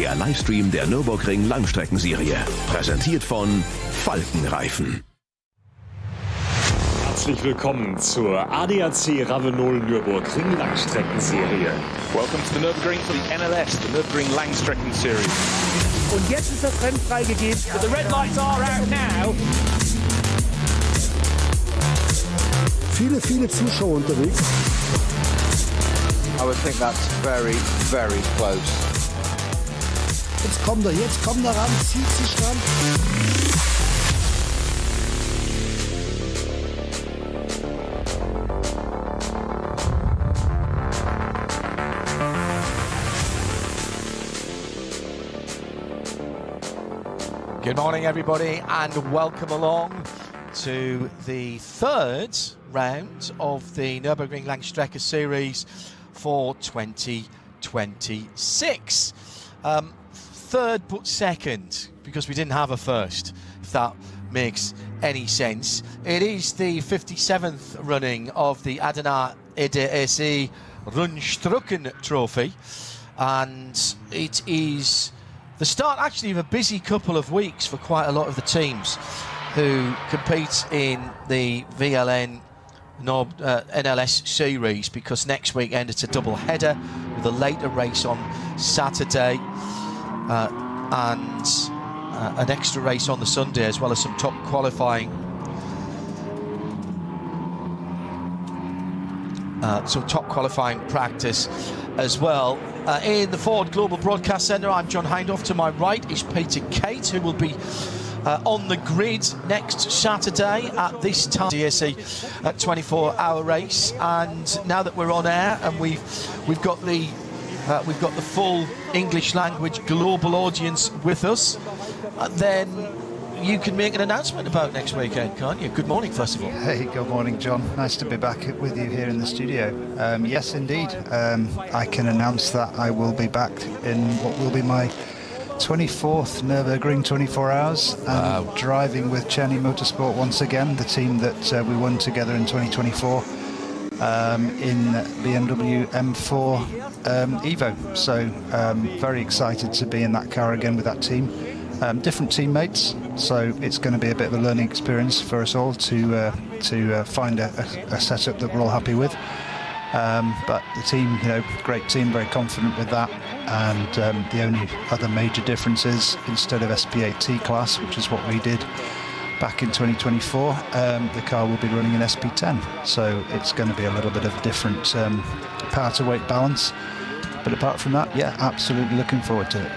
der Livestream der Nürburgring Langstreckenserie. Präsentiert von Falkenreifen. Herzlich willkommen zur ADAC Ravenol Nürburgring Langstreckenserie. Welcome to the Nürburgring for the NLS, the Nürburgring Langstrecken-Serie. Und jetzt ist das Rennen freigegeben. The red lights are out now. Viele Zuschauer unterwegs. I would think that's very, very close. Jetzt kommt er ran, zieht sich ran. Good morning, everybody, and welcome along to the third round of the Nürburgring Langstrecke Series for 2026. Third but second, because we didn't have a first, if that makes any sense. It is the 57th running of the Adenauer ADAC Rundstrecken-Trophy, and it is the start actually of a busy couple of weeks for quite a lot of the teams who compete in the VLN NLS series, because next weekend it's a double header with a later race on Saturday and an extra race on the Sunday, as well as some top qualifying practice as well. In the Ford Global Broadcast Centre, I'm John Hindhoff. To my right is Peter Kate, who will be on the grid next Saturday at this time. DAC 24-hour race, and now that we're on air and we've got the full English language global audience with us, then you can make an announcement about next weekend, can't you? Good morning, first of all. Hey, good morning, John. Nice to be back with you here in the studio. Yes, indeed. I can announce that I will be back in what will be my 24th Nürburgring 24 hours, and driving with Chequered Motorsport once again, the team that we won together in 2024 in BMW M4 Evo. So very excited to be in that car again with that team. Different teammates, so it's going to be a bit of a learning experience for us all to find a setup that we're all happy with. But the team, great team, very confident with that. And the only other major difference is, instead of SP8T class, which is what we did back in 2024, the car will be running an SP10. So it's going to be a little bit of a different power to weight balance. But apart from that, yeah, absolutely looking forward to it.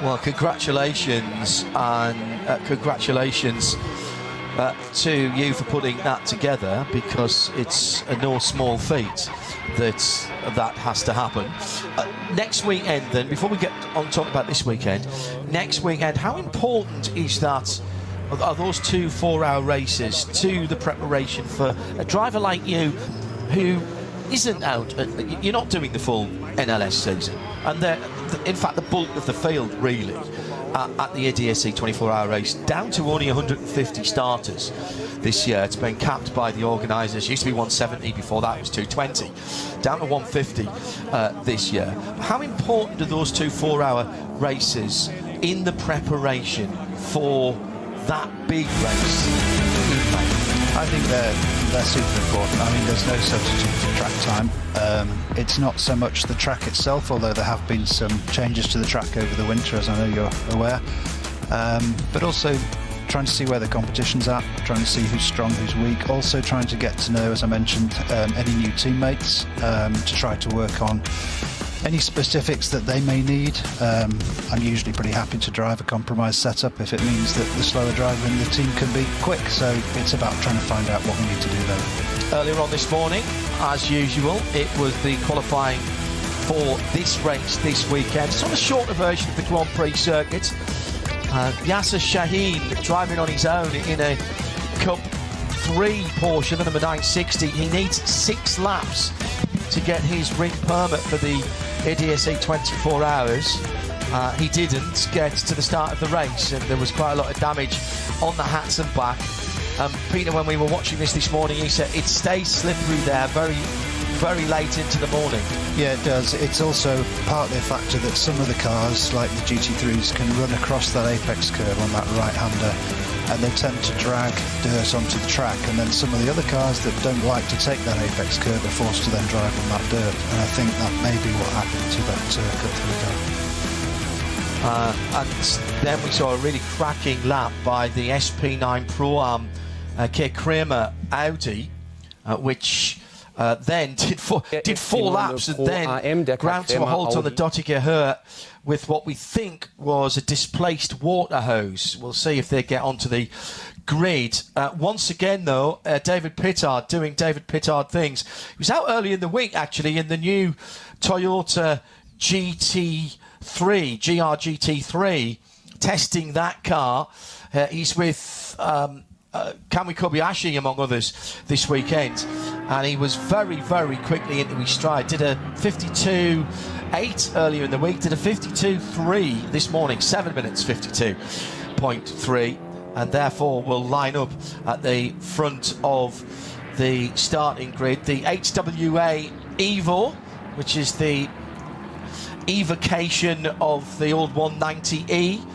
Well, congratulations, and congratulations to you for putting that together, because it's a no small feat that has to happen. Next weekend, then, before we get on talk about this weekend, next weekend, how important is that? Are those 2 4-hour races to the preparation for a driver like you, who isn't out? You're not doing the full NLS season, and in fact the bulk of the field really at the ADAC 24-hour race, down to only 150 starters this year. It's been capped by the organisers. Used to be 170, before that it was 220, down to 150 this year. How important are those 2 4-hour races in the preparation for that big race? I think they're super important. I mean, there's no substitute for track time. It's not so much the track itself, although there have been some changes to the track over the winter, as I know you're aware. But also trying to see where the competition's at, trying to see who's strong, who's weak. Also trying to get to know, as I mentioned, any new teammates, to try to work on any specifics that they may need. I'm usually pretty happy to drive a compromise setup if it means that the slower driver in the team can be quick. So it's about trying to find out what we need to do there. Earlier on this morning, as usual, it was the qualifying for this race this weekend. It's on a shorter version of the Grand Prix circuit. Yasser Shaheen driving on his own in a Cup 3 Porsche, the number 960. He needs 6 laps to get his ring permit for the ADAC 24 hours. He didn't get to the start of the race, and there was quite a lot of damage on the hats and back. Peter, when we were watching this morning, he said it stays slippery there, very very late into the morning. Yeah, it does. It's also partly a factor that some of the cars, like the GT3s, can run across that apex curve on that right-hander, and they tend to drag dirt onto the track, and then some of the other cars that don't like to take that apex curve are forced to then drive on that dirt, and I think that may be what happened to that cut-through car. And then we saw a really cracking lap by the SP9 Pro-Am Chequered Audi, which then did four laps and then ground to a halt on the Dottinger Hurt with what we think was a displaced water hose. We'll see if they get onto the grid. Once again, though, David Pittard doing David Pittard things. He was out early in the week, actually, in the new Toyota GR-GT3, testing that car. He's with Kamui Kobayashi, among others, this weekend, and he was very, very quickly into his stride. Did a 52.8 earlier in the week, did a 52.3 this morning, 7 minutes 52.3, and therefore will line up at the front of the starting grid. The HWA Evo, which is the evocation of the old 190E,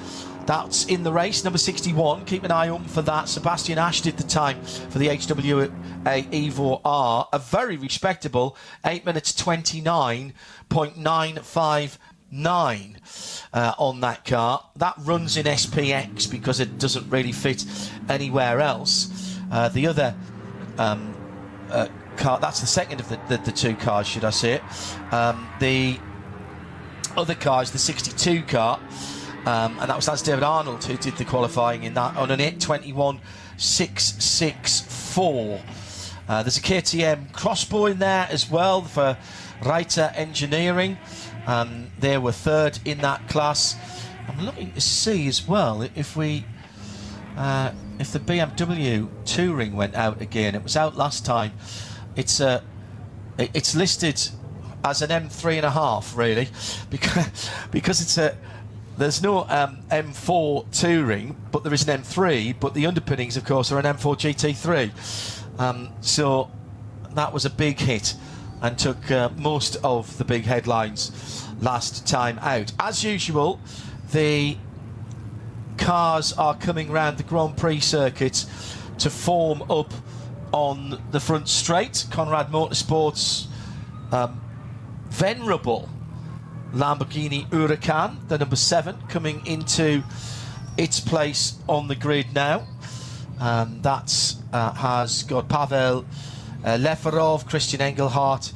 that's in the race, number 61. Keep an eye on for that. Sebastian Ash did the time for the HWA Evo R, a very respectable 8 minutes 29.959 on that car. That runs in SPX because it doesn't really fit anywhere else. The other car, that's the second of the two cars, should I say it. The other car is the 62 car. And that's David Arnold who did the qualifying in that on an 8:21.664. There's a KTM Crossbow in there as well for Reiter Engineering. They were third in that class. I'm looking to see as well if the BMW Touring went out again. It was out last time. It's listed as an M3.5 really, because it's a. There's no M4 Touring, but there is an M3, but the underpinnings, of course, are an M4 GT3. So that was a big hit and took most of the big headlines last time out. As usual, the cars are coming round the Grand Prix circuit to form up on the front straight. Conrad Motorsports, venerable Lamborghini Huracan, the number 7, coming into its place on the grid now. That has got Pavel Leferov, Christian Engelhardt,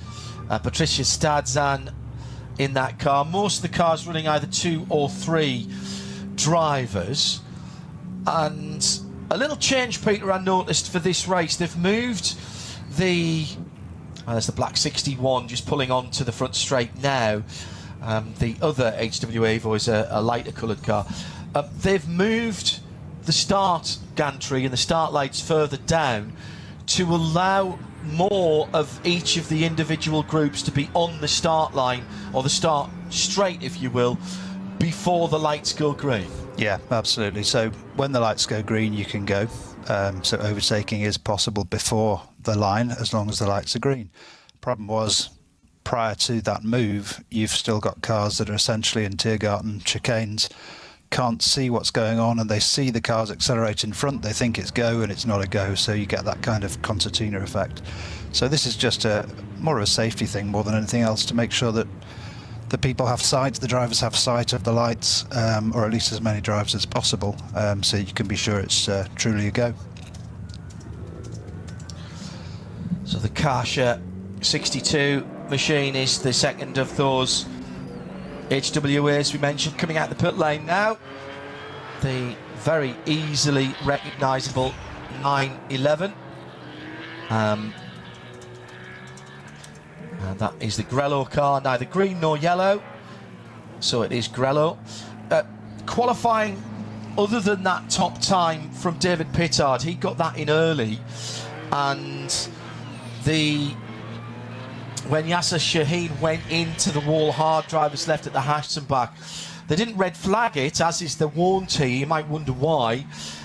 Patricia Stadzan in that car. Most of the cars running either 2 or 3 drivers. And a little change, Peter, I noticed for this race. They've moved there's the black 61 just pulling on to the front straight now. The other HWA Evo is a lighter coloured car. They've moved the start gantry and the start lights further down to allow more of each of the individual groups to be on the start line, or the start straight, if you will, before the lights go green. Yeah, absolutely. So when the lights go green, you can go. So overtaking is possible before the line, as long as the lights are green. Problem was, prior to that move, you've still got cars that are essentially in Tiergarten chicanes, can't see what's going on, and they see the cars accelerate in front, they think it's go, and it's not a go, so you get that kind of concertina effect. So this is just more of a safety thing more than anything else, to make sure that the people have sight, the drivers have sight of the lights, or at least as many drivers as possible, so you can be sure it's truly a go. So the Karsha 62 machine is the second of those HWAs we mentioned, coming out the pit lane now. The very easily recognisable 911. And that is the Grello car, neither green nor yellow, so it is Grello. Qualifying, other than that top time from David Pittard, he got that in early, and when Yasser Shaheen went into the wall hard, drivers left at the Ashton back, they didn't red flag it, as is the warranty. You might wonder why.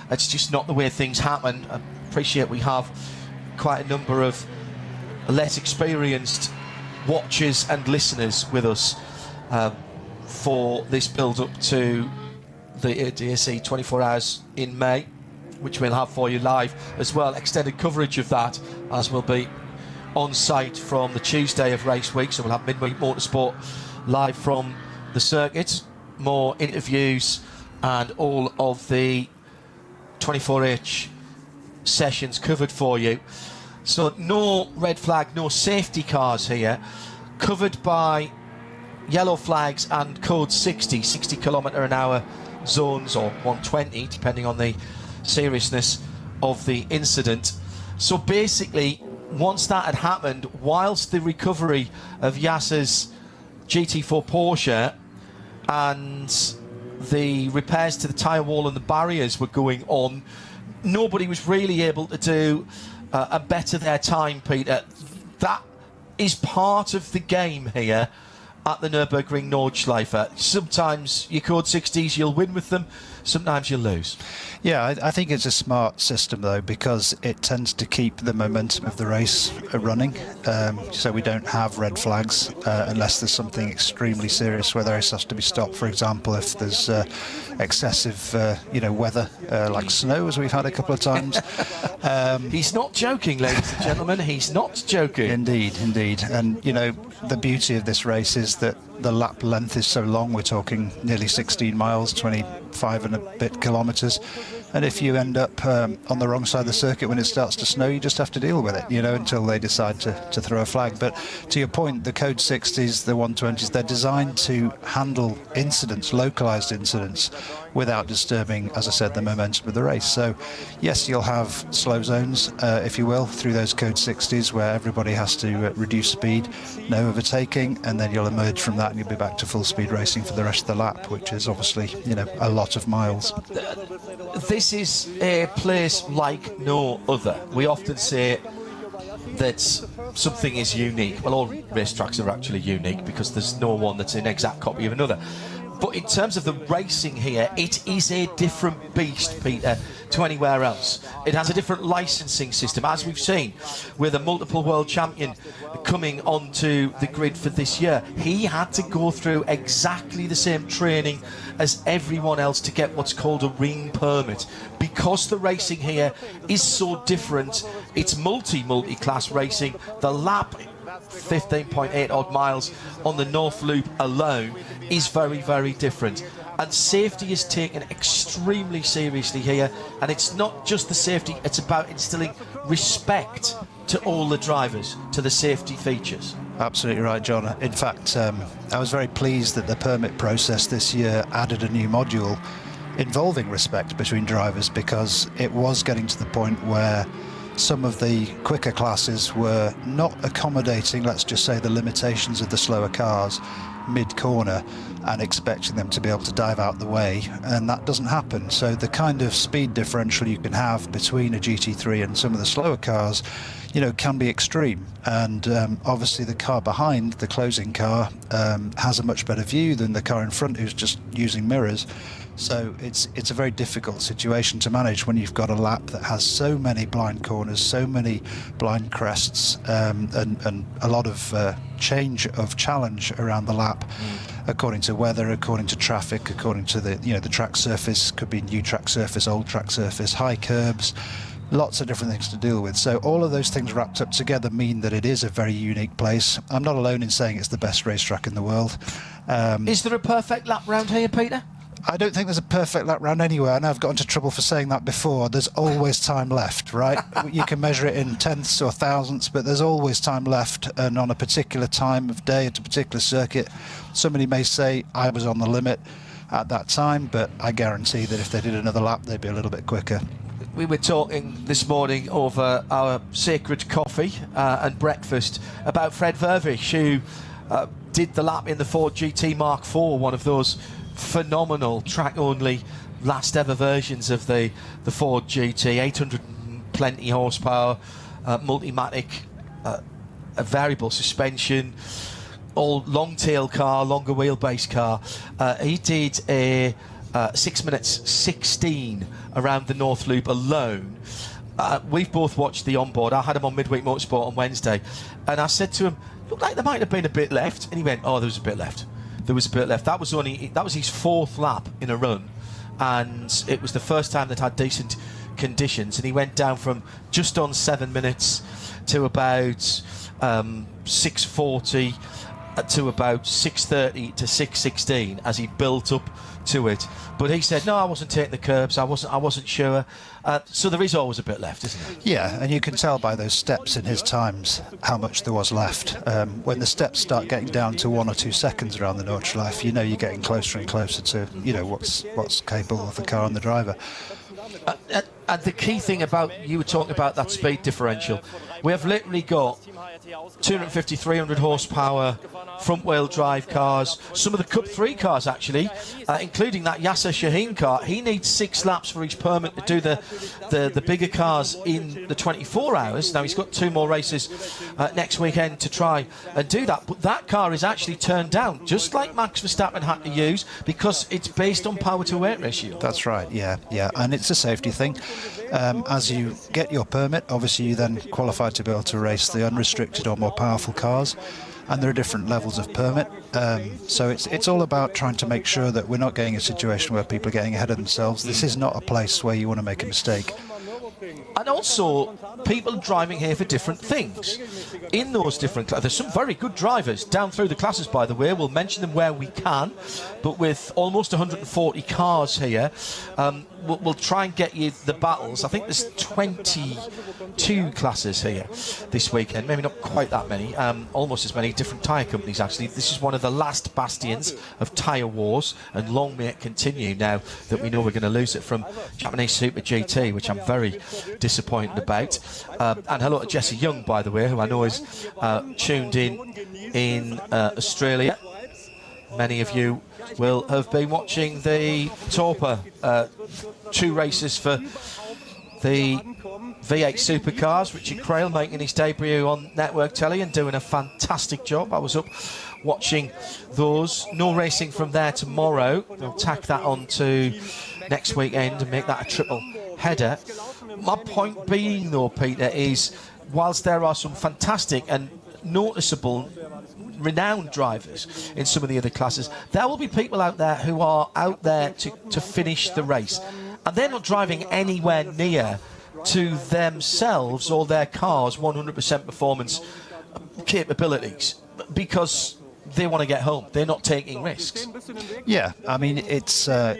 It's just not the way things happen. I appreciate we have quite a number of less experienced watchers and listeners with us for this build-up to the ADAC 24 Hours in May, which we'll have for you live as well. Extended coverage of that, as we'll be on site from the Tuesday of race week, so we'll have midweek motorsport live from the circuit, more interviews and all of the 24H sessions covered for you. So no red flag, no safety cars here, covered by yellow flags and code 60 km/h zones, or 120 depending on the seriousness of the incident. So basically, once that had happened, whilst the recovery of Yasser's GT4 Porsche and the repairs to the tyre wall and the barriers were going on, nobody was really able to do a better their time, Peter. That is part of the game here at the Nürburgring Nordschleife. Sometimes your code 60s, you'll win with them, sometimes you'll lose. Yeah, I think it's a smart system though, because it tends to keep the momentum of the race running. So we don't have red flags unless there's something extremely serious where the race has to be stopped. For example, if there's excessive weather like snow, as we've had a couple of times. He's not joking, ladies and gentlemen, he's not joking. Indeed. And the beauty of this race is that the lap length is so long. We're talking nearly 16 miles, 25 and a bit kilometres. And if you end up on the wrong side of the circuit when it starts to snow, you just have to deal with it, until they decide to throw a flag. But to your point, the code 60s, the 120s, they're designed to handle incidents, localised incidents, without disturbing, as I said, the momentum of the race. So yes, you'll have slow zones, if you will, through those code 60s where everybody has to reduce speed, no overtaking, and then you'll emerge from that and you'll be back to full speed racing for the rest of the lap, which is obviously, a lot of miles. This is a place like no other. We often say that something is unique. Well, all racetracks are actually unique because there's no one that's an exact copy of another. But in terms of the racing here, it is a different beast, Peter, to anywhere else. It has a different licensing system, as we've seen with a multiple world champion coming onto the grid for this year. He had to go through exactly the same training as everyone else to get what's called a ring permit. Because the racing here is so different, it's multi-class racing. The lap, 15.8 odd miles on the North Loop alone, is very, very different. And safety is taken extremely seriously here, and it's not just the safety, it's about instilling respect to all the drivers, to the safety features. Absolutely right, John. In fact, I was very pleased that the permit process this year added a new module involving respect between drivers, because it was getting to the point where some of the quicker classes were not accommodating, let's just say, the limitations of the slower cars mid-corner and expecting them to be able to dive out the way, and that doesn't happen. So the kind of speed differential you can have between a GT3 and some of the slower cars, can be extreme. And obviously the car behind, the closing car, has a much better view than the car in front who's just using mirrors. So it's a very difficult situation to manage when you've got a lap that has so many blind corners, so many blind crests, and a lot of change of challenge around the lap, according to weather, according to traffic, according to the track surface. Could be new track surface, old track surface, high curbs, lots of different things to deal with. So all of those things wrapped up together mean that it is a very unique place. I'm not alone in saying it's the best racetrack in the world. Is there a perfect lap round here, Peter? I don't think there's a perfect lap round anywhere. I know I've got into trouble for saying that before. There's always time left, right? You can measure it in tenths or thousandths, but there's always time left. And on a particular time of day at a particular circuit, somebody may say, I was on the limit at that time, but I guarantee that if they did another lap, they'd be a little bit quicker. We were talking this morning over our sacred coffee and breakfast about Fred Vervish, who did the lap in the Ford GT Mark IV, one of those phenomenal track-only last ever versions of the Ford GT, 800 plenty horsepower, Multimatic, a variable suspension, all long tail car, longer wheelbase car. He did a 6 minutes 16 around the North Loop alone, we've both watched the onboard. I had him on Midweek Motorsport on Wednesday, and I said to him, looked like there might have been a bit left, and he went, oh, there was a bit left. There was a bit left. That was his 4th lap in a run, and it was the first time that had decent conditions, and he went down from just on 7 minutes to about 6:40 to about 6:30 to 6:16 as he built up to it. But he said, no, I wasn't taking the curbs, I wasn't sure. So there is always a bit left, isn't there? Yeah, and you can tell by those steps in his times how much there was left. When the steps start getting down to 1 or 2 seconds around the Nordschleife, you know you're getting closer and closer to, you know, what's capable of the car and the driver. And the key thing about, you were talking about that speed differential, we have literally got 250, 300 horsepower front-wheel drive cars, some of the Cup 3 cars actually, including that Yasser Shaheen car. He needs 6 laps for his permit to do the bigger cars in the 24 hours. Now he's got 2 more races next weekend to try and do that, but that car is actually turned down, just like Max Verstappen had to use, because it's based on power to weight ratio. That's right, yeah, and it's a safety thing. As you get your permit, obviously you then qualify to be able to race the unrestricted or more powerful cars, and there are different levels of permit. So it's all about trying to make sure that we're not getting a situation where people are getting ahead of themselves. This is not a place where you want to make a mistake. And also, people driving here for different things. In those different classes, there's some very good drivers down through the classes, by the way. We'll mention them where we can, but with almost 140 cars here, we'll try and get you the battles. I think there's 22 classes here this weekend, maybe not quite that many, almost as many different tyre companies actually. This is one of the last bastions of tyre wars, and long may it continue now that we know we're going to lose it from Japanese Super GT, which I'm very disappointed about. And hello to Jesse Young, by the way, who I know is tuned in Australia. Many of you will have been watching the Torpa 2 races for the V8 supercars. Richard Crail making his debut on network telly and doing a fantastic job. I was up watching those. No racing from there tomorrow. We'll tack that on to next weekend and make that a triple header. My point being though, Peter, is whilst there are some fantastic and noticeable renowned drivers in some of the other classes, there will be people out there who are out there to finish the race, and they're not driving anywhere near to themselves or their cars 100% performance capabilities because they want to get home. They're not taking risks. Yeah, I mean, it's a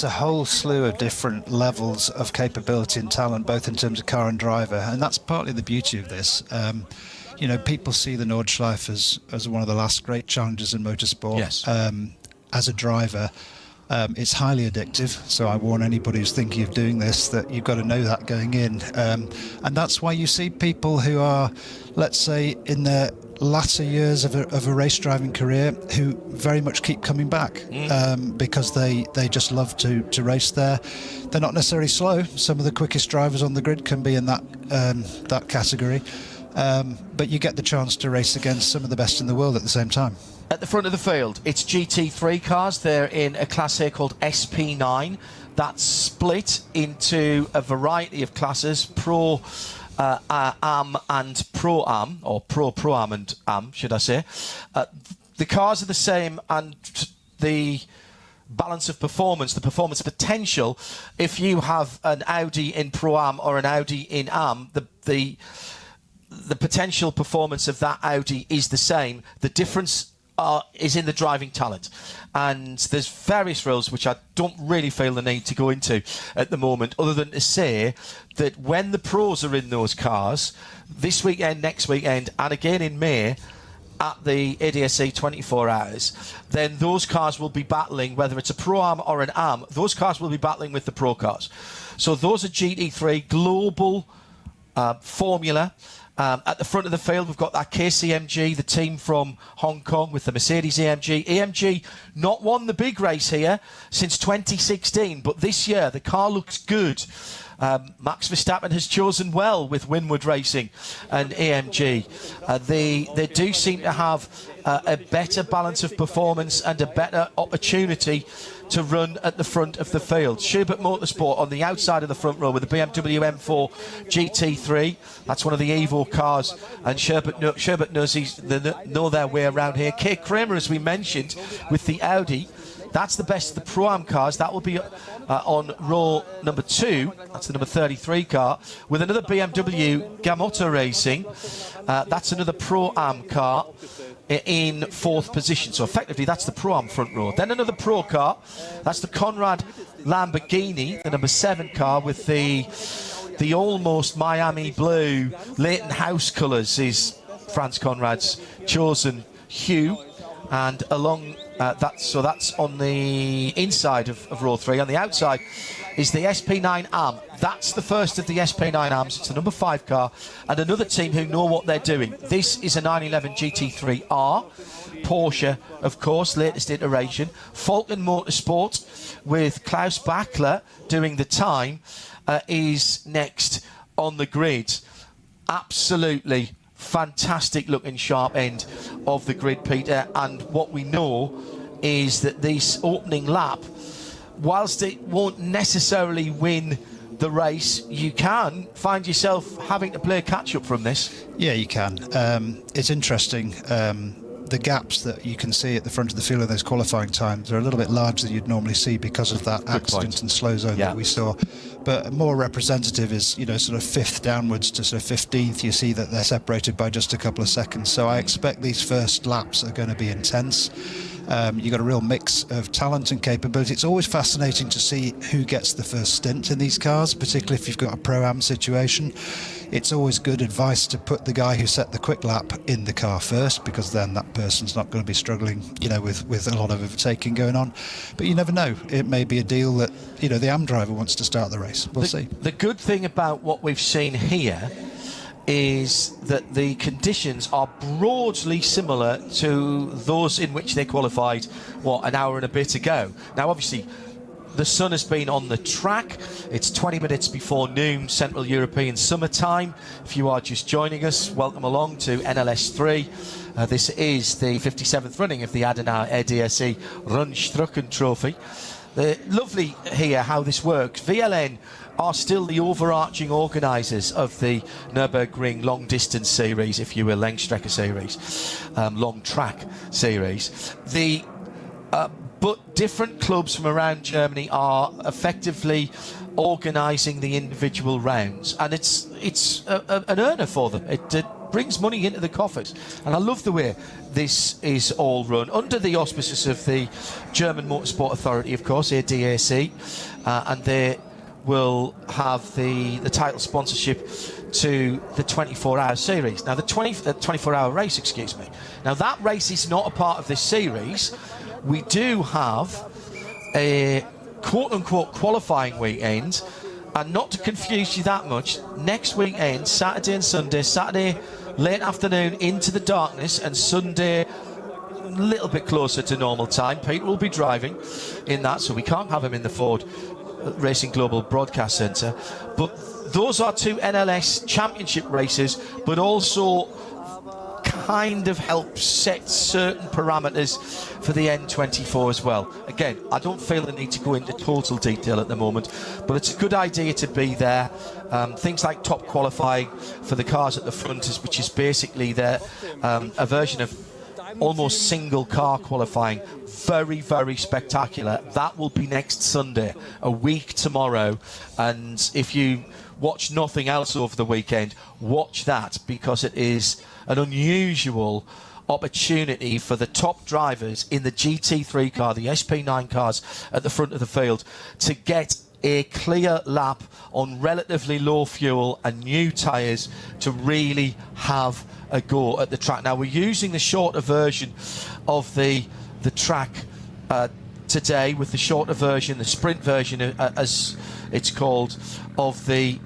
whole slew of different levels of capability and talent, both in terms of car and driver, and that's partly the beauty of this. You know, people see the Nordschleife as one of the last great challenges in motorsport. Yes. As a driver, it's highly addictive, so I warn anybody who's thinking of doing this that you've got to know that going in. And that's why you see people who are, let's say, in their latter years of a race driving career who very much keep coming back because they just love to race there. They're not necessarily slow. Some of the quickest drivers on the grid can be in that category. But you get the chance to race against some of the best in the world at the same time. At the front of the field, it's GT3 cars. They're in a class here called SP9. That's split into a variety of classes, Pro Am and Pro Am, or Pro Am and Am, should I say. The cars are the same, and the balance of performance, the performance potential, if you have an Audi in Pro Am or an Audi in Am, the potential performance of that Audi is the same. The difference is in the driving talent, and there's various rules which I don't really feel the need to go into at the moment, other than to say that when the pros are in those cars this weekend, next weekend, and again in May at the ADAC 24 hours, then those cars will be battling, whether it's a Pro-Am or an Am, those cars will be battling with the pro cars. So those are GT3 global formula. At the front of the field, we've got that KCMG, the team from Hong Kong, with the Mercedes-AMG. AMG not won the big race here since 2016, but this year the car looks good. Max Verstappen has chosen well with Winward Racing and AMG. They do seem to have a better balance of performance and a better opportunity to run at the front of the field. Chequered Motorsport on the outside of the front row with the BMW M4 GT3. That's one of the Evo cars, and Chequered know their way around here. Kay Kramer, as we mentioned, with the Audi. That's the best of the Pro-Am cars. That will be on row number 2. That's the number 33 car. With another BMW Gamotta Racing. That's another Pro-Am car in 4th position. So effectively, that's the Pro-Am front row. Then another Pro car. That's the Conrad Lamborghini, the number 7 car with the almost Miami blue Leighton House colours is Franz Conrad's chosen hue. And along that's on the inside of row 3. On the outside is the SP9 AM. That's the first of the SP9 AMs. It's the number 5 car, and another team who know what they're doing. This is a 911 GT3R. Porsche, of course, latest iteration. Falcon Motorsport with Klaus Bachler doing the time is next on the grid. Absolutely fantastic looking sharp end of the grid, Peter, and what we know is that this opening lap, whilst it won't necessarily win the race, you can find yourself having to play catch up from this. Yeah, you can. It's interesting. The gaps that you can see at the front of the field of those qualifying times are a little bit larger than you'd normally see because of that accident and slow zone that we saw. But more representative is, you know, sort of 5th downwards to sort of 15th. You see that they're separated by just a couple of seconds. So I expect these first laps are going to be intense. You've got a real mix of talent and capability. It's always fascinating to see who gets the first stint in these cars, particularly if you've got a Pro-Am situation. It's always good advice to put the guy who set the quick lap in the car first, because then that person's not going to be struggling, you know, with a lot of overtaking going on. But you never know. It may be a deal that, you know, the AM driver wants to start the race. We'll see. The good thing about what we've seen here is that the conditions are broadly similar to those in which they qualified, an hour and a bit ago. Now, obviously, the sun has been on the track. It's 20 minutes before noon, Central European summertime. If you are just joining us, welcome along to NLS3. This is the 57th running of the Adenauer ADAC Rundstrecken-Trophy. Lovely here how this works. VLN are still the overarching organisers of the Nürburgring long distance series, if you will, Langstrecken series, long track series. But different clubs from around Germany are effectively organising the individual rounds, and it's an earner for them. It brings money into the coffers, and I love the way this is all run under the auspices of the German Motorsport Authority, of course, ADAC, and they will have the title sponsorship to the 24-hour series. Now, the 24-hour race, excuse me. Now, that race is not a part of this series. We do have a quote-unquote qualifying weekend, and not to confuse you that much, next weekend, Saturday and Sunday, Saturday late afternoon into the darkness, and Sunday a little bit closer to normal time. Peter will be driving in that, so we can't have him in the Ford Racing Global Broadcast Centre. But those are 2 NLS Championship races, but also kind of help set certain parameters for the N24 as well. Again, I don't feel the need to go into total detail at the moment, but it's a good idea to be there. Things like top qualifying for the cars at the front, which is basically a version of almost single car qualifying. Very, very spectacular. That will be next Sunday, a week tomorrow. And if you watch nothing else over the weekend, watch that, because it is an unusual opportunity for the top drivers in the GT3 car, the SP9 cars at the front of the field, to get a clear lap on relatively low fuel and new tyres to really have a go at the track. Now, we're using the shorter version of the track today, with the shorter version, the sprint version, as it's called, of the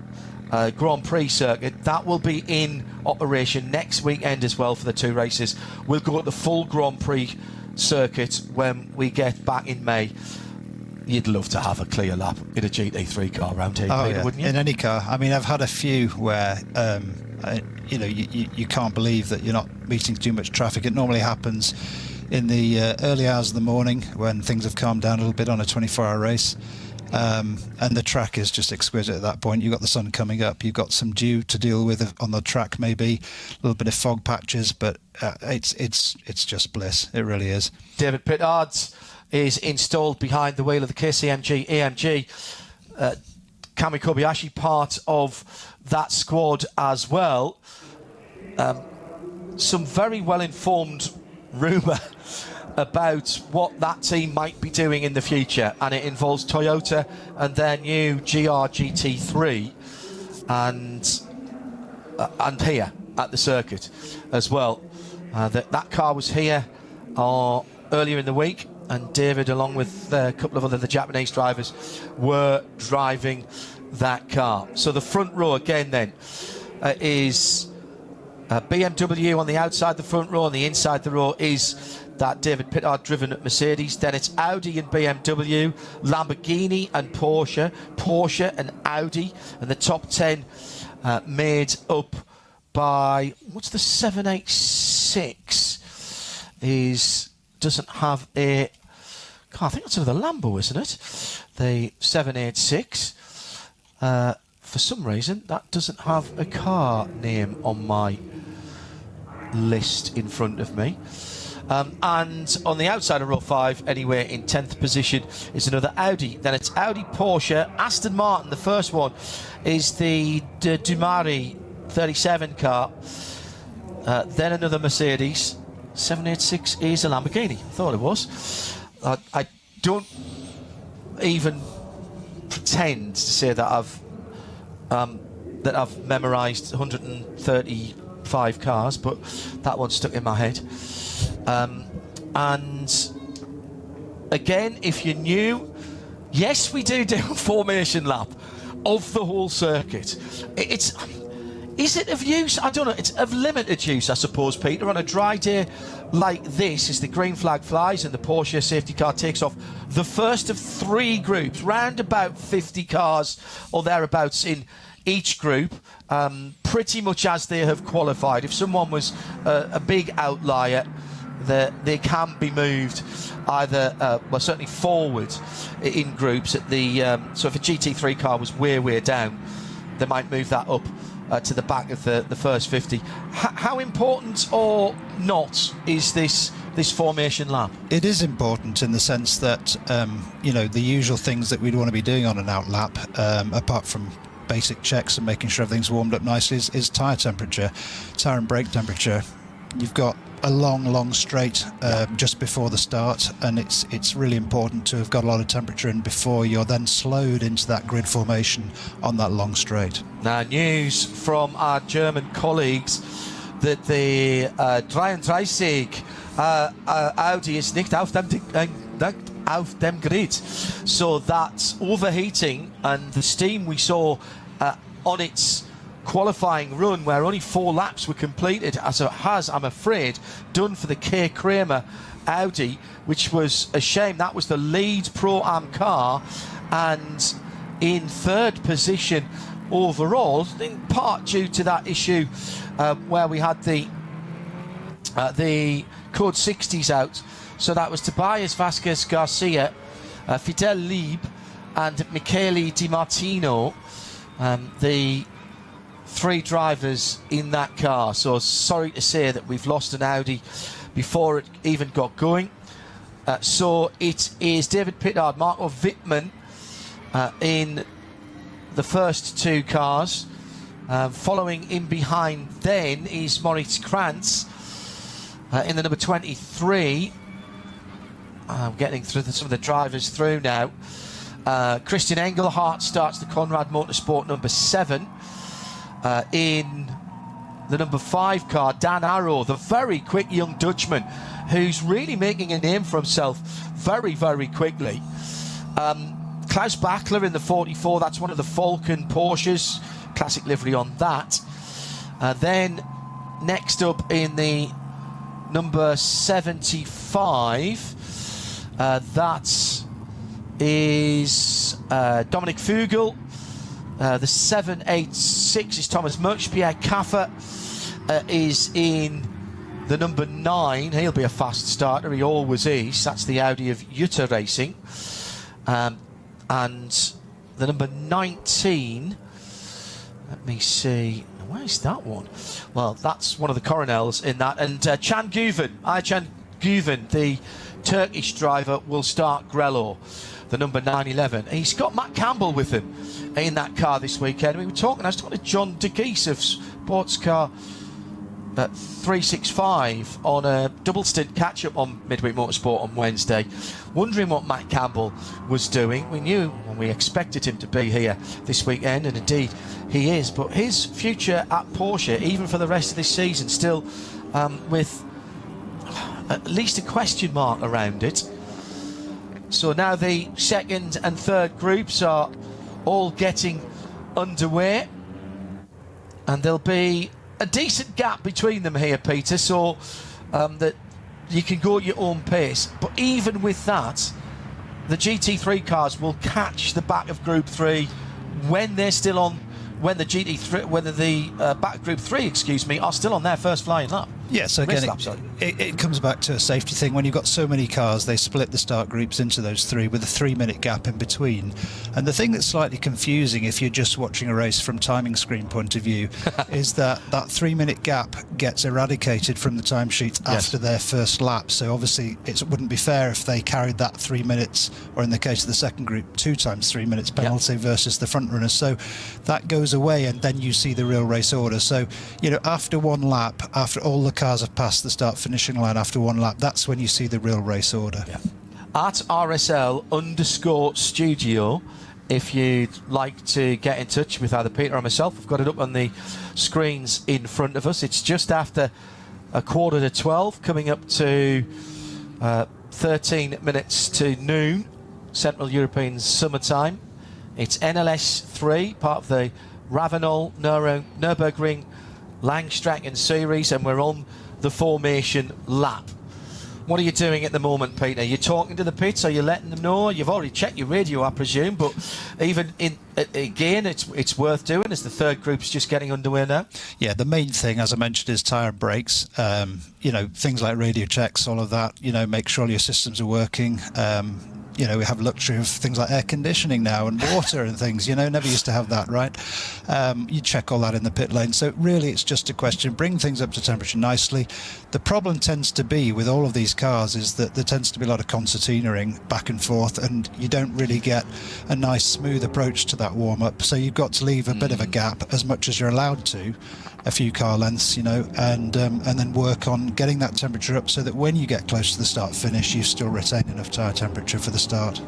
Grand Prix circuit. That will be in operation next weekend as well for the 2 races. We'll go at the full Grand Prix circuit when we get back in May. You'd love to have a clear lap in a GT3 car around here, Peter, wouldn't you? In any car. I mean, I've had a few where you know, you can't believe that you're not meeting too much traffic. It normally happens in the early hours of the morning when things have calmed down a little bit on a 24-hour race. And the track is just exquisite at that point. You've got the sun coming up, you've got some dew to deal with on the track, maybe a little bit of fog patches, but it's just bliss. It really is. David Pittard is installed behind the wheel of the KCMG AMG. Kami Kobayashi part of that squad as well. Some very well-informed rumour about what that team might be doing in the future, and it involves Toyota and their new GR GT3 and here at the circuit as well. That car was here earlier in the week, and David, along with a couple of the Japanese drivers, were driving that car. So the front row again then is BMW on the outside the front row, and the inside the row is that David Pittard driven at Mercedes. Then it's Audi and BMW, Lamborghini and Porsche, Porsche and Audi, and the top 10 made up by, what's the 786 doesn't have a car. I think that's another Lambo, isn't it? The 786. For some reason, that doesn't have a car name on my list in front of me. And on the outside of row 5, anyway, in 10th position, is another Audi. Then it's Audi, Porsche, Aston Martin. The first one is the Dumari 37 car. Then another Mercedes. 786 is a Lamborghini. I thought it was. I don't even pretend to say that I've memorised 135 cars, but that one stuck in my head. And again, if you're new, yes, we do a formation lap of the whole circuit. Is it of use? I don't know. It's of limited use, I suppose, Peter. On a dry day like this, as the green flag flies and the Porsche safety car takes off, the first of 3 groups, round about 50 cars or thereabouts in each group, pretty much as they have qualified. If someone was a big outlier, they can be moved either, well, certainly forward in groups at the. So if a GT3 car was way down, they might move that up to the back of the first 50. How important or not is this formation lap? It is important in the sense that the usual things that we'd want to be doing on an out lap, apart from basic checks and making sure everything's warmed up nicely, is tyre temperature, tyre and brake temperature. You've got a long straight just before the start, and it's really important to have got a lot of temperature in before you're then slowed into that grid formation on that long straight. Now, news from our German colleagues that the 33 Audi is nicht auf dem Grid, so that overheating and the steam we saw on its qualifying run, where only 4 laps were completed, as it has, I'm afraid, done for the K. Kramer Audi, which was a shame. That was the lead Pro-Am car, and in 3rd position overall, in part due to that issue where we had the code 60s out. So that was Tobias Vasquez Garcia, Fidel Lieb and Michele Di Martino, the 3 drivers in that car. So sorry to say that we've lost an Audi before it even got going. So it is David Pittard, Marco Wittmann in the first 2 cars. Following in behind then is Moritz Krantz in the number 23. I'm getting through some of the drivers through now. Christian Engelhardt starts the Conrad Motorsport number 7. In the number 5 car, Dan Arrow, the very quick young Dutchman who's really making a name for himself very quickly. Klaus Bachler in the 44, that's one of the Falcon Porsches, classic livery on that. Then next up in the number 75, that is Dominic Fugel. The 786 is Thomas Much. Pierre Caffer is in The number 9, he'll be a fast starter. He always is. That's the Audi of Jutta Racing. And the number 19, let me see, where's that one? Well, that's one of the coronels in that. And Can Güven, the Turkish driver, will start Grelor, the number 911. He's got Matt Campbell with him in that car this weekend. I was talking to John DeGeese of Sports Car 365 on a double stint catch-up on Midweek Motorsport on Wednesday, wondering what Matt Campbell was doing. We knew and we expected him to be here this weekend, and indeed he is, but his future at Porsche, even for the rest of this season, still with at least a question mark around it. So now the second and third groups are all getting underway, and there'll be a decent gap between them here, Peter, so that you can go at your own pace. But even with that, the GT3 cars will catch the back of Group 3 when they're still on, when the back of Group 3, excuse me, are still on their first flying lap. Yeah, so again, it comes back to a safety thing. When you've got so many cars, they split the start groups into those three with a 3-minute gap in between. And the thing that's slightly confusing if you're just watching a race from timing screen point of view is that 3-minute gap gets eradicated from the timesheets after their first lap. So obviously it wouldn't be fair if they carried that 3 minutes, or in the case of the second group, 2 times 3 minutes penalty versus the front runners. So that goes away, and then you see the real race order. So, you know, after one lap, after all the cars have passed the start finishing line after one lap, that's when you see the real race order. At RSL_studio, if you'd like to get in touch with either Peter or myself, we've got it up on the screens in front of us. It's just after 11:45, coming up to 13 minutes to noon Central European summertime. It's NLS3, part of the Ravenol Nürburgring Langstrecken series, and we're on the formation lap. What are you doing at the moment, Peter? You're talking to the pits? Are you letting them know? You've already checked your radio, I presume, but even again, it's worth doing as the third group's just getting underway now. Yeah, the main thing, as I mentioned, is tyre and brakes. You know, things like radio checks, all of that. You know, make sure your systems are working. You know, we have luxury of things like air conditioning now and water and things, you know, never used to have that, right? You check all that in the pit lane. So really it's just a question, bring things up to temperature nicely. The problem tends to be with all of these cars is that there tends to be a lot of concertinaing back and forth, and you don't really get a nice smooth approach to that warm-up. So you've got to leave a bit of a gap, as much as you're allowed to, a few car lengths, you know, and then work on getting that temperature up so that when you get close to the start finish, you still retain enough tyre temperature for the start.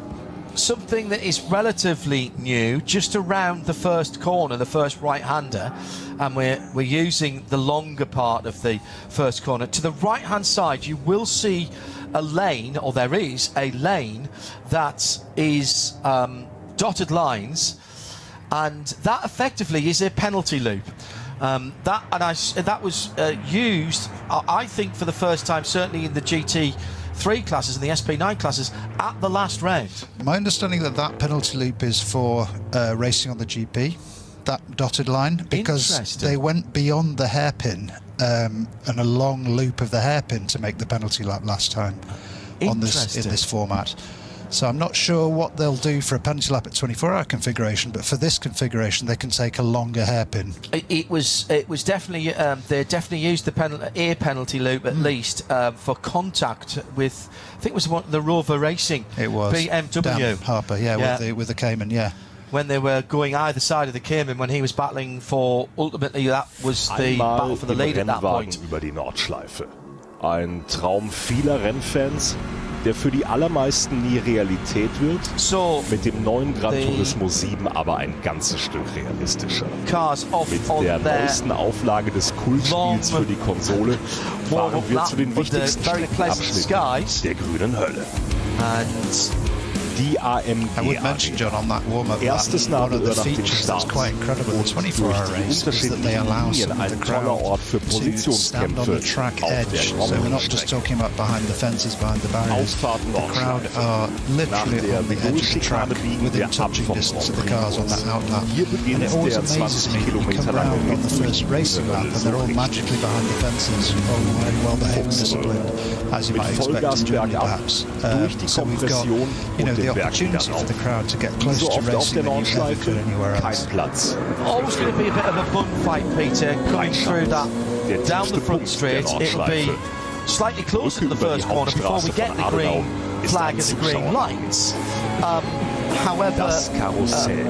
Something that is relatively new, just around the first corner, the first right-hander, and we're using the longer part of the first corner. To the right-hand side, you will see a lane, or there is a lane that is dotted lines, and that effectively is a penalty loop. That was used, I think, for the first time, certainly in the GT3 classes and the SP9 classes, at the last round. My understanding that penalty loop is for racing on the GP, that dotted line, because they went beyond the hairpin and a long loop of the hairpin to make the penalty lap last time in this format. So I'm not sure what they'll do for a penalty lap at 24-hour configuration, but for this configuration, they can take a longer hairpin. It was definitely they definitely used the air penalty loop at least for contact with, I think it was the Rover Racing. It was BMW. Dan Harper, with the Cayman, when they were going either side of the Cayman, when he was battling for, ultimately that was the battle for the lead at that point. Über die Nordschleife. Ein Traum vieler Rennfans, der für die allermeisten nie Realität wird, mit dem neuen Gran Turismo 7 aber ein ganzes Stück realistischer. Mit der neuesten Auflage des Kultspiels für die Konsole fahren wir zu den wichtigsten Streckenabschnitten der grünen Hölle. Die AMG I would mention, John, on that warm-up, erstes one of the Nadelöhr nach dem features that's Start quite incredible in the und 24-hour durch die race is that they unterschiedlichen allow Linien some of the ein toller crowd Ort für to stand on the Positionskämpfe track auf der edge. So we're not just Strecke. talking about behind the fences, behind the barriers. Ausfahrt The crowd Nordschleife. are Nach literally der on the edge of the track, Schikane biegen wir within ab touching vom distance of the Grand cars on that outlap. Hier And beginnt it always der amazes 20 me, you Kilometer come lange round on the first racing lap and they're all Ritt. magically behind the fences, all very well behaved and disciplined, as you Mit might expect Vollgas in Germany bergab, perhaps. durch die So we've got, Kompression you know, und the den Berg opportunity for the hinauf. crowd to get Wie closer so to oft auf racing der than you ever Nordschleife, could anywhere kein else. Platz. Always going to be a bit of a fun fight, Peter, coming through that Der down the tiefste front Punkt der straight. It'll be Nordschleife. slightly closer to the Rück über die first corner before we Hauptstraße get von the Adenauer green ist flag ein and the green Zuschauerplatz. lights. However, Das Karussell,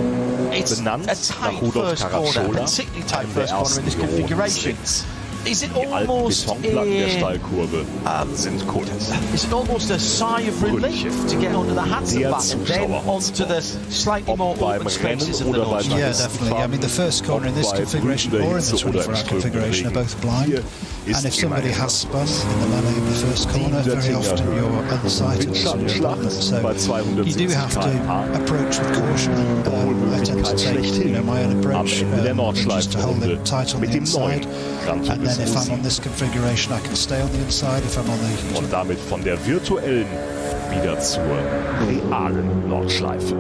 it's benannt a nach tight Rudolf first corner, a Caracciola, particularly tight einem der first corner in this ersten Büroten configuration. Slicks. Is it Die alten almost Betonplatten der Stallkurve sind Kult. is it almost a sigh of relief to get under the Der Hatzenbach and then onto the slightly more Ob beim open spaces of Rennen the oder beim Nordschleife? Yeah, definitely. I mean, the first corner in this Ob bei configuration or in the Brüder 24-hour Hitze oder im configuration are both blind. Hier ist And if somebody immer has spun in the melee of the first corner, very often you're unsighted. So you do have to approach with caution. I tend to take, my own approach, Am Ende der just to hold it tight on mit the dem neuen inside. Gran And then if I'm Turismo on this configuration, I can stay on the inside. If I'm on the und damit von der virtuellen wieder zur realen Nordschleife.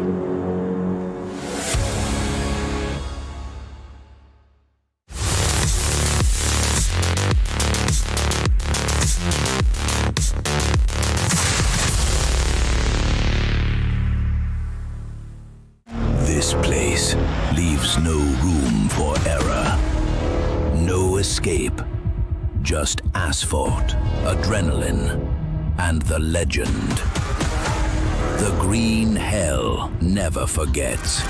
This place leaves no room for error. No escape. Just asphalt, adrenaline, and the legend. The green hell never forgets.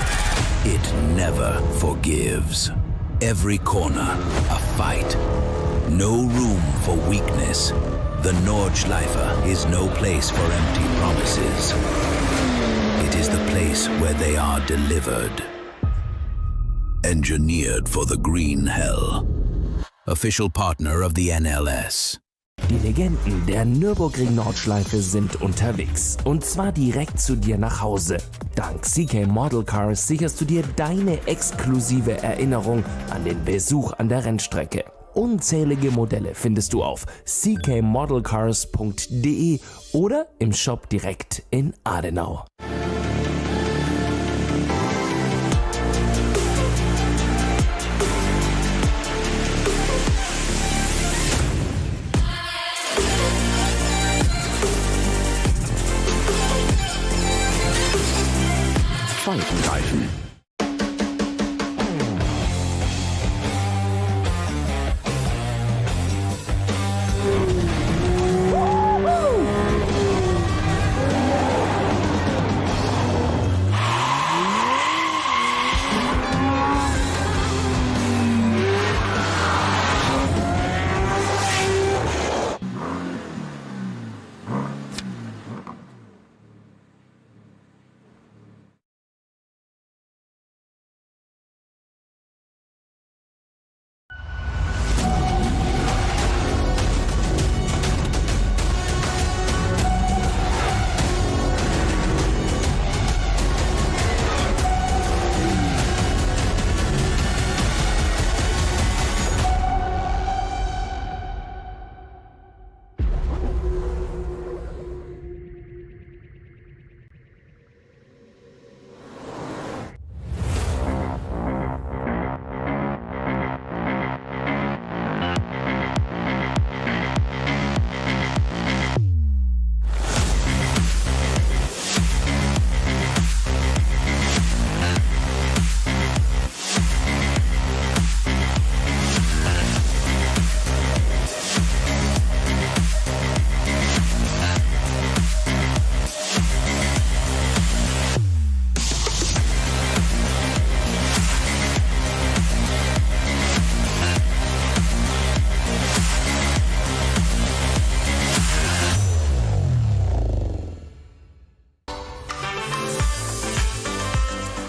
It never forgives. Every corner, a fight. No room for weakness. The Nordschleife is no place for empty promises. It is the place where they are delivered. Engineered for the green hell. Official partner of the NLS. Die Legenden der Nürburgring-Nordschleife sind unterwegs. Und zwar direkt zu dir nach Hause. Dank CK Model Cars sicherst du dir deine exklusive Erinnerung an den Besuch an der Rennstrecke. Unzählige Modelle findest du auf ckmodelcars.de oder im Shop direkt in Adenauer. Falkenreifen.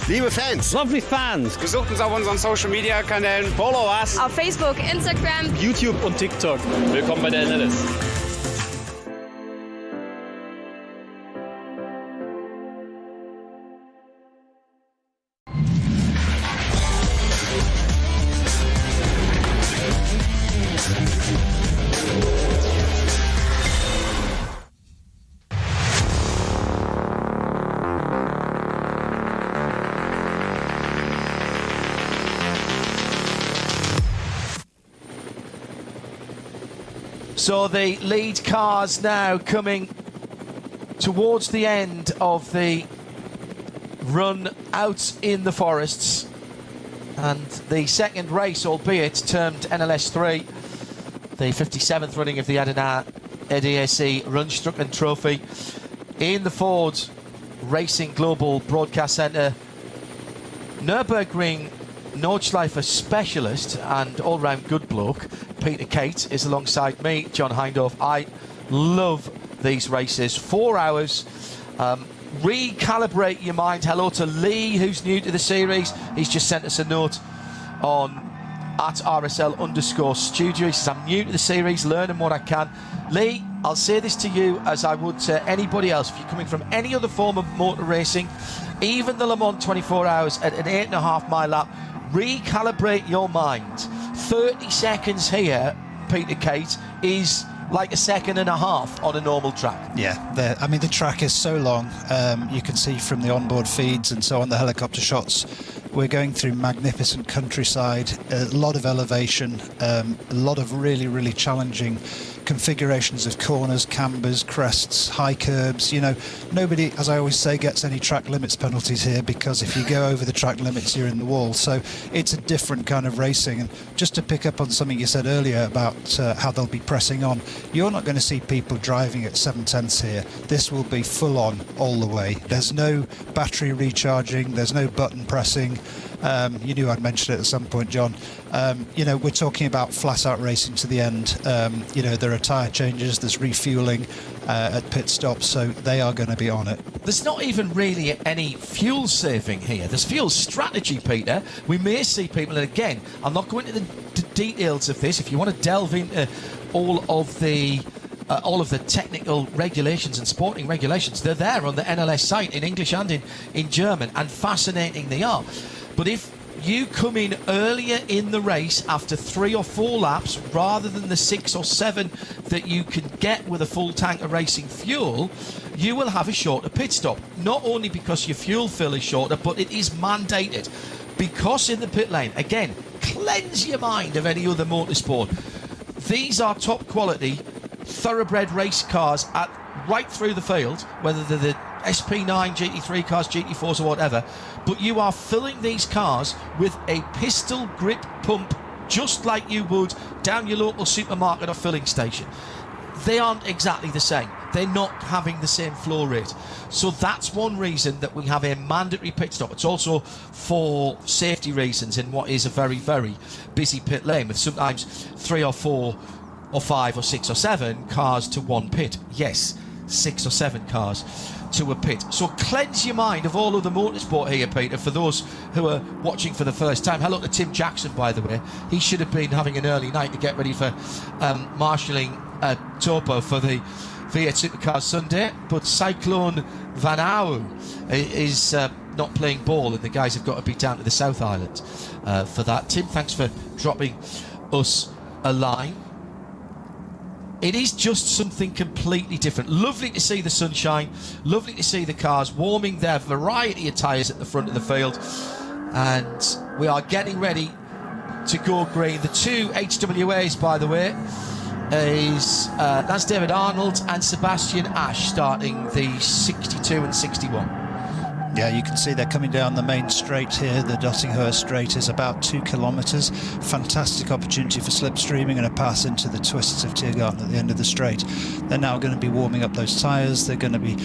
Liebe Fans, besucht uns auf unseren Social-Media-Kanälen, follow us auf Facebook, Instagram, YouTube und TikTok. Willkommen bei der NLS. So the lead cars now coming towards the end of the run out in the forests, and the second race, albeit termed NLS3, the 57th running of the Adenauer ADAC Rundstrecken-Trophy in the Ford Racing Global Broadcast Centre. Nürburgring Nordschleife specialist and all-round good bloke Peter Kate is alongside me, John Hindorf. I love these races. 4 hours. Recalibrate your mind. Hello to Lee, who's new to the series. He's just sent us a note on at @RSL_studio. He says, I'm new to the series, learning what I can. Lee, I'll say this to you as I would to anybody else. If you're coming from any other form of motor racing, even the Le Mans 24 hours at an 8.5 mile lap, recalibrate your mind. 30 seconds here, Peter Kate, is like a second and a half on a normal track. Yeah, I mean, the track is so long. You can see from the onboard feeds and so on, the helicopter shots. We're going through magnificent countryside, a lot of elevation, a lot of really, really challenging configurations of corners, cambers, crests, high curbs. You know, nobody, as I always say, gets any track limits penalties here, because if you go over the track limits, you're in the wall. So it's a different kind of racing. And just to pick up on something you said earlier about how they'll be pressing on, you're not going to see people driving at 7/10 here. This will be full on all the way. There's no battery recharging, there's no button pressing. You knew I'd mention it at some point, John. You know, we're talking about flat out racing to the end. You know, there are tyre changes, there's refueling at pit stops, so they are going to be on it. There's not even really any fuel saving here. There's fuel strategy, Peter. We may see people, and again, I'm not going into the details of this. If you want to delve into all of the technical regulations and sporting regulations, they're there on the NLS site in English and in German, and fascinating they are. But if you come in earlier in the race after 3 or 4 laps rather than the 6 or 7 that you can get with a full tank of racing fuel, you will have a shorter pit stop. Not only because your fuel fill is shorter, but it is mandated. Because in the pit lane, again, cleanse your mind of any other motorsport. These are top quality, thoroughbred race cars right through the field, whether they're the SP9, GT3 cars, GT4s or whatever, but you are filling these cars with a pistol grip pump just like you would down your local supermarket or filling station. They aren't exactly the same. They're not having the same flow rate. So that's one reason that we have a mandatory pit stop. It's also for safety reasons in what is a very, very busy pit lane with sometimes 3 or 4 or 5 or 6 or 7 cars to one pit. Yes, 6 or 7 cars to a pit. So cleanse your mind of all of the motorsport here, Peter, for those who are watching for the first time. Hello to Tim Jackson, by the way. He should have been having an early night to get ready for marshalling Topo for the V8 Supercars Sunday, but Cyclone Vanau is not playing ball, and the guys have got to be down to the South Island for that. Tim, thanks for dropping us a line. It is just something completely different. Lovely to see the sunshine, lovely to see the cars warming their variety of tyres at the front of the field, and we are getting ready to go green. The 2 HWAs, by the way, is that's David Arnold and Sebastian Ash starting the 62 and 61. Yeah, you can see they're coming down the main straight here. The Dottinghurst straight is about 2 kilometres. Fantastic opportunity for slipstreaming and a pass into the twists of Tiergarten at the end of the straight. They're now going to be warming up those tyres. They're going to be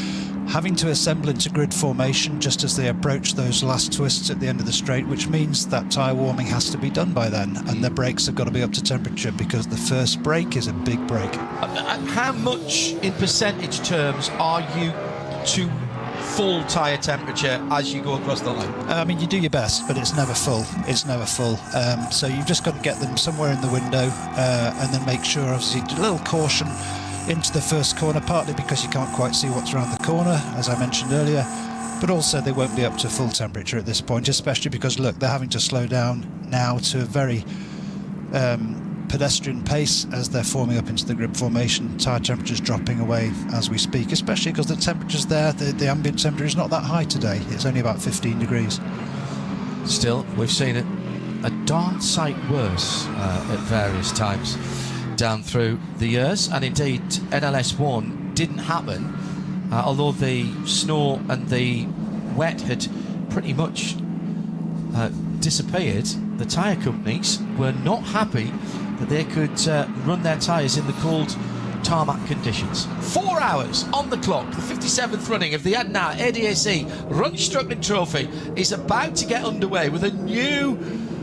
having to assemble into grid formation just as they approach those last twists at the end of the straight, which means that tyre warming has to be done by then, and the brakes have got to be up to temperature because the first brake is a big brake. How much in percentage terms are you to full tyre temperature as you go across the line? I mean, you do your best, but it's never full. It's never full. So you've just got to get them somewhere in the window and then make sure, obviously, a little caution into the first corner, partly because you can't quite see what's around the corner, as I mentioned earlier, but also they won't be up to full temperature at this point, especially because, look, they're having to slow down now to a very pedestrian pace as they're forming up into the grid formation. Tyre temperature's dropping away as we speak, especially because the temperature's there, the ambient temperature is not that high today. It's only about 15 degrees. Still, we've seen it a darn sight worse at various times down through the years, and indeed NLS 1 didn't happen, although the snow and the wet had pretty much disappeared. The tyre companies were not happy that they could run their tyres in the cold tarmac conditions. 4 hours on the clock. The 57th running of the Adenauer ADAC Rundstrecken-Trophy is about to get underway with a new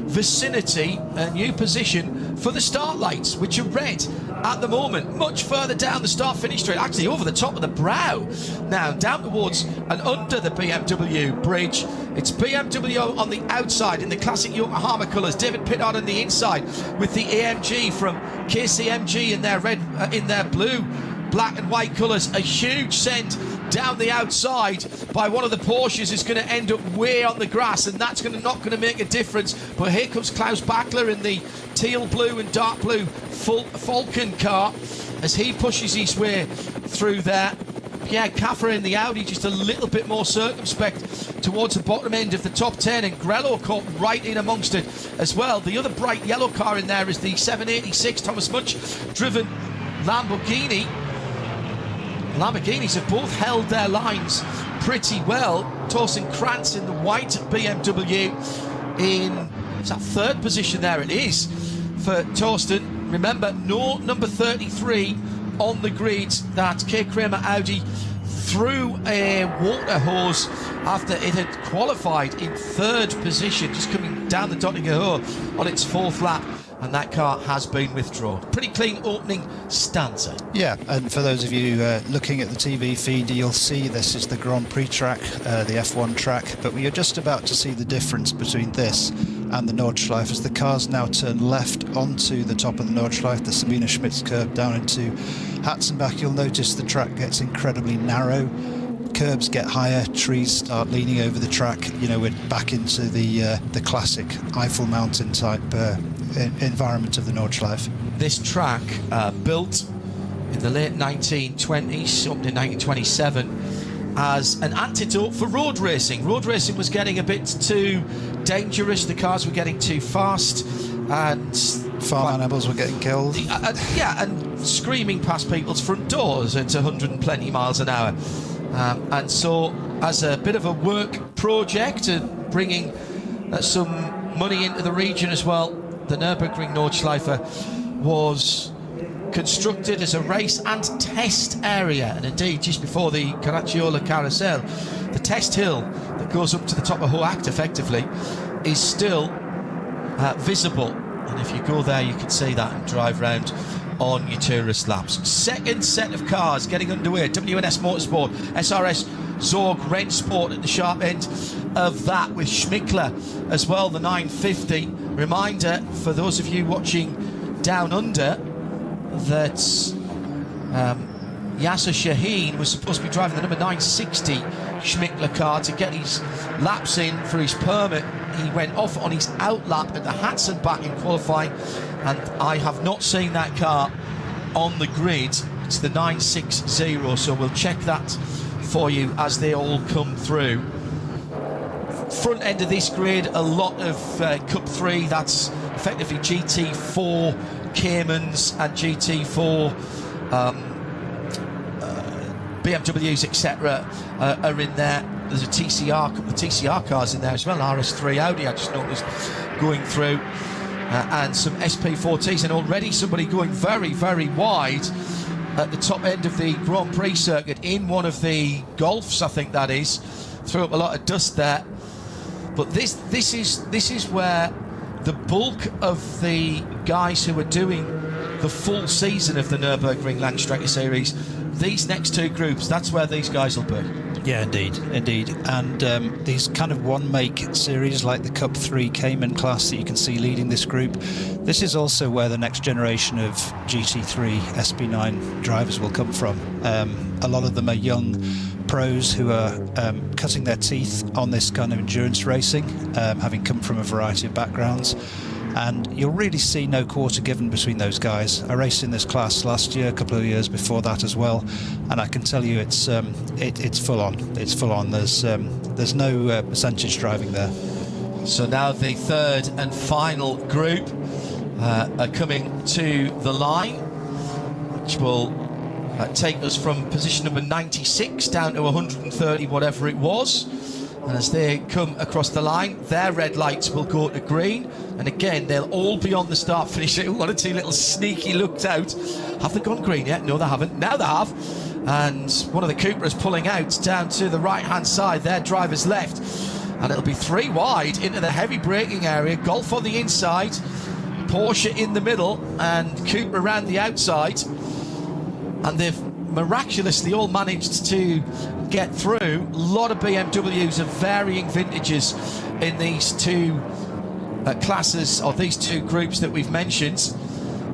vicinity, a new position for the start lights, which are red at the moment, much further down the start-finish straight, actually over the top of the brow. Now down towards and under the BMW bridge. It's BMW on the outside in the classic Yokohama colours. David Pittard on the inside with the AMG from KCMG in their red, in their blue, black and white colours. A huge send down the outside by one of the Porsches is going to end up way on the grass, and that's not going to make a difference. But here comes Klaus Bachler in the teal blue and dark blue Falcon car as he pushes his way through there. Pierre Caffer in the Audi just a little bit more circumspect towards the bottom end of the top 10, and Grello caught right in amongst it as well. The other bright yellow car in there is the 786 Thomas Much driven Lamborghini. Lamborghinis have both held their lines pretty well. Torsten Krantz in the white BMW in that third position there it is for Torsten. Remember, no number 33 on the grid. That K. Kramer Audi threw a water hose after it had qualified in third position, just coming down the Dottinger on its fourth lap. And that car has been withdrawn. Pretty clean opening stanza. Yeah, and for those of you looking at the TV feed, you'll see this is the Grand Prix track, the F1 track, but we are just about to see the difference between this and the Nordschleife as the cars now turn left onto the top of the Nordschleife, the Sabine Schmitz curve down into Hatzenbach. You'll notice the track gets incredibly narrow. Curbs get higher, trees start leaning over the track. You know, we're back into the classic Eiffel Mountain type environment of the Nordschleife. This track, built in the late 1920s, up to 1927, as an antidote for road racing. Road racing was getting a bit too dangerous, the cars were getting too fast, and farm animals were getting killed. Yeah, and screaming past people's front doors at 120 miles an hour. And so, as a bit of a work project and bringing some money into the region as well, the Nürburgring Nordschleife was constructed as a race and test area. And indeed, just before the Caracciola Carousel, the test hill that goes up to the top of Hoacht effectively is still visible. And if you go there, you can see that and drive round on your tourist laps. Second set of cars getting underway. WNS Motorsport, SRS Zorg Rennsport at the sharp end of that, with Schmickler as well, the 950. Reminder for those of you watching down under that Yasser Shaheen was supposed to be driving the number 960 Schmickler car to get his laps in for his permit. He went off on his out lap at the Hatzenbach in qualifying, and I have not seen that car on the grid. It's the 960, so we'll check that for you as they all come through. Front end of this grid, a lot of Cup 3, that's effectively GT4 Caymans and GT4 BMWs, etc. are in there. There's a TCR, couple of TCR cars in there as well, RS3 Audi I just noticed going through, and some SP4Ts, and already somebody going very, very wide at the top end of the Grand Prix circuit in one of the Golfs, I think that is. Threw up a lot of dust there. But this is where the bulk of the guys who are doing the full season of the Nürburgring Langstrecke Series, these next two groups, that's where these guys will be. Yeah, indeed. And these kind of one-make series like the Cup 3 Cayman class that you can see leading this group, this is also where the next generation of GT3 SP9 drivers will come from. A lot of them are young pros who are cutting their teeth on this kind of endurance racing, having come from a variety of backgrounds. And you'll really see no quarter given between those guys. I raced in this class last year, a couple of years before that as well, and I can tell you it's full on. It's full on. There's no percentage driving there. So now the third and final group. are coming to the line, which will take us from position number 96 down to 130, whatever it was. And as they come across the line, their red lights will go to green. And again, they'll all be on the start finish. One or two little sneaky looked out. Have they gone green yet? No, they haven't. Now they have. And one of the Cupras pulling out down to the right-hand side. Their driver's left. And it'll be 3 wide into the heavy braking area. Golf on the inside. Porsche in the middle. And Cupra around the outside. And they've miraculously all managed to get through. A lot of BMWs of varying vintages in these two classes, or these two groups that we've mentioned.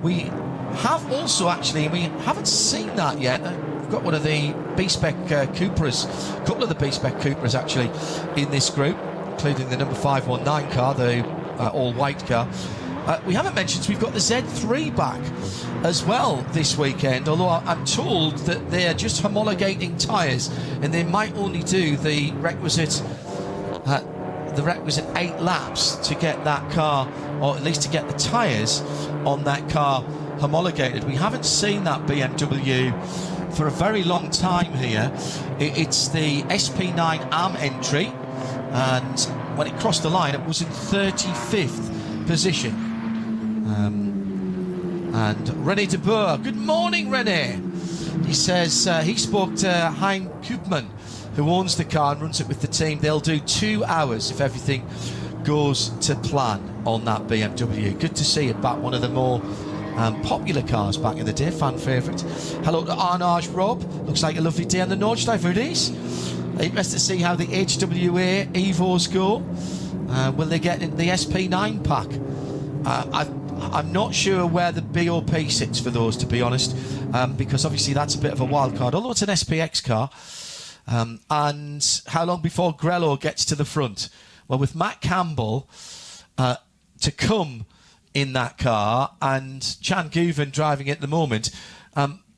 We have also actually, we haven't seen that yet, we've got one of the B-Spec Cupras, a couple of the B-Spec Cupras actually in this group, including the number 519 car, the all-white car. We haven't mentioned we've got the Z3 back as well this weekend, although I'm told that they're just homologating tyres and they might only do the requisite 8 laps to get that car, or at least to get the tyres on that car homologated. We haven't seen that BMW for a very long time here. It's the SP9 AM entry, and when it crossed the line it was in 35th position. And René de Boer, good morning René. He says he spoke to Hein Koopman, who owns the car and runs it with the team. They'll do 2 hours if everything goes to plan on that BMW. Good to see it back, one of the more popular cars back in the day, fan favourite. Hello to Arnage Rob, looks like a lovely day on the Nordschleife it is. Interested to see how the HWA Evos go. Will they get in the SP9 pack? I'm not sure where the BOP sits for those, to be honest, because obviously that's a bit of a wild card, although it's an SPX car. And how long before Grello gets to the front? Well, with Matt Campbell to come in that car and Chan Guven driving it at the moment,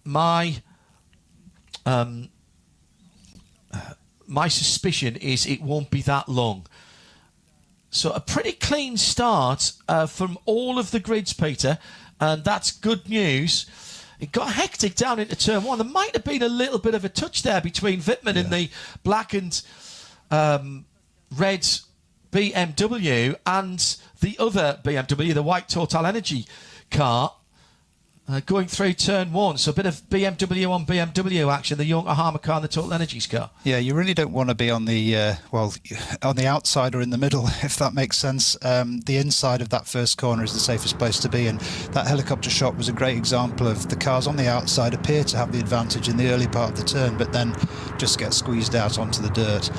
my suspicion is it won't be that long. So a pretty clean start from all of the grids, Peter, and that's good news. It got hectic down into turn 1. There might have been a little bit of a touch there between Wittmann and the black and red BMW and the other BMW, the white Total Energy car, going through turn 1. So a bit of BMW on BMW action, the Yokohama car and the Total Energies car. Yeah, you really don't want to be on the on the outside or in the middle, if that makes sense. The inside of that first corner is the safest place to be, and that helicopter shot was a great example of the cars on the outside appear to have the advantage in the early part of the turn, but then just get squeezed out onto the dirt.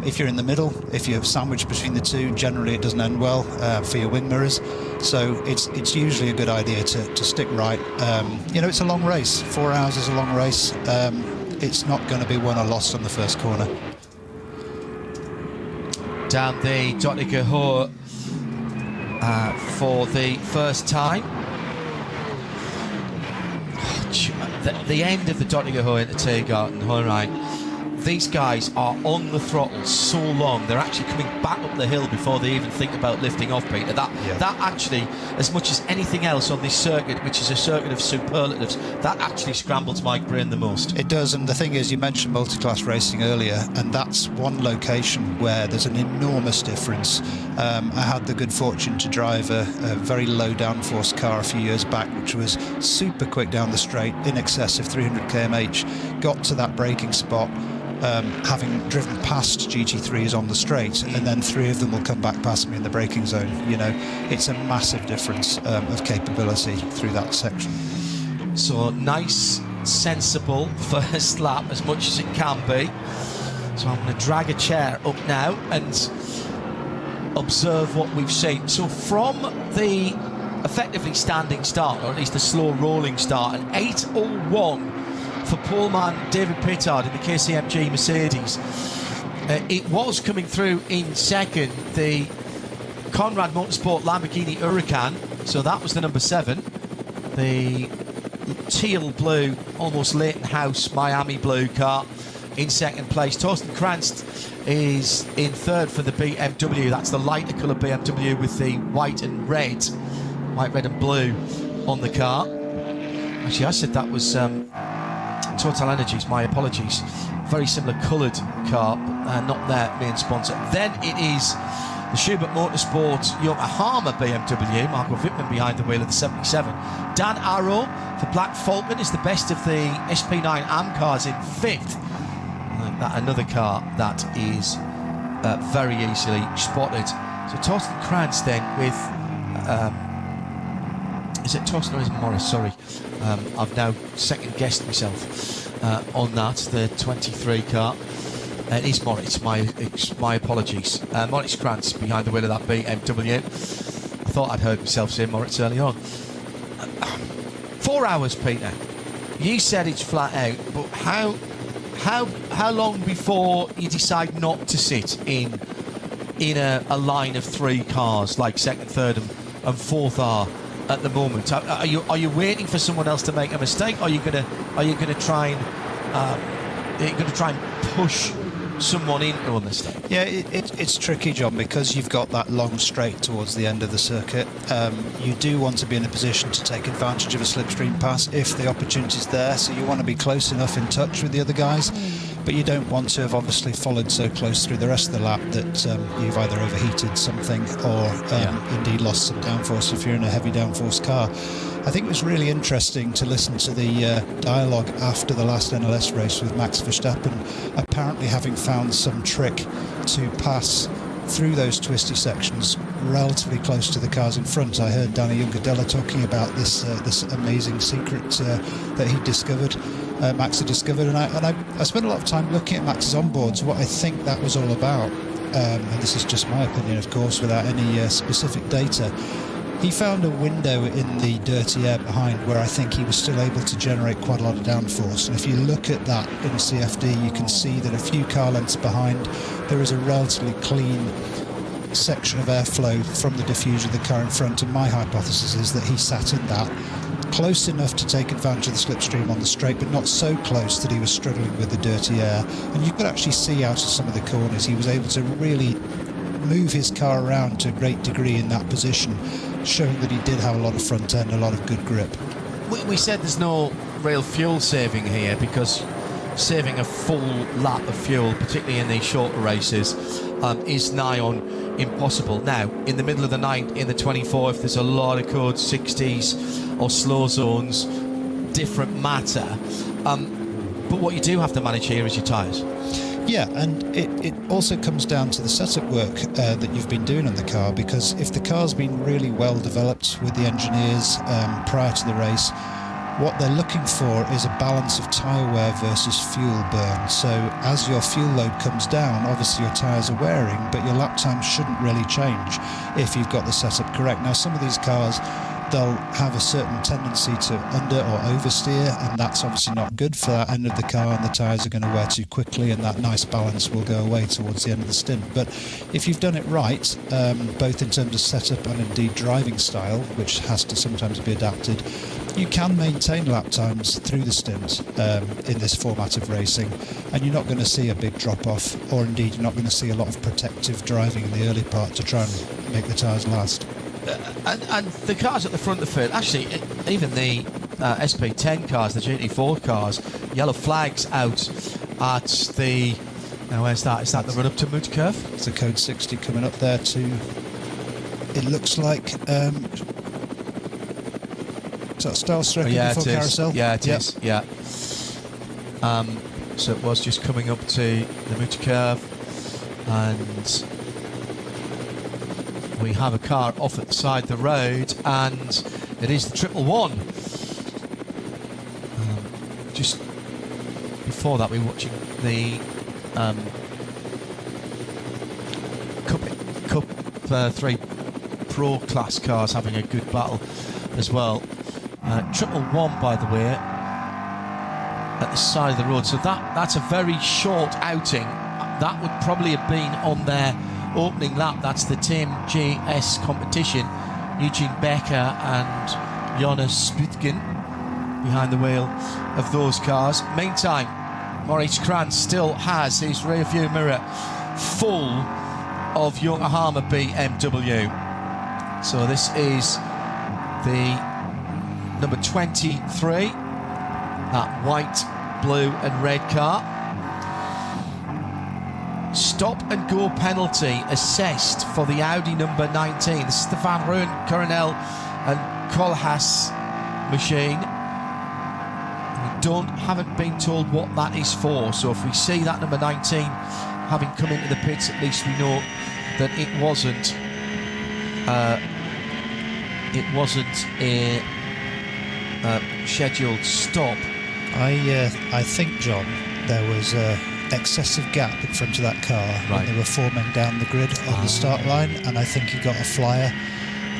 If you're in the middle, if you're sandwiched between the two, generally it doesn't end well for your wing mirrors. So it's usually a good idea to stick right. You know, it's a long race. 4 hours is a long race. It's not going to be won or lost on the first corner. Down the Dottinger Hohe for the first time. The end of the Dottinger Hohe into Tiergarten, all right. These guys are on the throttle so long, they're actually coming back up the hill before they even think about lifting off, Peter. That actually, as much as anything else on this circuit, which is a circuit of superlatives, that actually scrambles my brain the most. It does, and the thing is, you mentioned multi-class racing earlier, and that's one location where there's an enormous difference. I had the good fortune to drive a very low downforce car a few years back, which was super quick down the straight, in excess of 300 km/h, got to that braking spot, having driven past GT3s on the straight, and then 3 of them will come back past me in the braking zone. You know, it's a massive difference of capability through that section. So nice, sensible first lap, as much as it can be. So I'm going to drag a chair up now and observe what we've seen. So from the effectively standing start, or at least a slow rolling start, an 8:01 for poleman David Pittard in the KCMG Mercedes. It was coming through in second, the Conrad Motorsport Lamborghini Huracan, so that was the number 7. The teal blue, almost Leighton House Miami blue car in second place. Torsten Kranz is in third for the BMW. That's the lighter colour BMW with the white and red white, red and blue on the car. Actually, I said that was Total Energies, my apologies. Very similar coloured car, not their main sponsor. Then it is the Chequered Motorsport Yokohama BMW, Marco Wittmann behind the wheel of the 77. Dan Arrow for Black Falcon is the best of the SP9 AM cars in 5th. Another car that is very easily spotted. So Torsten Krantz then with, is it Torsten or is it Morris? Sorry, I've now second guessed myself on that, the 23 car. It is Moritz, my apologies. Moritz Krantz behind the wheel of that BMW. I thought I'd heard myself say Moritz early on. 4 hours, Peter. You said it's flat out, but how long before you decide not to sit in a line of 3 cars like second, third, and fourth are at the moment? Are you waiting for someone else to make a mistake? Or are you gonna try and push someone into a mistake? Yeah, it's tricky, John, because you've got that long straight towards the end of the circuit. You do want to be in a position to take advantage of a slipstream pass if the opportunity's there, so you want to be close enough in touch with the other guys, but you don't want to have obviously followed so close through the rest of the lap that you've either overheated something or indeed lost some downforce if you're in a heavy downforce car. I think it was really interesting to listen to the dialogue after the last NLS race with Max Verstappen, apparently having found some trick to pass through those twisty sections relatively close to the cars in front. I heard Danny Junckadella talking about this amazing secret that he discovered, Max had discovered, and I spent a lot of time looking at Max's onboards, what I think that was all about, and this is just my opinion, of course, without any specific data. He found a window in the dirty air behind where I think he was still able to generate quite a lot of downforce. And if you look at that in a CFD, you can see that a few car lengths behind, there is a relatively clean section of airflow from the diffuser of the car in front. And my hypothesis is that he sat in that close enough to take advantage of the slipstream on the straight, but not so close that he was struggling with the dirty air. And you could actually see out of some of the corners, he was able to really move his car around to a great degree in that position, showing that he did have a lot of front end, a lot of good grip. We said there's no real fuel saving here because saving a full lap of fuel, particularly in these shorter races, is nigh on impossible. Now, in the middle of the night, in the 24th, there's a lot of code 60s or slow zones, different matter. But what you do have to manage here is your tyres. Yeah, and it also comes down to the setup work that you've been doing on the car, because if the car's been really well developed with the engineers prior to the race, what they're looking for is a balance of tyre wear versus fuel burn. So as your fuel load comes down, obviously your tyres are wearing, but your lap time shouldn't really change if you've got the setup correct. Now, some of these cars, they'll have a certain tendency to under or oversteer, and that's obviously not good for that end of the car, and the tyres are going to wear too quickly, and that nice balance will go away towards the end of the stint. But if you've done it right, both in terms of setup and indeed driving style, which has to sometimes be adapted, you can maintain lap times through the stint in this format of racing, and you're not going to see a big drop off, or indeed you're not going to see a lot of protective driving in the early part to try and make the tyres last. And the cars at the front of the field, actually, even the SP10 cars, the GT4 cars, yellow flags out at the... Now, where's that? Is that the run up to Moot Curve? It's the code 60 coming up there to... It looks like... is that style stretching before carousel? Yeah, it is. Yeah. So it was just coming up to the Moot Curve, and... we have a car off at the side of the road, and it is the 111. Just before that, we were watching the Cup 3 Pro class cars having a good battle as well. 111, by the way, at the side of the road. So that's a very short outing. That would probably have been on their opening lap. That's the Team GS competition. Eugene Becker and Jonas Sputkin behind the wheel of those cars. Meantime, Moritz Krantz still has his rear view mirror full of Yokohama BMW. So this is the number 23, that white, blue and red car. Stop and go penalty assessed for the Audi number 19. This is the Van Rooyen, Coronel and Koolhaas machine. Haven't been told what that is for, so if we see that number 19 having come into the pits, at least we know that it wasn't a scheduled stop. I think, John, there was a excessive gap in front of that car when they were forming down the grid on the start line, and I think he got a flyer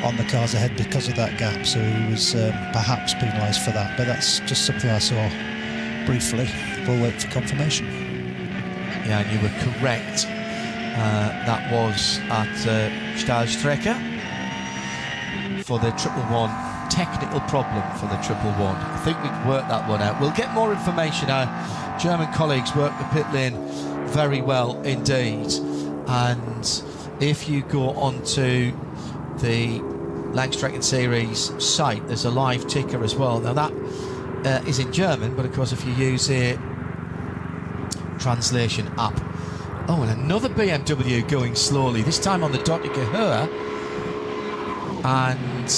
on the cars ahead because of that gap, so he was perhaps penalised for that, but that's just something I saw briefly. We'll wait for confirmation. Yeah, and you were correct. That was at Stahlstrecke for the 111. Technical problem for the 111. I think we've worked that one out. We'll get more information. Our German colleagues work the pit lane very well indeed, and if you go onto the Langstrecken-Serie's site, there's a live ticker as well. Now that is in German, but of course if you use a translation app. Oh, and another BMW going slowly, this time on the Dottinger Höhe, and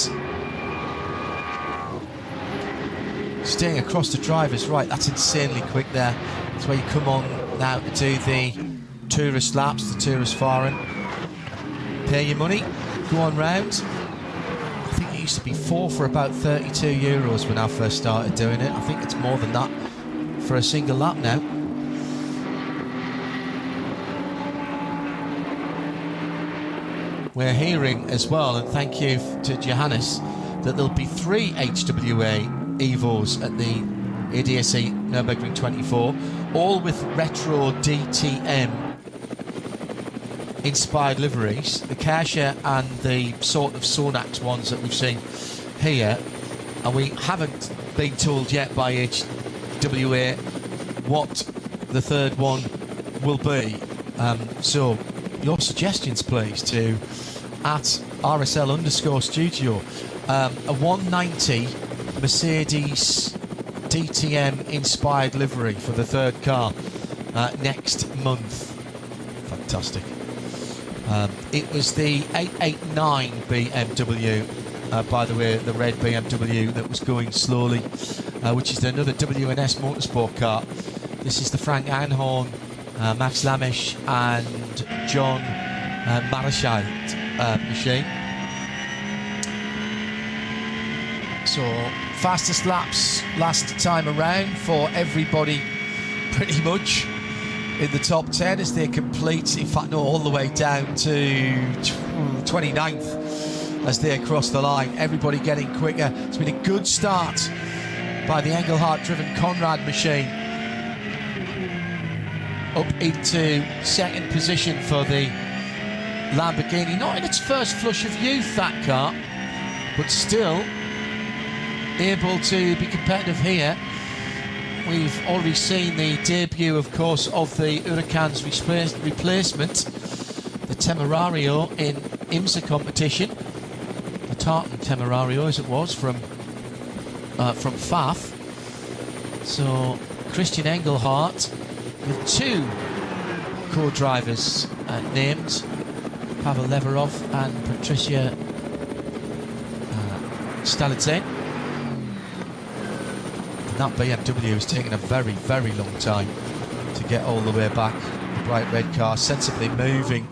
staying across the driver's right. That's insanely quick there. That's where you come on now to do the tourist laps, the tourist fahren. Pay your money, go on round. I think it used to be 4 for about €32 when I first started doing it. I think it's more than that for a single lap now. We're hearing as well, and thank you to Johannes, that there'll be 3 HWA Evos at the ADAC Nürburgring 24, all with retro DTM inspired liveries, the Kasia and the sort of Sonax ones that we've seen here, and we haven't been told yet by HWA what the third one will be. So your suggestions please to @RSL_studio. A 190 Mercedes DTM inspired livery for the third car next month. Fantastic. It was the 889 BMW, by the way, the red BMW that was going slowly, which is another WNS Motorsport car. This is the Frank Einhorn, Max Lamisch and John Marischal machine. So fastest laps last time around for everybody pretty much in the top 10 as they complete, in fact no, all the way down to 29th as they cross the line. Everybody getting quicker. It's been a good start by the Engelhardt driven Conrad machine, up into second position for the Lamborghini. Not in its first flush of youth, that car, but still able to be competitive here. We've already seen the debut, of course, of the Huracan's replacement, the Temerario in IMSA competition, the Tartan Temerario as it was from Pfaff. So Christian Engelhardt with 2 co-drivers named, Pavel Leverov and Patricia Stalitzin. That BMW has taken a very, very long time to get all the way back. The bright red car sensibly moving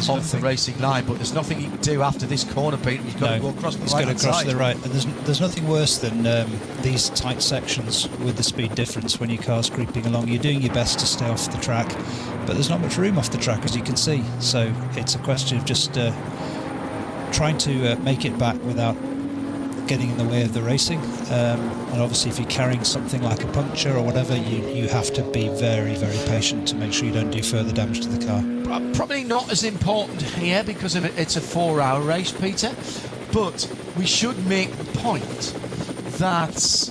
off the racing line, but there's nothing you can do after this corner, Pete. He's got to go across the right. He's got to cross to the right, and there's nothing worse than these tight sections with the speed difference when your car's creeping along. You're doing your best to stay off the track, but there's not much room off the track, as you can see. So it's a question of just trying to make it back without getting in the way of the racing, and obviously if you're carrying something like a puncture or whatever, you have to be very, very patient to make sure you don't do further damage to the car. Probably not as important here because it's a 4-hour race, Peter, but we should make the point that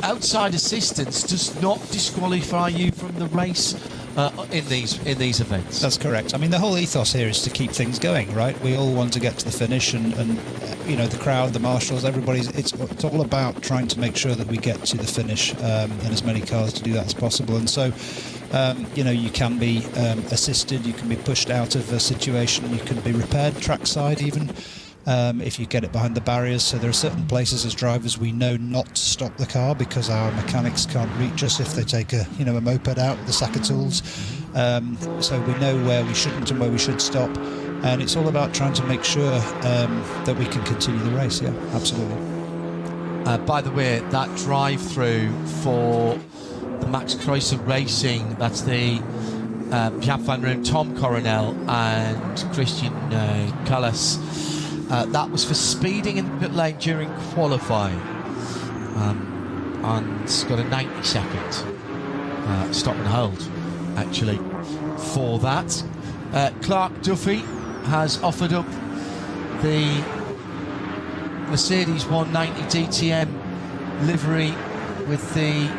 outside assistance does not disqualify you from the race in these events. That's correct. I mean, the whole ethos here is to keep things going, right? We all want to get to the finish, and the crowd, the marshals, everybody's. It's all about trying to make sure that we get to the finish, and as many cars to do that as possible. And so, you can be assisted, you can be pushed out of a situation, you can be repaired trackside even. If you get it behind the barriers. So there are certain places as drivers we know not to stop the car because our mechanics can't reach us if they take a moped out with a sack of tools. So we know where we shouldn't and where we should stop, and it's all about trying to make sure that we can continue the race. Yeah, absolutely. By the way, that drive-through for the Max Kreuzer Racing, that's the Jaap van Room, Tom Coronel and Christian Callas. That was for speeding in the pit lane during qualifying, and it's got a 90-second stop and hold, actually, for that. Clark Duffy has offered up the Mercedes 190 DTM livery with the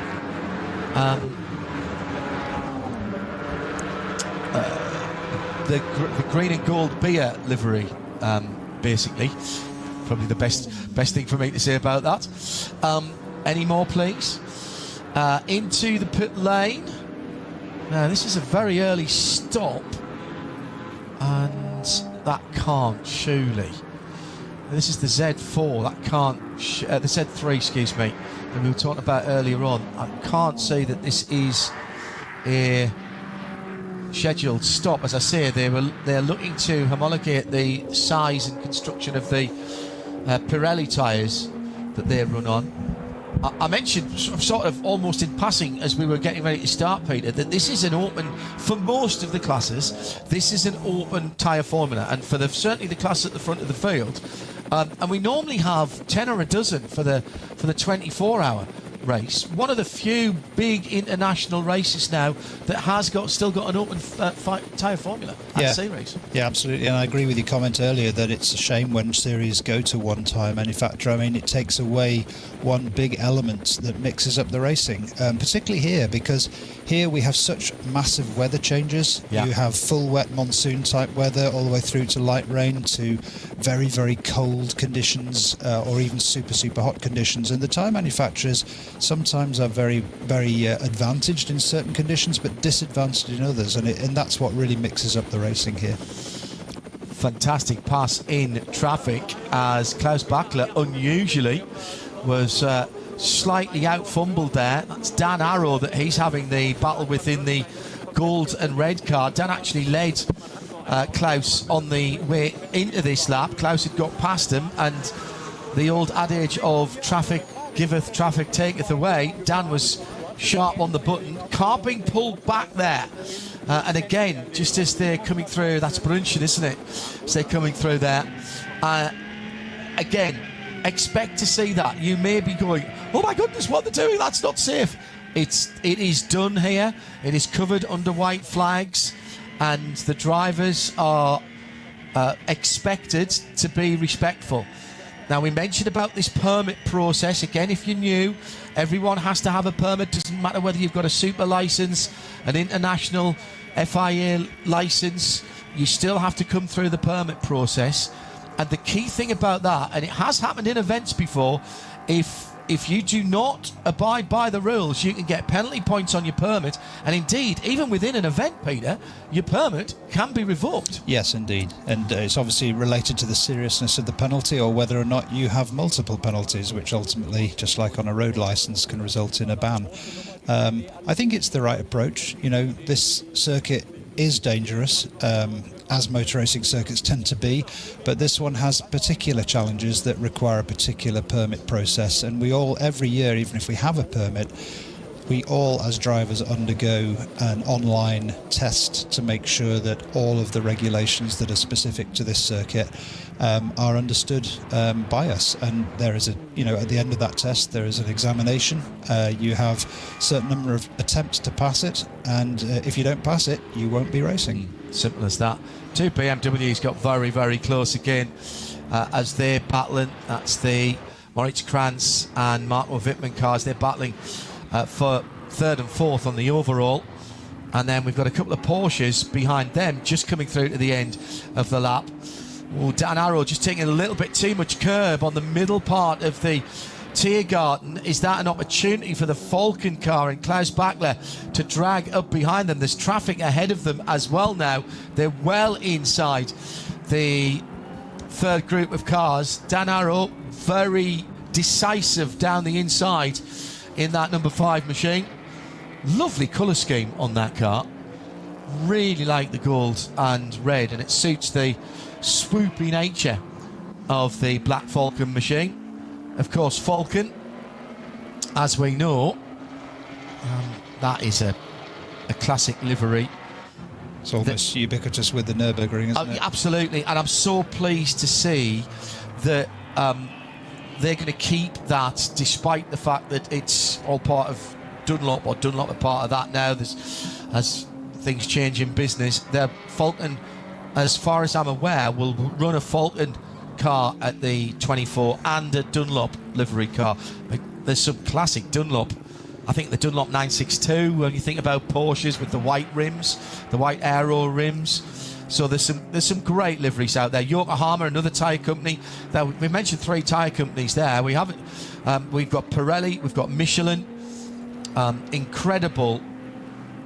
green and gold beer livery. Basically, probably the best thing for me to say about that. Any more, please? Into the pit lane. Now, this is a very early stop, and that can't surely. This is the Z4. That can't. The Z3, excuse me. And we were talking about earlier on. I can't say that this is a scheduled stop. As I say, they're looking to homologate the size and construction of the Pirelli tyres that they run on. I mentioned sort of almost in passing as we were getting ready to start, Peter, that this is an open, for most of the classes, this is an open tyre formula, and for certainly the class at the front of the field, and we normally have 10 or a dozen for the 24-hour race. One of the few big international races now that has still got an open tyre formula at series. Yeah, absolutely. And I agree with your comment earlier that it's a shame when series go to one tyre manufacturer. I mean, it takes away one big element that mixes up the racing, particularly here, because here we have such massive weather changes. You have full wet monsoon type weather all the way through to light rain to very, very cold conditions, or even super, super hot conditions. And the tyre manufacturers sometimes are very, very advantaged in certain conditions, but disadvantaged in others, and that's what really mixes up the racing here. Fantastic pass in traffic as Klaus Bachler unusually was slightly out fumbled there. That's Dan Arrow that he's having the battle with in the gold and red car. Dan actually led Klaus on the way into this lap. Klaus had got past him, and the old adage of traffic giveth, traffic taketh away. Dan was sharp on the button. Car being pulled back there. And again, just as they're coming through, that's Brunchen, isn't it? As they're coming through there. Again, expect to see that. You may be going, oh my goodness, what they're doing, that's not safe. It is done here. It is covered under white flags, and the drivers are expected to be respectful. Now, we mentioned about this permit process. Again, if you're new, everyone has to have a permit. Doesn't matter whether you've got a super license, an international FIA license, you still have to come through the permit process. And the key thing about that, and it has happened in events before, if you do not abide by the rules, you can get penalty points on your permit. And indeed, even within an event, Peter, your permit can be revoked. Yes, indeed. And it's obviously related to the seriousness of the penalty, or whether or not you have multiple penalties, which ultimately, just like on a road license, can result in a ban. I think it's the right approach. You know, this circuit is dangerous, as motor racing circuits tend to be, but this one has particular challenges that require a particular permit process, and we all, every year, even if we have a permit, we all as drivers undergo an online test to make sure that all of the regulations that are specific to this circuit are understood by us. And there is at the end of that test, there is an examination. You have a certain number of attempts to pass it, and if you don't pass it, you won't be racing. Simple as that. Two BMWs got very, very close again as they're battling. That's the Moritz Kranz and Marco Wittmann cars. They're battling for third and fourth on the overall. And then we've got a couple of Porsches behind them just coming through to the end of the lap. Oh, Adenauer just taking a little bit too much curb on the middle part of the Tiergarten. Is that an opportunity for the Falcon car and Klaus Bachler to drag up behind them? There's traffic ahead of them as well now. They're well inside the third group of cars. Adenauer very decisive down the inside in that number 5 machine. Lovely colour scheme on that car. Really like the gold and red, and it suits the swoopy nature of the Black Falcon machine. Of course, Falcon, as we know, that is a classic livery. It's almost ubiquitous with the Nürburgring, isn't it? Absolutely, and I'm so pleased to see that they're going to keep that, despite the fact that it's all part of Dunlop, or Dunlop are part of that now. As things change in business, their Falcon, as far as I'm aware, will run a Falcon car at the 24 and a Dunlop livery car. There's some classic Dunlop. I think the Dunlop 962, when you think about Porsches with the white rims, the white aero rims. So there's some great liveries out there. Yokohama, another tyre company. We mentioned 3 tyre companies there. We've got Pirelli, we've got Michelin. Incredible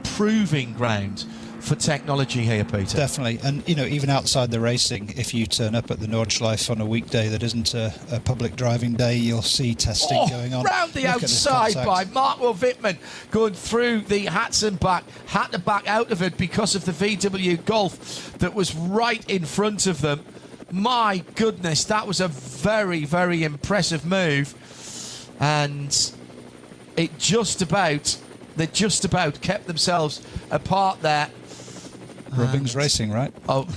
proving ground for technology here, Peter. Definitely. And, you know, even outside the racing, if you turn up at the Nordschleife on a weekday that isn't a public driving day, you'll see testing going on. Round the outside by Marco Wittmann, going through the Hatzenbach, had to back out of it because of the VW Golf that was right in front of them. My goodness, that was a very, very impressive move. And they just about kept themselves apart there. Rubbings Racing, right? Oh,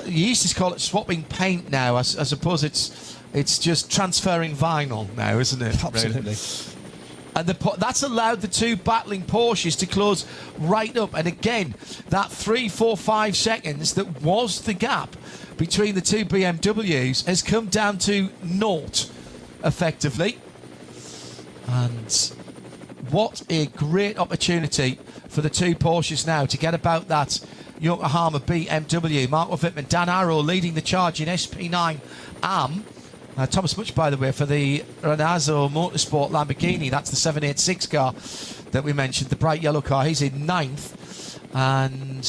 you used to call it swapping paint now. I suppose it's just transferring vinyl now, isn't it? Absolutely. Really? And that's allowed the 2 battling Porsches to close right up. And again, that 3, 4, 5 seconds that was the gap between the 2 BMWs has come down to 0, effectively. And what a great opportunity for the 2 Porsches now to get about that Yokohama BMW. Marco Wittmann, Adenauer leading the charge in SP9 AM. Thomas Much, by the way, for the Adenauer Motorsport Lamborghini. That's the 786 car that we mentioned, the bright yellow car. He's in 9th. And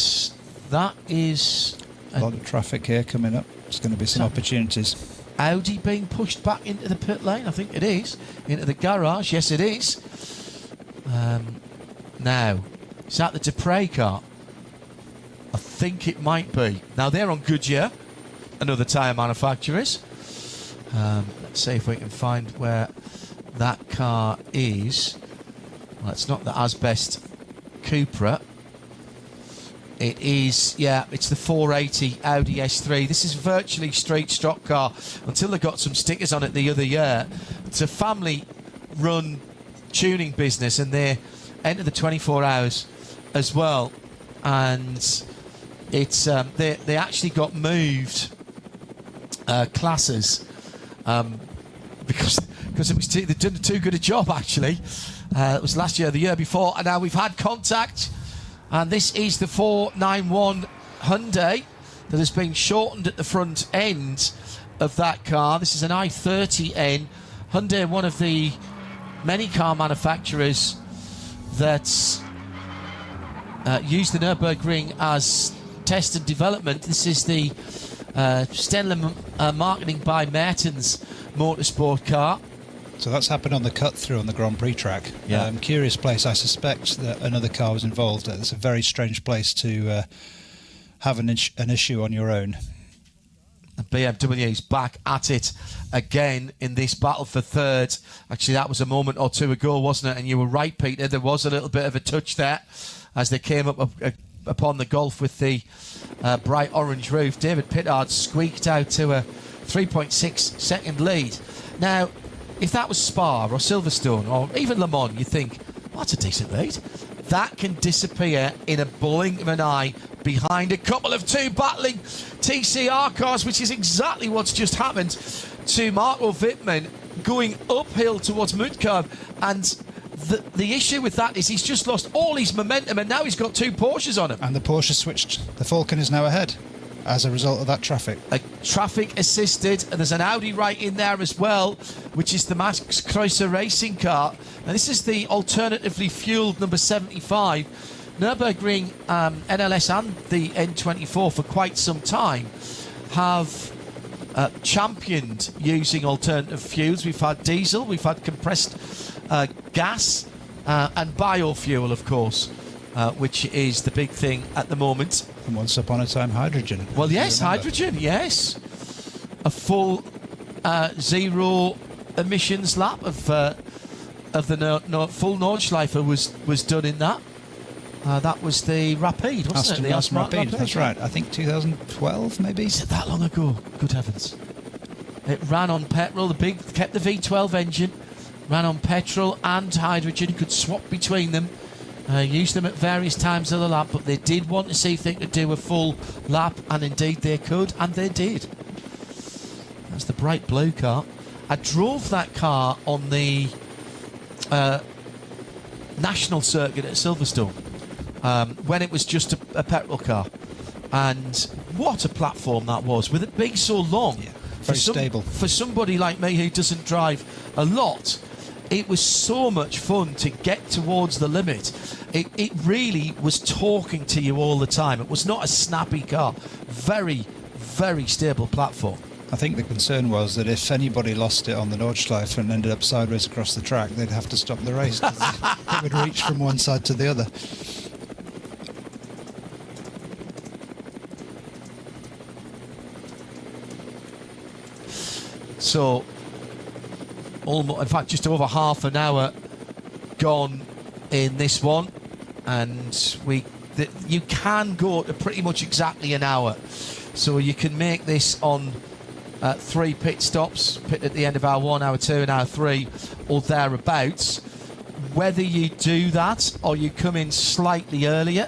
that is... A lot of traffic here coming up. There's going to be some opportunities. Audi being pushed back into the pit lane, I think it is. Into the garage, yes it is. Now, is that the Dupre car? I think it might be. Now, they're on Goodyear, another tyre manufacturers. Let's see if we can find where that car is. Well, it's not the Asbest Cupra. It is, yeah, it's the 480 Audi S3. This is virtually straight stock car until they got some stickers on it the other year. It's a family-run tuning business, and they enter the 24 hours as well. And it's they actually got moved classes because it was they did too good a job, actually. It was last year, the year before, and now we've had contact. And this is the 491 Hyundai that has been shortened at the front end of that car. This is an i30N. Hyundai, one of the many car manufacturers that use the Nürburgring as test and development. This is the Stenler Marketing by Mertens Motorsport car. So that's happened on the cut-through on the Grand Prix track. Yeah. Curious place. I suspect that another car was involved. It's a very strange place to have an issue on your own. BMW's back at it again in this battle for third. Actually, that was a moment or two ago, wasn't it? And you were right, Peter. There was a little bit of a touch there as they came up upon the Golf with the bright orange roof. David Pittard squeaked out to a 3.6 second lead. Now, if that was Spa or Silverstone or even Le Mans, you think, well, that's a decent lead. That can disappear in a blink of an eye behind a couple of 2 battling TCR cars, which is exactly what's just happened to Marco Wittmann going uphill towards Mutkerb. And the issue with that is he's just lost all his momentum, and now he's got 2 Porsches on him. And the Porsche switched. The Falcon is now ahead as a result of that traffic. Traffic assisted, and there's an Audi right in there as well, which is the Max Kreuzer racing car. And this is the alternatively fueled number 75. Nürburgring, NLS and the N24 for quite some time have championed using alternative fuels. We've had diesel, we've had compressed gas, and biofuel, of course, which is the big thing at the moment. And once upon a time, hydrogen. Well, yes, hydrogen, yes. A full zero emissions lap of the full Nordschleife was done in that. That was the Rapide, wasn't it? The Aston Rapide, that's right. I think 2012, maybe? Is it that long ago? Good heavens. It ran on petrol, kept the V12 engine, ran on petrol and hydrogen, could swap between them, use them at various times of the lap, but they did want to see if they could do a full lap, and indeed they could, and they did. That's the bright blue car. I drove that car on the national circuit at Silverstone when it was just a petrol car, and what a platform that was, with it being so long. Yeah, very stable. For somebody like me who doesn't drive a lot, it was so much fun to get towards the limit. It really was talking to you all the time. It was not a snappy car. Very, very stable platform. I think the concern was that if anybody lost it on the Nordschleife and ended up sideways across the track, they'd have to stop the race, 'cause it would reach from one side to the other. So, almost, in fact, just over half an hour gone in this one, and you can go to pretty much exactly an hour. So you can make this on 3 pit stops, pit at the end of hour 1, hour 2, and hour 3, or thereabouts. Whether you do that or you come in slightly earlier,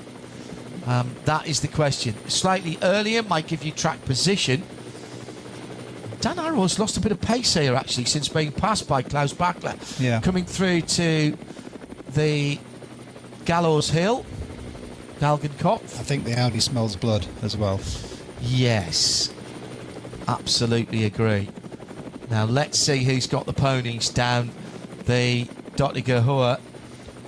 that is the question. Slightly earlier might give you track position. Dan Arrow's lost a bit of pace here, actually, since being passed by Klaus Bachler. Yeah. Coming through to the Gallows Hill, Galgenkopf. I think the Audi smells blood as well. Yes, absolutely agree. Now let's see who's got the ponies down the Dottinger Hohe.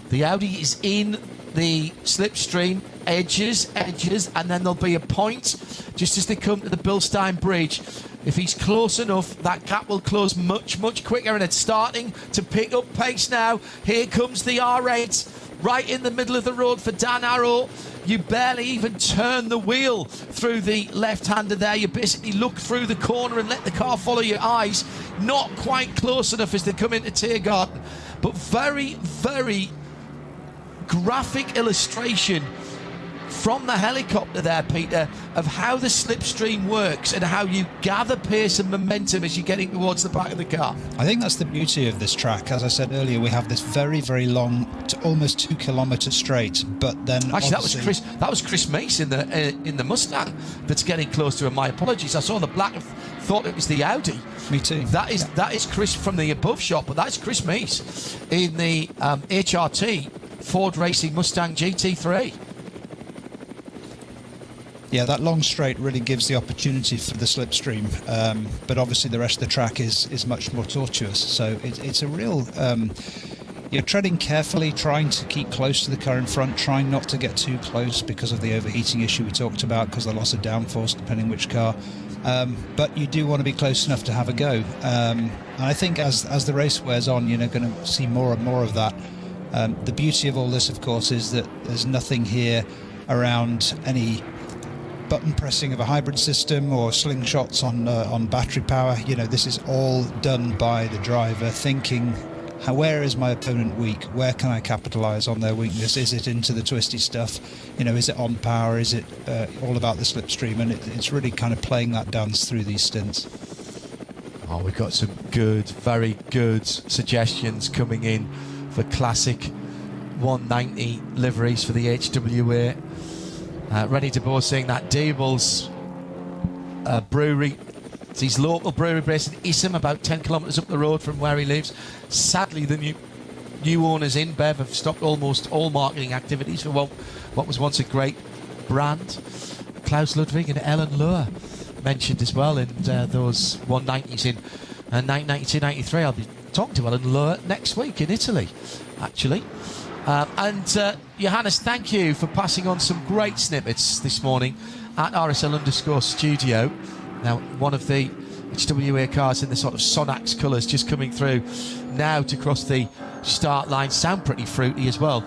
The Audi is in the slipstream, edges, and then there'll be a point just as they come to the Bilstein Bridge. If he's close enough, that gap will close much, much quicker, and it's starting to pick up pace now. Here comes the R8, right in the middle of the road for Dan Arrow. You barely even turn the wheel through the left-hander there. You basically look through the corner and let the car follow your eyes. Not quite close enough as they come into Tiergarten, but very, very graphic illustration from the helicopter there, Peter, of how the slipstream works and how you gather pace and momentum as you're getting towards the back of the car. I think that's the beauty of this track. As I said earlier, we have this very, very long, almost 2 kilometre straight, but then actually that was Chris Mace in the Mustang that's getting close to him. My apologies, I saw the black, thought it was the Audi. Me too. That is Chris from the above shot, but that's Chris Mace in the HRT Ford Racing Mustang GT3. Yeah, that long straight really gives the opportunity for the slipstream, but obviously the rest of the track is much more tortuous. So it's a real... you're treading carefully, trying to keep close to the car in front, trying not to get too close because of the overheating issue we talked about, because of the loss of downforce, depending which car. But you do want to be close enough to have a go. And I think as the race wears on, you're going to see more and more of that. The beauty of all this, of course, is that there's nothing here around any button pressing of a hybrid system or slingshots on battery power. This is all done by the driver thinking, where is my opponent weak? Where can I capitalize on their weakness? Is it into the twisty stuff? Is it on power? Is it all about the slipstream? And it's really kind of playing that dance through these stints. Oh, we've got some good, very good suggestions coming in for classic 190 liveries for the HWA. Rennie de Boer saying that Diebel's brewery, it's his local brewery based in Issum, about 10 kilometres up the road from where he lives. Sadly, the new owners in BEV have stopped almost all marketing activities for what was once a great brand. Klaus Ludwig and Ellen Lohr mentioned as well in those 190s in 1992-93. I'll be talking to Ellen Lohr next week in Italy, actually. And Johannes, thank you for passing on some great snippets this morning at RSL_studio. Now, one of the HWA cars in the sort of Sonax colours just coming through now to cross the start line. Sound pretty fruity as well.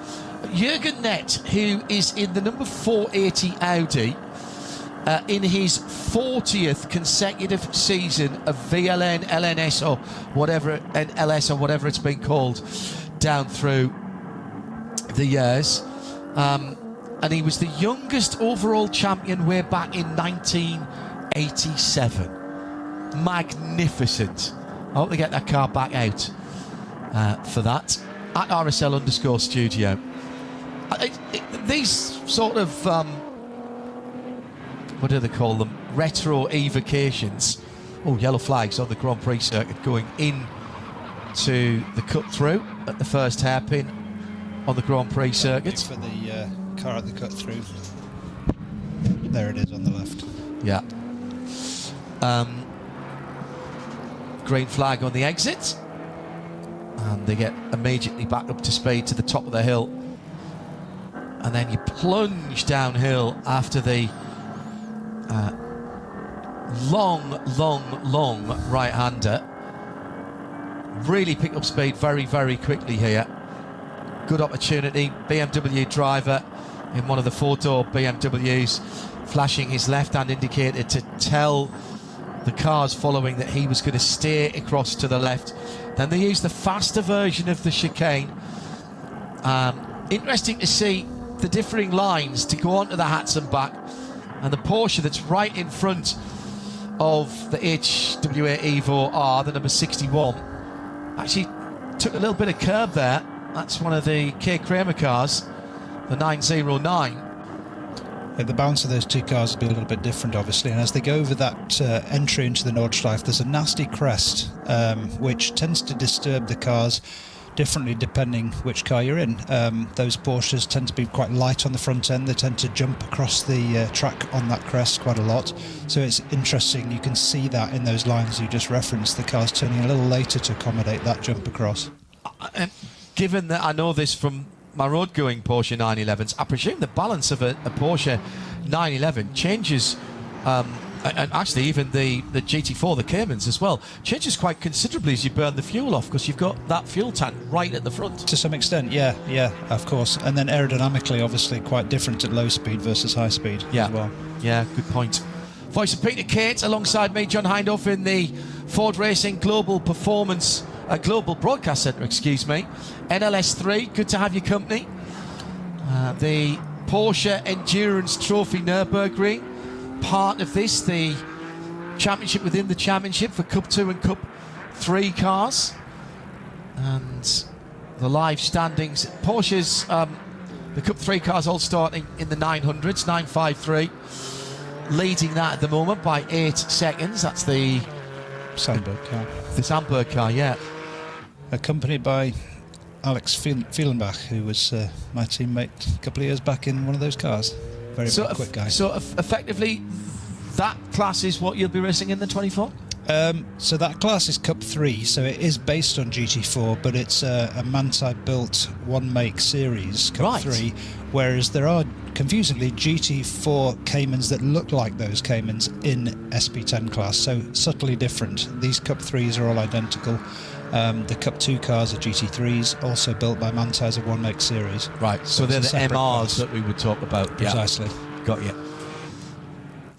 Jürgen Nett, who is in the number 480 Audi, in his 40th consecutive season of VLN, LNS or whatever, NLS or whatever it's been called down through the years. And he was the youngest overall champion way back in 1987. Magnificent. I hope they get that car back out for that. At RSL_studio. These sort of, what do they call them? Retro evocations. Oh, yellow flags on the Grand Prix circuit going in to the cut through at the first hairpin on the Grand Prix circuit. For the car at the cut through. There it is on the left. Yeah. Green flag on the exit. And they get immediately back up to speed to the top of the hill. And then you plunge downhill after the long right-hander. Really pick up speed very, very quickly here. Good opportunity. BMW driver in one of the four-door BMWs flashing his left-hand indicator to tell the cars following that he was going to steer across to the left. Then they use the faster version of the chicane. Interesting to see the differing lines to go onto the hats and back, and the Porsche that's right in front of the HWA Evo R, the number 61, actually took a little bit of curb there. That's one of the K. Kramer cars, the 909. Yeah, the bounce of those two cars will be a little bit different, obviously, and as they go over that entry into the Nordschleife, there's a nasty crest which tends to disturb the cars differently depending which car you're in. Those Porsches tend to be quite light on the front end. They tend to jump across the track on that crest quite a lot, so it's interesting. You can see that in those lines you just referenced, the car's turning a little later to accommodate that jump across. Given that I know this from my road-going Porsche 911s, I presume the balance of a Porsche 911 changes, and actually even the GT4, the Caymans as well, changes quite considerably as you burn the fuel off, because you've got that fuel tank right at the front. To some extent, yeah, of course. And then aerodynamically, obviously, quite different at low speed versus high speed as well. Yeah, good point. Voice of Peter Kate alongside me, John Hindhoff, in the Ford Racing Global Performance Global Broadcast Centre, NLS3, good to have your company. The Porsche Endurance Trophy Nürburgring, part of this, the championship within the championship for Cup 2 and Cup 3 cars. And the live standings, Porsche's, the Cup 3 cars all starting in the 900s, 953, leading that at the moment by 8 seconds. That's the Sandberg car. The Sandberg car, yeah. Accompanied by Alex Fielenbach, who was my teammate a couple of years back in one of those cars. Very quick guy. So effectively, that class is what you'll be racing in the 24? So that class is Cup 3, so it is based on GT4, but it's a Manthey-built one-make series, Cup 3, whereas there are, confusingly, GT4 Caymans that look like those Caymans in SP10 class, so subtly different. These Cup 3s are all identical. The Cup 2 cars are GT3s, also built by Manthey as a one-make series. Right, so they're the MRs class that we would talk about. Precisely. Yeah. Got you.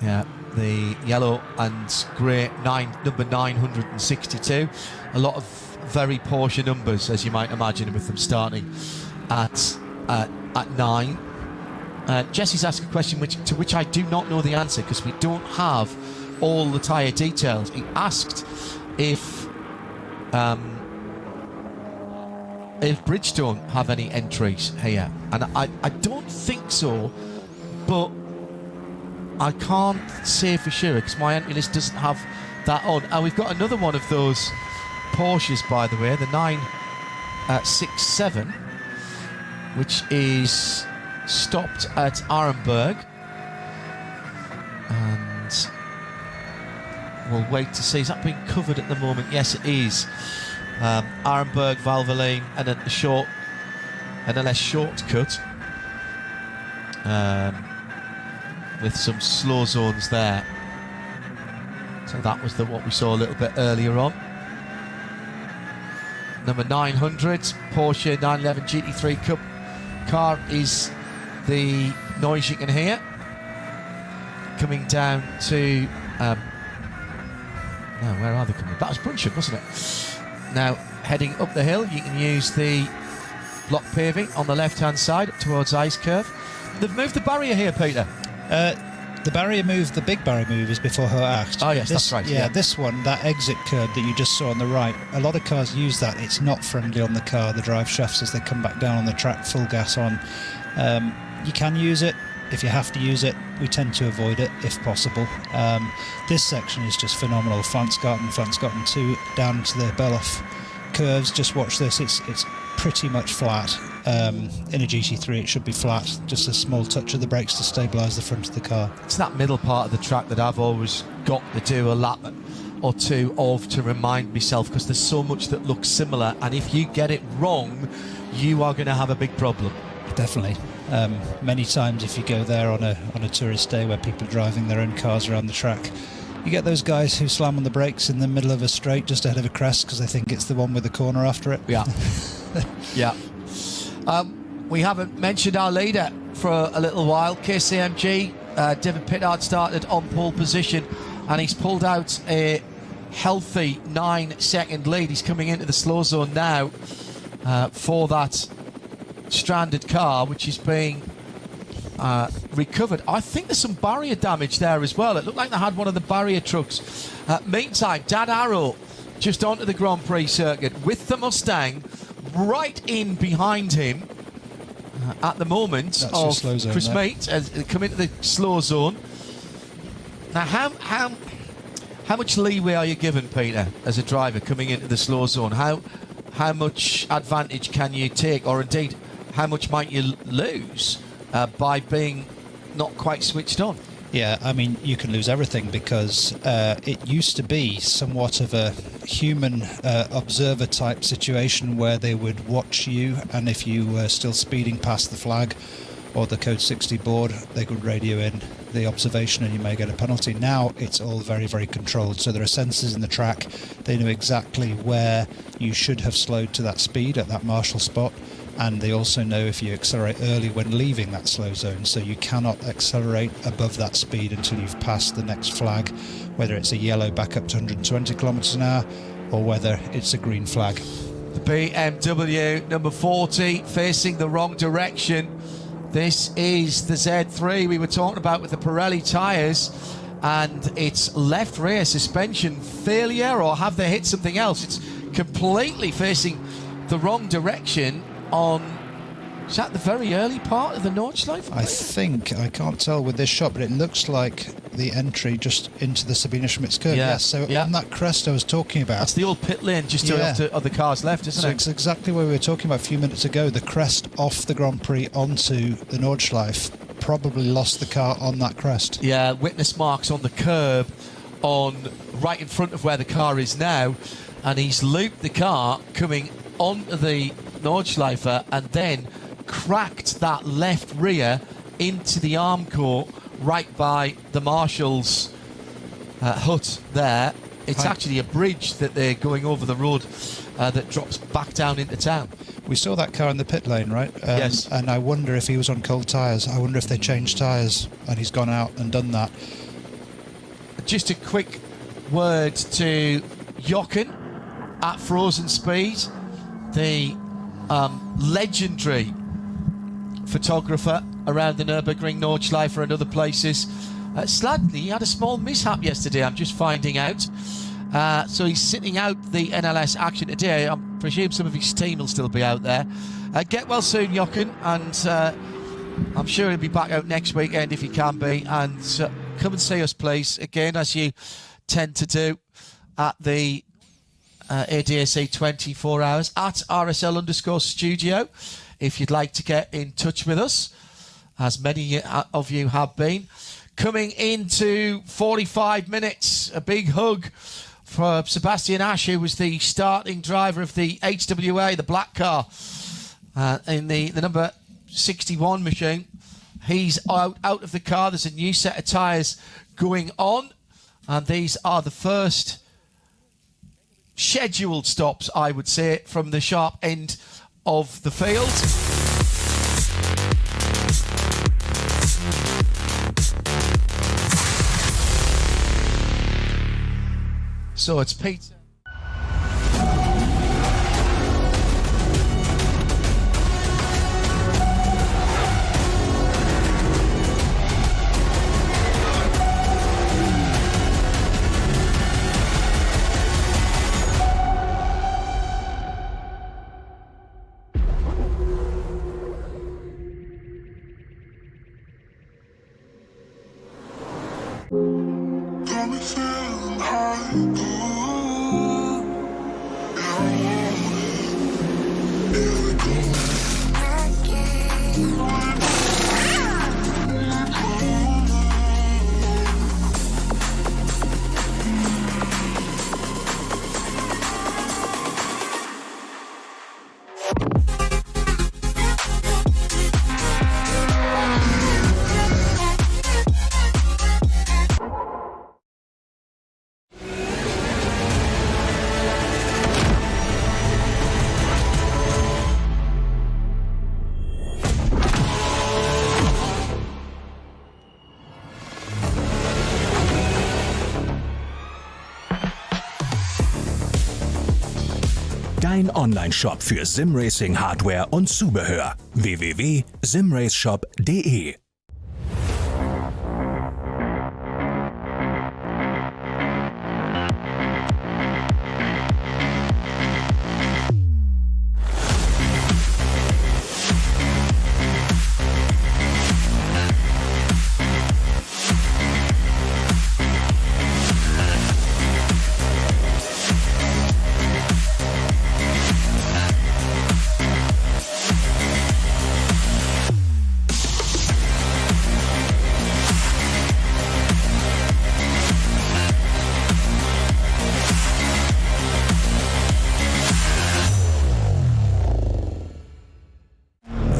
Yeah, the yellow and grey number 962. A lot of very Porsche numbers, as you might imagine, with them starting at 9. Jesse's asked a question to which I do not know the answer, because we don't have all the tyre details. He asked if Bridgestone have any entries here, and I don't think so, but I can't say for sure because my entry list doesn't have that on. And we've got another one of those Porsches, by the way, the 67, which is stopped at Arenberg. And we'll wait to see. Is that being covered at the moment? Yes, it is. Arenberg, Valvoline, and a short NLS shortcut with some slow zones there. So that was what we saw a little bit earlier on. Number 900, Porsche 911 GT3 Cup car is the noise you can hear. Coming down to... no, where are they coming? That was Brunsham, wasn't it? Now, heading up the hill, you can use the block paving on the left-hand side up towards Ice Curve. They've moved the barrier here, Peter. The barrier move, the big barrier move, is before Hohe Acht. Oh, yes, that's right. Yeah, this one, that exit curb that you just saw on the right, a lot of cars use that. It's not friendly on the car, the drive shafts, as they come back down on the track, full gas on. You can use it. If you have to use it, we tend to avoid it if possible. This section is just phenomenal. Flansgarten 2 down to the Beloff curves. Just watch this. It's pretty much flat. In a GT3 it should be flat, just a small touch of the brakes to stabilise the front of the car. It's that middle part of the track that I've always got to do a lap or two of to remind myself, because there's so much that looks similar, and if you get it wrong you are going to have a big problem. Definitely. Many times if you go there on a tourist day where people are driving their own cars around the track, you get those guys who slam on the brakes in the middle of a straight just ahead of a crest because they think it's the one with the corner after it. Yeah. Yeah. We haven't mentioned our leader for a little while. KCMG, David Pittard started on pole position and he's pulled out a healthy 9-second lead. He's coming into the slow zone now for that stranded car, which is being recovered. I think there's some barrier damage there as well. It looked like they had one of the barrier trucks. Meantime, Dan Arrow just onto the Grand Prix circuit with the Mustang right in behind him at the moment. That's of slow zone, Chris there. Mate has come into the slow zone. Now, how much leeway are you given, Peter, as a driver coming into the slow zone? How much advantage can you take, or indeed how much might you lose by being not quite switched on? Yeah, I mean, you can lose everything because it used to be somewhat of a human observer type situation where they would watch you, and if you were still speeding past the flag or the code 60 board, they could radio in the observation and you may get a penalty. Now it's all very, very controlled. So there are sensors in the track. They know exactly where you should have slowed to that speed at that marshal spot. And they also know if you accelerate early when leaving that slow zone, so you cannot accelerate above that speed until you've passed the next flag, whether it's a yellow back up to 120 kilometers an hour or whether it's a green flag. The BMW number 40 facing the wrong direction. This is the Z3 we were talking about with the Pirelli tyres, and it's left rear suspension failure, or have they hit something else? It's completely facing the wrong direction on, is that the very early part of the Nordschleife? I think, I can't tell with this shot, but it looks like the entry just into the Sabine Schmitz curve. Yeah. Yes, so on that crest I was talking about. That's the old pit lane just off to other cars left, isn't so it? it's exactly where we were talking about a few minutes ago. The crest off the Grand Prix onto the Nordschleife probably lost the car on that crest. Yeah, witness marks on the curb on right in front of where the car is now, and he's looped the car coming onto the Nordschleife and then cracked that left rear into the Armco right by the Marshal's hut there. It's actually a bridge that they're going over the road that drops back down into town. We saw that car in the pit lane, right? Yes. And I wonder if he was on cold tyres. I wonder if they changed tyres and he's gone out and done that. Just a quick word to Jochen at Frozen Speed, the legendary photographer around the Nürburgring, Nordschleife and other places. Sadly, he had a small mishap yesterday, I'm just finding out. So he's sitting out the NLS action today. I presume some of his team will still be out there. Get well soon, Jochen, and I'm sure he'll be back out next weekend if he can be. And come and see us, please, again, as you tend to do at the ADAC 24 hours at RSL_studio if you'd like to get in touch with us, as many of you have been. Coming into 45 minutes, a big hug for Sebastian Ash, who was the starting driver of the HWA, the black car, in the number 61 machine. He's out of the car. There's a new set of tyres going on, and these are the first scheduled stops, I would say, from the sharp end of the field. So it's Peter. Dein Online-Shop für Simracing-Hardware und Zubehör. www.simraceshop.de.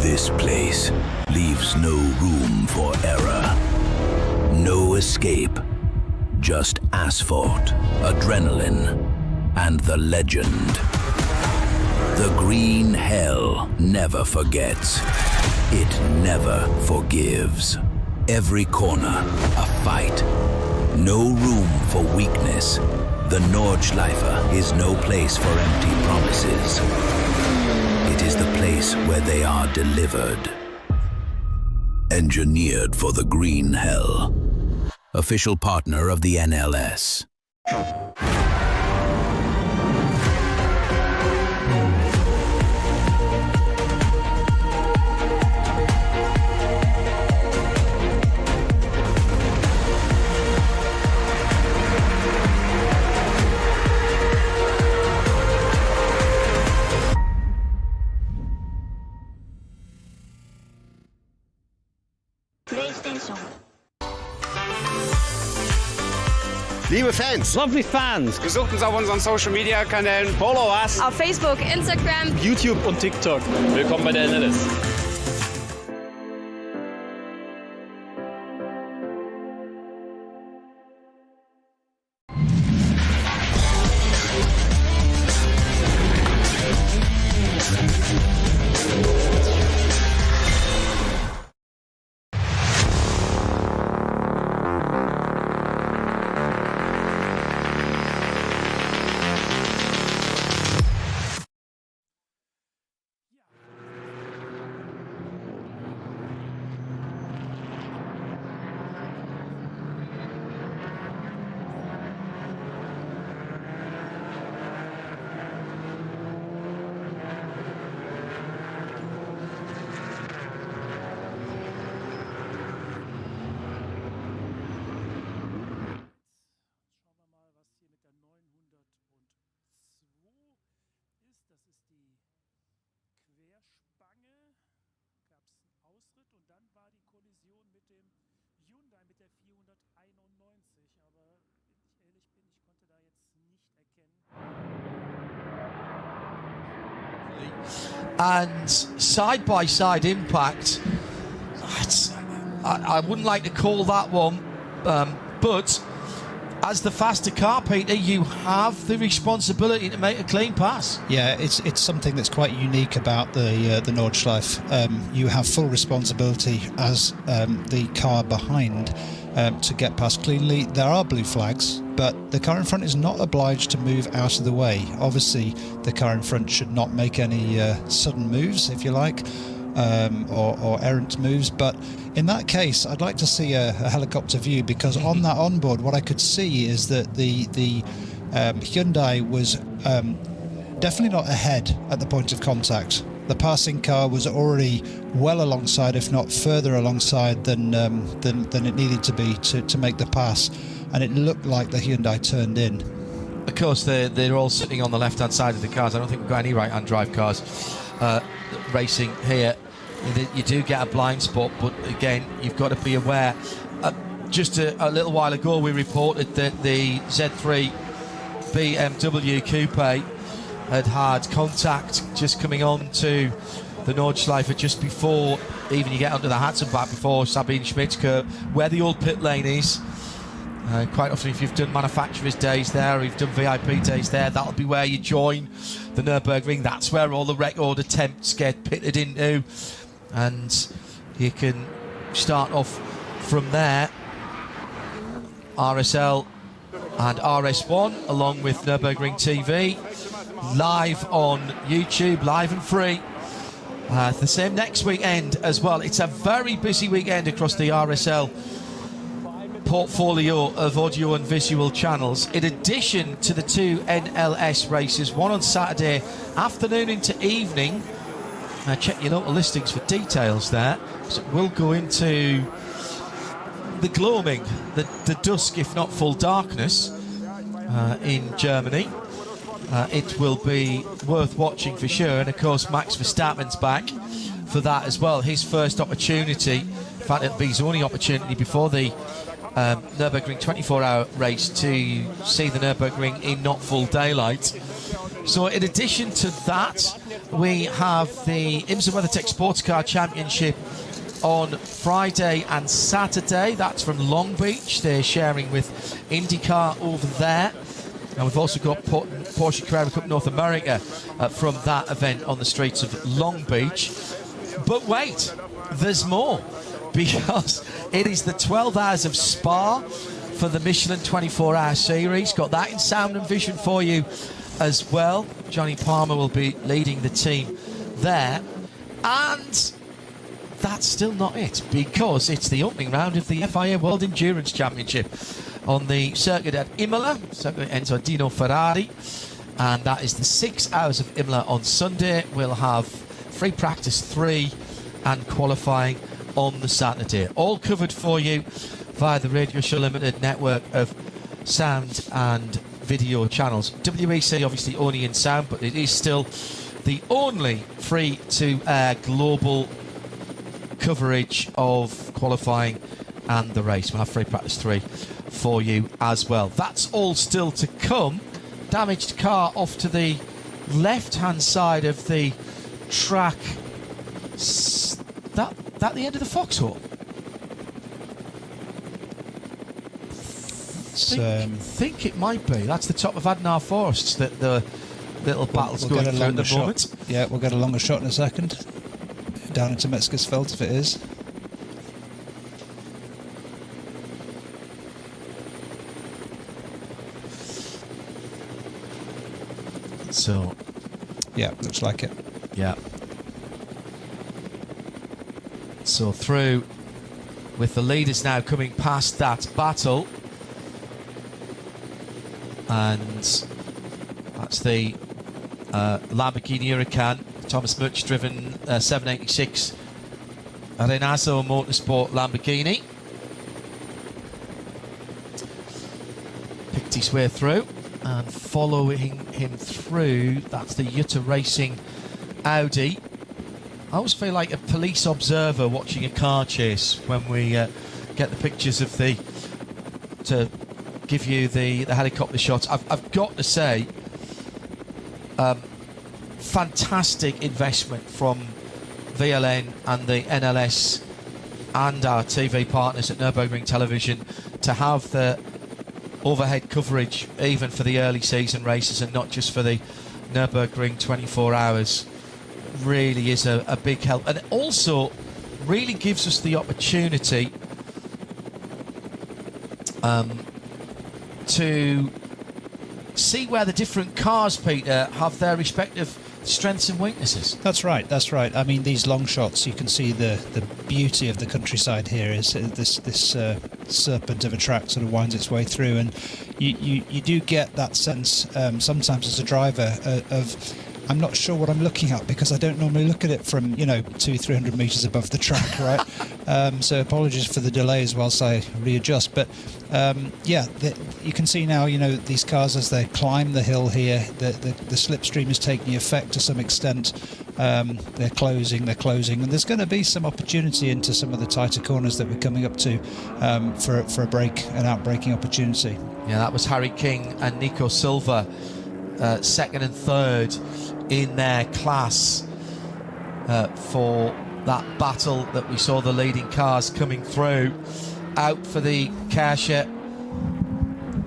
This place leaves no room for error. No escape. Just asphalt, adrenaline, and the legend. The green hell never forgets. It never forgives. Every corner, a fight. No room for weakness. The Nordschleife is no place for empty promises. It is the place where they are delivered. Engineered for the green hell. Official partner of the NLS. Liebe Fans, Lovely Fans, besucht uns auf unseren Social Media Kanälen, follow us auf Facebook, Instagram, YouTube und TikTok. Willkommen bei der NLS. And side-by-side impact, I wouldn't like to call that one, but as the faster car, Peter, you have the responsibility to make a clean pass. Yeah, it's something that's quite unique about the Nordschleife. You have full responsibility as the car behind to get past cleanly. There are blue flags, but the car in front is not obliged to move out of the way. Obviously, the car in front should not make any sudden moves, if you like, or errant moves. But in that case, I'd like to see a helicopter view, because on that onboard, what I could see is that the Hyundai was definitely not ahead at the point of contact. The passing car was already well alongside, if not further alongside than it needed to be to make the pass, and it looked like the Hyundai turned in. Of course, they're all sitting on the left-hand side of the cars. I don't think we've got any right-hand drive cars racing here. You do get a blind spot, but again, you've got to be aware. Just a little while ago, we reported that the Z3 BMW Coupe had contact just coming on to the Nordschleife just before even you get onto the Hatzenbach, before Sabine Schmidt's curve, where the old pit lane is. Quite often, if you've done manufacturers' days there, or you've done VIP days there, that'll be where you join the Nürburgring. That's where all the record attempts get pitted into, and you can start off from there. RSL and RS1, along with Nürburgring TV, live on YouTube, live and free. The same next weekend as well. It's a very busy weekend across the RSL portfolio of audio and visual channels, in addition to the two NLS races, one on Saturday afternoon into evening. Check your local listings for details there. So we'll go into the gloaming, the dusk if not full darkness in Germany. It will be worth watching for sure, and of course Max Verstappen's back for that as well. His first opportunity, in fact it'll be his only opportunity before the Nürburgring 24-hour race to see the Nürburgring in not full daylight. So in addition to that, we have the IMSA WeatherTech Sports Car Championship on Friday and Saturday. That's from Long Beach. They're sharing with IndyCar over there. And we've also got Porsche Carrera Cup North America from that event on the streets of Long Beach. But wait, there's more, because it is the 12 hours of Spa for the Michelin 24-hour series. Got that in sound and vision for you as well. Johnny Palmer will be leading the team there. And that's still not it, because it's the opening round of the FIA World Endurance Championship on the circuit at Imola, circuit Enzo Dino Ferrari. And that is the 6 hours of Imola on Sunday. We'll have free practice 3 and qualifying on the Saturday. All covered for you via the Radio Show Limited network of sound and video channels. WEC obviously only in sound, but it is still the only free-to-air global coverage of qualifying and the race. We'll have free practice 3 for you as well. That's all still to come. Damaged car off to the left-hand side of the track. That the end of the foxhole? Think it might be. That's the top of Adenauer Forests that the little battle's going through at the moment. Yeah, we'll get a longer shot in a second. Down into Metzgersfeld if it is. So, yeah, looks like it. Yeah. So through with the leaders now coming past that battle, and that's the Lamborghini Huracan, Thomas Mutch driven 786 Renault Motorsport Lamborghini. Picked his way through, and following him through, that's the Jutta Racing Audi. I always feel like a police observer watching a car chase when we get the pictures of to give you the helicopter shots. I've got to say, fantastic investment from VLN and the NLS and our TV partners at Nürburgring Television to have the overhead coverage even for the early season races and not just for the Nürburgring 24 hours. Really is a big help, and it also really gives us the opportunity to see where the different cars, Peter, have their respective strengths and weaknesses. That's right. I mean, these long shots, you can see the beauty of the countryside here is this serpent of a track sort of winds its way through, and you do get that sense sometimes as a driver of I'm not sure what I'm looking at because I don't normally look at it from 200-300 meters above the track, right? So apologies for the delays whilst I readjust, but yeah, you can see now these cars as they climb the hill here, the slipstream is taking effect to some extent. They're closing, and there's going to be some opportunity into some of the tighter corners that we're coming up to for an outbraking opportunity. Yeah, that was Harry King and Nico Silva, second and third in their class for that battle that we saw the leading cars coming through. Out for the Porsche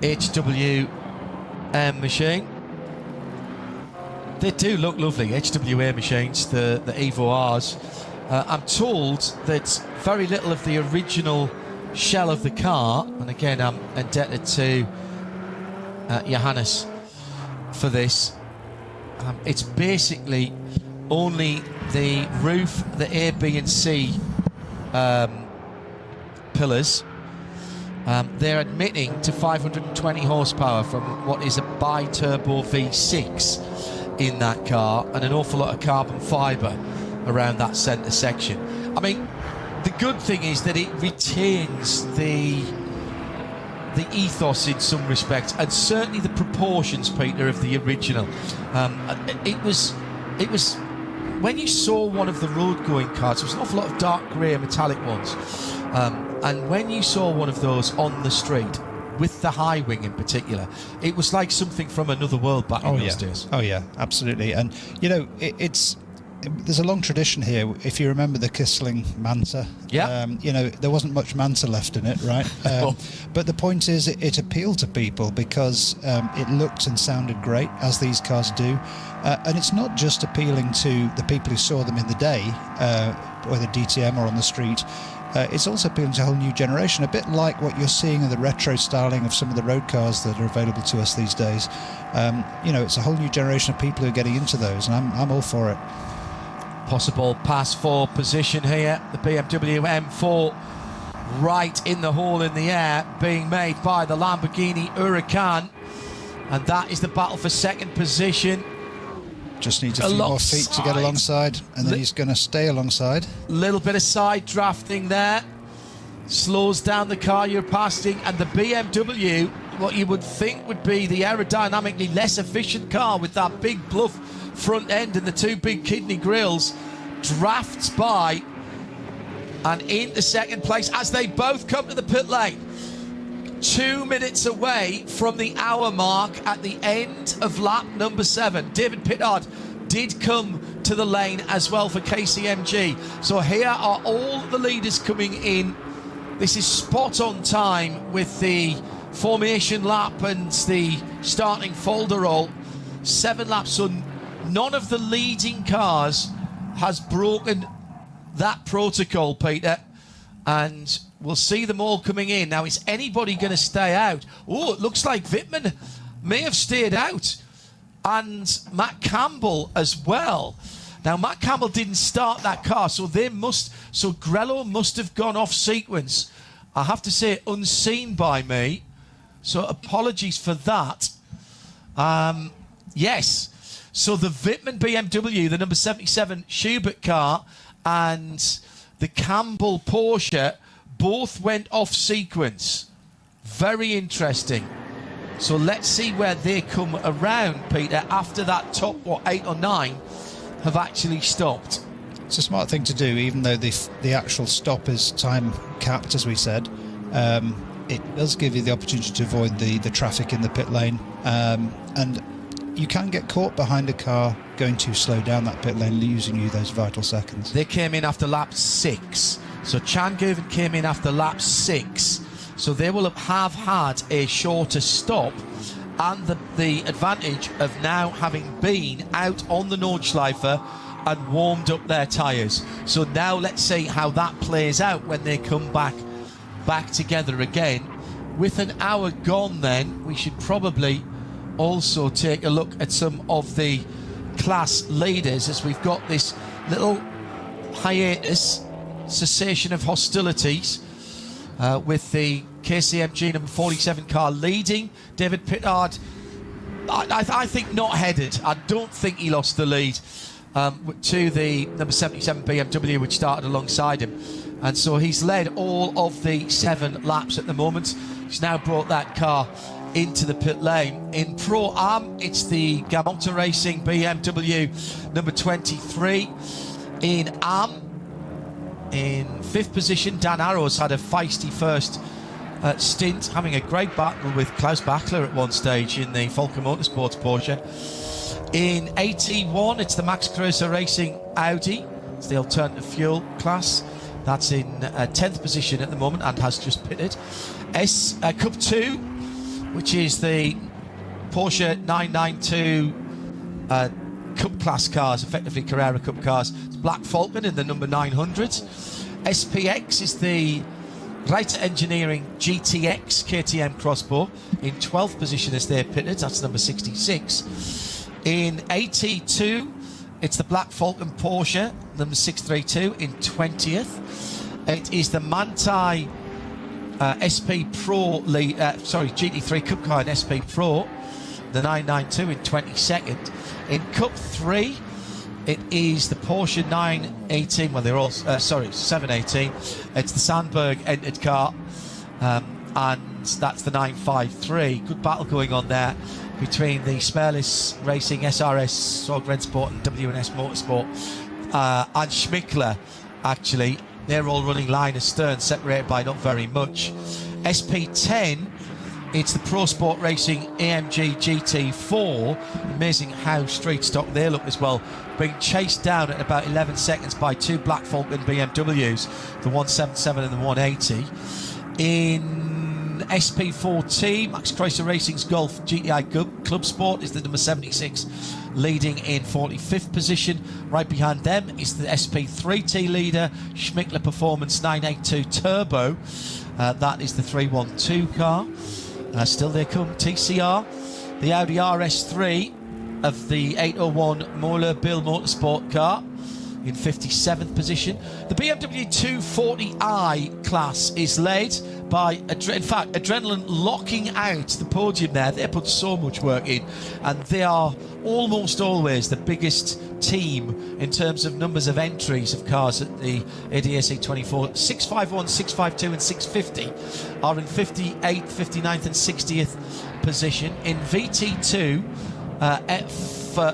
HWM machine. They do look lovely, HWA machines, the Evo Rs. I'm told that very little of the original shell of the car, and again I'm indebted to Johannes for this, it's basically only the roof, the A, B and C pillars. They're admitting to 520 horsepower from what is a bi-turbo V6 in that car, and an awful lot of carbon fibre around that centre section. I mean, the good thing is that it retains the ethos in some respects, and certainly the proportions, Peter, of the original. It was when you saw one of the road-going cars, there was an awful lot of dark grey metallic ones, and when you saw one of those on the street, with the high wing in particular, it was like something from another world back in those days. Oh yeah, absolutely. And there's a long tradition here. If you remember the Kissling Manta, there wasn't much Manta left in it, right? But the point is, it appealed to people because it looked and sounded great, as these cars do. And it's not just appealing to the people who saw them in the day, whether DTM or on the street. It's also appealing to a whole new generation, a bit like what you're seeing in the retro styling of some of the road cars that are available to us these days. It's a whole new generation of people who are getting into those, and I'm all for it. Possible pass 4 position here. The BMW M4 right in the hole in the air, being made by the Lamborghini Huracan, and that is the battle for second position. Just needs a few more feet to get alongside, and then he's going to stay alongside. Little bit of side drafting there, slows down the car you're passing, and the BMW, what you would think would be the aerodynamically less efficient car with that big bluff front end and the two big kidney grills, drafts by and into second place as they both come to the pit lane. 2 minutes away from the hour mark at the end of lap number 7. David Pittard did come to the lane as well for KCMG. So here are all the leaders coming in. This is spot on time with the formation lap and the starting folderol. 7 laps, so none of the leading cars has broken that protocol, Peter, and we'll see them all coming in. Now, is anybody going to stay out? Oh, it looks like Wittmann may have stayed out, and Matt Campbell as well. Now, Matt Campbell didn't start that car, so Grello must have gone off sequence. I have to say, unseen by me, so apologies for that. Yes. So the Wittmann BMW, the number 77 Schubert car, and the Campbell Porsche both went off sequence. Very interesting. So let's see where they come around, Peter, after that top, 8 or 9 have actually stopped. It's a smart thing to do, even though the actual stop is time capped, as we said. It does give you the opportunity to avoid the traffic in the pit lane, and you can get caught behind a car going too slow down that pit lane, losing you those vital seconds. They came in after lap 6, so Chan-Goven came in after lap 6, so they will have had a shorter stop, and the advantage of now having been out on the Nordschleife and warmed up their tyres. So now let's see how that plays out when they come back together again. With an hour gone then, we should probably also take a look at some of the class leaders, as we've got this little hiatus, cessation of hostilities, with the KCMG number 47 car leading. David Pittard, I think not headed. I don't think he lost the lead to the number 77 BMW, which started alongside him. And so he's led all of the 7 laps at the moment. He's now brought that car into the pit lane. In Pro-Am, it's the Gamotta Racing BMW number 23. In Am, in 5th position, Dan Arrows had a feisty first stint, having a great battle with Klaus Bachler at one stage in the Volker Motorsports Porsche. In 81, it's the Max Kreuzer Racing Audi. It's the alternative fuel class. That's in 10th position at the moment and has just pitted. Cup 2, which is the Porsche 992 Cup class cars, effectively Carrera Cup cars. It's Black Falcon in the number 900. SPX is the Reiter Engineering GTX KTM Crossbow in 12th position as they're pitted. That's number 66. In 82, it's the Black Falcon Porsche, number 632, in 20th. It is the Manthey SP Pro GT3 Cup car in SP Pro, the 992, in 22nd. In Cup 3, it is the Porsche 918, well, they're all, 718. It's the Sandberg entered car, and that's the 953. Good battle going on there between the Spareless Racing, SRS, Sorg Rennsport and WNS Motorsport, and Schmickler, actually. They're all running line astern, separated by not very much. SP10, it's the Pro Sport Racing AMG GT4. Amazing how straight stock they look as well. Being chased down at about 11 seconds by 2 Black Falcon BMWs, the 177 and the 180. In SP14, Max Kreuzer Racing's Golf GTI Club Sport is the number 76, leading in 45th position. Right behind them is the SP3T leader, Schmickler Performance 982 Turbo. That is the 312 car. Still they come, TCR, the Audi RS3 of the 801 Moeller Bill Motorsport car in 57th position. The BMW 240i class is led by, in fact, Adrenaline locking out the podium there. They put so much work in, and they are almost always the biggest team in terms of numbers of entries of cars at the ADAC 24. 651, 652 and 650 are in 58th, 59th and 60th position. In VT2,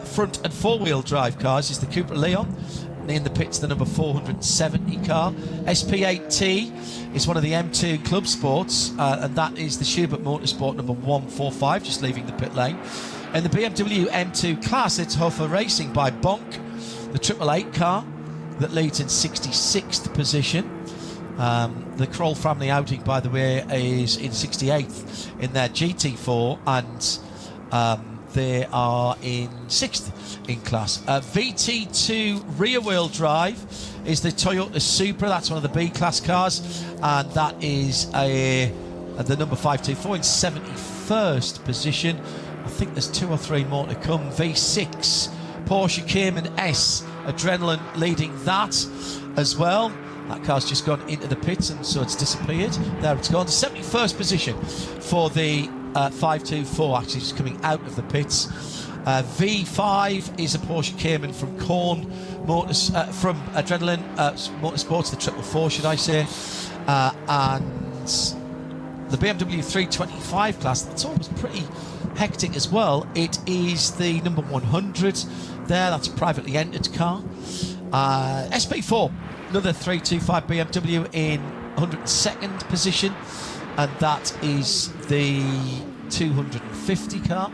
front and four-wheel drive cars is the Cupra Leon. In the pits, the number 470 car. SP8T is one of the M2 Club Sports, and that is the Schubert Motorsport number 145, just leaving the pit lane. In the BMW M2 class, it's Hofer Racing by Bonk, the 888 car that leads in 66th position. The Kroll family outing, by the way, is in 68th in their GT4, and they are in 6th in class. VT2 rear-wheel drive is the Toyota Supra. That's one of the B-class cars, and that is the number 524 in 71st position. I think there's 2 or 3 more to come. V6 Porsche Cayman S, Adrenaline leading that as well. That car's just gone into the pits, and so it's disappeared. There it's gone. 71st position for the 524, actually just coming out of the pits. V5 is a Porsche Cayman from Korn Motors, from Adrenaline Motorsports, the 444 should I say, and the BMW 325 class, that's always pretty hectic as well. It is the number 100 there, that's a privately entered car. SP4, another 325 BMW in 102nd position, and that is the 250 car.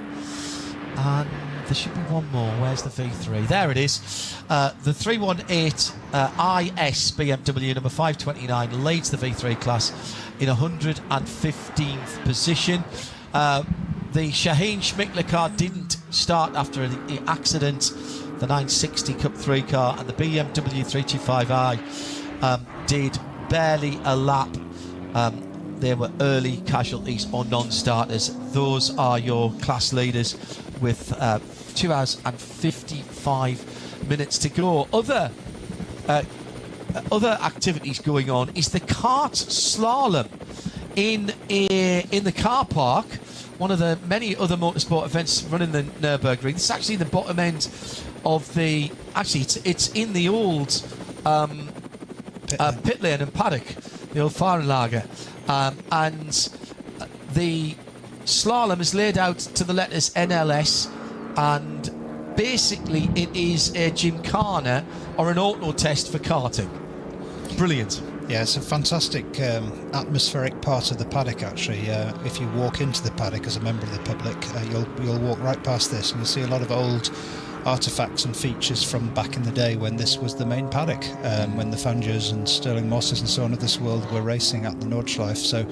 And there should be one more. Where's the V3? There it is. The 318 IS BMW number 529 leads the V3 class in 115th position. The Shaheen Schmickler car didn't start after the accident. The 960 Cup 3 car and the BMW 325i did barely a lap. There were early casualties or non-starters. Those are your class leaders with 2 hours and 55 minutes to go. Other activities going on is the kart slalom in the car park. One of the many other motorsport events running the Nürburgring. This is actually the bottom end of the. Actually, it's in the old pit lane and paddock, the old Fahrenlager, and the slalom is laid out to the letters NLS, and basically it is a gymkhana or an auto test for karting. Brilliant. Yeah, it's a fantastic atmospheric part of the paddock, actually. If you walk into the paddock as a member of the public, you'll walk right past this and you'll see a lot of old artifacts and features from back in the day when this was the main paddock, when the Fangers and Stirling Mosses and so on of this world were racing at the Nordschleife. So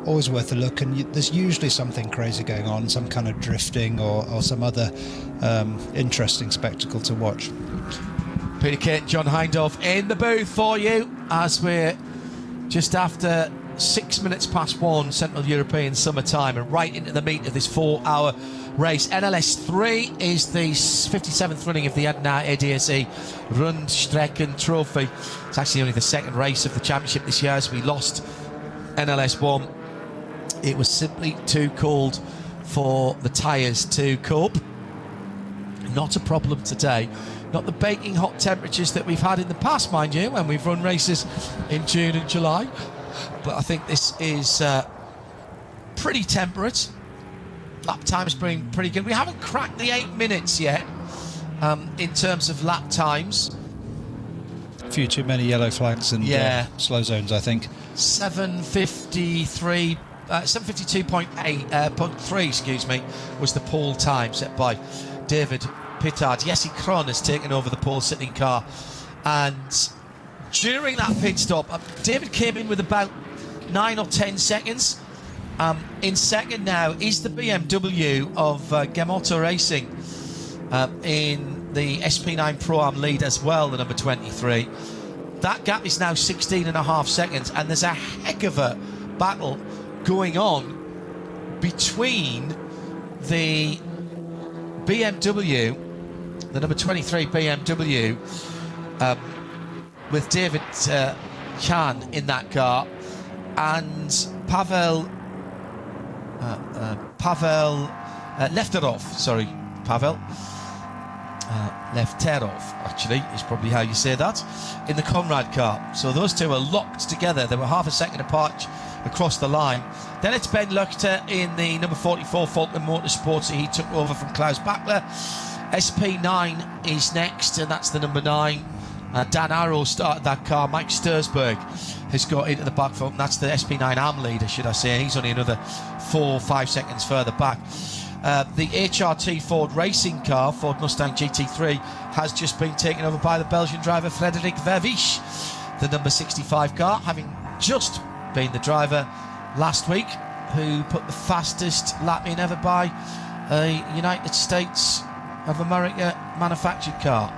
always worth a look, and there's usually something crazy going on, some kind of drifting or some other interesting spectacle to watch. Peter Kate and John Hindorf in the booth for you as we're just after 6 minutes past 1 Central European summer time and right into the meat of this 4-hour race. NLS3 is the 57th running of the Adenauer ADAC Rundstrecken-Trophy. It's actually only the second race of the championship this year, as we lost NLS1. It was simply too cold for the tyres to cope. Not a problem today. Not the baking hot temperatures that we've had in the past, mind you, when we've run races in June and July. But I think this is pretty temperate. Lap time's been pretty good. We haven't cracked the 8 minutes yet in terms of lap times. A few too many yellow flags and slow zones, I think. 752.3, excuse me, was the pole time set by David Pittard. Jesse Kron has taken over the pole sitting car, and during that pit stop, David came in with about 9 or 10 seconds. In second now is the BMW of Gemoto Racing in the SP9 Pro-Am lead as well, the number 23. That gap is now 16.5 seconds, and there's a heck of a battle going on between the BMW, the number 23 BMW, with David Khan in that car, and Pavel Lefterov, Lefterov, actually, is probably how you say that, in the Conrad car. So those two are locked together. They were half a second apart across the line. Then it's Ben Luchter in the number 44 Falcon Motorsports. He took over from Klaus Bachler. SP9 is next, and that's the number 9. Dan Arrow started that car. Mike Stursberg has got into the back foot, and that's the SP9 AM leader, should I say. He's only another 4 or 5 seconds further back. The HRT Ford racing car, Ford Mustang GT3, has just been taken over by the Belgian driver Frederik Vervisch, the number 65 car, having just been the driver last week who put the fastest lap in ever by a United States of America manufactured car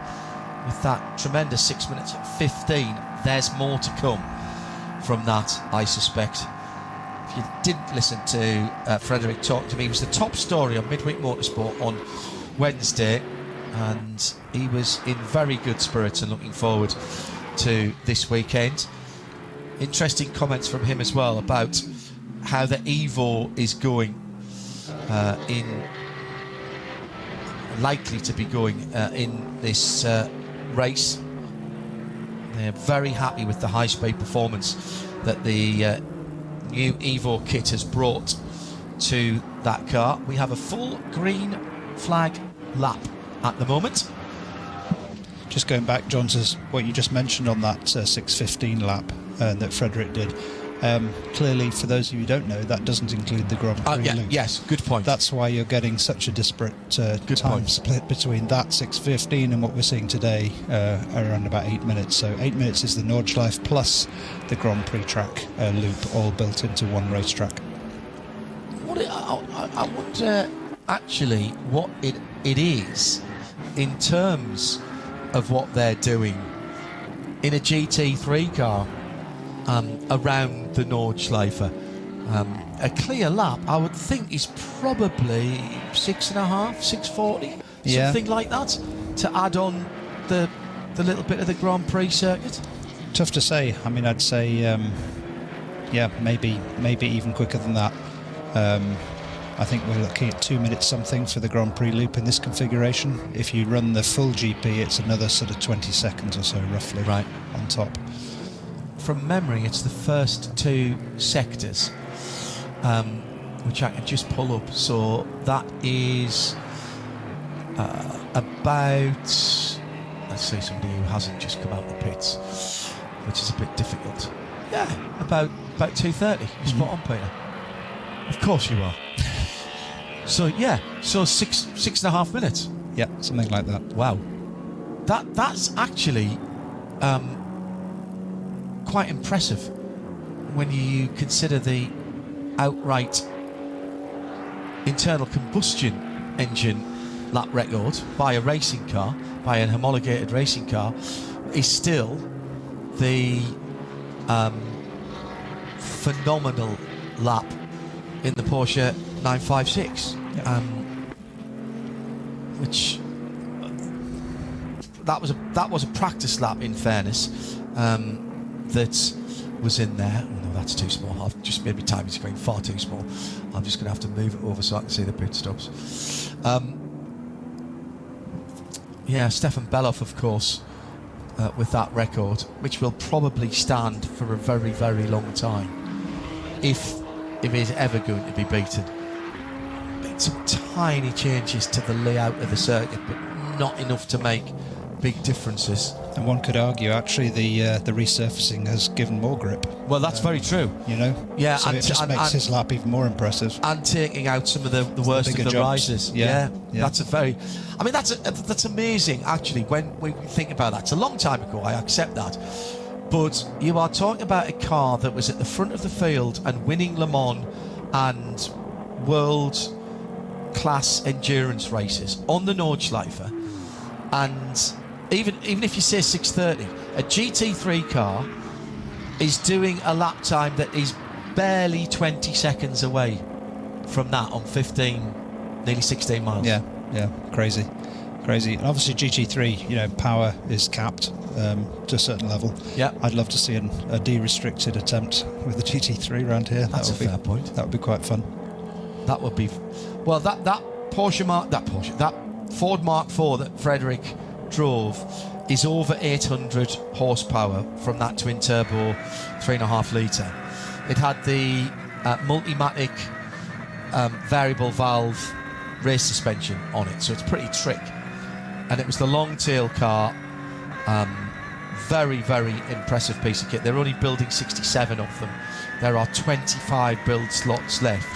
with that tremendous 6 minutes 15. There's more to come from that, I suspect. If you didn't listen to Frederick talk to me, it was the top story on Midweek Motorsport on Wednesday, and he was in very good spirits and looking forward to this weekend. Interesting comments from him as well about how the Evo is going, likely to be going in this race. They're very happy with the high-speed performance that the new Evo kit has brought to that car. We have a full green flag lap at the moment. just going back, John, to what you just mentioned on that 6:15 lap that Frederick did. Clearly, for those of you who don't know, that doesn't include the Grand Prix loop. Yes, good point. That's why you're getting such a disparate time split between that 6:15 and what we're seeing today, around about 8 minutes. So 8 minutes is the Nordschleife plus the Grand Prix track loop, all built into one racetrack. I wonder actually what it is in terms of what they're doing in a GT3 car around the Nordschleife. A clear lap, I would think, is probably 6.5, 6:40, something like that, to add on the little bit of the Grand Prix circuit. Tough to say. I mean, I'd say, maybe even quicker than that. I think we're looking at 2 minutes something for the Grand Prix loop in this configuration. If you run the full GP, it's another sort of 20 seconds or so, roughly, right on top. From memory, it's the first two sectors, which I can just pull up. So that is about, let's say somebody who hasn't just come out the pits, which is a bit difficult. Yeah, about 2:30. You're spot on, Peter. Of course you are. So yeah, so 6.5 minutes. Yeah, something like that. Wow, that's actually quite impressive when you consider the outright internal combustion engine lap record by a racing car, by an homologated racing car, is still the phenomenal lap in the Porsche 956, which that was a practice lap, in fairness, that was in there. Oh no, that's too small. I've just made my timing screen far too small. I'm just going to have to move it over so I can see the pit stops. Stefan Beloff, of course, with that record, which will probably stand for a very, very long time, if it is ever going to be beaten. Some tiny changes to the layout of the circuit, but not enough to make big differences. And one could argue, actually, the resurfacing has given more grip. Well, that's very true. You know? Yeah, so it just makes his lap even more impressive. And taking out some of the worst of the jumps. rises. Yeah. That's that's amazing, actually, when we think about that. It's a long time ago, I accept that. But you are talking about a car that was at the front of the field and winning Le Mans and world-class endurance races on the Nordschleife. And even if you say 6:30, a GT3 car is doing a lap time that is barely 20 seconds away from that on 15, nearly 16 miles. Yeah, crazy. And obviously GT3, power is capped to a certain level. Yeah, I'd love to see a de-restricted attempt with the GT3 around here. That's a fair point. That would be quite fun. That would be, well, that Ford Mark IV that Frederick drove is over 800 horsepower from that twin turbo 3.5 litre. It had the Multimatic variable valve race suspension on it, so it's pretty trick. And it was the long tail car. Very, very impressive piece of kit. They're only building 67 of them. There are 25 build slots left.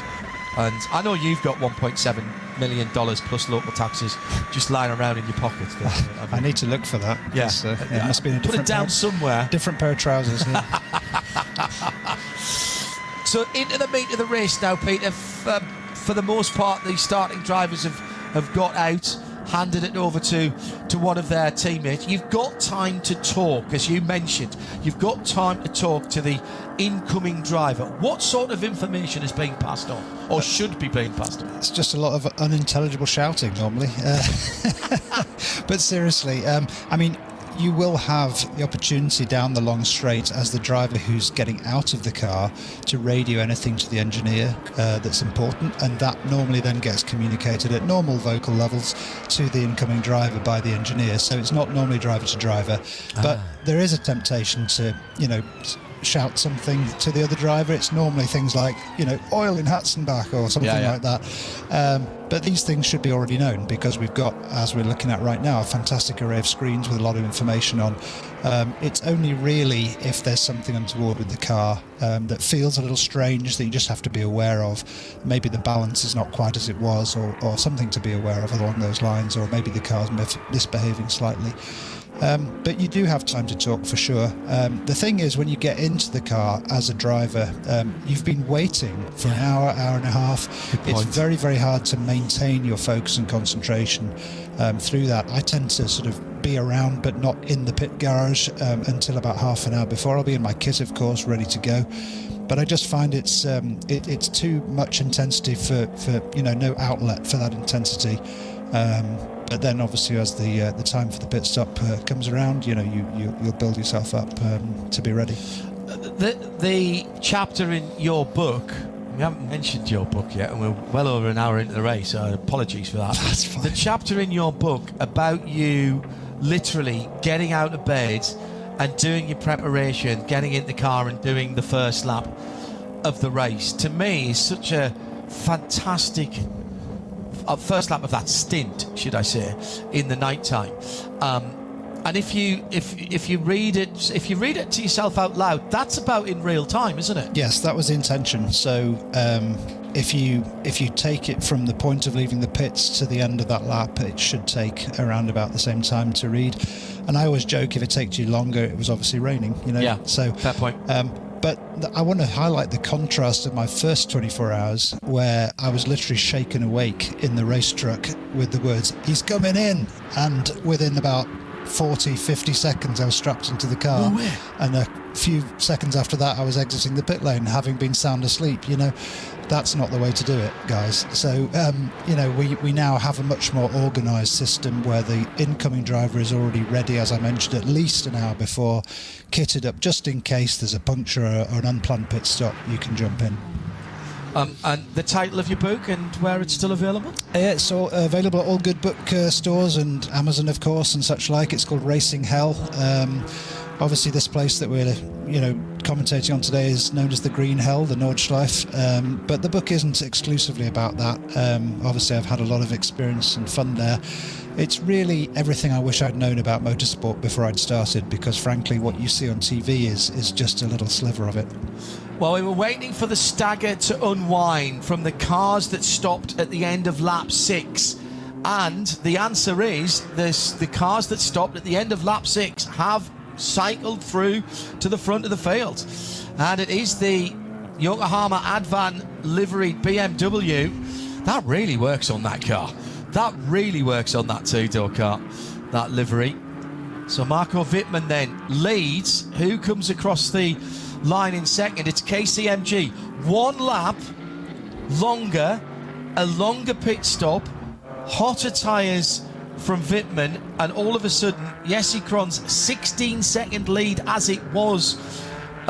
And I know you've got $1.7 million plus local taxes just lying around in your pocket. I need to look for that. Yeah. It must be in a different put it down somewhere. Different pair of trousers. Yeah. So into the meat of the race now, Peter. For the most part, the starting drivers have got out, handed it over to one of their teammates. You've got time to talk, as you mentioned. You've got time to talk to the incoming driver. What sort of information is being passed on, or should be being passed on? It's just a lot of unintelligible shouting normally. But seriously, you will have the opportunity down the long straight as the driver who's getting out of the car to radio anything to the engineer that's important, and that normally then gets communicated at normal vocal levels to the incoming driver by the engineer. So it's not normally driver to driver, but there is a temptation to, shout something to the other driver. It's normally things like, oil in Hatzenbach or something like that. But these things should be already known, because we've got, as we're looking at right now, a fantastic array of screens with a lot of information on. It's only really if there's something untoward with the car that feels a little strange that you just have to be aware of. Maybe the balance is not quite as it was, or something to be aware of along those lines, or maybe the car's misbehaving slightly. But you do have time to talk for sure. The thing is, when you get into the car as a driver, you've been waiting for an hour and a half. It's very, very hard to maintain your focus and concentration through that. I tend to sort of be around, but not in the pit garage until about half an hour before. I'll be in my kit, of course, ready to go. But I just find it's too much intensity for no outlet for that intensity. But then, obviously, as the time for the pit stop comes around, you'll build yourself up to be ready. The chapter in your book, we haven't mentioned your book yet, and we're well over an hour into the race, so apologies for that. That's fine. The chapter in your book about you literally getting out of bed and doing your preparation, getting in the car and doing the first lap of the race, to me is such a fantastic first lap of that stint, should I say, in the night time. And if you read it to yourself out loud, that's about in real time, isn't it? Yes, that was the intention. So if you take it from the point of leaving the pits to the end of that lap, it should take around about the same time to read. And I always joke, if it takes you longer, it was obviously raining. Yeah. So fair point. But I want to highlight the contrast of my first 24 hours, where I was literally shaken awake in the race truck with the words, "He's coming in," and within about 40-50 seconds I was strapped into the car, and a few seconds after that I was exiting the pit lane, having been sound asleep. That's not the way to do it, guys. So we now have a much more organised system where the incoming driver is already ready, as I mentioned, at least an hour before, kitted up just in case there's a puncture or an unplanned pit stop. You can jump in. And the title of your book and where it's still available? It's all available at all good book stores and Amazon, of course, and such like. It's called Racing Hell. Obviously, this place that we're commentating on today is known as the Green Hell, the Nordschleife. But the book isn't exclusively about that. Obviously, I've had a lot of experience and fun there. It's really everything I wish I'd known about motorsport before I'd started, because frankly, what you see on TV is just a little sliver of it. Well, we were waiting for the stagger to unwind from the cars that stopped at the end of lap 6. And the answer is the cars that stopped at the end of lap 6 have cycled through to the front of the field. And it is the Yokohama Advan liveried BMW. That really works on that car. That really works on that two-door car, that livery. So Marco Wittmann then leads. Who comes across the line in second? It's KCMG. One lap longer, a longer pit stop, hotter tyres from Wittmann, and all of a sudden Jesse Krohn's 16-second lead, as it was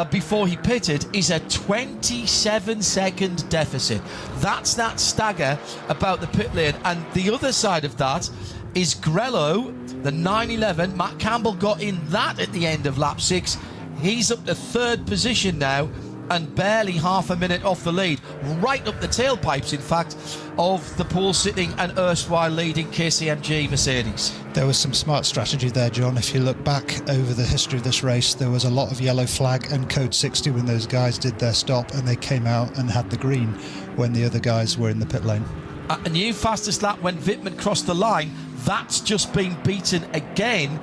before he pitted, is a 27-second deficit. That's that stagger about the pit lane. And the other side of that is Grello, the 911. Matt Campbell got in that at the end of lap 6. He's up to third position now, and barely half a minute off the lead, right up the tailpipes, in fact, of the pole sitting and erstwhile leading KCMG Mercedes. There was some smart strategy there, John. If you look back over the history of this race, there was a lot of yellow flag and code 60 when those guys did their stop, and they came out and had the green when the other guys were in the pit lane. A new fastest lap when Wittmann crossed the line. That's just been beaten again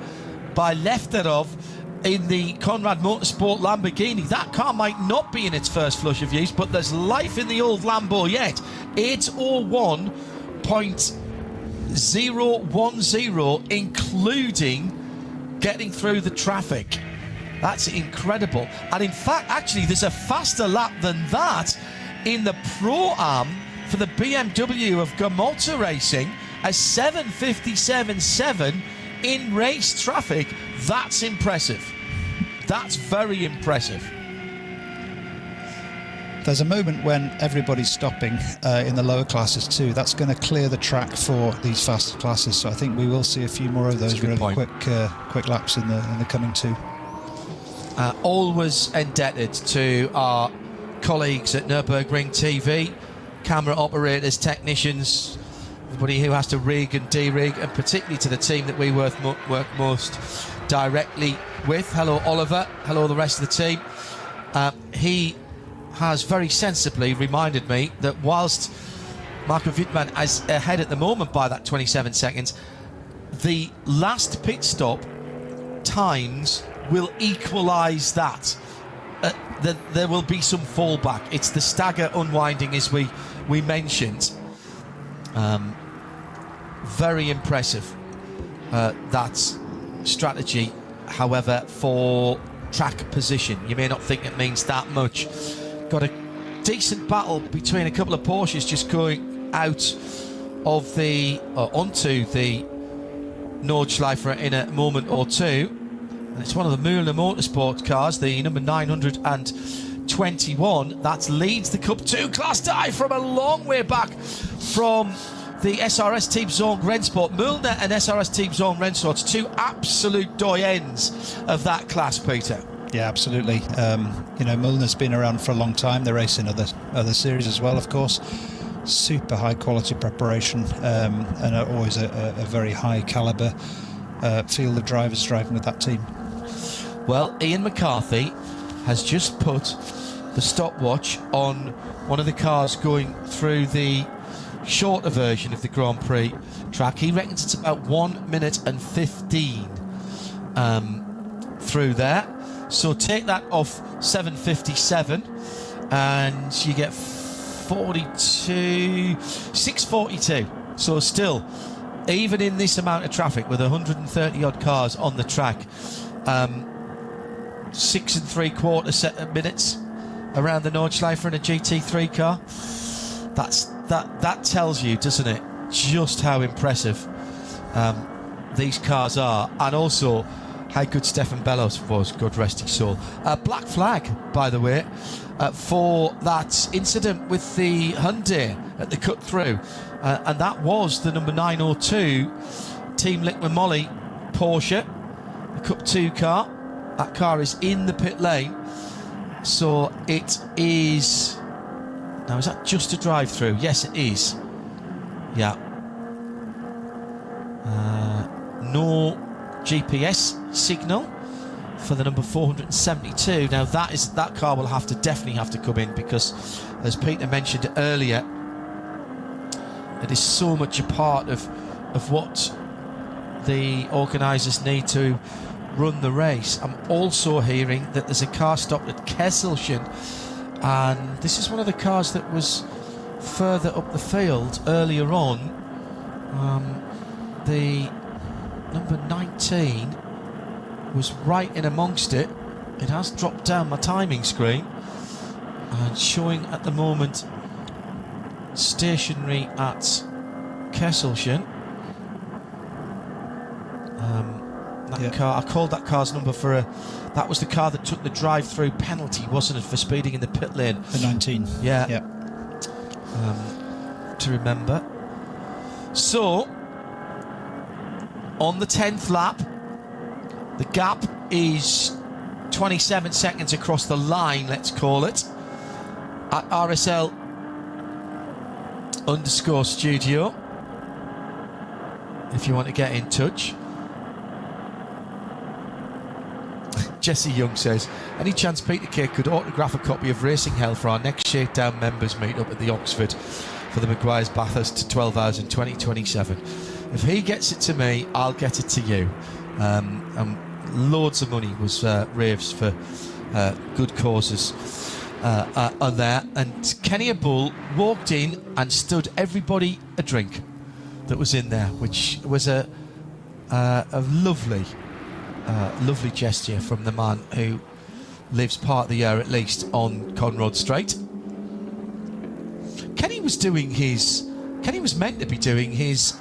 by Lefterov in the Conrad Motorsport Lamborghini. That car might not be in its first flush of use, but there's life in the old Lambo yet. 801.010, including getting through the traffic. That's incredible. And in fact, actually, there's a faster lap than that in the Pro-Am for the BMW of Gamota Racing, a 7:57.7 in race traffic. That's impressive. That's very impressive. There's a moment when everybody's stopping in the lower classes too. That's going to clear the track for these faster classes. So I think we will see a few more of those really quick laps in the coming two. Always indebted to our colleagues at Nürburgring TV, camera operators, technicians, everybody who has to rig and de-rig, and particularly to the team that we work most directly with. Hello, Oliver. Hello, the rest of the team. He has very sensibly reminded me that whilst Marco Wittmann is ahead at the moment by that 27 seconds, the last pit stop times will equalise that. There will be some fallback. It's the stagger unwinding, as we mentioned. Very impressive, that strategy. However, for track position, you may not think it means that much. Got a decent battle between a couple of Porsches just going out of the onto the Nordschleife in a moment or two. And it's one of the Müller Motorsports cars, the number 921. That leads the Cup 2 Class dive from a long way back from the SRS Team Zone Rennsport. Müller and SRS Team Zone Rennsport, two absolute doyens of that class, Peter. Yeah, absolutely. You know, Müllner's been around for a long time. They're racing other series as well, of course. Super high quality preparation, and always a very high caliber field of drivers driving with that team. Well, Ian McCarthy has just put the stopwatch on one of the cars going through the shorter version of the Grand Prix track. He reckons it's about 1 minute and 15 through there. So take that off 7:57 and you get 6:42. So still, even in this amount of traffic with 130 odd cars on the track, 6 3/4 minutes around the Nordschleife in a GT3 car. That tells you, doesn't it, just how impressive these cars are, and also how good Stefan Bellos was, God rest his soul. Black flag, by the way, for that incident with the Hyundai at the cut through, and that was the number 902 Team Liqui Moly Porsche, the Cup 2 car. That car is in the pit lane, so it is. Now, is that just a drive-through? Yes, it is. Yeah. No GPS signal for the number 472. Now, that car will definitely have to come in, because, as Peter mentioned earlier, it is so much a part of what the organisers need to run the race. I'm also hearing that there's a car stopped at Kesselchen, and this is one of the cars that was further up the field earlier on. The number 19 was right in amongst it. It has dropped down my timing screen and showing at the moment stationary at Kesselchen. Car, I called that car's number that was the car that took the drive-through penalty, wasn't it, for speeding in the pit lane? The 19. Yeah. Yep. To remember. So, on the 10th lap, the gap is 27 seconds across the line, let's call it, at RSL_studio, if you want to get in touch. Jesse Young says, any chance Peter Kay could autograph a copy of Racing Hell for our next Shakedown members meet up at the Oxford for the Maguire's Bathurst 12 hours in 2027? If he gets it to me, I'll get it to you. And loads of money was raised for good causes on there. And Kenny Bull walked in and stood everybody a drink that was in there, which was a lovely gesture from the man who lives part of the year at least on Conrod Strait. Kenny was meant to be doing his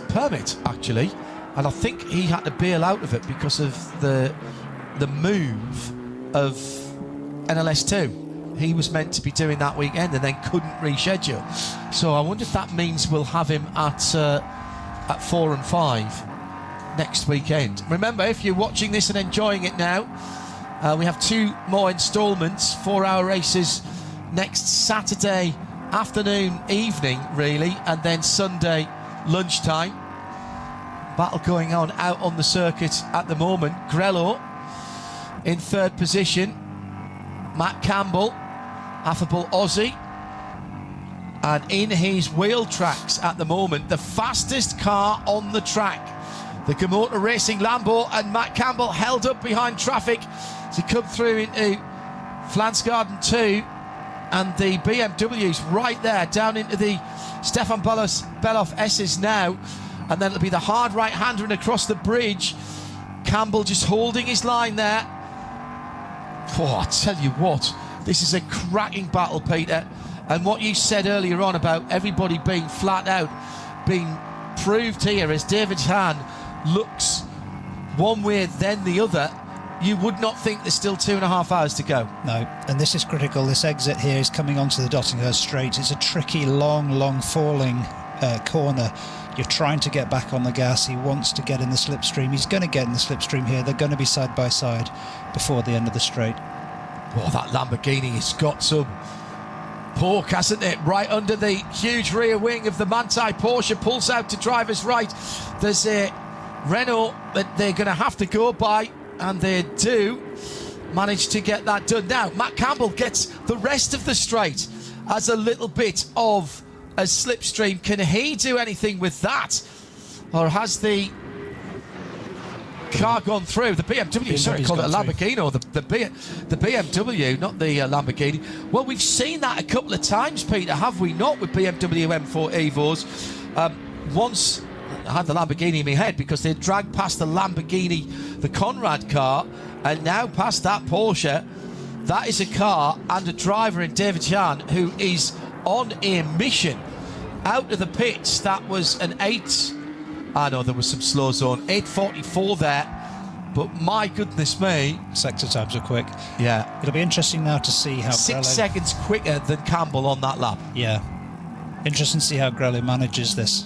permit, actually, and I think he had to bail out of it because of the move of NLS2. He was meant to be doing that weekend and then couldn't reschedule. So I wonder if that means we'll have him at 4 and 5 next weekend. Remember, if you're watching this and enjoying it now, we have 2 more instalments, 4-hour races next Saturday afternoon, evening, really, and then Sunday lunchtime. Battle going on out on the circuit at the moment. Grello in 3rd position. Matt Campbell, affable Aussie. And in his wheel tracks at the moment, the fastest car on the track, the Gamota Racing Lambo, and Matt Campbell held up behind traffic to come through into Flansgarden 2, and the BMW's right there down into the Stefan Beloff S's now, and then it'll be the hard right-hander and across the bridge. Campbell just holding his line there. Oh, I tell you what, this is a cracking battle, Peter. And what you said earlier on about everybody being flat out, being proved here as David Hahn looks one way then the other, you would not think there's still 2.5 hours to go. No, and this is critical. This exit here is coming onto the Dottinghurst Straight. It's a tricky, long falling corner. You're trying to get back on the gas. He wants to get in the slipstream. He's going to get in the slipstream here. They're going to be side by side before the end of the straight. Oh, that Lamborghini has got some pork, hasn't it? Right under the huge rear wing of the Manti Porsche, pulls out to driver's right. There's a Renault that they're going to have to go by, and they do manage to get that done. Now, Matt Campbell gets the rest of the straight as a little bit of a slipstream. Can he do anything with that? Or has the car gone through? The BMW, sorry, called it a Lamborghini, or the BMW, not the Lamborghini. Well, we've seen that a couple of times, Peter, have we not, with BMW M4 Evos? Once I had the Lamborghini in my head because they dragged past the Lamborghini, the Conrad car, and now past that Porsche. That is a car and a driver in David Hahn who is on a mission out of the pits. That was an 8. I know there was some slow zone, 8:44 there, but my goodness me, sector times are quick. Yeah, it'll be interesting now to see how 6 seconds quicker than Campbell on that lap. Yeah, interesting to see how Grello manages this.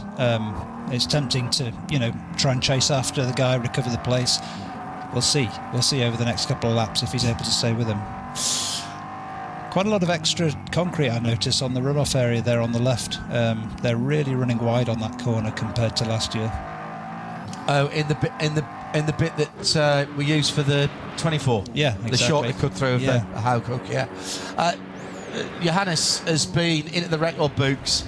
It's tempting to, try and chase after the guy, recover the place. We'll see over the next couple of laps if he's able to stay with him. Quite a lot of extra concrete, I notice, on the runoff area there on the left. They're really running wide on that corner compared to last year. Oh, in the bit that we used for the 24. Yeah, exactly. The short cut through of the Howcock. Yeah. Johannes has been into the record books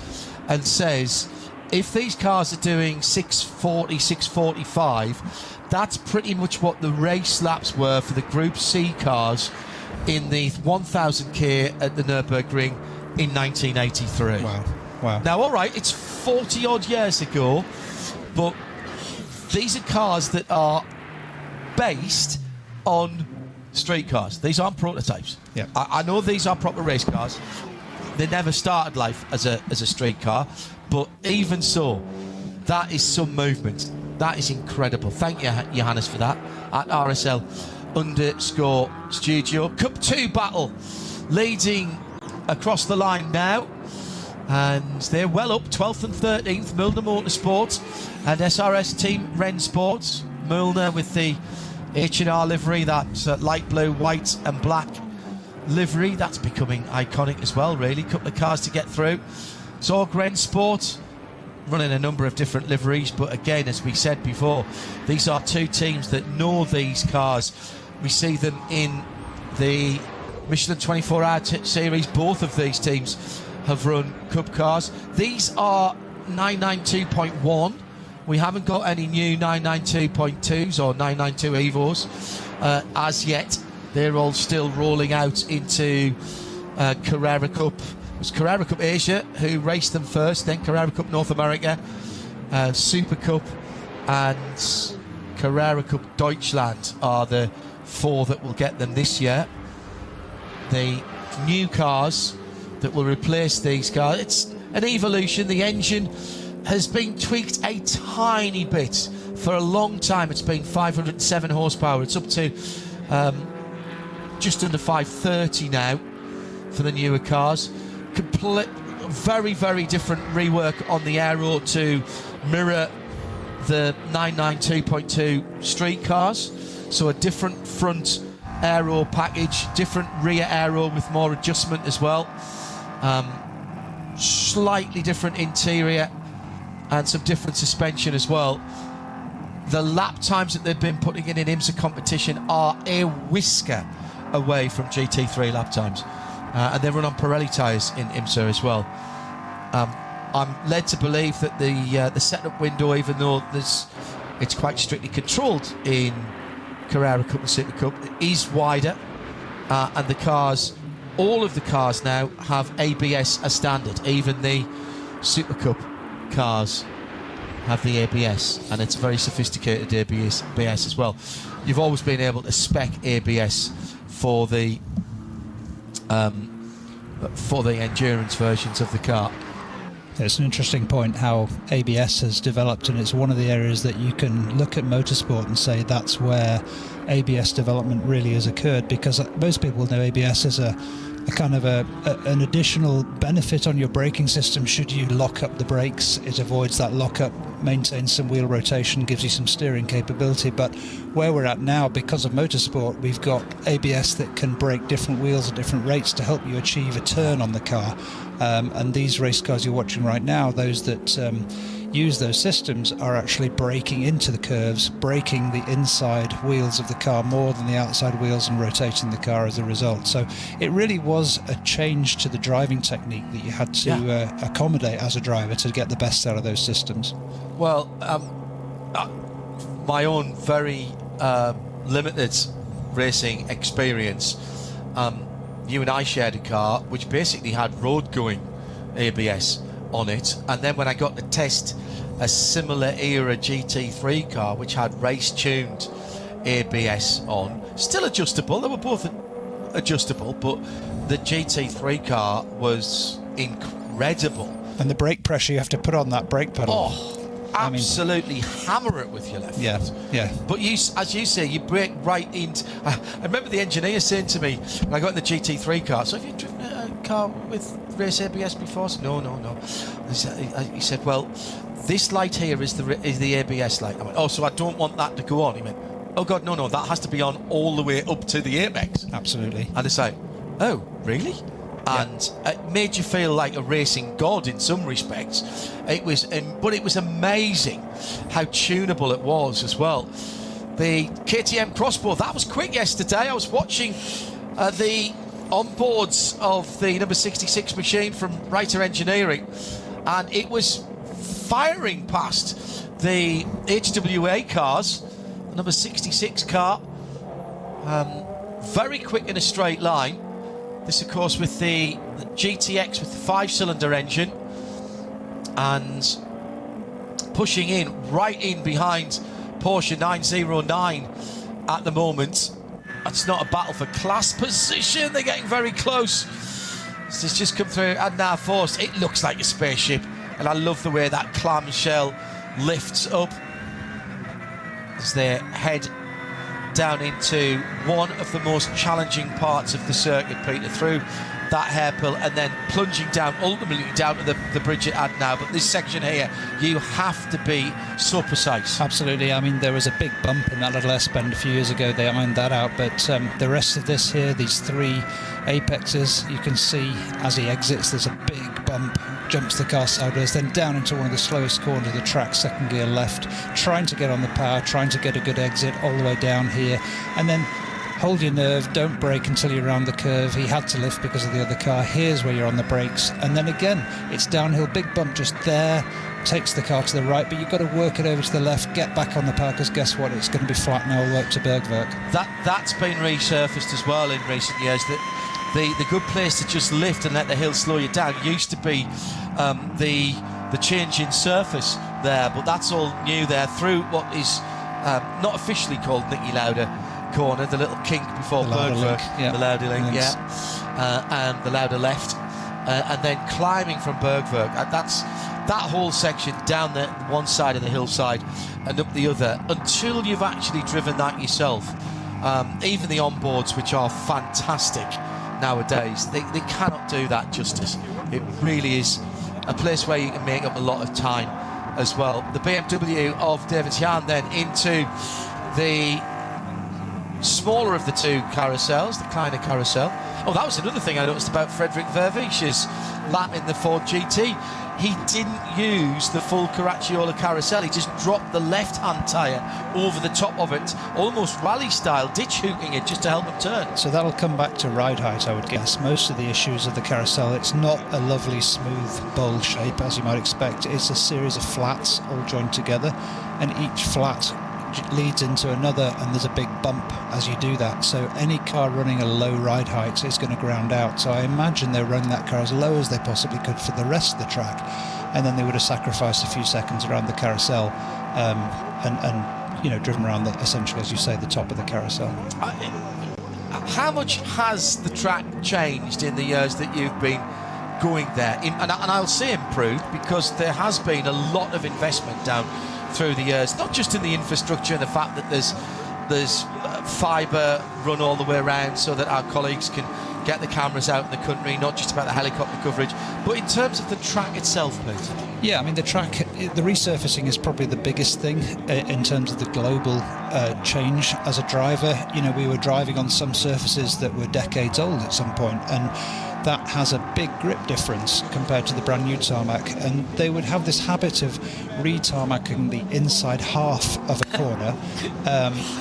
and says if these cars are doing 640, 645, that's pretty much what the race laps were for the Group C cars in the 1000k at the Nürburgring in 1983. Wow. Now, all right, it's 40 odd years ago, but these are cars that are based on street cars. These aren't prototypes. Yeah. I know these are proper race cars. They never started life as a street car, but even so, that is some movement. That is incredible. Thank you, Johannes, for that. At RSL_studio. Cup 2 battle leading across the line now. And they're well up, 12th and 13th, Milner Motorsports and SRS Team Rennsports. Milner with the H&R livery, that light blue, white and black livery. That's becoming iconic as well, really. Couple of cars to get through. Zorg Rennsport running a number of different liveries, but again, as we said before, these are two teams that know these cars. We see them in the Michelin 24-hour series. Both of these teams have run Cup cars. These are 992.1. We haven't got any new 992.2s or 992 Evos as yet. They're all still rolling out into Carrera Cup. It was Carrera Cup Asia who raced them first, then Carrera Cup North America, Super Cup and Carrera Cup Deutschland are the four that will get them this year. The new cars that will replace these cars, it's an evolution. The engine has been tweaked a tiny bit. For a long time it's been 507 horsepower. It's up to just under 530 now for the newer cars. Very, very different rework on the aero to mirror the 992.2 street cars, so a different front aero package, different rear aero with more adjustment as well, slightly different interior and some different suspension as well. The lap times that they've been putting in IMSA competition are a whisker away from GT3 lap times, and they run on Pirelli tyres in IMSA as well. I'm led to believe that the setup window, even though it's quite strictly controlled in Carrera Cup and Super Cup, is wider, and the cars, all of the cars now have ABS as standard. Even the Super Cup cars have the ABS, and it's very sophisticated ABS as well. You've always been able to spec ABS for the endurance versions of the car. It's an interesting point how ABS has developed, and it's one of the areas that you can look at motorsport and say that's where ABS development really has occurred, because most people know ABS as a kind of an additional benefit on your braking system should you lock up the brakes. It avoids that lockup, maintains some wheel rotation, gives you some steering capability. But where we're at now, because of motorsport, we've got ABS that can brake different wheels at different rates to help you achieve a turn on the car. And these race cars you're watching right now, those that use those systems are actually braking into the curves, braking the inside wheels of the car more than the outside wheels, and rotating the car as a result. So it really was a change to the driving technique that you had to accommodate as a driver to get the best out of those systems. Well, my own very limited racing experience, you and I shared a car which basically had road going ABS on it, and then when I got to test a similar era GT3 car which had race tuned ABS on, still adjustable, they were both adjustable, but the GT3 car was incredible. And the brake pressure you have to put on that brake pedal. Absolutely hammer it with your left foot. Yeah. But you, as you say, you brake right into... I remember the engineer saying to me when I got in the GT3 car, so have you driven a car with race ABS before? So, no. He said, well, this light here is the ABS light. I went, oh, so I don't want that to go on. He went, oh God, no, that has to be on all the way up to the apex. Absolutely. And it's like, oh, really? And it made you feel like a racing god in some respects. But it was amazing how tunable it was as well. The KTM crossbow, that was quick yesterday. I was watching the onboards of the number 66 machine from Reiter Engineering, and it was firing past the HWA cars. The number 66 car, very quick in a straight line. This, of course, with the GTX with the 5-cylinder engine, and pushing right in behind Porsche 909 at the moment. It's not a battle for class position. They're getting very close. This has just come through Adenauer Force. It looks like a spaceship, and I love the way that clamshell lifts up as they head down into one of the most challenging parts of the circuit, Peter, through that hairpin and then plunging down, ultimately down to the bridge at Adenauer. But this section here, you have to be so precise. Absolutely. I mean, there was a big bump in that little S-bend a few years ago. They ironed that out. But the rest of this here, these three apexes, you can see as he exits, there's a big bump, jumps the car sideways, then down into one of the slowest corners of the track, second gear left, trying to get on the power, trying to get a good exit all the way down here, and then hold your nerve, don't brake until you're around the curve. He had to lift because of the other car. Here's where you're on the brakes, and then again it's downhill, big bump just there, takes the car to the right, but you've got to work it over to the left, get back on the power, because guess what, it's going to be flat now all the way up to Bergwerk. That's been resurfaced as well in recent years, that the good place to just lift and let the hill slow you down used to be the change in surface there, but that's all new there through what is not officially called Nicky Lauda corner, the little kink before Bergwerk, the Lauda link, and the Lauda left, and then climbing from Bergwerk. That's that whole section down the one side of the hillside and up the other, until you've actually driven that yourself. Even the onboards, which are fantastic nowadays, they cannot do that justice. It really is a place where you can make up a lot of time as well. The BMW of David Jan then into the smaller of the two carousels, the kleiner carousel. Oh, that was another thing I noticed about Frederik Verweesch's lap in the Ford GT. He didn't use the full Caracciola carousel. He just dropped the left-hand tyre over the top of it, almost rally-style, ditch-hooking it just to help him turn. So that'll come back to ride height, I would guess. Most of the issues of the carousel, it's not a lovely, smooth, bowl shape, as you might expect. It's a series of flats all joined together, and each flat leads into another, and there's a big bump as you do that. So any car running a low ride height is going to ground out. So I imagine they're running that car as low as they possibly could for the rest of the track, and then they would have sacrificed a few seconds around the carousel, and you know, driven around essentially, as you say, the top of the carousel. How much has the track changed in the years that you've been going there? And I'll say improved, because there has been a lot of investment down through the years, not just in the infrastructure and the fact that there's fibre run all the way around so that our colleagues can get the cameras out in the country, not just about the helicopter coverage, but in terms of the track itself, Pete. Yeah, I mean, the track, the resurfacing is probably the biggest thing in terms of the global change as a driver. You know, we were driving on some surfaces that were decades old at some point, and that has a big grip difference compared to the brand new tarmac, and they would have this habit of re-tarmacking the inside half of a corner,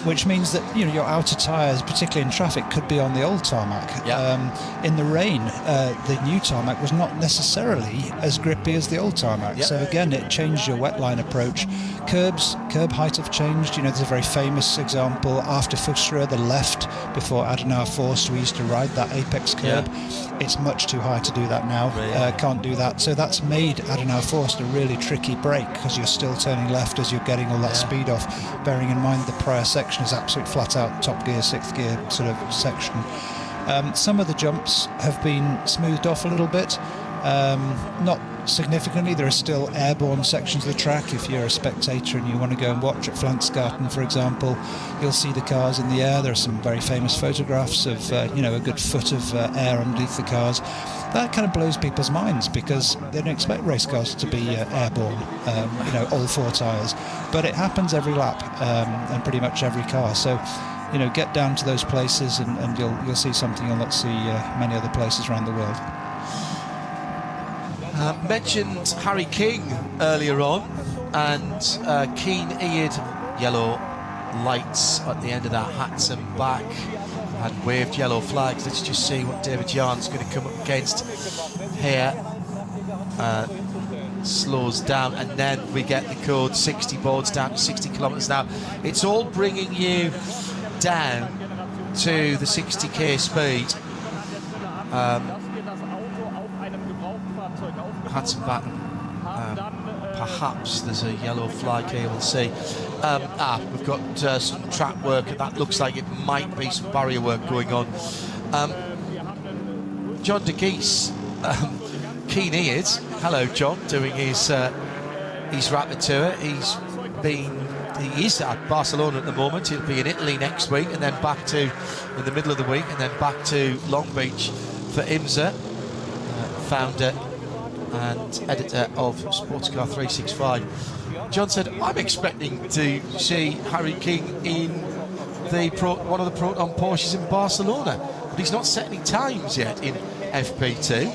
which means that, you know, your outer tyres, particularly in traffic, could be on the old tarmac. In the rain, the new tarmac was not necessarily as grippy as the old tarmac. So again, it changed your wetline approach. Curb height have changed. You know, there's a very famous example after Fusra, the left before Adenauer Force, we used to ride that apex curb. It's much too high to do that now. Can't do that. So that's made Adenauer Force a really tricky break, because you're still turning left as you're getting all that speed off, bearing in mind the prior section is absolute flat out top gear, sixth gear sort of section. Some of the jumps have been smoothed off a little bit, not significantly. There are still airborne sections of the track. If you're a spectator and you want to go and watch at Flanksgarten, for example, you'll see the cars in the air. There are some very famous photographs of you know, a good foot of air underneath the cars. That kind of blows people's minds, because they don't expect race cars to be airborne, you know, all four tyres, but it happens every lap, and pretty much every car. So, you know, get down to those places and you'll see something you'll not see many other places around the world. Mentioned Harry King earlier on, and keen-eared yellow lights at the end of that Hatson back and waved yellow flags. Let's just see what David Jan's going to come up against here. Slows down, and then we get the code 60 boards down to 60 kilometers an hour. It's all bringing you down to the 60k speed. Hudson Batten, perhaps there's a yellow flag here, we'll see. We've got some track work, and that looks like it might be some barrier work going on. John de Geese, keen-eared, hello John, doing his rapid tour. He is at Barcelona at the moment. He'll be in Italy next week, and then back to, in the middle of the week, and then back to Long Beach for IMSA, founder and editor of Sportscar 365. John said, I'm expecting to see Harry King in one of the Proton Porsches in Barcelona, but he's not set any times yet in FP2.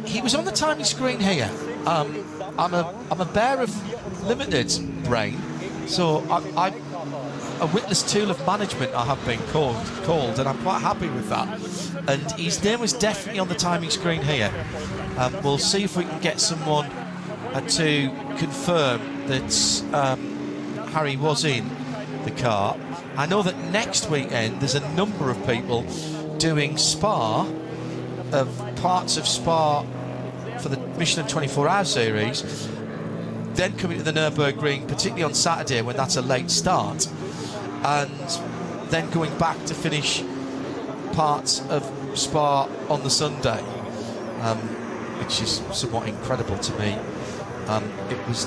He was on the timing screen here. I'm a bear of limited brain, so I'm a witless tool of management, I have been called, and I'm quite happy with that. And his name was definitely on the timing screen here. We'll see if we can get someone to confirm that Harry was in the car. I know that next weekend there's a number of people doing Spa, parts of Spa for the Michelin 24-hour series, then coming to the Nürburgring, particularly on Saturday when that's a late start, and then going back to finish parts of Spa on the Sunday, which is somewhat incredible to me. It was,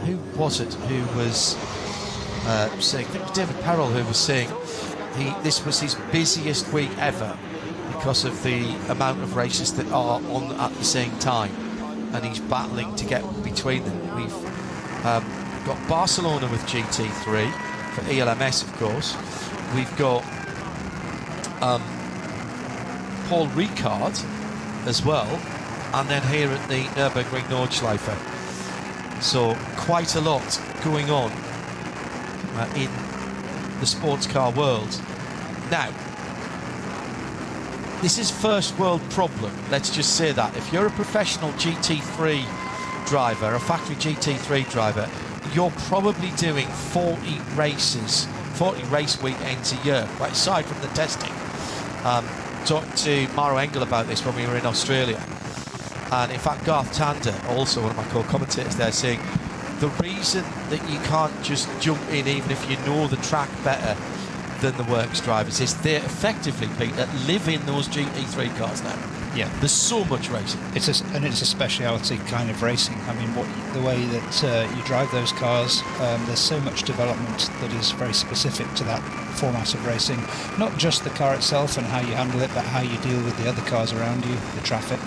who was it who was saying, I think it was David Perrell who was saying this was his busiest week ever because of the amount of races that are on at the same time. and he's battling to get between them. We've got Barcelona with GT3 for ELMS, of course. We've got Paul Ricard as well, and then here at the Nürburgring Nordschleife. So quite a lot going on in the sports car world. Now, this is first world problem, let's just say that. If you're a professional GT3 driver, a factory GT3 driver, you're probably doing 40 races, 40 race weekends a year, right, aside from the testing. Talking to Maro Engel about this when we were in Australia. And in fact, Garth Tander, also one of my co-commentators there, saying the reason that you can't just jump in even if you know the track better than the works drivers is they're effectively, Pete, that live in those GT3 cars now. Yeah, there's so much racing. It's a speciality kind of racing. I mean, the way that you drive those cars, there's so much development that is very specific to that format of racing. Not just the car itself and how you handle it, but how you deal with the other cars around you, the traffic.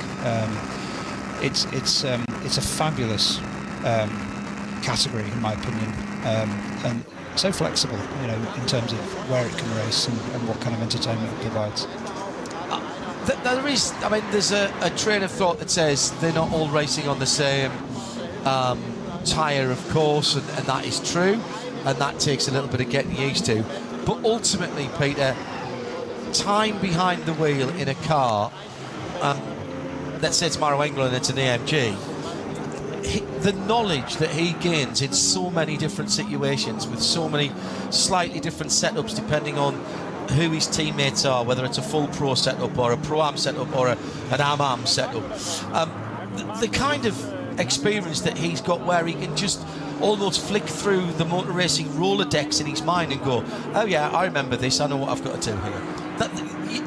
It's a fabulous category, in my opinion, and so flexible, you know, in terms of where it can race and what kind of entertainment it provides. There is, I mean, there's a train of thought that says they're not all racing on the same tyre, of course, and that is true, and that takes a little bit of getting used to. But ultimately, Peter, time behind the wheel in a car, let's say it's Maro Engel and it's an AMG, the knowledge that he gains in so many different situations with so many slightly different setups depending on who his teammates are, whether it's a full pro setup or a pro-am setup or an am-am setup, the kind of experience that he's got where he can just almost flick through the motor racing Rolodex in his mind and go, oh yeah, I remember this, I know what I've got to do here.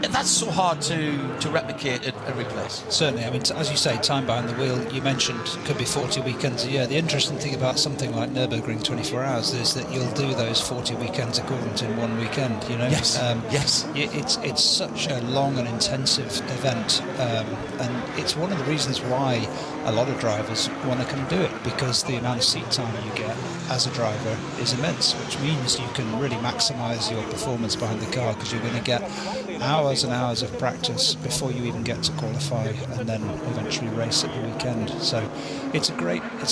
That's so hard to replicate and replace. Certainly, I mean, as you say, time behind the wheel, you mentioned could be 40 weekends a year. The interesting thing about something like Nürburgring 24 Hours is that you'll do those 40 weekends equivalent in one weekend, you know? Yes, yes. It's such a long and intensive event, and it's one of the reasons why a lot of drivers want to come do it, because the amount of seat time you get as a driver is immense, which means you can really maximise your performance behind the car, because you're going to get hours and hours of practice before you even get to qualify and then eventually race at the weekend. So it's a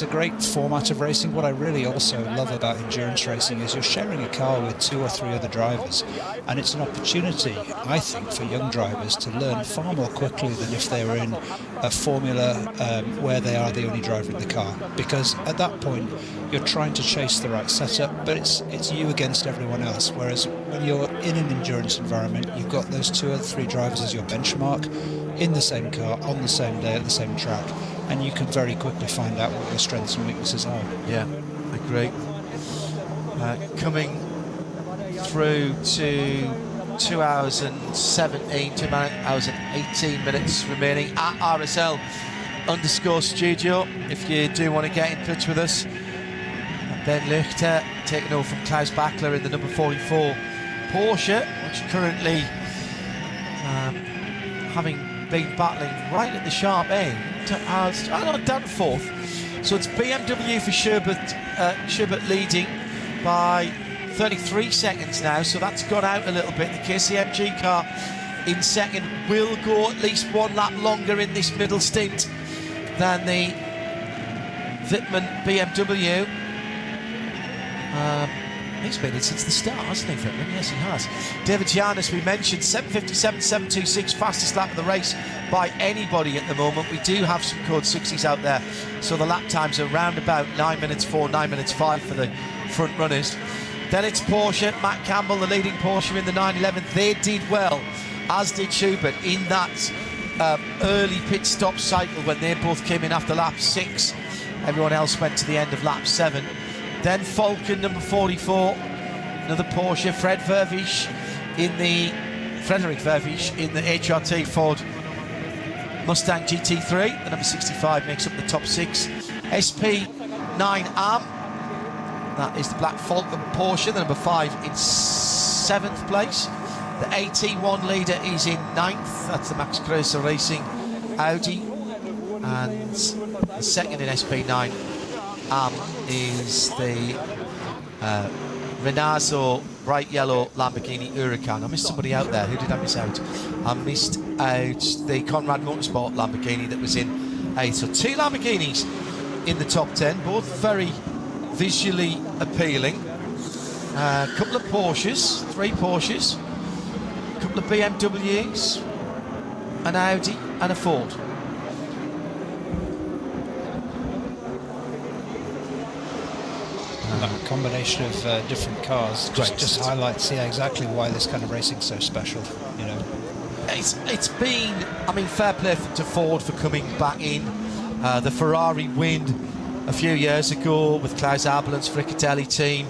great format of racing. What I really also love about endurance racing is you're sharing a car with 2 or 3 other drivers, and it's an opportunity, I think, for young drivers to learn far more quickly than if they were in a formula where they are the only driver in the car, because at that point you're trying to chase the right setup, but it's you against everyone else. Whereas when you're in an endurance environment, you've got those 2 or 3 drivers as your benchmark in the same car on the same day at the same track, and you can very quickly find out what your strengths and weaknesses are. Yeah, agree. Coming through to 2 hours and 17, 2 hours and 18 minutes remaining at RSL_studio. If you do want to get in touch with us, Ben Lichter taking over from Klaus Bachler in the number 44 Porsche, which currently having been battling right at the sharp end, down to 4th. So it's BMW for Sherbert leading by 33 seconds now, so that's gone out a little bit. The KCMG car in second will go at least 1 lap longer in this middle stint than the Wittmann BMW. He's been in since the start, hasn't he, Wittmann? Yes, he has. David Giannis, we mentioned, 7:57, 7:26, fastest lap of the race by anybody at the moment. We do have some code 60s out there, so the lap times are around about 9 minutes 4, 9 minutes 5 for the front runners. Then it's Porsche, Matt Campbell, the leading Porsche in the 911. They did well, as did Schubert, in that early pit stop cycle when they both came in after lap 6. Everyone else went to the end of lap 7. Then Falcon, number 44, another Porsche. Frederick Vervisch in the HRT Ford Mustang GT3. The number 65 makes up the top 6. SP9AM, that is the black Falcon Porsche, the number 5 in 7th place. The AT1 leader is in 9th, that's the Max Kreuzer Racing Audi. And The second in SP9 is the Renazo bright yellow Lamborghini Huracan. I missed somebody out there. Who did I miss out? I missed out the Conrad Motorsport Lamborghini that was in 8th. So 2 Lamborghinis in the top 10, both very visually appealing. A couple of Porsches, 3 Porsches, a couple of BMWs, an Audi and a Ford. That combination of different cars just highlights exactly why this kind of racing is so special, you know. It's been, I mean, fair play to Ford for coming back in. The Ferrari win a few years ago with Klaus Abelland's Fricatelli team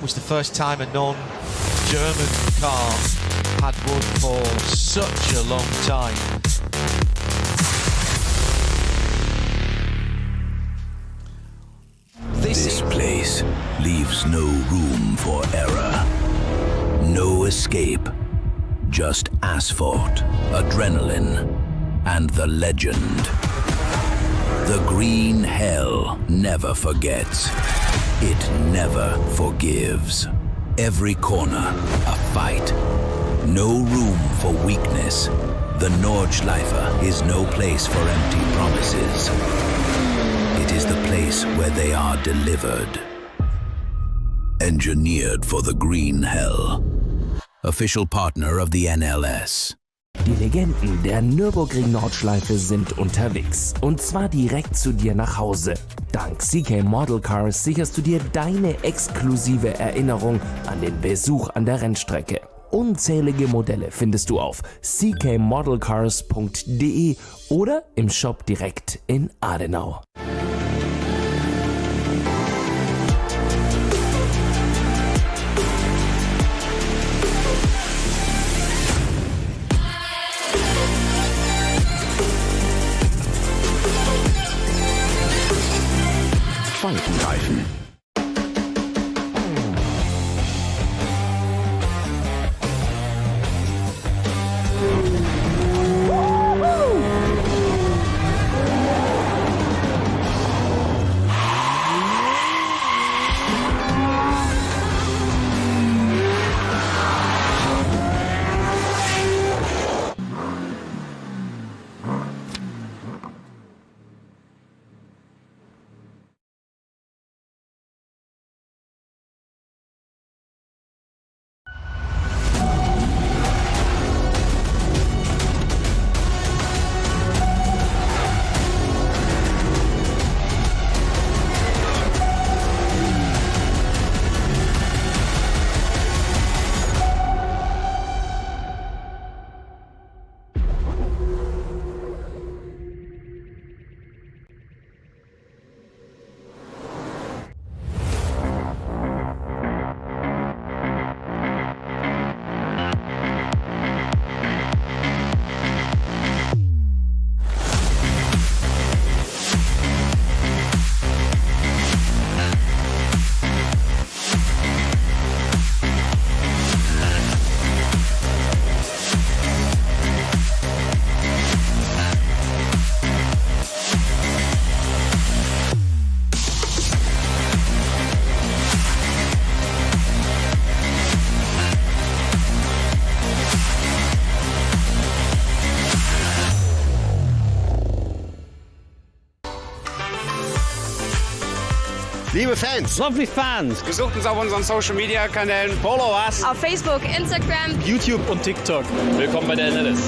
was the first time a non-German car had won for such a long time. This place leaves no room for error. No escape. Just asphalt, adrenaline, and the legend. The green hell never forgets. It never forgives. Every corner, a fight. No room for weakness. The Nordschleife is no place for empty promises. It is the place where they are delivered. Engineered for the green hell. Official partner of the NLS. Die Legenden der Nürburgring Nordschleife sind unterwegs. Und zwar direkt zu dir nach Hause. Dank CK Model Cars sicherst du dir deine exklusive Erinnerung an den Besuch an der Rennstrecke. Unzählige Modelle findest du auf ckmodelcars.de oder im Shop direkt in Adenau. Reifen. Liebe Fans, Lovely Fans, besucht uns auf unseren Social Media Kanälen. Follow us auf Facebook, Instagram, YouTube und TikTok. Willkommen bei der NLS.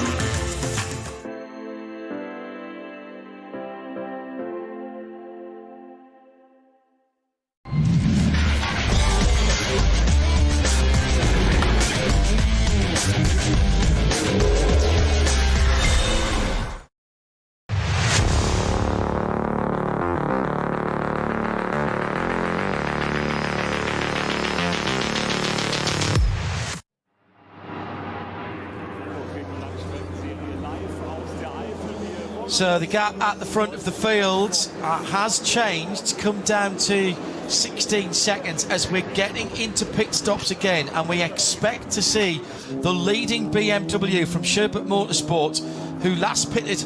So the gap at the front of the field has changed to come down to 16 seconds as we're getting into pit stops again, and we expect to see the leading BMW from Chequered Motorsports, who last pitted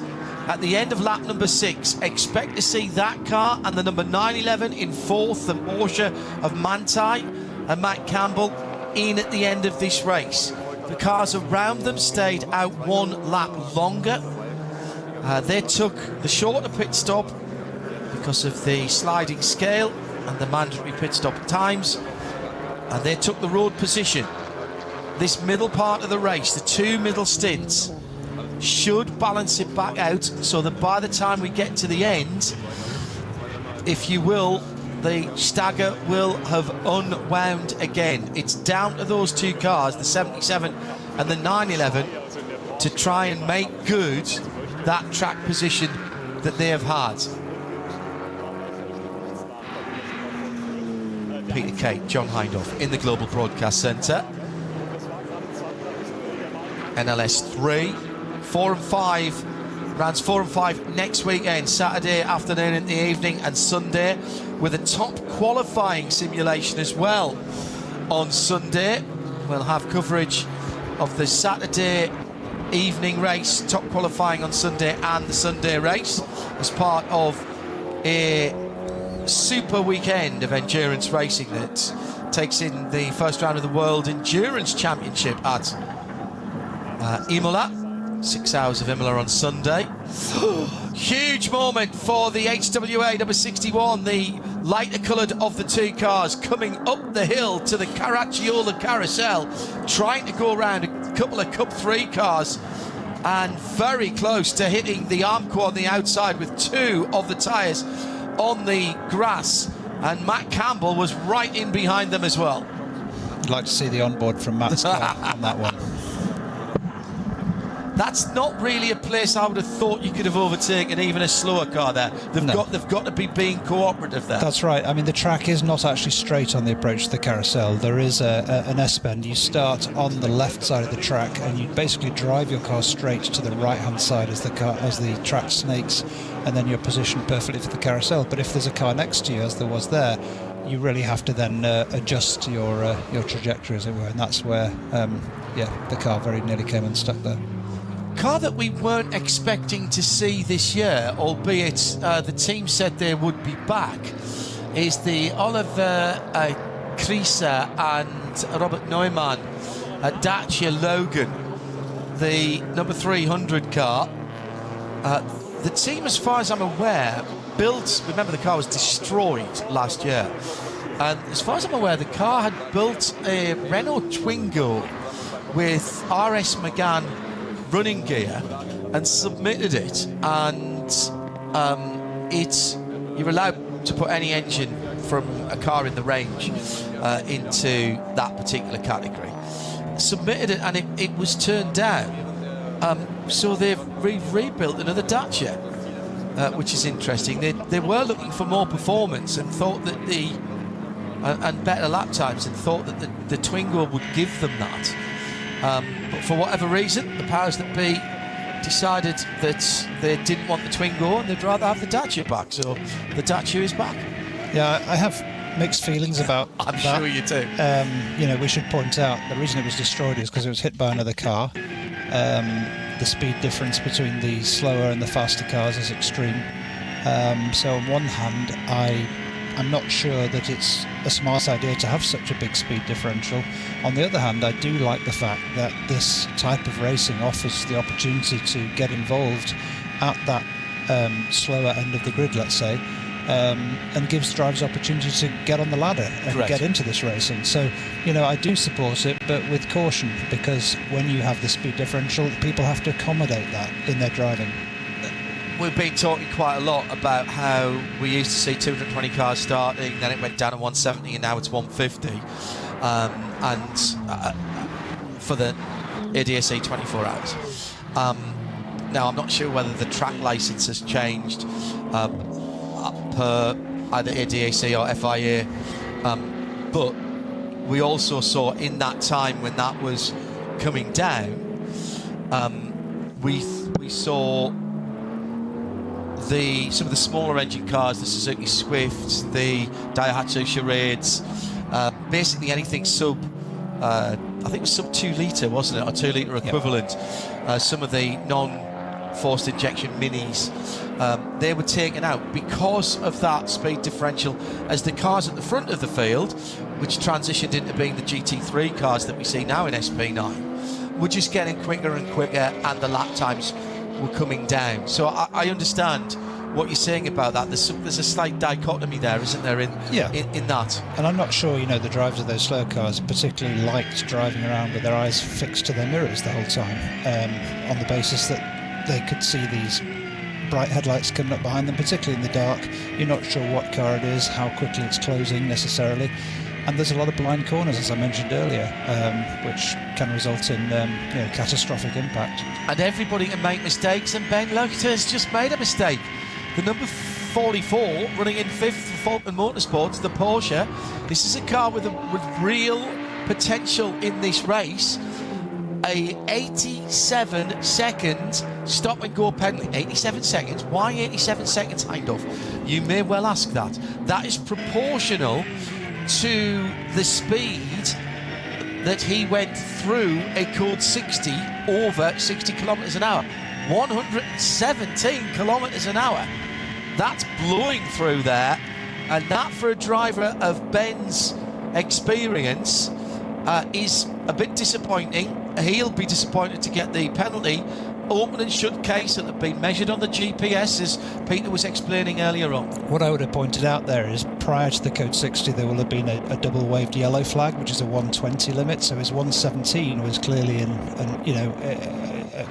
at the end of lap number 6. Expect to see that car and the number 911 in 4th, the Porsche of Manthey and Matt Campbell in at the end of this race. The cars around them stayed out 1 lap longer. They took the shorter pit stop because of the sliding scale and the mandatory pit stop times, and they took the road position. This middle part of the race, the 2 middle stints, should balance it back out so that by the time we get to the end, if you will, the stagger will have unwound again. It's down to those 2 cars, the 77 and the 911, to try and make good that track position that they have had. Peter Kate, John Hindhaugh in the Global Broadcast Centre. NLS3, 4 and 5, rounds 4 and 5 next weekend, Saturday afternoon and the evening, and Sunday, with a top qualifying simulation as well on Sunday. We'll have coverage of the Saturday evening race, top qualifying on Sunday, and the Sunday race as part of a super weekend of endurance racing that takes in the first round of the World Endurance Championship at Imola. 6 hours of Imola on Sunday. Huge moment for the HWA number 61, the lighter coloured of the 2 cars, coming up the hill to the Caracciola carousel, trying to go around a couple of Cup 3 cars, and very close to hitting the Armco on the outside with 2 of the tyres on the grass, and Matt Campbell was right in behind them as well. I'd like to see the onboard from Matt's car on that one. That's not really a place I would have thought you could have overtaken even a slower car there. They've got to be being cooperative there. That's right. I mean, the track is not actually straight on the approach to the carousel. There is an S-bend. You start on the left side of the track and you basically drive your car straight to the right-hand side as the track snakes, and then you're positioned perfectly for the carousel. But if there's a car next to you, as there was there, you really have to then adjust your trajectory, as it were, and that's where the car very nearly came unstuck there. Car that we weren't expecting to see this year, albeit the team said they would be back, is the Oliver Krieser and Robert Neumann Dacia Logan, the number 300 car. The team, as far as I'm aware, built, remember the car was destroyed last year, and as far as I'm aware, the car had built a Renault Twingo with RS Megane running gear and submitted it, and you're allowed to put any engine from a car in the range into that particular category. Submitted it, and it was turned down, so they've rebuilt another Dacia, which is interesting. They were looking for more performance and thought that and better lap times, and thought that the Twingo would give them that. But for whatever reason, the powers that be decided that they didn't want the Twingo and they'd rather have the Dacia back. So the Dacia is back. Yeah, I have mixed feelings about I'm that. sure you do. We should point out the reason it was destroyed is because it was hit by another car. The speed difference between the slower and the faster cars is extreme. So on one hand, I'm not sure that it's a smart idea to have such a big speed differential. On the other hand, I do like the fact that this type of racing offers the opportunity to get involved at that slower end of the grid, let's say, and gives drivers opportunity to get on the ladder and Correct. get into this racing. So, I do support it, but with caution, because when you have the speed differential, people have to accommodate that in their driving. We've been talking quite a lot about how we used to see 220 cars starting, then it went down to 170, and now it's 150. For the ADAC 24 hours. Now, I'm not sure whether the track license has changed per either ADAC or FIA, but we also saw in that time when that was coming down, we saw some of the smaller engine cars, the Suzuki Swifts, the Daihatsu Charades, basically anything sub, I think it was sub 2 litre, wasn't it, or 2 litre equivalent. Some of the forced injection minis. They were taken out because of that speed differential, as the cars at the front of the field, which transitioned into being the GT3 cars that we see now in SP9, were just getting quicker and quicker, and the lap times were coming down. So I understand what you're saying about that. There's a slight dichotomy there, isn't there, in that? And I'm not sure, the drivers of those slow cars particularly liked driving around with their eyes fixed to their mirrors the whole time, on the basis that they could see these bright headlights coming up behind them, particularly in the dark. You're not sure what car it is, how quickly it's closing necessarily. And there's a lot of blind corners, as I mentioned earlier, which can result in catastrophic impact. And everybody can make mistakes, and Ben Lochter's just made a mistake. The number 44, running in 5th for Fulton Motorsports, the Porsche. This is a car with real potential in this race. A 87-second stop-and-go penalty. 87 seconds? Why 87 seconds, Hindhoff? You may well ask that. That is proportional to the speed that he went through a code 60 over 60 kilometres an hour. 117 kilometres an hour. That's blowing through there, and that, for a driver of Ben's experience, is a bit disappointing. He'll be disappointed to get the penalty. Open and shut case that have been measured on the GPS, as Peter was explaining earlier on. What I would have pointed out there is, prior to the code 60, there will have been a double waved yellow flag, which is a 120 limit. So his 117 was clearly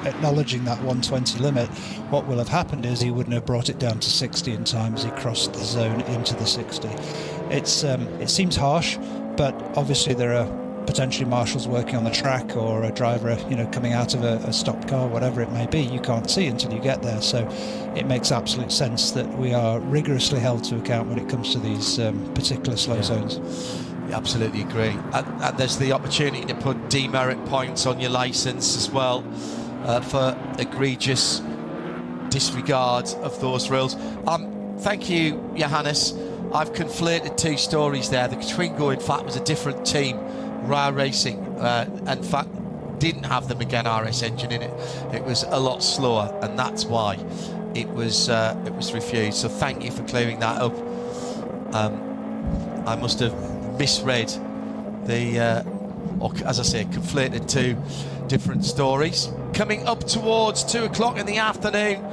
acknowledging that 120 limit. What will have happened is he wouldn't have brought it down to 60 in time as he crossed the zone into the 60. It seems harsh, but obviously there are potentially marshals working on the track, or a driver coming out of a stopped car, whatever it may be. You can't see until you get there, so it makes absolute sense that we are rigorously held to account when it comes to these particular slow zones. I absolutely agree. And there's the opportunity to put demerit points on your licence as well, for egregious disregard of those rules. Thank you, Johannes. I've conflated two stories there. The Twingo, in fact, was a different team. Ra Racing, in fact, didn't have the Megane RS engine in it. It was a lot slower, and that's why it was refused. So thank you for clearing that up. I must have misread the, or as I say, conflated two different stories. Coming up towards 2 o'clock in the afternoon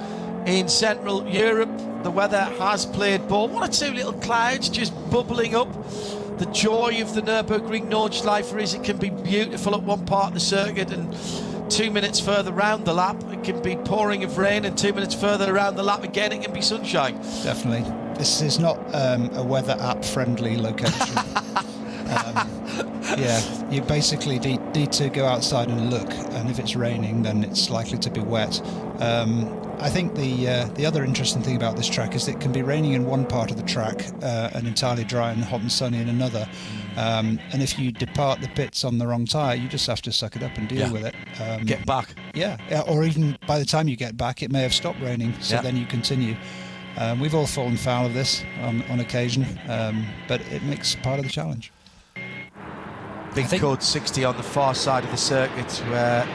in Central Europe, the weather has played ball. One or two little clouds just bubbling up. The joy of the Nürburgring Nordschleife is it can be beautiful at one part of the circuit, and 2 minutes further round the lap it can be pouring of rain, and 2 minutes further around the lap again it can be sunshine. Definitely. This is not a weather app friendly location. You basically need to go outside and look, and if it's raining then it's likely to be wet. I think the other interesting thing about this track is it can be raining in one part of the track and entirely dry and hot and sunny in another. And if you depart the pits on the wrong tyre, you just have to suck it up and deal with it. Get back. Yeah, or even by the time you get back, it may have stopped raining, so then you continue. We've all fallen foul of this on occasion, but it makes part of the challenge. Big code 60 on the far side of the circuit, where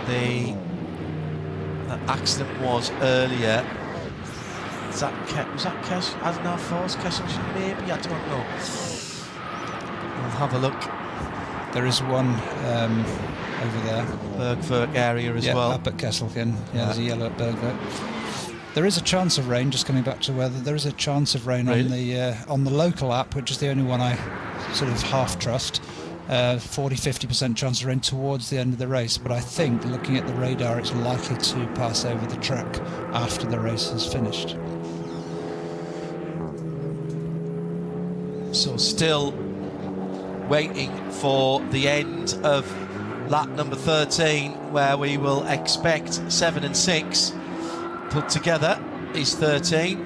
the accident was earlier. Was that Adenauer Force? Maybe, I don't know. We'll have a look. There is one over there. Bergwerk area as well. Up at Kesselchen. Yeah, there's a yellow at Bergwerk. There is a chance of rain, just coming back to weather, there is a chance of rain on the local app, which is the only one I sort of half trust. 40-50% chance of rain towards the end of the race, but I think, looking at the radar, it's likely to pass over the track after the race is finished. So still waiting for the end of lap number 13, where we will expect 7 and 6 put together is 13,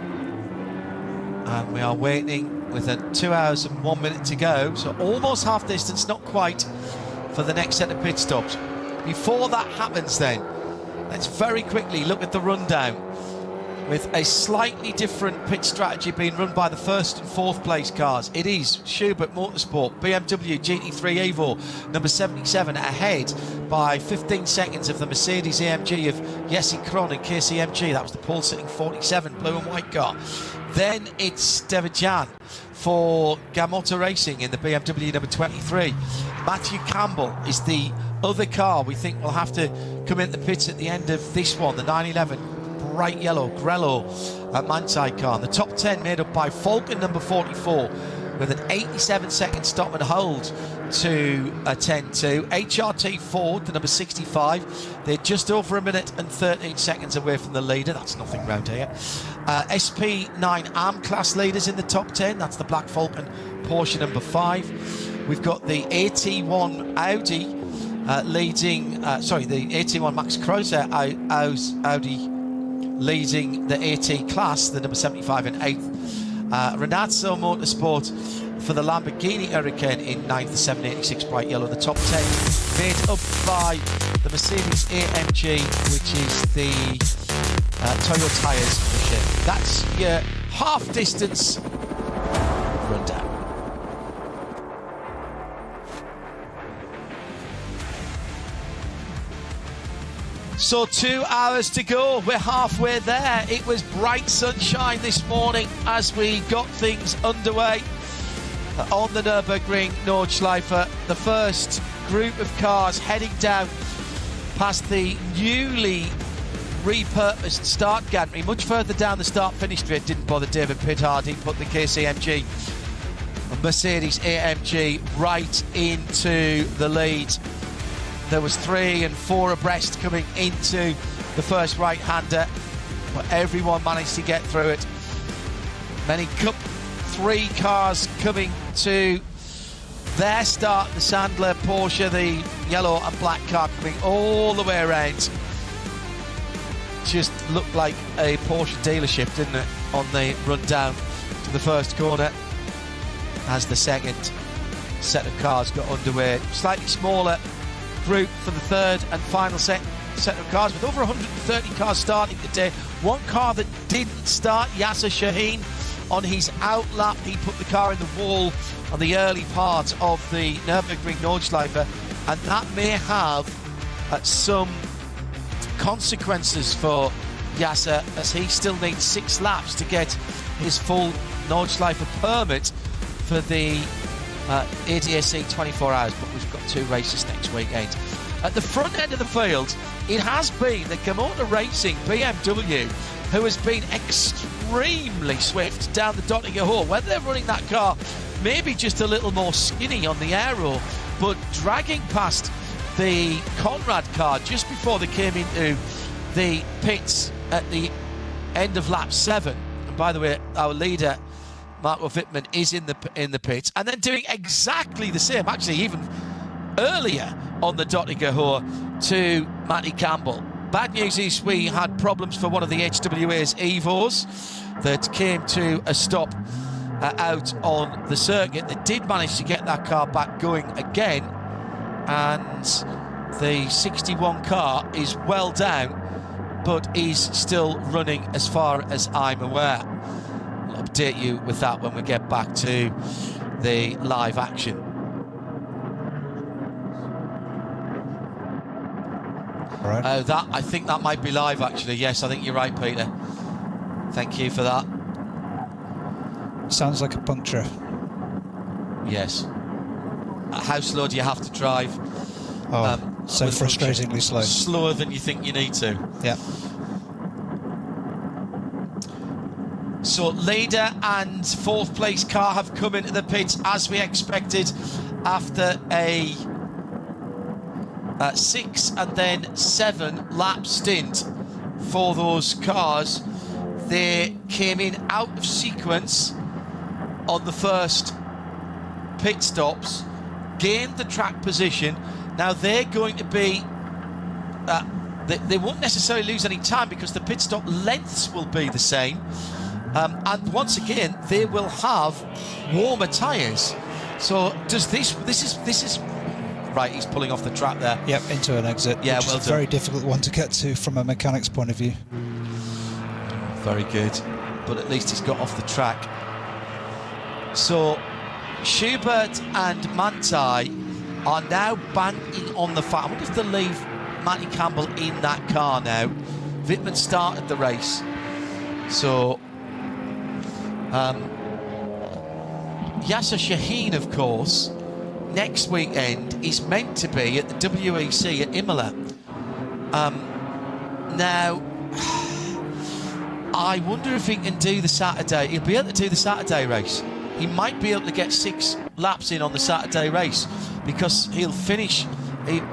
and we are waiting with 2 hours and 1 minute to go, so almost half distance, not quite, for the next set of pit stops. Before that happens then, let's very quickly look at the rundown with a slightly different pit strategy being run by the first and fourth place cars. It is Schubert Motorsport, BMW GT3 Evo, number 77, ahead by 15 seconds of the Mercedes-AMG of Jesse Krohn and KCMG. That was the pole sitting 47, blue and white car. Then it's Devijan for Gamoto Racing in the BMW number 23. Matthew Campbell is the other car we think will have to come in the pits at the end of this one, the 911 bright yellow Grello Manti car. And the top 10 made up by Falcon number 44 with an 87-second stop and hold to a 10-2. HRT Ford, the number 65, they're just over 1 minute and 13 seconds away from the leader. That's nothing round here. SP9 ARM class leaders in the top 10. That's the Black Falcon Porsche number 5. We've got the AT1 Audi leading, the AT1 Max Kreuzer Audi leading the AT class, the number 75 and 8th. Renazzo Motorsport for the Lamborghini Hurricane in 9th, the 786 bright yellow. The top 10 made up by the Mercedes-AMG, which is the Toyo Tyres machine. That's your half distance rundown. So 2 hours to go, we're halfway there. It was bright sunshine this morning as we got things underway on the Nürburgring Nordschleife. The first group of cars heading down past the newly repurposed start gantry. Much further down the start-finish straight, didn't bother David Pittard. He put the KCMG Mercedes-AMG right into the lead. There was 3 and 4 abreast coming into the first right-hander, but everyone managed to get through it. Many Cup 3 cars coming to their start. The Sandler Porsche, the yellow and black car coming all the way around. Just looked like a Porsche dealership, didn't it, on the run down to the first corner as the second set of cars got underway. Slightly smaller group for the third and final set of cars, with over 130 cars starting today. One car that didn't start, Yasser Shaheen, on his out lap. He put the car in the wall on the early part of the Nürburgring Nordschleife, and that may have some consequences for Yasser, as he still needs 6 laps to get his full Nordschleife permit for the ADAC 24 hours, but we've got 2 races next weekend. At the front end of the field, it has been the Gamoto Racing BMW who has been extremely swift down the Dottinger Hole. Whether they're running that car maybe just a little more skinny on the aero, but dragging past the Conrad car just before they came into the pits at the end of lap 7. And by the way, our leader Marco Wittmann is in the pits, and then doing exactly the same, actually even earlier on the Dottinger Hole, to Matty Campbell. Bad news is we had problems for one of the HWA's Evos that came to a stop out on the circuit. They did manage to get that car back going again, and the 61 car is well down, but is still running as far as I'm aware. I'll update you with that when we get back to the live action. Right. I think that might be live, actually. Yes, I think you're right, Peter. Thank you for that. Sounds like a puncture. Yes. How slow do you have to drive? So frustratingly slow. Slower than you think you need to. Yeah. So leader and fourth place car have come into the pits as we expected, after a 6 and then 7 lap stint for those cars. They came in out of sequence on the first pit stops, gained the track position. Now they're going to be they won't necessarily lose any time because the pit stop lengths will be the same, and once again they will have warmer tyres. So does this is right, he's pulling off the track there. Yep, into an exit. Yeah, which well is a very difficult one to get to from a mechanic's point of view. Very good, but at least he's got off the track. So Schubert and Manthey are now banking on the fact. I wonder if they'll leave Matty Campbell in that car now. Wittmann started the race, so Yasser Shaheen, of course, next weekend is meant to be at the WEC at Imola. Now, I wonder if he can do the Saturday. He'll be able to do the Saturday race. He might be able to get 6 laps in on the Saturday race, because he'll finish.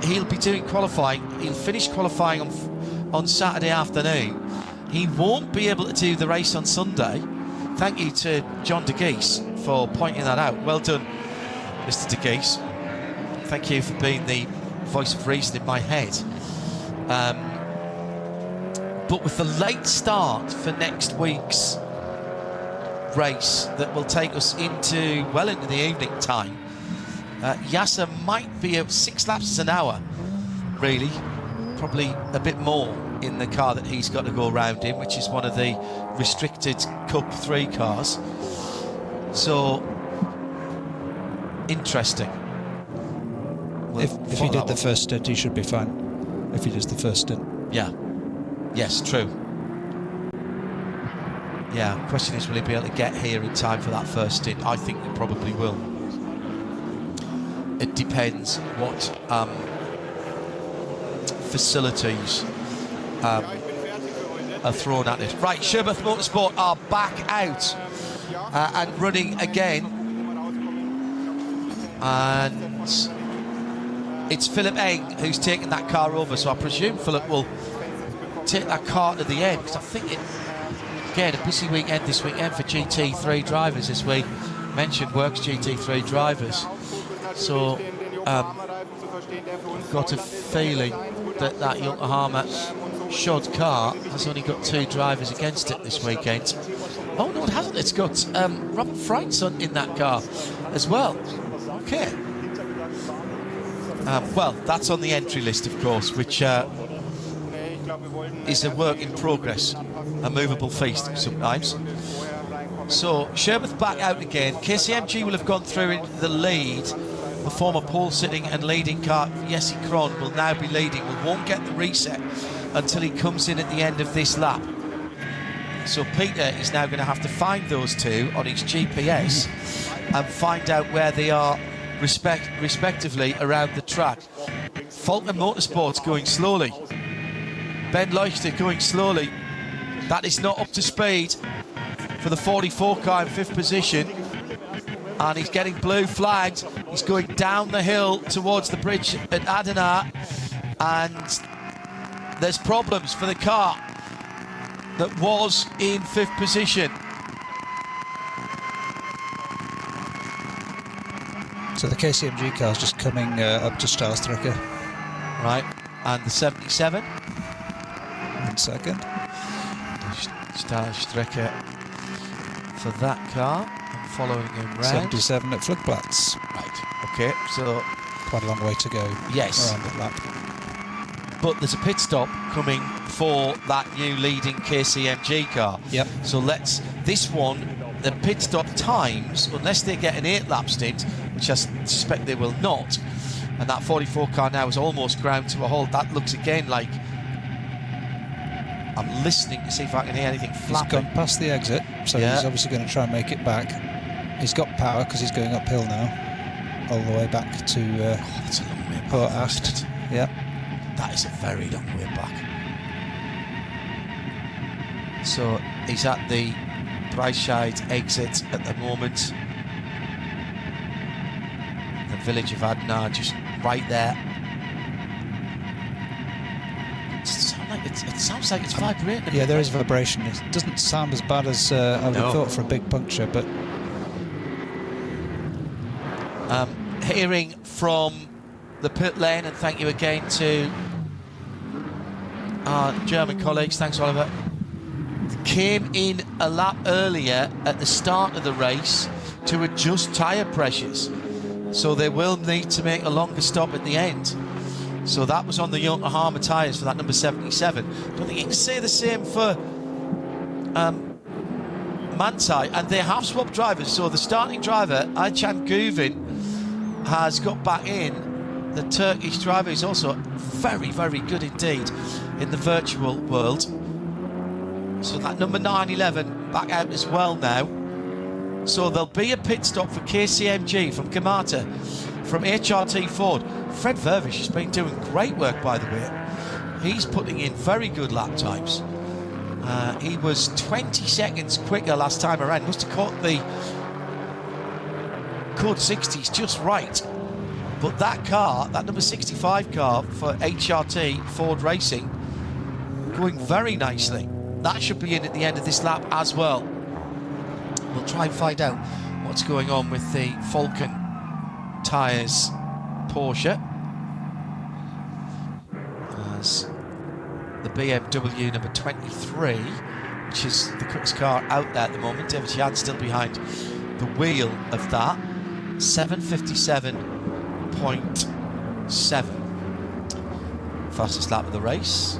He'll be doing qualifying. He'll finish qualifying on Saturday afternoon. He won't be able to do the race on Sunday. Thank you to John de Geese for pointing that out. Well done, Mr. de Geese. Thank you for being the voice of reason in my head. But with the late start for next week's race that will take us into the evening time, Yasser might be at 6 laps an hour, really, probably a bit more in the car that he's got to go around in, which is one of the restricted Cup 3 cars. So interesting. If he did the first stint, he should be fine. If he does the first stint. Yeah. Yes, true. Yeah, question is, will he be able to get here in time for that first stint? I think he probably will. It depends what facilities are thrown at it. Right, Chequered Motorsport are back out and running again. And it's Philip Eng who's taken that car over, so I presume Philip will take that car to the end, because I think again, a busy weekend this weekend for GT3 drivers, as we mentioned, Works GT3 drivers. So I've got a feeling that Yokohama Shod car has only got 2 drivers against it this weekend. Oh no, it hasn't. It's got Robert Freitson in that car as well. Okay. Well, that's on the entry list, of course, which is a work in progress, a movable feast sometimes. So Sherbeth back out again. KCMG will have gone through into the lead. The former pole sitting and leading car, Jesse Kron, will now be leading. We won't get the reset until he comes in at the end of this lap. So Peter is now going to have to find those two on his GPS and find out where they are respectively around the track. Falcon Motorsports going slowly. Ben Leuchter going slowly. That is not up to speed for the 44 car in 5th position. And he's getting blue flagged. He's going down the hill towards the bridge at Adenauer. And there's problems for the car that was in 5th position. So the KCMG car is just coming up to Stahlstrecke. Right, and the 77. 1 second. Stahlstrecke for that car. And following him round. 77 at Flugplatz. Right, okay, so... Quite a long way to go. Yes. Around the lap. But there's a pit stop coming for that new leading KCMG car. Yep. So this one, the pit stop times, unless they get an 8-lap stint, which I suspect they will not, and that 44 car now is almost ground to a halt. That looks again like... I'm listening to see if I can hear anything flapping. He's gone past the exit, so he's obviously going to try and make it back. He's got power because he's going uphill now, all the way back to that's a long way back, Port Acht. Yeah. That is a very long way back. So he's at the Breitscheid exit at the moment. The village of Adenauer just right there. It sounds like it's vibrating. Yeah, there is vibration. It doesn't sound as bad as I would have thought for a big puncture, but... Hearing from the pit lane, and thank you again to our German colleagues, thanks Oliver, came in a lap earlier at the start of the race to adjust tyre pressures, so they will need to make a longer stop at the end. So that was on the Yokohama tyres for that number 77. I don't think you can say the same for Mantai, and they have swapped drivers. So the starting driver, Aycan Guvin, has got back in. The Turkish driver is also very, very good indeed in the virtual world. So that number 911 back out as well now. So there'll be a pit stop for KCMG from Kamata, from HRT Ford. Fred Vervish has been doing great work, by the way. He's putting in very good lap times. He was 20 seconds quicker last time around. Must have caught the code 60s just right. But that car, that number 65 car for HRT Ford Racing, going very nicely. That should be in at the end of this lap as well. We'll try and find out what's going on with the Falcon Tyres Porsche. As the BMW number 23, which is the quickest car out there at the moment. David Yan still behind the wheel of that. 7:57.7. Fastest lap of the race.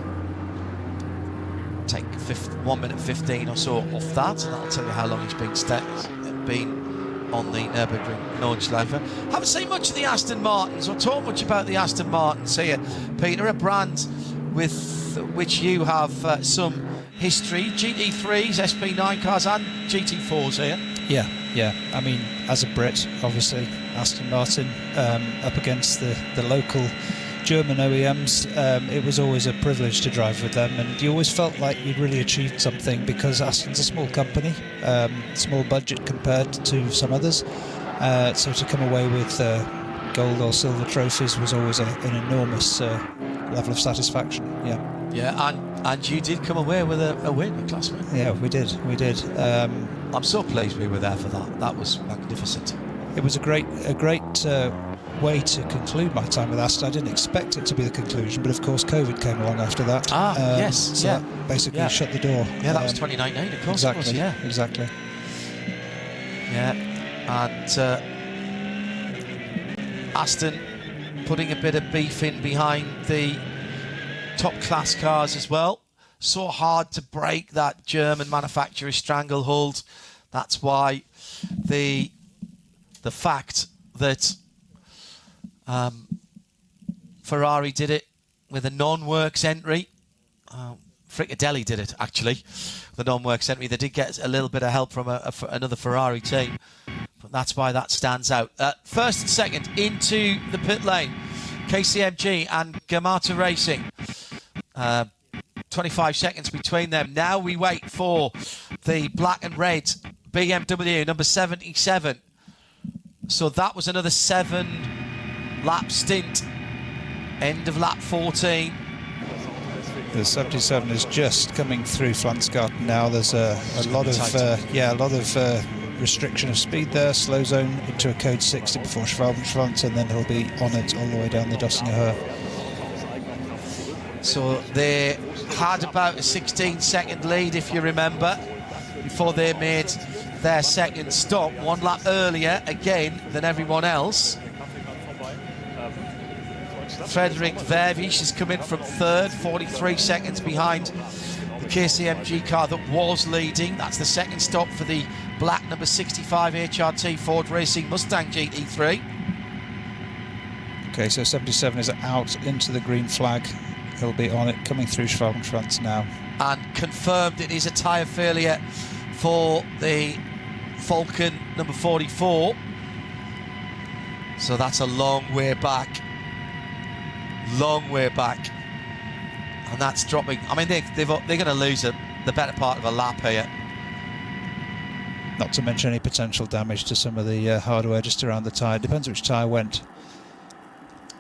Take 1 minute 15 or so off that, and that'll tell you how long he's been on the Nürburgring Nordschleife. Haven't seen much of the Aston Martins or talked much about the Aston Martins here, Peter, a brand with which you have some history. GT3s, SP9 cars and GT4s here. Yeah. I mean, as a Brit, obviously, Aston Martin up against the local German OEMs, it was always a privilege to drive with them, and you always felt like you'd really achieved something because Aston's a small company, small budget compared to some others. So to come away with gold or silver trophies was always an enormous level of satisfaction. Yeah, and you did come away with a win, classmate. Yeah, we did. I'm so pleased we were there for that. That was magnificent. It was a great way to conclude my time with Aston. I didn't expect it to be the conclusion, but of course COVID came along after that. Yes, so that basically shut the door. Yeah, that was 2019, of course. Exactly. It was, yeah, exactly. Yeah, and Aston putting a bit of beef in behind the top class cars as well. So hard to break that German manufacturer's stranglehold. That's why the fact that Ferrari did it with a non-works entry. Fricadelli did it, actually, the non-works entry. They did get a little bit of help from another Ferrari team, but that's why that stands out. First and second into the pit lane, KCMG and Gamata Racing. 25 seconds between them. Now we wait for the black and red BMW number 77. So that was another 7-lap stint. End of lap 14. The 77 is just coming through Flansgarten now. There's a lot of restriction of speed there. Slow zone into a code 60 before Schwalbenschwanz, and then he'll be on it all the way down the Dossinger Höhe. So they had about a 16-second lead, if you remember, before they made their second stop. 1 lap earlier, again, than everyone else. Frederick Vervisch has come in from third, 43 seconds behind the KCMG car that was leading. That's the second stop for the black number 65 HRT Ford Racing Mustang GT3. Okay, so 77 is out into the green flag. He'll be on it, coming through Schwalbenschwanz now. And confirmed it is a tyre failure for the Falcon number 44. So that's a long way back. Long way back. And that's dropping. I mean, they're going to lose the better part of a lap here. Not to mention any potential damage to some of the hardware just around the tyre. Depends which tyre went.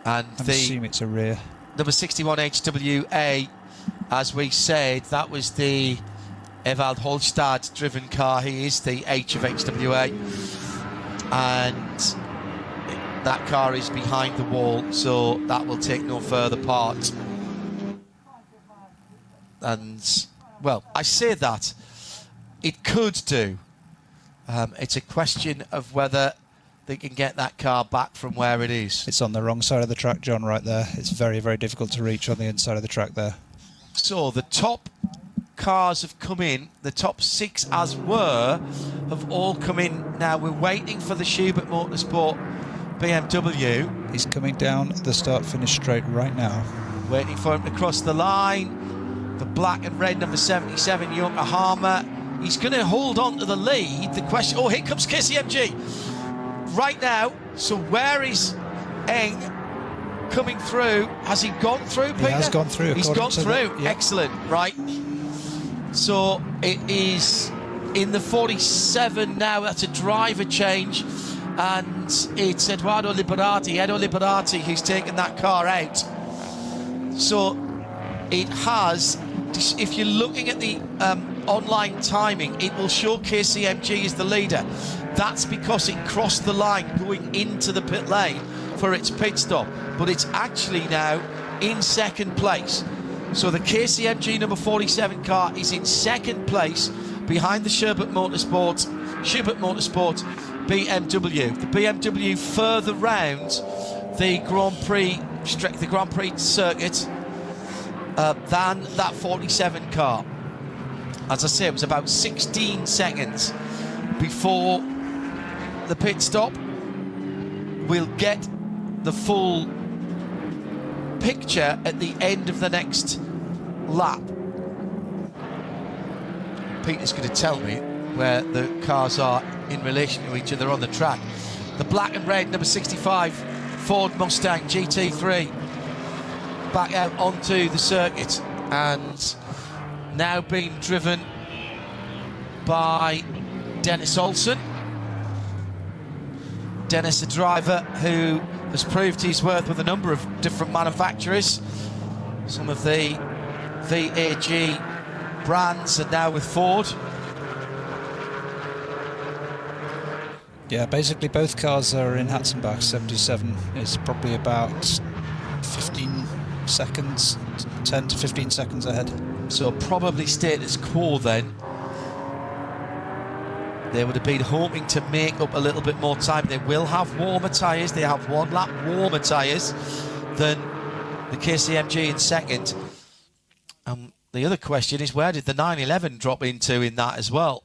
And I assume it's a rear. Number 61 HWA, as we said, that was the Ewald Holstad driven car. He is the H of HWA. And that car is behind the wall, so that will take no further part. And, well, I say that. It could do. It's a question of whether they can get that car back from where it is. It's on the wrong side of the track, John, right there. It's very, very difficult to reach on the inside of the track there. So the top cars have come in, the top 6 as were, have all come in. Now we're waiting for the Chequered Motorsport BMW. He's coming down the start-finish straight right now. Waiting for him to cross the line. The black and red number 77 Yokohama. He's going to hold on to the lead. The question, oh, here comes KCMG right now. So where is Eng coming through? Has he gone through, Peter? He has gone through. He's gone through. Yeah. Excellent. Right. So it is in the 47 now. That's a driver change. And it's Edo Liberati who's taken that car out. So it has, if you're looking at the online timing, it will show KCMG as the leader. That's because it crossed the line going into the pit lane for its pit stop. But it's actually now in second place. So the KCMG number 47 car is in second place behind the Chequered Motorsport BMW. The BMW further round the Grand Prix circuit than that 47 car. As I say, it was about 16 seconds before the pit stop. We'll get the full picture at the end of the next lap. Peter's going to tell me where the cars are in relation to each other on the track. The black and red number 65 Ford Mustang GT3 back out onto the circuit and now being driven by Dennis Olsen. Dennis, a driver who has proved his worth with a number of different manufacturers. Some of the VAG brands and now with Ford. Yeah, basically both cars are in Hatzenbach. 77 is probably about 15 seconds, 10 to 15 seconds ahead. So probably status quo then. They would have been hoping to make up a little bit more time. They will have warmer tyres. They have 1 lap warmer tyres than the KCMG in second. The other question is, where did the 911 drop into in that as well?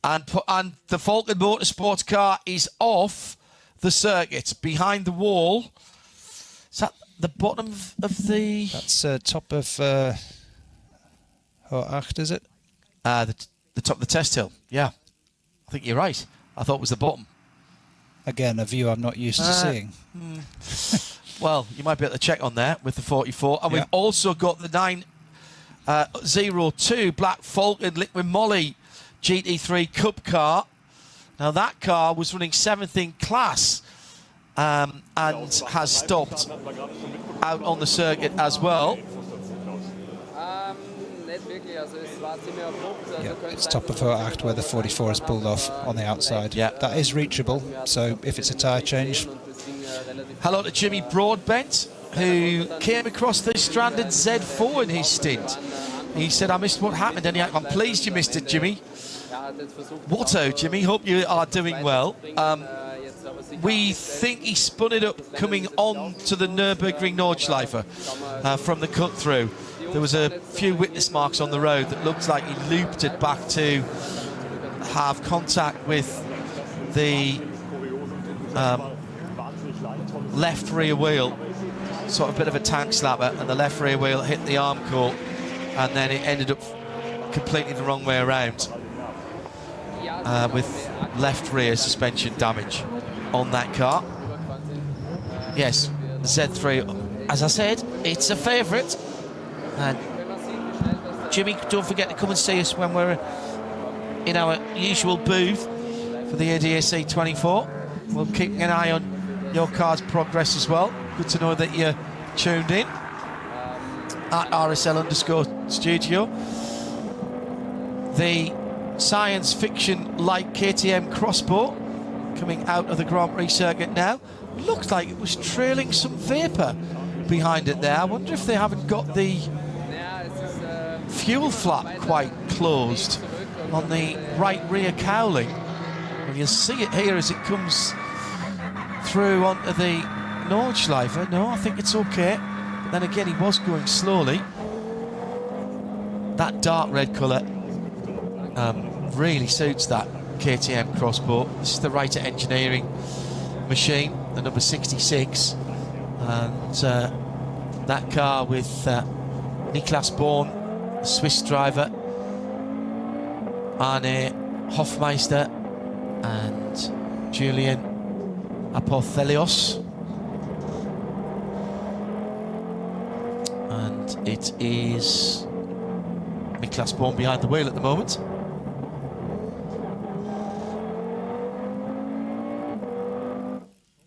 And the Falcon Motorsports car is off the circuit, behind the wall. Is that the bottom of the... That's top of H8, is it? The top of the test hill, yeah. I think you're right. I thought it was the bottom. Again, a view I'm not used to seeing. Well, you might be able to check on there with the 44. And we've also got the 902 Black Falcon Liquid Moly GT3 Cup car. Now that car was running 7th in class and has stopped out on the circuit as well. Yeah, it's top of H8 where the 44 is pulled off on the outside. Yeah, that is reachable. So if it's a tyre change. Hello to Jimmy Broadbent, who came across the stranded Z4 in his stint. He said, I missed what happened, and I'm pleased you missed it, Jimmy. Watto, Jimmy, hope you are doing well. We think he spun it up coming on to the Nürburgring Nordschleife from the cut through. There was a few witness marks on the road that looked like he looped it back to have contact with the left rear wheel, sort of a bit of a tank slapper, and the left rear wheel hit the arm core, and then it ended up completely the wrong way around with left rear suspension damage on that car. Yes, Z3, as I said, it's a favourite. And Jimmy, don't forget to come and see us when we're in our usual booth for the ADAC 24. We'll keep an eye on your car's progress as well. Good to know that you're tuned in at RSL_studio. The science fiction like KTM Crossbow coming out of the Grand Prix circuit now. Looks like it was trailing some vapour behind it there. I wonder if they haven't got the fuel flap quite closed on the right rear cowling. And you'll see it here as it comes through onto the Nordschleife. No, I think it's okay. But then again, he was going slowly. that dark red colour really suits that KTM crossbow. This is the Writer Engineering machine, the number 66, and that car with Niklas Born, the Swiss driver, Arne Hofmeister and Julian Apothelios. And it is Niklas Born behind the wheel at the moment.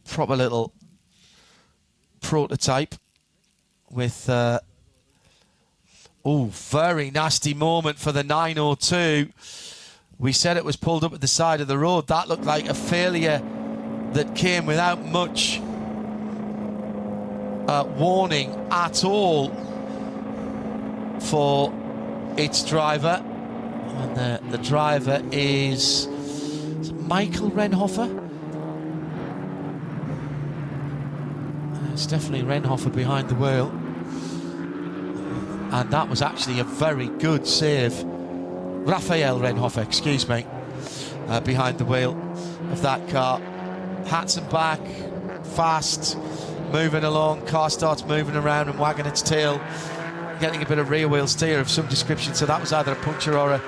Proper little prototype with very nasty moment for the 902. We said it was pulled up at the side of the road. That looked like a failure that came without much warning at all for its driver. And the driver is it Michael Renhofer? It's definitely Renhofer behind the wheel. And that was actually a very good save. Raphael Renhofer, excuse me, behind the wheel of that car. Hats and back, fast, moving along. Car starts moving around and wagging its tail, getting a bit of rear wheel steer of some description. So that was either a puncture or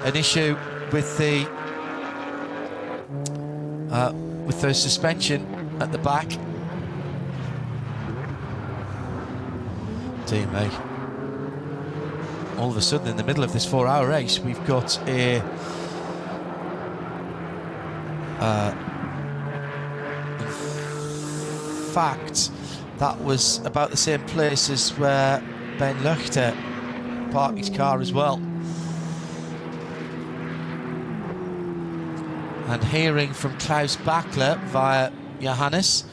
an issue with the suspension at the back. Dear me. All of a sudden, in the middle of this 4-hour race, we've got a in fact, that was about the same place as where Ben Luchter parked his car as well. And hearing from Klaus Bachler via Johannes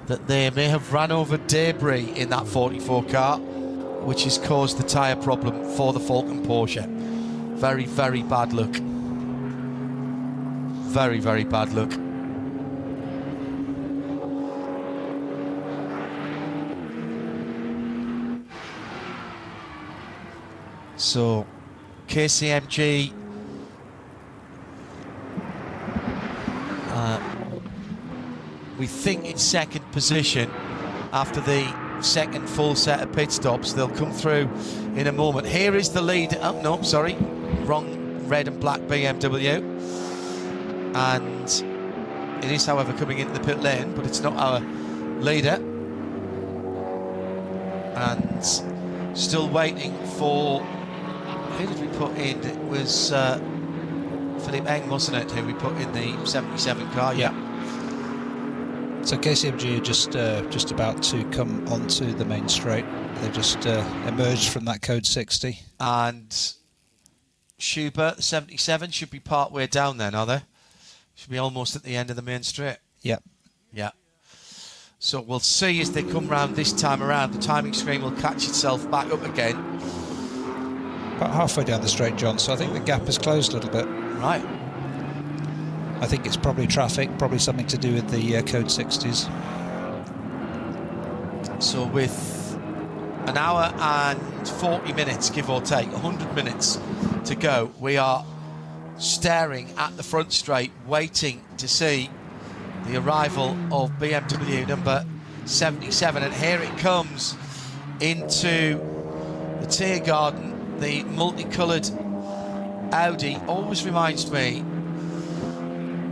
that they may have ran over debris in that 44 car, which has caused the tyre problem for the Falcon Porsche. Very, very bad luck. Very, very bad luck. So, KCMG we think in second position after the second full set of pit stops. They'll come through in a moment. Here is the lead. Oh no, sorry, wrong red and black BMW, and it is, however, coming into the pit lane, but it's not our leader. And still waiting for, who did we put in? It was Philippe Eng, wasn't it, who we put in the 77 car? Yeah. So KCMG are just about to come onto the main straight. They've just emerged from that code 60. And Schubert, the 77, should be part way down then, are they? Should be almost at the end of the main straight. Yep. Yeah. So we'll see as they come round this time around. The timing screen will catch itself back up again. About halfway down the straight, John, so I think the gap has closed a little bit. Right. I think it's probably traffic, probably something to do with the code 60s. So with an hour and 40 minutes, give or take, 100 minutes to go, we are staring at the front straight, waiting to see the arrival of BMW number 77. And here it comes into the Tiergarten, the multicoloured Audi. Always reminds me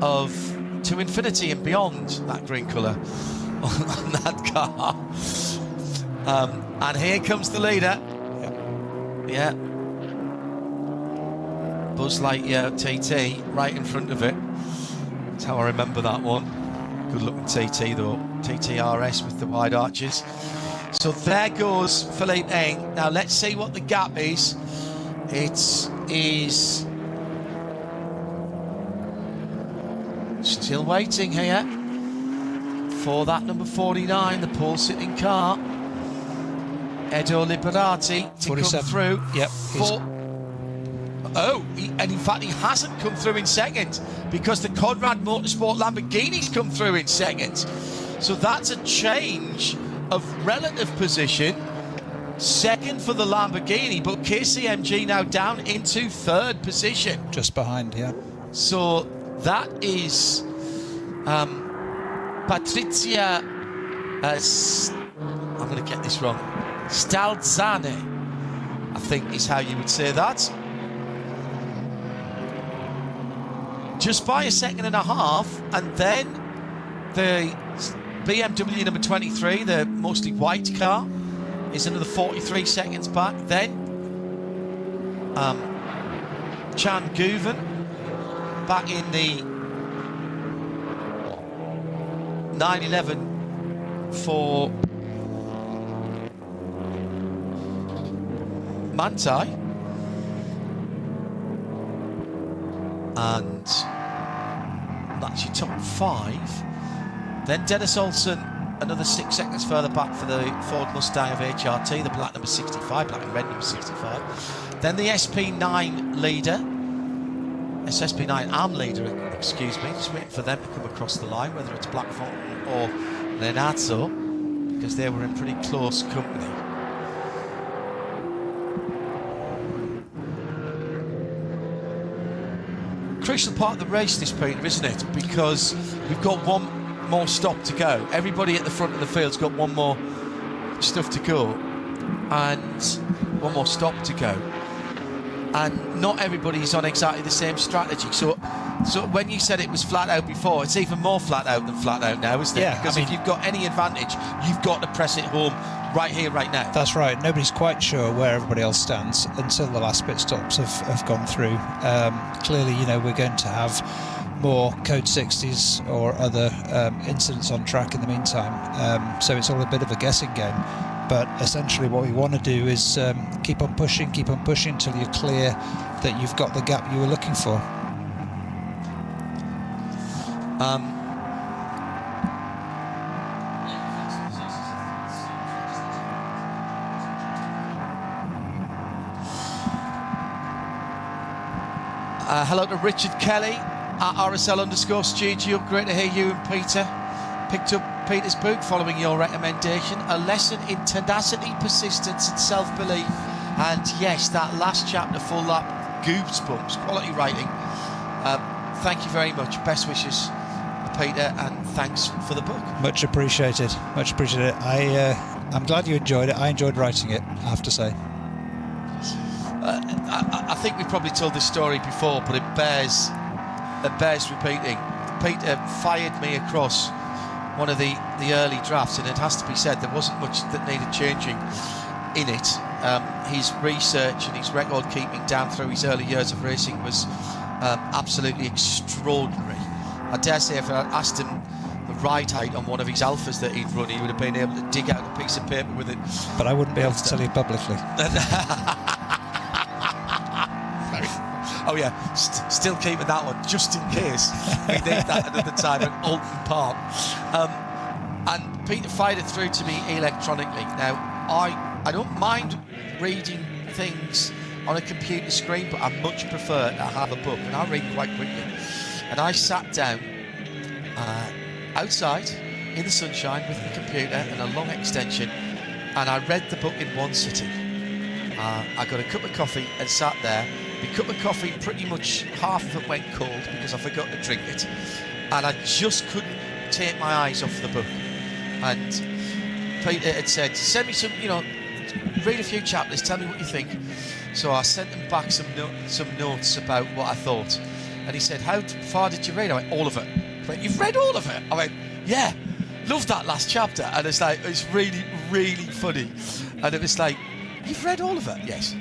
of To Infinity and Beyond, that green colour on that car. And here comes the leader. Yeah. Buzz Lightyear TT right in front of it. That's how I remember that one. Good looking TT though. TTRS with the wide arches. So there goes Philippe Eng. Now let's see what the gap is. It is still waiting here for that number 49, the pole sitting car. Edo Liberati to 47. Come through. Yep. And in fact he hasn't come through in second because the Conrad Motorsport Lamborghini's come through in second. So that's a change of relative position second for the Lamborghini, but KCMG now down into third position. Just behind, yeah. So that is Patrizia, I'm going to get this wrong, Stalzane, I think is how you would say that. Just by a second and a half, and then the BMW number 23, the mostly white car, is another 43 seconds back. Then Chan Guven back in the 911 for Manthey, and that's your top 5. Then Dennis Olsen, another 6 seconds further back for the Ford Mustang of HRT, the black number 65, black and red number 65. Then the SP9 leader, SP9 Am leader, excuse me, just waiting for them to come across the line, whether it's Black Fountain or Lenazzo, because they were in pretty close company. Crucial part of the race, this, Peter, isn't it? Because we've got one more stop to go. Everybody at the front of the field's got one more stuff to go, and one more stop to go. And not everybody's on exactly the same strategy. So when you said it was flat out before, it's even more flat out than flat out now, isn't it? Yeah, because if you've got any advantage, you've got to press it home right here, right now. That's right. Nobody's quite sure where everybody else stands until the last pit stops have gone through. Clearly, you know, we're going to have more Code 60s or other incidents on track in the meantime. So it's all a bit of a guessing game. But essentially what we want to do is keep on pushing until you're clear that you've got the gap you were looking for. Hello to Richard Kelly at RSL_studio. Great to hear you and Peter. Picked up Peter's book following your recommendation. A lesson in tenacity, persistence and self-belief. And yes, that last chapter, full lap, goosebumps, quality writing. Thank you very much. Best wishes, Peter, and thanks for the book. Much appreciated. Much appreciated. I'm glad you enjoyed it. I enjoyed writing it, I have to say. I think we've probably told this story before, but it bears repeating. Peter fired me across one of the early drafts, and it has to be said there wasn't much that needed changing in it. His research and his record keeping down through his early years of racing was absolutely extraordinary. I dare say if I asked him the ride height on one of his Alphas that he'd run, he would have been able to dig out a piece of paper with it. But I wouldn't be able to tell you publicly. Oh yeah, still keeping that one just in case we need that another time at Alton Park. And Peter fired it through to me electronically. Now I don't mind reading things on a computer screen, but I much prefer to have a book, and I read quite quickly. And I sat down outside in the sunshine with the computer and a long extension, and I read the book in one sitting. I got a cup of coffee and sat there. The cup of coffee, pretty much half of it went cold because I forgot to drink it, and I just couldn't take my eyes off the book. And Peter had said, send me some, read a few chapters, tell me what you think. So I sent him back some notes about what I thought, and he said, how far did you read? I went, all of it. He went, you've read all of it? I went, yeah, love that last chapter. And it's like, it's really, really funny. And it was like, you've read all of it? Yes.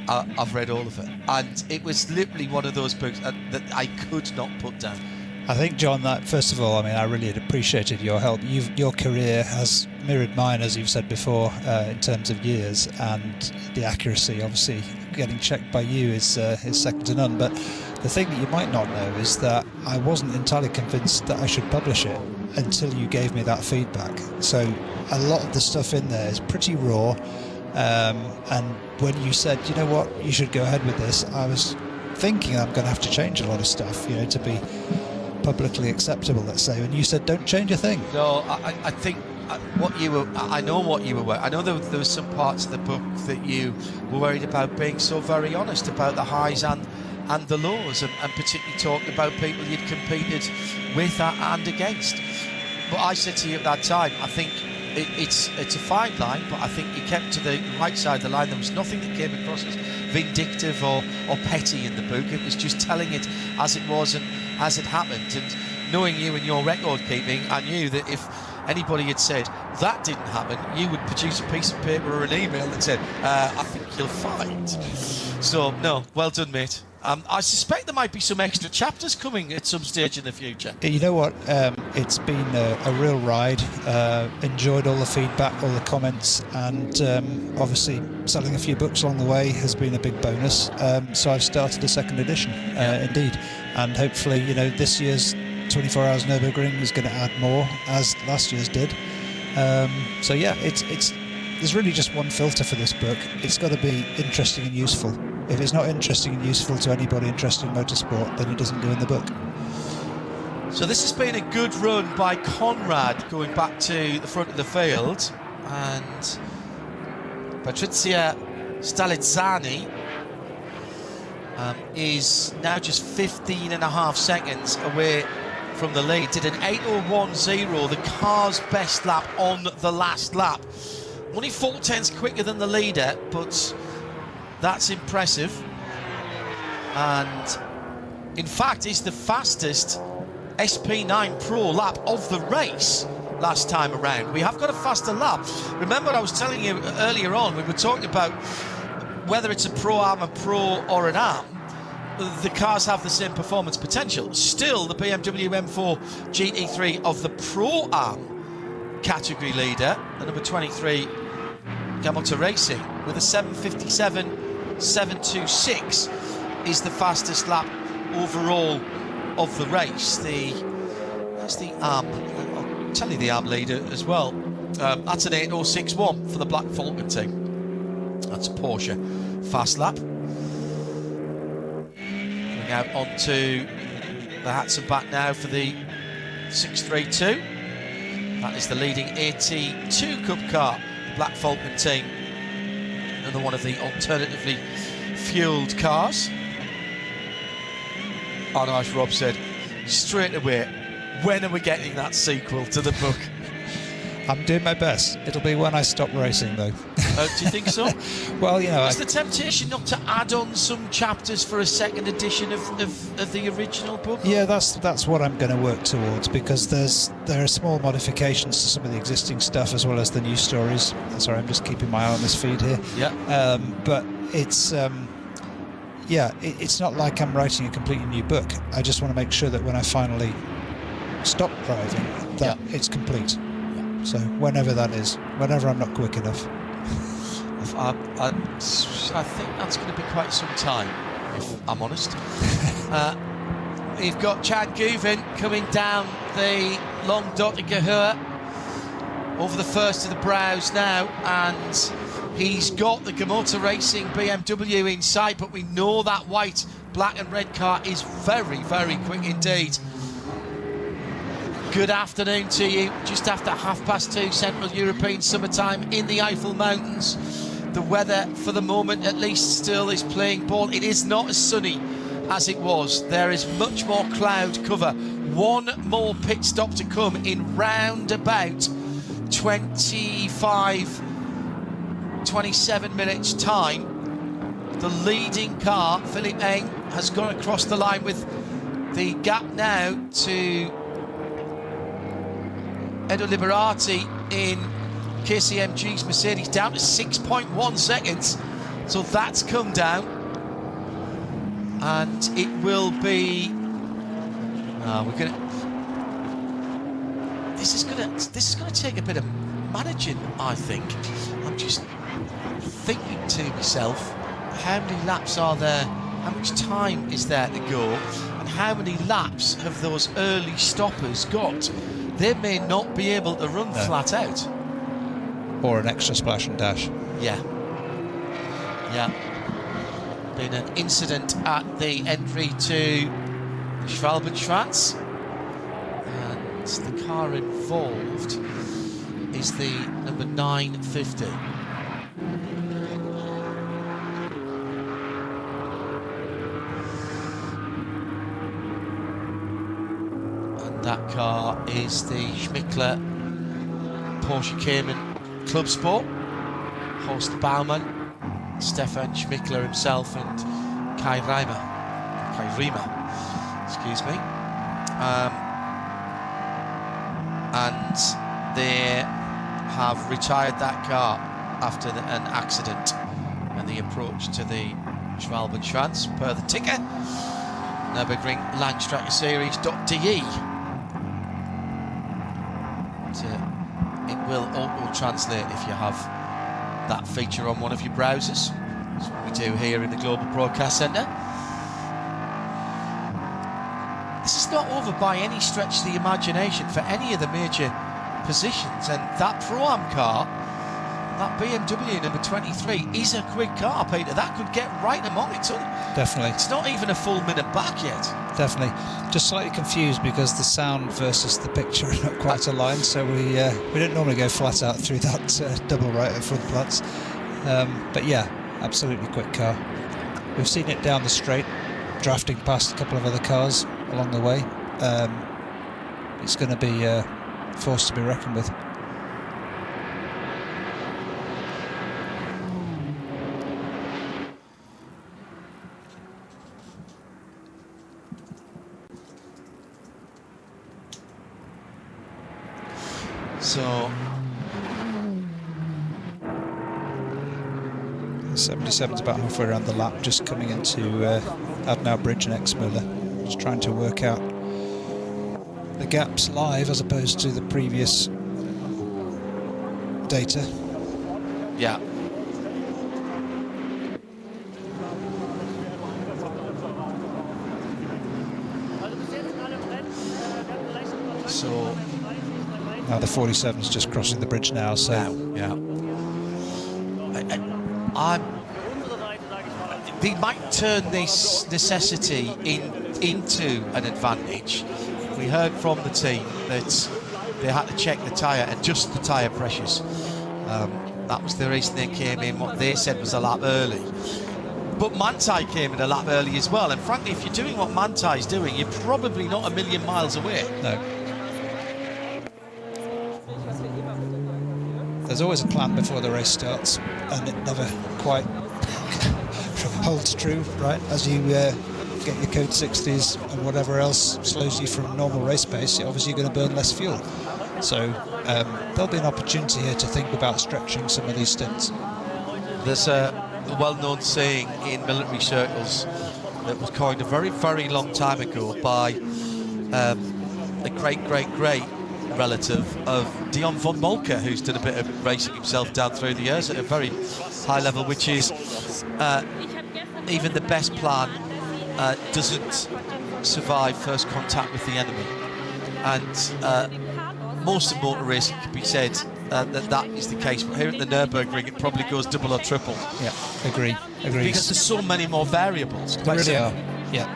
I've read all of it, and it was literally one of those books that I could not put down. I think, John, that first of all, I mean, I really appreciated your help. Your career has mirrored mine, as you've said before, in terms of years, and the accuracy, obviously, getting checked by you is second to none. But the thing that you might not know is that I wasn't entirely convinced that I should publish it until you gave me that feedback. So a lot of the stuff in there is pretty raw. And when you said, you know what, you should go ahead with this, I was thinking I'm going to have to change a lot of stuff, to be publicly acceptable, let's say. And you said, don't change a thing. No, I think I know what you were. I know there were some parts of the book that you were worried about being so very honest about the highs and the lows, and particularly talking about people you'd competed with and against. But I said to you at that time, I think it's a fine line, but I think you kept to the right side of the line. There was nothing that came across as vindictive or petty in the book. It was just telling it as it was and as it happened. And knowing you and your record keeping, I knew that if anybody had said that didn't happen, you would produce a piece of paper or an email that said, I think you'll find. So, no, well done, mate. I suspect there might be some extra chapters coming at some stage in the future. You know what? It's been a real ride. Enjoyed all the feedback, all the comments, and obviously selling a few books along the way has been a big bonus. So I've started a second edition, indeed. And hopefully, you know, this year's 24 Hours Nürburgring is going to add more, as last year's did. So yeah, there's really just one filter for this book. It's got to be interesting and useful. If it's not interesting and useful to anybody interested in motorsport, then it doesn't go in the book. So this has been a good run by Conrad going back to the front of the field, and Patrizia Stalizzani is now just 15.5 seconds away from the lead. Did an 8:01.0, the car's best lap on the last lap. Only 0.4 quicker than the leader, but that's impressive. And in fact, is the fastest SP9 Pro lap of the race last time around. We have got a faster lap. Remember, I was telling you earlier on, we were talking about whether it's a Pro-Am, a Pro or an Am, the cars have the same performance potential. Still, the BMW M4 GT3 of the Pro-Am category leader, the number 23 Motor Racing, with a 7:57.726 is the fastest lap overall of the race. That's the Am. I'll tell you the Am leader as well. That's an 8:06.1 for the Black Falcon team. That's a Porsche fast lap. Going out onto the hats and back now for the 632. That is the leading AT2 Cup car, the Black Falcon team. Another one of the alternatively fueled cars. Oh, nice, Rob said, straight away, when are we getting that sequel to the book? I'm doing my best. It'll be when I stop racing, though. Do you think so? Well, you know... Is the temptation not to add on some chapters for a second edition of the original book? Yeah, that's what I'm going to work towards, because there are small modifications to some of the existing stuff as well as the new stories. Sorry, I'm just keeping my eye on this feed here. Yeah. But it's... it's not like I'm writing a completely new book. I just want to make sure that when I finally stop driving, that it's complete. So whenever that is, whenever I'm not quick enough. I think that's going to be quite some time, if I'm honest. You've got Chad Guven coming down the long Dottinger over the first of the brows now, and he's got the Motor Racing BMW in sight, but we know that white, black and red car is very, very quick indeed. Good afternoon to you, just after 2:30 Central European summertime in the Eifel Mountains. The weather, for the moment at least, still is playing ball. It is not as sunny as it was. There is much more cloud cover. One more pit stop to come in round about 27 minutes time. The leading car, Philippe Eng, has gone across the line with the gap now to Edo Liberati in KCMG's Mercedes down to 6.1 seconds. So that's come down, and it will be. This is gonna take a bit of managing, I think. I'm just thinking to myself, how many laps are there? How much time is there to go? And how many laps have those early stoppers got? They may not be able to run flat out. Or an extra splash and dash. Yeah. Been an incident at the entry to Schwalbenschwanz, and the car involved is the number 950. And that car is the Schmickler Porsche Cayman Club Sport. Horst Baumann, Stefan Schmickler himself, and Kai Riemer, excuse me. And they have retired that car after an accident and the approach to the Schwalbenschwanz per the ticker. Nürburgring Langstrecken-serie.de. It will auto-translate if you have that feature on one of your browsers. That's what we do here in the Global Broadcast Centre. This is not over by any stretch of the imagination for any of the major positions, and that Pro-Am car, that BMW number 23, is a quick car, Peter. That could get right among it. Definitely. It's not even a full minute back yet. Definitely. Just slightly confused because the sound versus the picture are not quite aligned, so we don't normally go flat out through that double right at front Platz. But yeah, absolutely quick car. We've seen it down the straight, drafting past a couple of other cars along the way. It's going to be a force to be reckoned with. So 77's about halfway around the lap, just coming into Adenauer Bridge and Exmüller. Just trying to work out the gaps live as opposed to the previous data. Yeah. So now the 47's just crossing the bridge now, so yeah. They might turn this necessity into an advantage. We heard from the team that they had to check the tyre, adjust the tyre pressures. That was the reason they came in, what they said was a lap early. But Manthey came in a lap early as well, and frankly, if you're doing what Manthey's doing, you're probably not a million miles away. No. There's always a plan before the race starts, and it never quite holds true, right? As you get your code 60s and whatever else slows you from normal race pace, you're obviously going to burn less fuel. So there'll be an opportunity here to think about stretching some of these stints. There's a well-known saying in military circles that was coined a very, very long time ago by a great relative of Dion von Moltke, who's done a bit of racing himself down through the years at a very high level, which is even the best plan doesn't survive first contact with the enemy. And most of motor racing can be said that is the case, but here at the Nürburgring it probably goes double or triple. Yeah, agree. Because there's so many more variables. There really are. Yeah,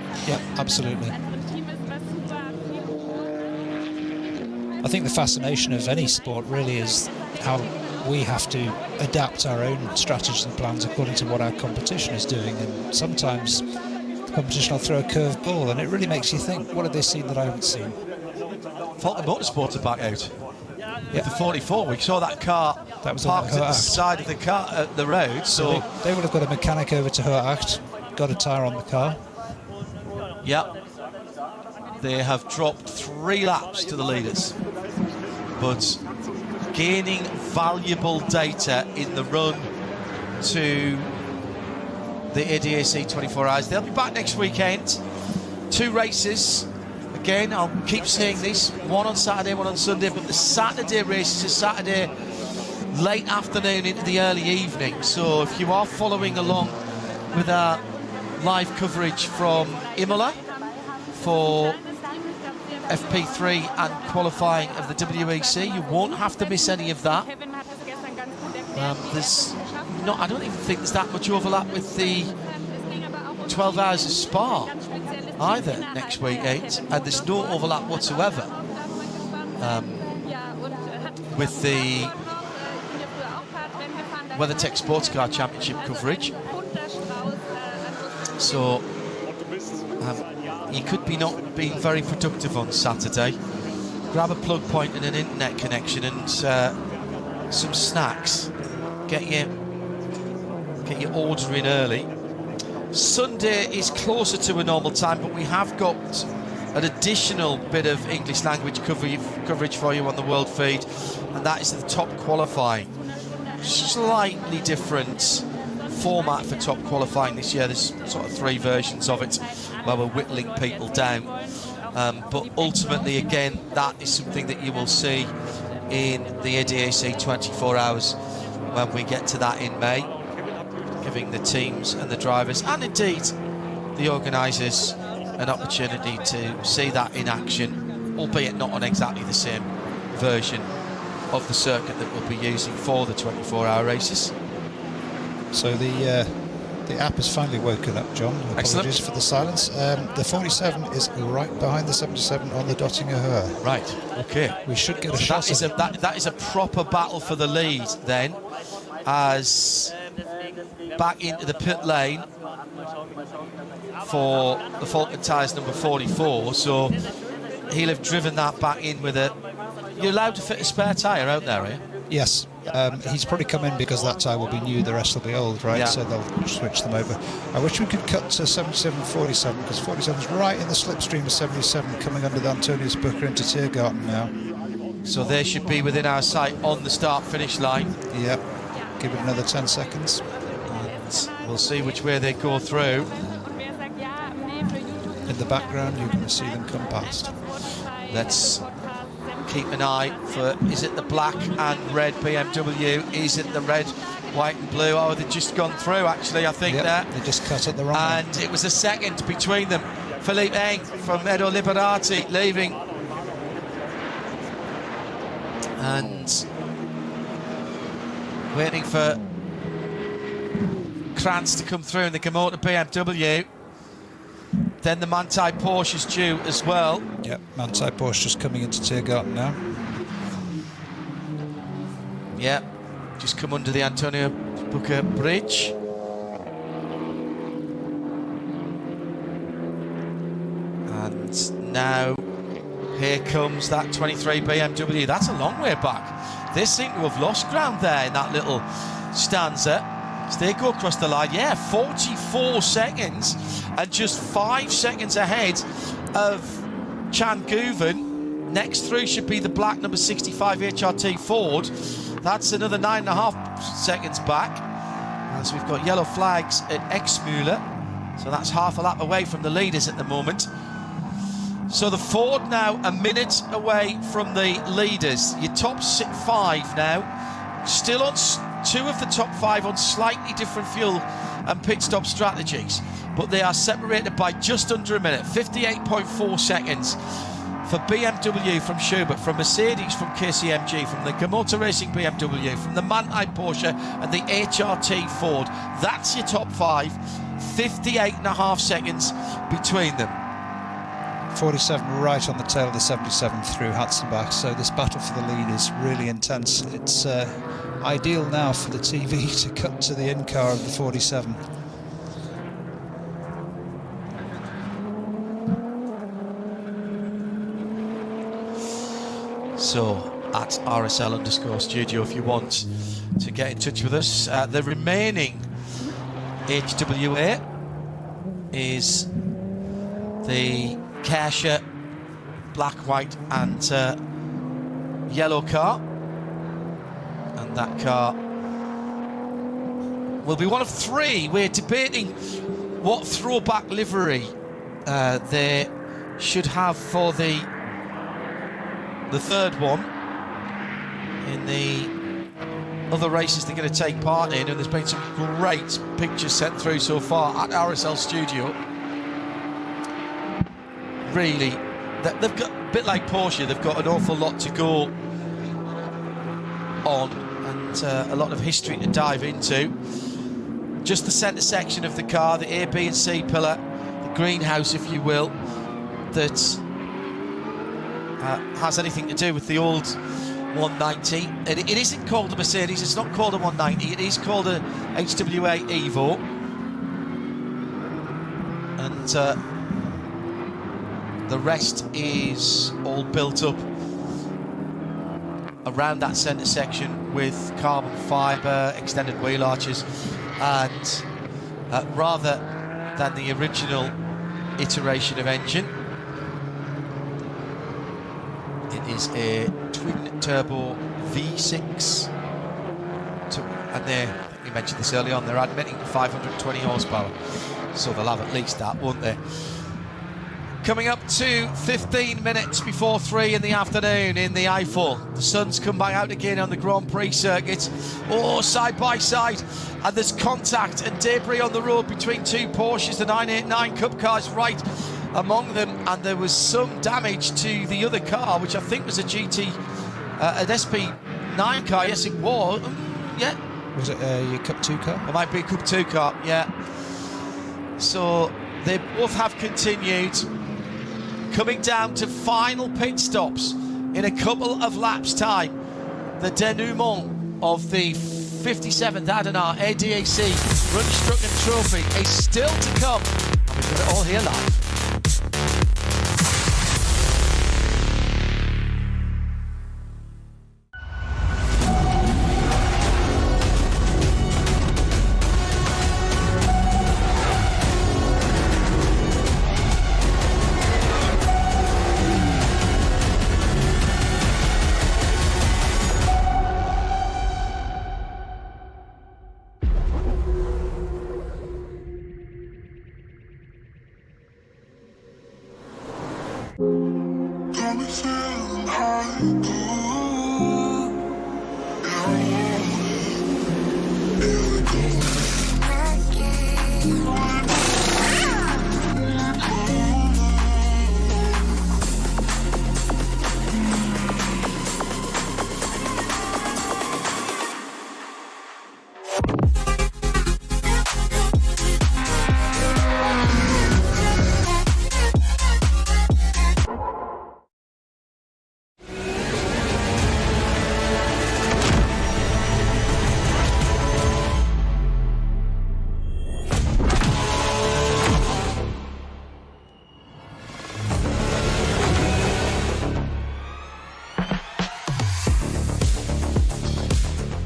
absolutely. I think the fascination of any sport really is how we have to adapt our own strategies and plans according to what our competition is doing, and sometimes the competition will throw a curved ball and it really makes you think, what have they seen that I haven't seen? Falcon Motorsports are back out. Yeah. The 44, we saw that car that was parked at the side of the road. So they would have got a mechanic over to Hoeracht, got a tyre on the car. Yep. They have dropped 3 laps to the leaders, but gaining valuable data in the run to the ADAC 24 Hours. They'll be back next weekend. 2 races. Again, I'll keep saying this, one on Saturday, one on Sunday, but the Saturday races are Saturday late afternoon into the early evening. So if you are following along with our live coverage from Imola for FP3 and qualifying of the WEC, you won't have to miss any of that. I don't even think there's that much overlap with the 12 Hours of Spa either next weekend, and there's no overlap whatsoever with the WeatherTech Sports Car Championship coverage. So you could be not being very productive on Saturday. Grab a plug point and an internet connection and some snacks. Get your order in early. Sunday is closer to a normal time, but we have got an additional bit of English language coverage for you on the world feed, and that is the top qualifying. Slightly different format for top qualifying this year. There's sort of 3 versions of it where we're whittling people down. But ultimately, again, that is something that you will see in the ADAC 24 hours when we get to that in May, giving the teams and the drivers, and indeed the organisers, an opportunity to see that in action, albeit not on exactly the same version of the circuit that we'll be using for the 24-hour races. So the app has finally woken up, John. Apologies for the silence. The 47 is right behind the 77 on the Dottinger Höhe. Right, okay. We should get a shot. That is a proper battle for the lead then, as back into the pit lane for the Falcon tyres number 44, so he'll have driven that back in with a... You're allowed to fit a spare tyre out there, are you? Yes. He's probably come in because that tyre will be new, the rest will be old, right? Yeah. So they'll switch them over. I wish we could cut to 77 47, because 47 is right in the slipstream of 77, coming under the Antonius Booker into Tiergarten now. So they should be within our sight on the start-finish line. Yep. Give it another 10 seconds. And we'll see which way they go through. In the background, you're going to see them come past. Let's keep an eye for, is it the black and red BMW? Is it the red, white and blue? Oh, they've just gone through, actually, I think. Yep, they just cut it the wrong way. And it was a second between them. Philippe Eng from Edo Liberati leaving. And waiting for Krantz to come through in the Komoda BMW. Then the Manthey Porsche is due as well. Yep, Manthey Porsche just coming into Tiergarten now. Yep, just come under the Antonio Booker Bridge. And now here comes that 23 BMW. That's a long way back. They seem to have lost ground there in that little stanza. So they go across the line, yeah, 44 seconds, and just 5 seconds ahead of Chan Guven. Next through should be the black number 65 HRT Ford. That's another 9.5 seconds back. And so we've got yellow flags at Exmüller. So that's half a lap away from the leaders at the moment. So the Ford now a minute away from the leaders. Your top 5 now, still on 2 of the top 5 on slightly different fuel and pit stop strategies, but they are separated by just under a minute. 58.4 seconds for BMW from Schubert, from Mercedes from KCMG, from the Komoda Racing BMW, from the Manthey Porsche and the HRT Ford. That's your top 5. 58.5 seconds between them. 47 right on the tail of the 77 through Hatzenbach, so this battle for the lead is really intense. It's ideal now for the TV to cut to the in-car of the 47. So at RSL_studio if you want to get in touch with us. The remaining HWA is the Kersche black, white and yellow car, and that car will be one of 3. We're debating what throwback livery they should have for the third one in the other races they're going to take part in, and there's been some great pictures sent through so far at RSL Studio. Really, they've got a bit like Porsche, they've got an awful lot to go on and a lot of history to dive into. Just the centre section of the car, the A, B and C pillar, the greenhouse if you will, that has anything to do with the old 190. It isn't called a Mercedes, it's not called a 190, it is called a HWA Evo. And the rest is all built up around that centre section with carbon fibre, extended wheel arches, and rather than the original iteration of engine, it is a twin-turbo V6, and you mentioned this early on, they're admitting 520 horsepower, so they'll have at least that, won't they? Coming up to 15 minutes before 3 in the afternoon in the Eiffel. The sun's come back out again on the Grand Prix circuit. Oh, side by side. And there's contact and debris on the road between two Porsches, the 989 Cup cars right among them. And there was some damage to the other car, which I think was a GT, an SP9 car. Yes, it was. Yeah. Was it a Cup 2 car? It might be a Cup 2 car, yeah. So they both have continued. Coming down to final pit stops in a couple of laps' time. The denouement of the 57th Adenauer ADAC Rundstrecken-Trophy is still to come, and we've got it all here live.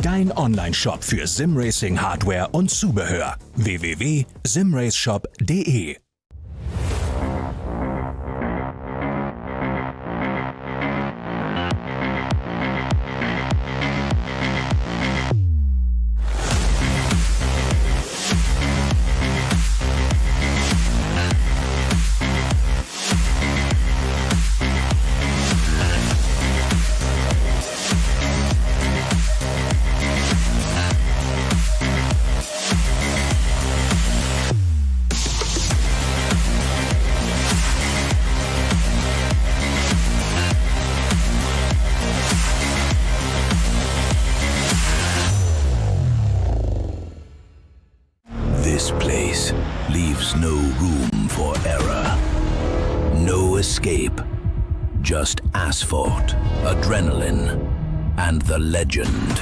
Dein Online-Shop für Simracing-Hardware und Zubehör. www.simraceshop.de. This place leaves no room for error. No escape. Just asphalt, adrenaline, and the legend.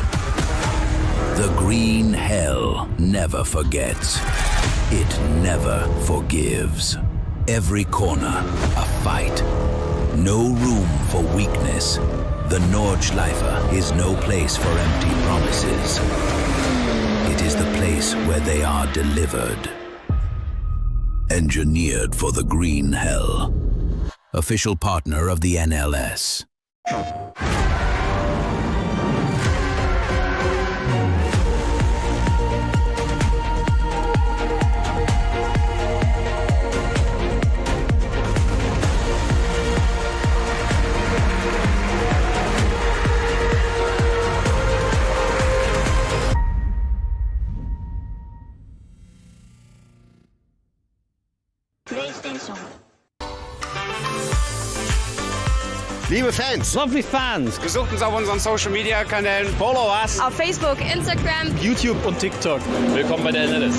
The green hell never forgets. It never forgives. Every corner, a fight. No room for weakness. The Nordschleife is no place for empty promises. It is the place where they are delivered. Engineered for the green hell. Official partner of the NLS. Liebe Fans, Lovely Fans, besucht uns auf unseren Social Media Kanälen, follow us auf Facebook, Instagram, YouTube und TikTok. Willkommen bei der NLS.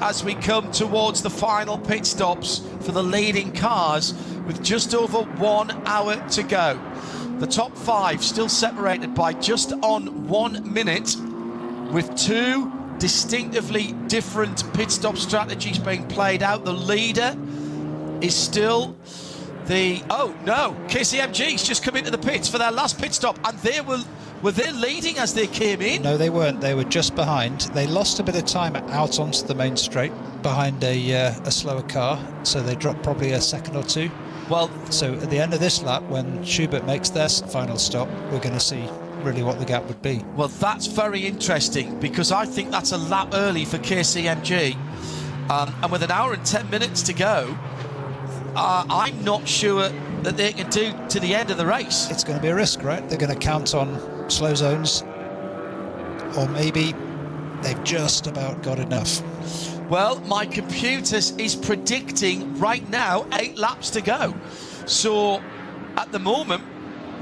As we come towards the final pit stops for the leading cars with just over 1 hour to go. The top 5 still separated by just on 1 minute, with 2 distinctively different pit stop strategies being played out. The leader is still the... Oh, no, KCMG's just come into the pits for their last pit stop, and they were they leading as they came in? No, they weren't. They were just behind. They lost a bit of time out onto the main straight behind a slower car, so they dropped probably a second or two. Well, so at the end of this lap, when Schubert makes their final stop, we're going to see really what the gap would be. Well, that's very interesting, because I think that's a lap early for KCMG, and with 1 hour and 10 minutes to go, I'm not sure that they can do to the end of the race. It's going to be a risk, right? They're going to count on slow zones, or maybe they've just about got enough. Well, my computer is predicting right now 8 laps to go. So at the moment,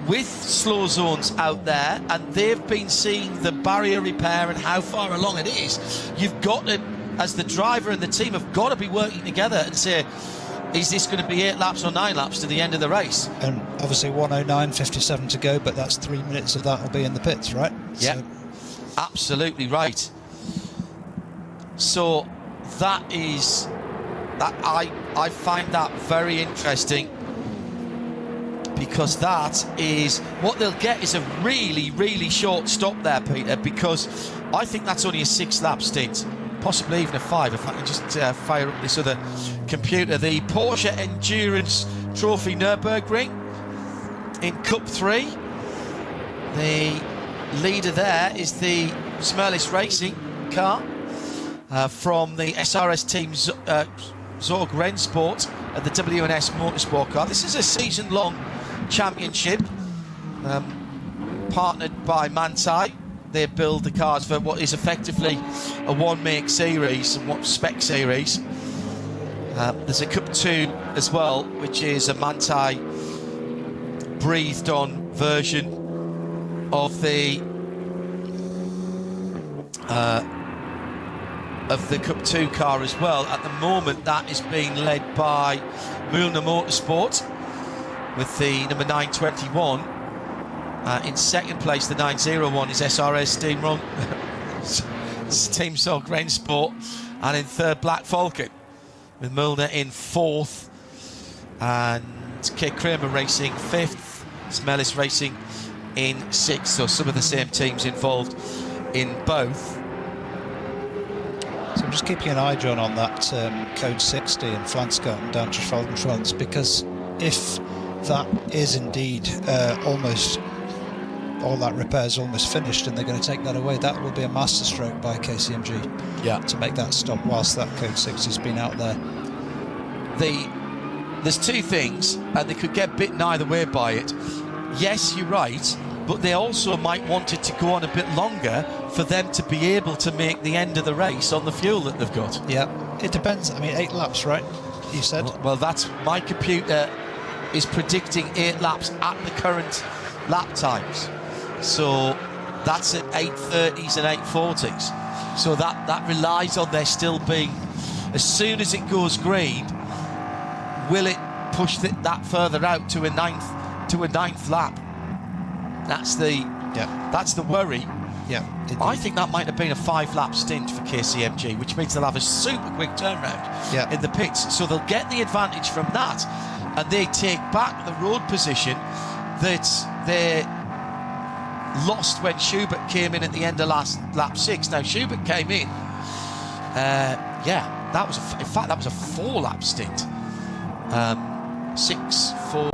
with slow zones out there, and they've been seeing the barrier repair and how far along it is, you've got to, as the driver and the team, have got to be working together and say, is this going to be 8 laps or 9 laps to the end of the race? And obviously 109.57 to go, but that's 3 minutes of that will be in the pits, right? Yeah, so. Absolutely right. So that is, that I find that very interesting, because that is what they'll get is a really, really short stop there, Peter, because I think that's only a 6 lap stint. Possibly even a 5, if I can just fire up this other computer. The Porsche Endurance Trophy Nürburgring in Cup 3. The leader there is the Mercedes Racing car from the SRS team Zorg Rennsport at the NLS Motorsport car. This is a season-long championship partnered by Manthey. They build the cars for what is effectively a one-make series, and what spec series. There's a Cup 2 as well, which is a Manthey breathed-on version of the Cup 2 car as well. At the moment, that is being led by Mühlner Motorsport with the number 921. In second place, the 901 is SRS Team Zorg Rennsport, and in third, Black Falcon, with Mühlner in fourth, and K. Kramer Racing fifth, Smellis Racing in sixth. So some of the same teams involved in both. So I'm just keeping an eye, John, on that code 60 and Flanscott and Dancher Falkentrons, because if that is indeed almost all that repair is almost finished and they're going to take that away, that will be a masterstroke by KCMG to make that stop whilst that code 60 has been out there. There's two things, and they could get bitten either way by it. Yes, you're right, but they also might want it to go on a bit longer for them to be able to make the end of the race on the fuel that they've got. Yeah, it depends. I mean, 8 laps, right? You said? Well, that's my computer is predicting 8 laps at the current lap times. So that's at 8:30s and 8:40s. So that relies on there still being, as soon as it goes green, will it push that further out to a ninth lap? That's the worry. Yeah, I think that might have been a 5-lap stint for KCMG, which means they'll have a super quick turnaround in the pits. So they'll get the advantage from that, and they take back the road position that they lost when Schubert came in at the end of lap 6. Now Schubert came in, that was in fact that was a 4-lap stint. 6, 4,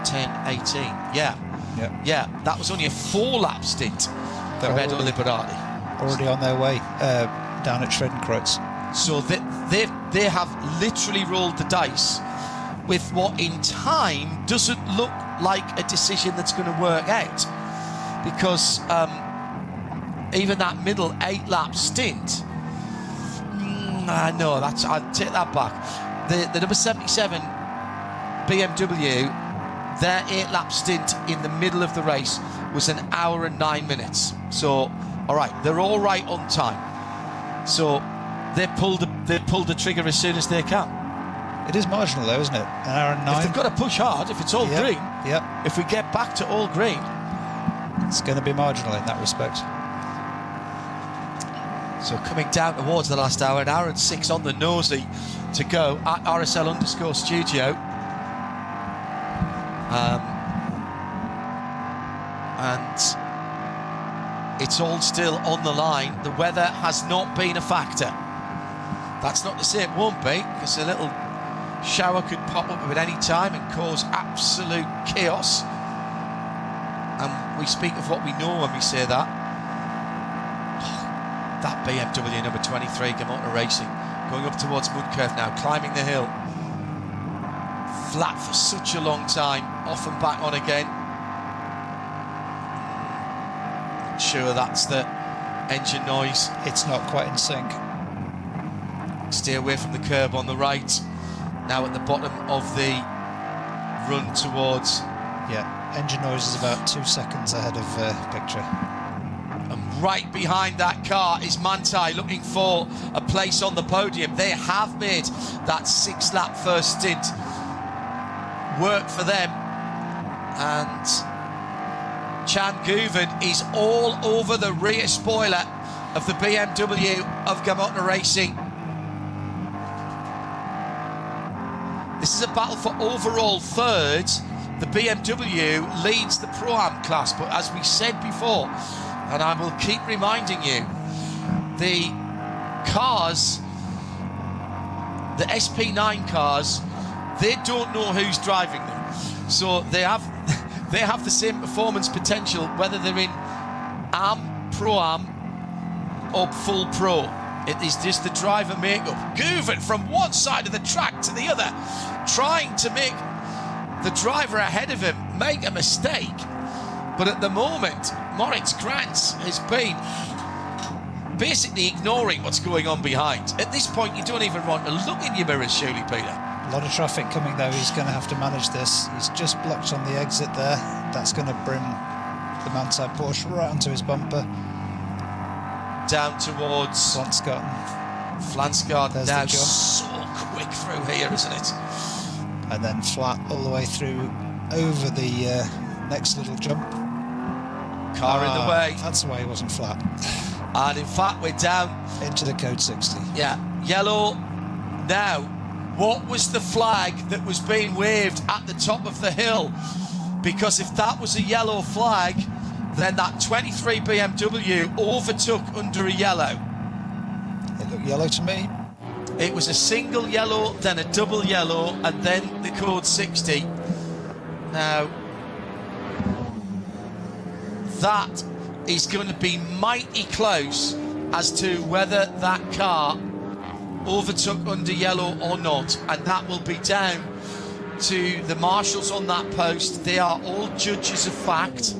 10, 18. Yeah, that was only a 4-lap stint for Edo Liberati. Already on their way down at Schredenkreuz. So they have literally rolled the dice with what in time doesn't look like a decision that's going to work out, because even that middle 8-lap stint, no, I'd take that back. The number 77 BMW, their 8-lap stint in the middle of the race was 1 hour and 9 minutes. So, all right, they're all right on time. So they pulled the trigger as soon as they can. It is marginal though, isn't it? 1 hour and 9. If they've got to push hard, if it's all green, if we get back to all green, it's going to be marginal in that respect. So coming down towards the last hour, 1 hour and 6 on the nosy to go at RSL_studio. And it's all still on the line. The weather has not been a factor. That's not to say it won't be, because a little shower could pop up at any time and cause absolute chaos. And we speak of what we know when we say that. That BMW number 23, Motor Racing, going up towards Mudcurve now, climbing the hill. Flat for such a long time, off and back on again. Not sure that's the engine noise. It's not quite in sync. Stay away from the curb on the right. Now at the bottom of the run towards... Yeah, engine noise is about 2 seconds ahead of picture. And right behind that car is Manthey, looking for a place on the podium. They have made that 6-lap first stint work for them. And Chan Guven is all over the rear spoiler of the BMW of Motor Racing. This is a battle for overall third. The BMW leads the Pro-Am class, but as we said before, and I will keep reminding you, the cars, the SP9 cars, they don't know who's driving them. So they have the same performance potential whether they're in Am, Pro-Am or full Pro. It is just the driver makeup. Guven from one side of the track to the other, trying to make the driver ahead of him make a mistake. But at the moment, Moritz Krantz has been basically ignoring what's going on behind. At this point, you don't even want to look in your mirrors, surely, Peter. A lot of traffic coming though. He's going to have to manage this. He's just blocked on the exit there. That's going to bring the Manthey Porsche right onto his bumper. Down towards Flansgaard. Now so quick through here, isn't it? And then flat all the way through over the next little jump. Car in the way. That's why he wasn't flat. And in fact, we're down into the code 60. Yeah, yellow. Now, what was the flag that was being waved at the top of the hill? Because if that was a yellow flag, then that 23 BMW overtook under a yellow. It looked yellow to me. It was a single yellow, then a double yellow, and then the code 60. Now, that is going to be mighty close as to whether that car overtook under yellow or not, and that will be down to the marshals on that post. They are all judges of fact.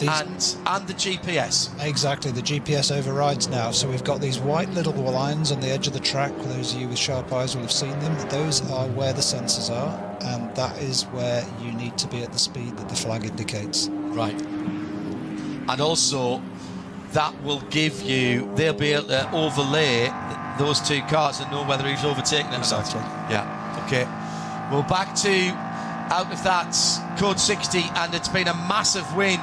And the GPS. Exactly, the GPS overrides now. So we've got these white little lines on the edge of the track. For those of you with sharp eyes will have seen them. Those are where the sensors are, and that is where you need to be at the speed that the flag indicates. Right. And also, that will give you, they'll be able to overlay those two cars and know whether he's overtaken them. Exactly. Yeah, okay. Well, back to out of that code 60, and it's been a massive win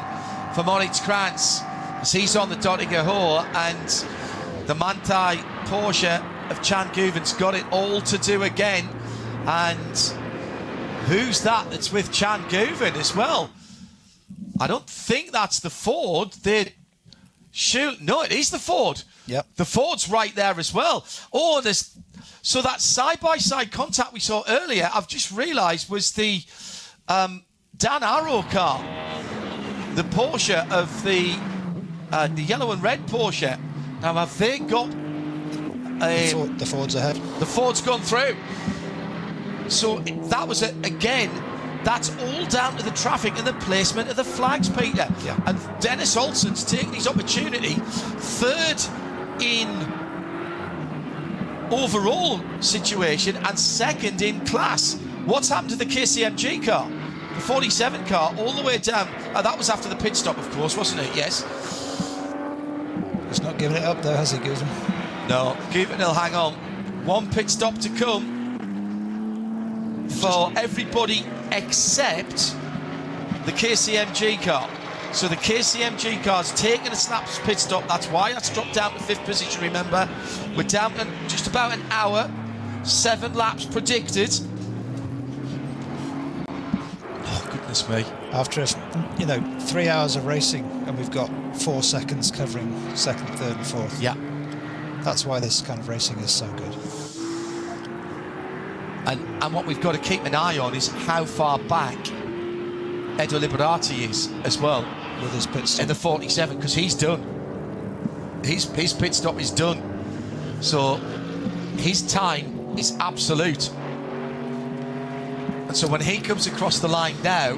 for Moritz Krantz as he's on the Dottinger and the Manthey Porsche of Chan Guven's got it all to do again. And who's that's with Chan Guven as well? I don't think that's the Ford. No, it is the Ford. Yep. The Ford's right there as well. Oh, so that side-by-side contact we saw earlier, I've just realised was the Dan Arrow car. The Porsche of the yellow and red Porsche. Now, have they got the Ford's ahead? The Ford's gone through. So that was, again, That's all down to the traffic and the placement of the flags, Peter. Yeah. And Dennis Olsen's taking his opportunity, third in overall situation and second in class. What's happened to the KCMG car? The 47 car all the way down. That was after the pit stop, of course, wasn't it? Yes. He's not giving it up though, has he, Guzman? No, Guvin will hang on. One pit stop to come for everybody except the KCMG car. So the KCMG car's taken a snap pit stop. That's why that's dropped down to 5th position, remember. We're down to just about an hour. 7 laps predicted. Oh, goodness me. After, 3 hours of racing, and we've got 4 seconds covering 2nd, 3rd and 4th. Yeah. That's why this kind of racing is so good. And what we've got to keep an eye on is how far back Edo Liberati is as well. With his pit stop. In the 47, because he's done. His pit stop is done. So his time is absolute. And so when he comes across the line now,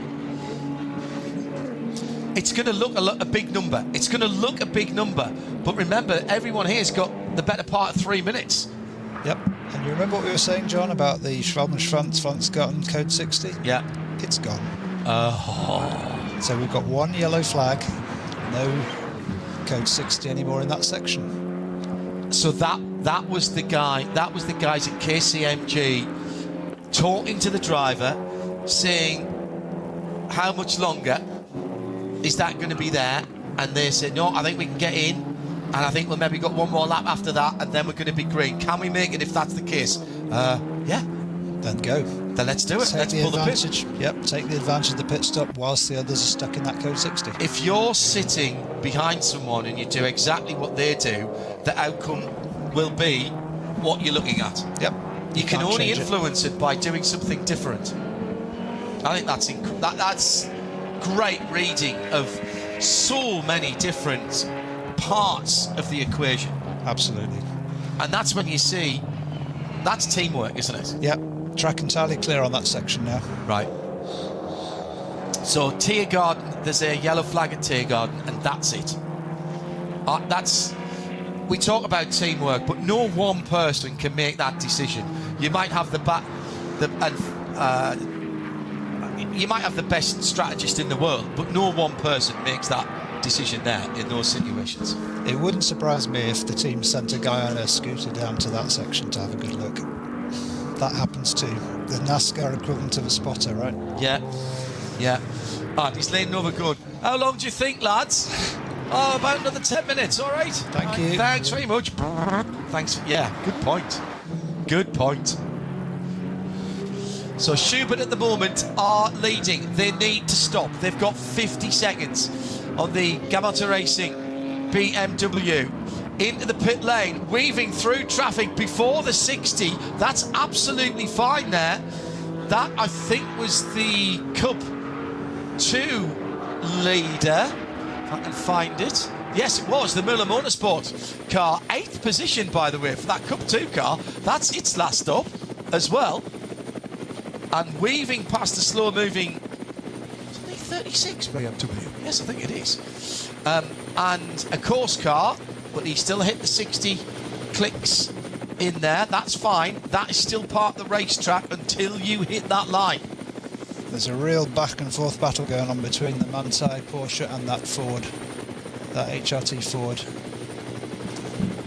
it's going to look a big number. It's going to look a big number. But remember, everyone here has got the better part of 3 minutes. Yep. And you remember what we were saying, John, about the Schwalbenschwanz gotten code 60? Yeah. It's gone. Oh. So we've got 1 yellow flag, no code 60 anymore in that section. So that was the guy. That was the guys at KCMG talking to the driver, saying, "How much longer is that going to be there?" And they said, "No, I think we can get in, and I think we'll maybe got 1 more lap after that, and then we're going to be green. Can we make it if that's the case?" Yeah. Then go. Then let's do it. Let's pull the pit. Yep, take the advantage of the pit stop whilst the others are stuck in that code 60. If you're sitting behind someone and you do exactly what they do, the outcome will be what you're looking at. Yep. You can only influence it by doing something different. I think that's great reading of so many different parts of the equation. Absolutely. And that's when you see, that's teamwork, isn't it? Yep. Track entirely clear on that section now. Right. So Tiergarten, there's a yellow flag at Tiergarten, and that's it. We talk about teamwork, but no one person can make that decision. You might have you might have the best strategist in the world, but no one person makes that decision there in those situations. It wouldn't surprise me if the team sent a guy on a scooter down to that section to have a good look. That happens too. The NASCAR equivalent of a spotter, right? Yeah, yeah. And he's leaning over good. How long do you think, lads? Oh, about another 10 minutes, all right? Thank you. Thanks very much. Thanks. Yeah, good point. Good point. So Schubert at the moment are leading. They need to stop. They've got 50 seconds on the Gamata Racing BMW. Into the pit lane, weaving through traffic before the 60. That's absolutely fine there. That, I think, was the Cup 2 leader. If I can find it. Yes, it was the Müller Motorsport car. 8th position, by the way, for that Cup 2 car. That's its last stop as well. And weaving past the slow-moving... Is it 36 BMW? Yes, I think it is. And a course car, but he still hit the 60 clicks in there. That's fine. That is still part of the racetrack until you hit that line. There's a real back and forth battle going on between the Manthey Porsche and that Ford, that HRT Ford.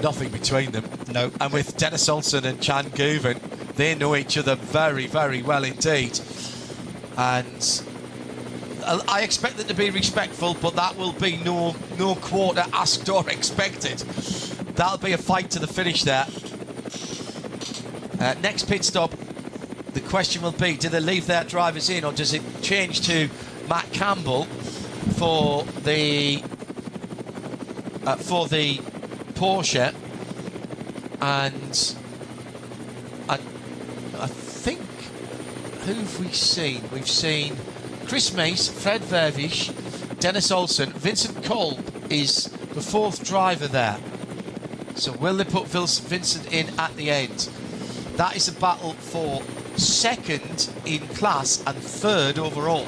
Nothing between them. No. And with Dennis Olsen and Chan Guven, they know each other very, very well indeed. And I expect them to be respectful, but that will be no quarter asked or expected. That'll be a fight to the finish there. Next pit stop, the question will be, do they leave their drivers in, or does it change to Matt Campbell for the Porsche? And I think, who have we seen? We've seen Chris Mace, Fred Vervish, Dennis Olsen. Vincent Kolb is the 4th driver there. So will they put Vincent in at the end? That is a battle for second in class and third overall.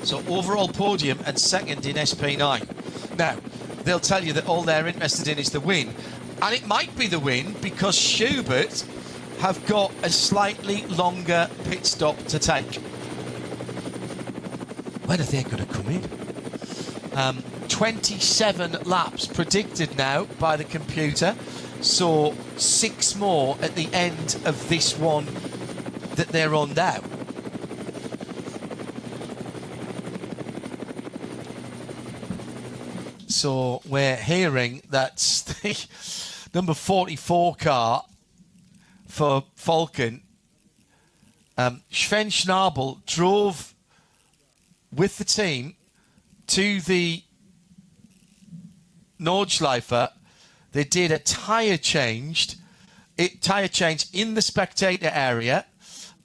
So overall podium and second in SP9. Now, they'll tell you that all they're interested in is the win. And it might be the win because Schubert have got a slightly longer pit stop to take. When are they going to come in? 27 laps predicted now by the computer. So 6 more at the end of this one that they're on now. So we're hearing that the number 44 car for Falcon, Sven Schnabel, drove with the team to the Nordschleife. They did a tyre change in the spectator area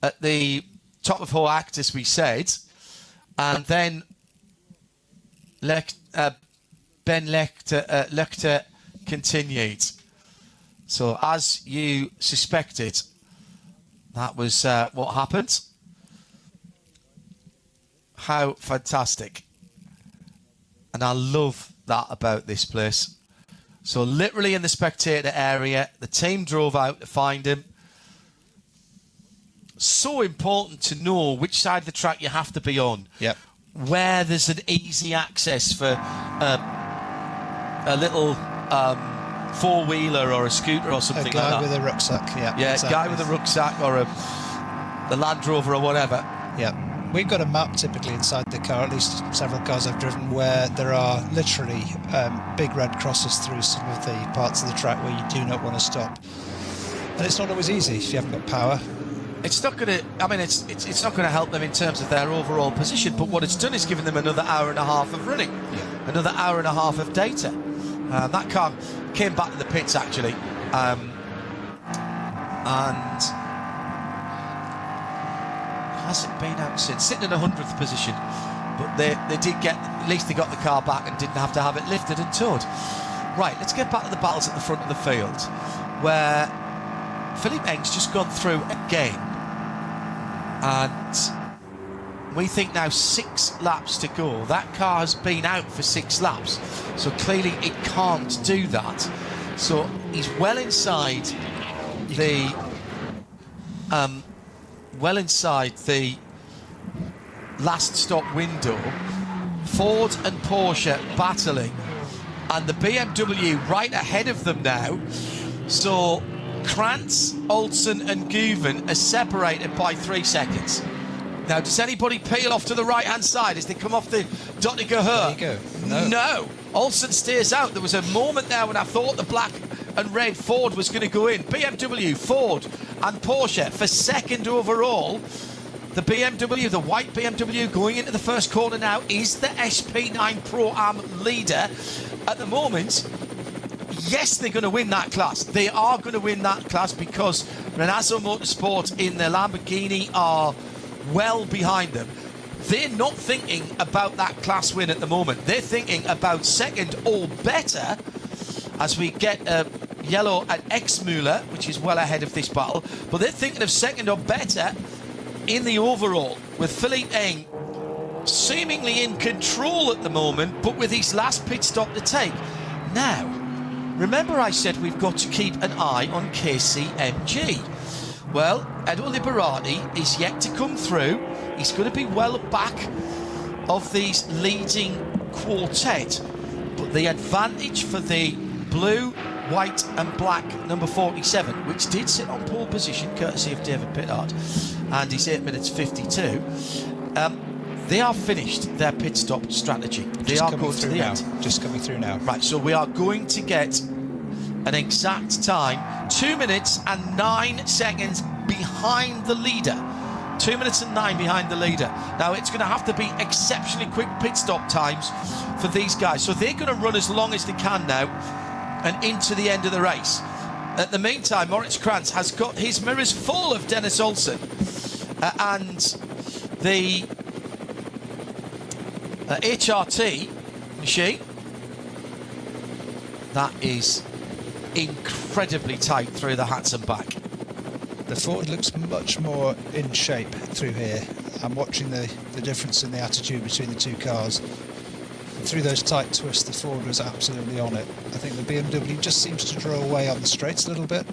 at the top of Hoacht, as we said, and then Ben Lechter continued. So, as you suspected, that was what happened. How fantastic. And I love that about this place. So, literally in the spectator area, the team drove out to find him. So important to know which side of the track you have to be on. Yep. Where there's an easy access for a little four-wheeler or a scooter or something like that. A guy with a rucksack, yeah. Yeah, exactly. A guy with a rucksack or the Land Rover or whatever. Yeah. We've got a map typically inside the car, at least several cars I've driven, where there are literally big red crosses through some of the parts of the track where you do not want to stop. And it's not always easy if you haven't got power. It's not going to, I mean, it's not going to help them in terms of their overall position, but what it's done is given them another hour and a half of running, another hour and a half of data. That car came back to the pits, actually, and hasn't been out since, sitting in 100th position, but they did get, at least they got the car back and didn't have to have it lifted and towed. Right, let's get back to the battles at the front of the field, where Philippe Eng's just gone through again, and we think now 6 laps to go. That car has been out for 6 laps, so clearly it can't do that. So he's well inside the last stop window. Ford and Porsche battling, and the BMW right ahead of them now. So Krantz, Olsen and Guven are separated by 3 seconds. Now, does anybody peel off to the right-hand side as they come off the Dottinger Her? There you go. No. Olsen stays out. There was a moment there when I thought the black and red Ford was going to go in. BMW, Ford and Porsche for second overall. The BMW, the white BMW, going into the first corner now, is the SP9 Pro-Am leader. At the moment, yes, they're going to win that class. They are going to win that class because Renazzo Motorsport in their Lamborghini are well behind them. They're not thinking about that class win at the moment. They're thinking about second or better as we get yellow at Exmüller, which is well ahead of this battle. But they're thinking of second or better in the overall, with Philippe Eng seemingly in control at the moment, but with his last pit stop to take. Now, remember I said we've got to keep an eye on KCMG. Well, Edo Liberati is yet to come through. He's going to be well back of these leading quartet. But the advantage for the blue, white and black number 47, which did sit on pole position, courtesy of David Pittard, and he's 8 minutes 52. They are finished their pit stop strategy. They are going to the end. Just coming through now. Right, so we are going to get an exact time, 2 minutes and 9 seconds behind the leader. 2 minutes and 9 behind the leader. Now, it's going to have to be exceptionally quick pit stop times for these guys. So they're going to run as long as they can now and into the end of the race. At the meantime, Moritz Krantz has got his mirrors full of Dennis Olsen and the HRT machine. That is incredibly tight through the hats and back. The Ford looks much more in shape through here. I'm watching the difference in the attitude between the two cars. Through those tight twists, the Ford was absolutely on it. I think the BMW just seems to draw away on the straights a little bit.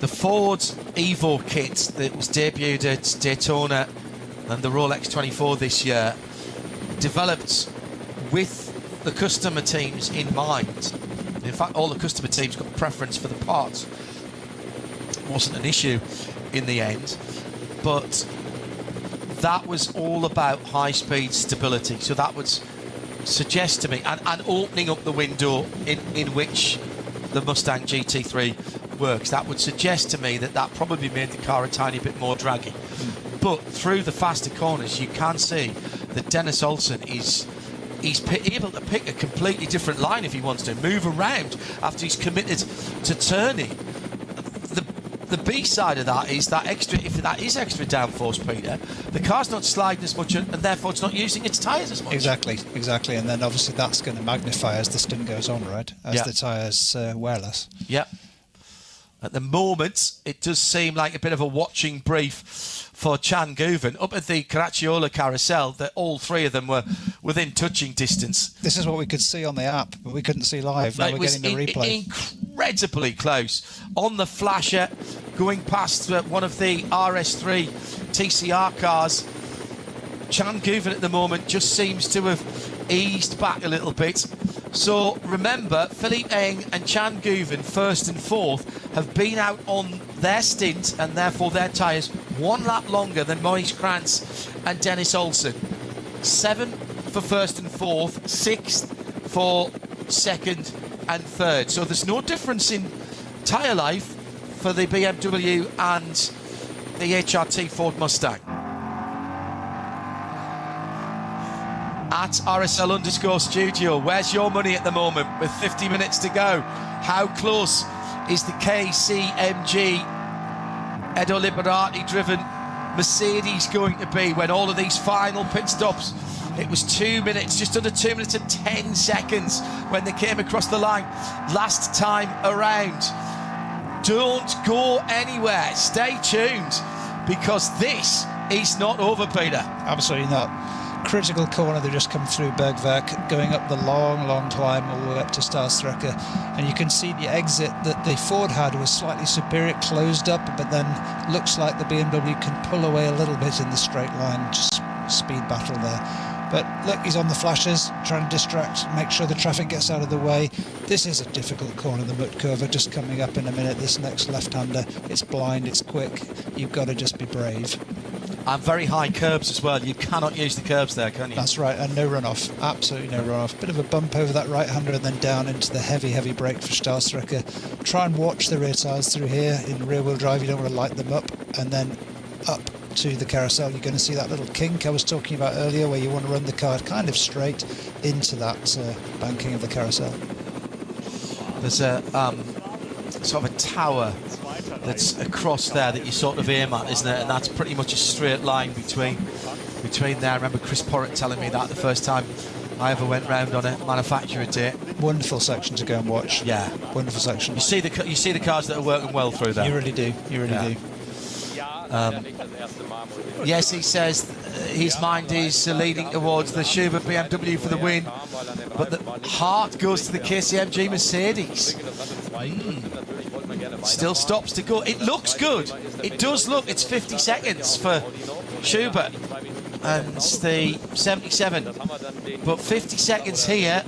The Ford Evo kit that was debuted at Daytona and the Rolex 24 this year, developed with the customer teams in mind. In fact, all the customer teams got preference for the parts. It wasn't an issue in the end, but that was all about high-speed stability. So that would suggest to me, and opening up the window in which the Mustang GT3 works, that would suggest to me that probably made the car a tiny bit more draggy. But through the faster corners, you can see that Dennis Olsen he's able to pick a completely different line if he wants to, move around after he's committed to turning. The B side of that is that if that is extra downforce, Peter, the car's not sliding as much, and therefore it's not using its tyres as much. Exactly. And then obviously that's going to magnify as the stint goes on, right? As the tyres wear less. Yeah. At the moment, it does seem like a bit of a watching brief for Chan Guven. Up at the Caracciolo carousel, that all three of them were within touching distance. This is what we could see on the app, but we couldn't see live. Now we're getting the replay. Incredibly close. On the flasher, going past one of the RS3 TCR cars. Chan Guven at the moment just seems to have eased back a little bit. So remember, Philippe Eng and Chan Guven, first and fourth, have been out on their stint and therefore their tyres 1 lap longer than Maurice Krantz and Dennis Olsen. 7 for first and fourth, 6th for second and third. So there's no difference in tyre life for the BMW and the HRT Ford Mustang. At RSL_studio, where's your money at the moment with 50 minutes to go? How close is the KCMG Edo Liberati driven Mercedes going to be when all of these final pit stops? It was 2 minutes, just under 2 minutes and 10 seconds when they came across the line last time around. Don't go anywhere, stay tuned, because this is not over, Peter. Absolutely not. Critical corner, they just come through Bergwerk, going up the long climb all the way up to Starstrecke, and you can see the exit that the Ford had was slightly superior, closed up, but then looks like the BMW can pull away a little bit in the straight line. Just speed battle there. But look, he's on the flashes, trying to distract, make sure the traffic gets out of the way. This is a difficult corner, the Mut Curve, just coming up in a minute. This next left-hander, it's blind, it's quick. You've got to just be brave. And very high curbs as well. You cannot use the curbs there, can you? That's right, and no runoff. Absolutely no runoff. Bit of a bump over that right-hander and then down into the heavy brake for Starstrecke. Try and watch the rear tyres through here. In rear-wheel drive, you don't want to light them up. And then up to the carousel, you're going to see that little kink I was talking about earlier, where you want to run the car kind of straight into that banking of the carousel. There's a sort of a tower that's across there that you sort of aim at, isn't it? And that's pretty much a straight line between there. I remember Chris Porritt telling me that the first time I ever went round on a manufacturer day. Wonderful section to go and watch. Yeah, wonderful section. You see the cars that are working well through there. You really do. You really do. Yes, he says his mind is leading towards the Schubert BMW for the win, but the heart goes to the KCMG Mercedes. Still stops to go. It looks good. It does look. It's 50 seconds for Schubert and the 77, but 50 seconds here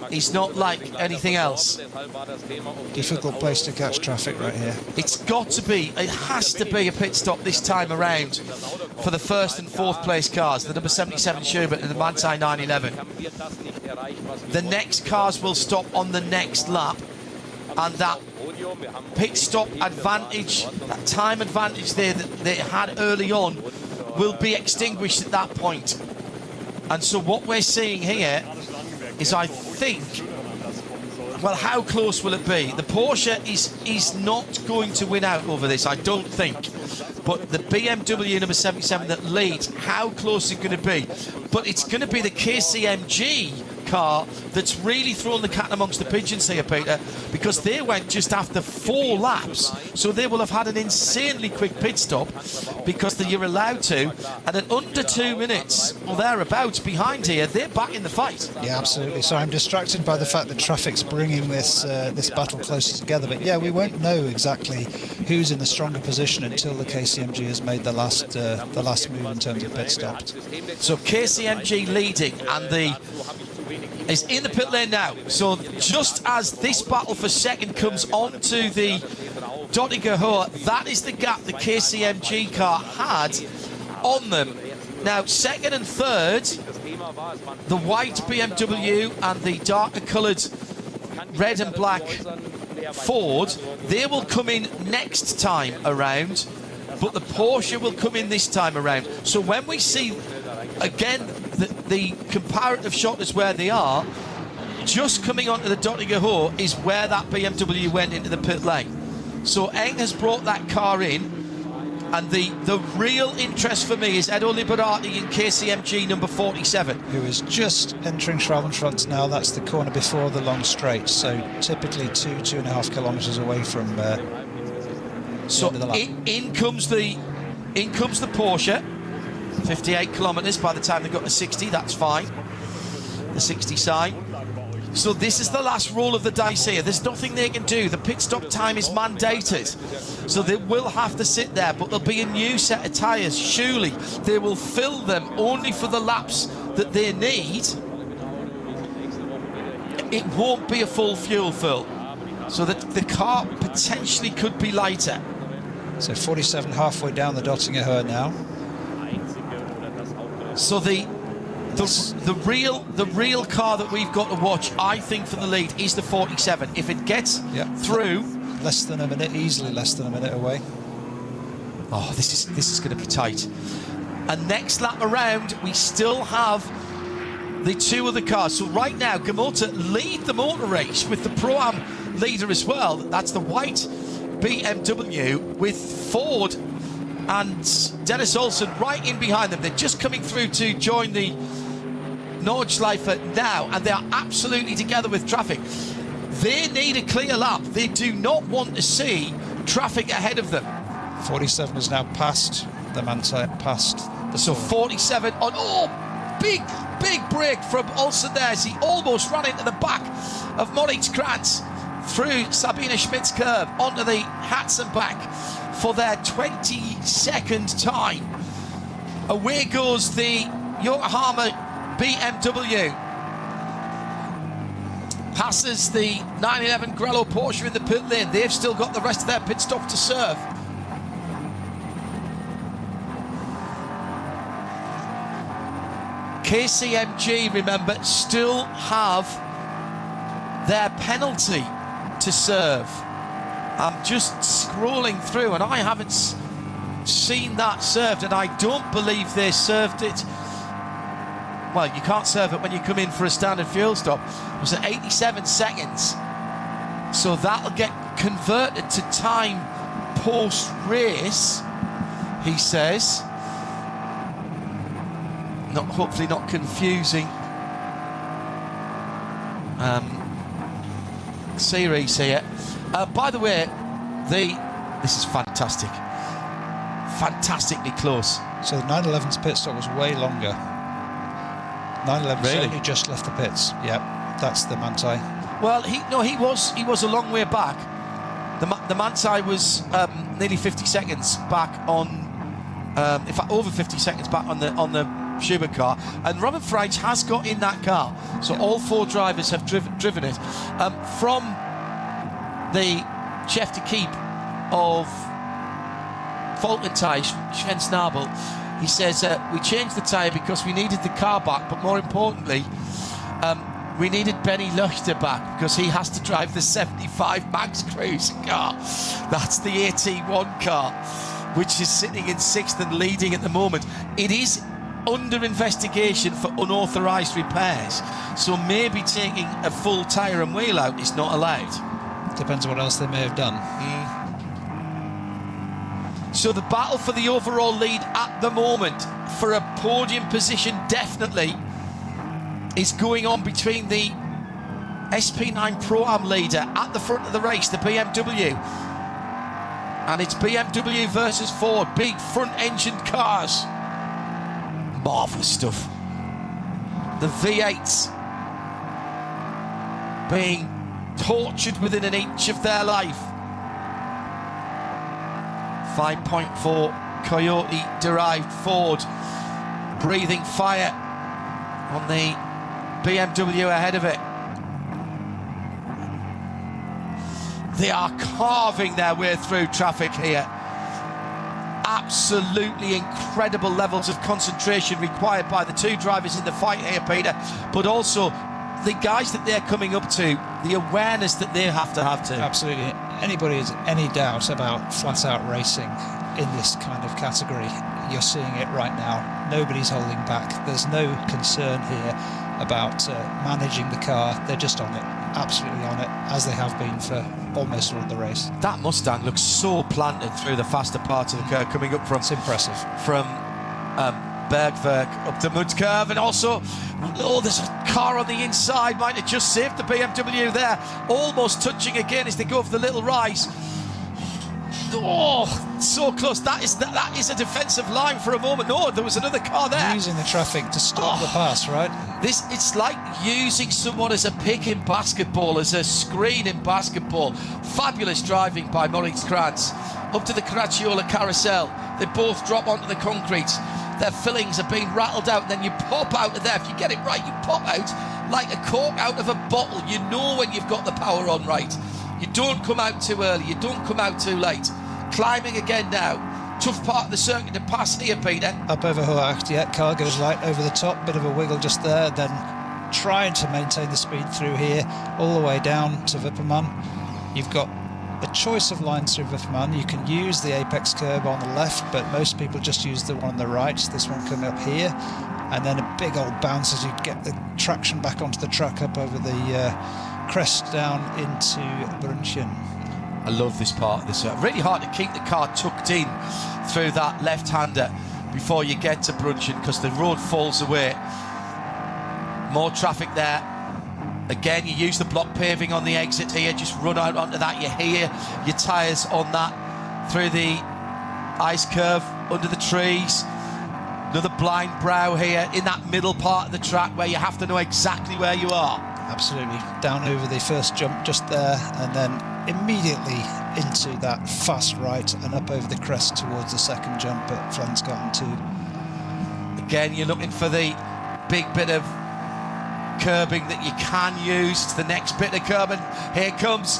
is not like anything else. Difficult place to catch traffic right here. It has to be a pit stop this time around for the first and fourth place cars, the number 77 Schubert and the Manthey 911. The next cars will stop on the next lap, and that pit stop advantage, that time advantage there that they had early on, will be extinguished at that point. And so what we're seeing here is, I think, well, how close will it be? The Porsche is not going to win out over this, I don't think. But the BMW number 77 that leads, how close is it going to be? But it's going to be the KCMG car that's really thrown the cat amongst the pigeons here, Peter, because they went just after 4 laps, so they will have had an insanely quick pit stop because you're allowed to, and at under 2 minutes or thereabouts behind here, they're back in the fight. Yeah, absolutely. So I'm distracted by the fact that traffic's bringing this this battle closer together, but yeah, we won't know exactly who's in the stronger position until the KCMG has made the last move in terms of pit stops. So KCMG leading, and is in the pit lane now. So just as this battle for second comes onto the Dottinger, that is the gap the KCMG car had on them. Now second and third, the white BMW and the darker coloured red and black Ford, they will come in next time around, but the Porsche will come in this time around. So when we see again the comparative shot is where they are, just coming onto the Dottinger is where that BMW went into the pit lane. So Eng has brought that car in, and the real interest for me is Edo Liberati in KCMG number 47, who is just entering Schrabenfront now. That's the corner before the long straight, so typically 2.5 kilometers away from so in comes the Porsche, 58 kilometers by the time they got to 60. That's fine, the 60 sign. So this is the last roll of the dice here. There's nothing they can do. The pit stop time is mandated, so they will have to sit there, but there'll be a new set of tyres. Surely they will fill them only for the laps that they need. It won't be a full fuel fill, so that the car potentially could be lighter. So 47 halfway down the Dottinger now. So the real car that we've got to watch, I think, for the lead is the 47. If it gets through, less than a minute, easily less than a minute away. Oh, this is going to be tight. And next lap around, we still have the 2 other cars. So right now, Gamota lead the motor race with the Pro-Am leader as well. That's the white BMW with Ford and Dennis Olsen right in behind them. They're just coming through to join the Nordschleife now, and they are absolutely together with traffic. They need a clear lap. They do not want to see traffic ahead of them. 47 is now past the Manti, past the So 47 on, big break from Olsen there as he almost ran into the back of Moritz Kranz through Sabine Schmidt's curve onto the Hatzenbach for their 22nd time. Away goes the Yokohama BMW. Passes the 911 Grello Porsche in the pit lane. They've still got the rest of their pit stop to serve. KCMG, remember, still have their penalty to serve. I'm just scrolling through and I haven't seen that served, and I don't believe they served it. Well, you can't serve it when you come in for a standard fuel stop. It was at 87 seconds. So that'll get converted to time post-race, he says. Hopefully not confusing series here. By the way, this is fantastic. Fantastically close. So the 911's pit stop was way longer. 911 Really? certainly just left the pits. Yep, that's the Manti. Well, he was a long way back. The Manti was nearly 50 seconds back on, in fact, over 50 seconds back on the Schubert car, and Robert Freitz has got in that car. So all 4 drivers have driven it from the chef de keep of Falkenthal, Sven Snabel. He says we changed the tyre because we needed the car back, but more importantly, we needed Benny Luchter back because he has to drive the 75 Max Cruiser car. That's the AT1 car, which is sitting in 6th and leading at the moment. It is under investigation for unauthorised repairs, so maybe taking a full tyre and wheel out is not allowed. Depends on what else they may have done. So the battle for the overall lead at the moment, for a podium position definitely, is going on between the SP9 Pro-Am leader at the front of the race, the BMW. And it's BMW versus Ford, big front-engined cars. Marvellous stuff. The V8s being tortured within an inch of their life. 5.4 Coyote-derived Ford breathing fire on the BMW ahead of it. They are carving their way through traffic here. Absolutely incredible levels of concentration required by the two drivers in the fight here, Peter, but also the guys that they're coming up to, the awareness that they have to have too. Absolutely. Anybody has any doubt about flat-out racing in this kind of category, you're seeing it right now. Nobody's holding back. There's no concern here about managing the car. They're just on it, absolutely on it, as they have been for almost all of the race. That Mustang looks so planted through the faster part of the curve, coming up from... It's impressive. From Bergwerk up the mud curve, and also, oh, there's a car on the inside, might have just saved the BMW there, almost touching again as they go for the little rise. Oh, so close. That is a defensive line for a moment. No, there was another car there. Using the traffic to stop the pass, right? It's like using someone as a pick in basketball, as a screen in basketball. Fabulous driving by Maurice Krantz. Up to the Caracciola carousel. They both drop onto the concrete. Their fillings are being rattled out, and then you pop out of there. If you get it right, you pop out like a cork out of a bottle. You know when you've got the power on right. You don't come out too early, you don't come out too late. Climbing again now. Tough part of the circuit to pass here, Peter. Up over Hoacht, yeah, car goes light over the top, bit of a wiggle just there, then trying to maintain the speed through here, all the way down to Wippermann. You've got a choice of lines through Wippermann. You can use the apex curb on the left, but most people just use the one on the right. This one coming up here, and then a big old bounce as you get the traction back onto the track up over the crest down into Brunchen. I love this part of this. Really hard to keep the car tucked in through that left-hander before you get to Brunchen, because the road falls away. More traffic there. Again, you use the block paving on the exit here, just run out onto that. You hear your tyres on that through the ice curve under the trees. Another blind brow here in that middle part of the track where you have to know exactly where you are. Absolutely. Down over the first jump just there, and then immediately into that fast right and up over the crest towards the second jump at Flensgarten 2. Again, you're looking for the big bit of curbing that you can use. It's the next bit of curbing. Here comes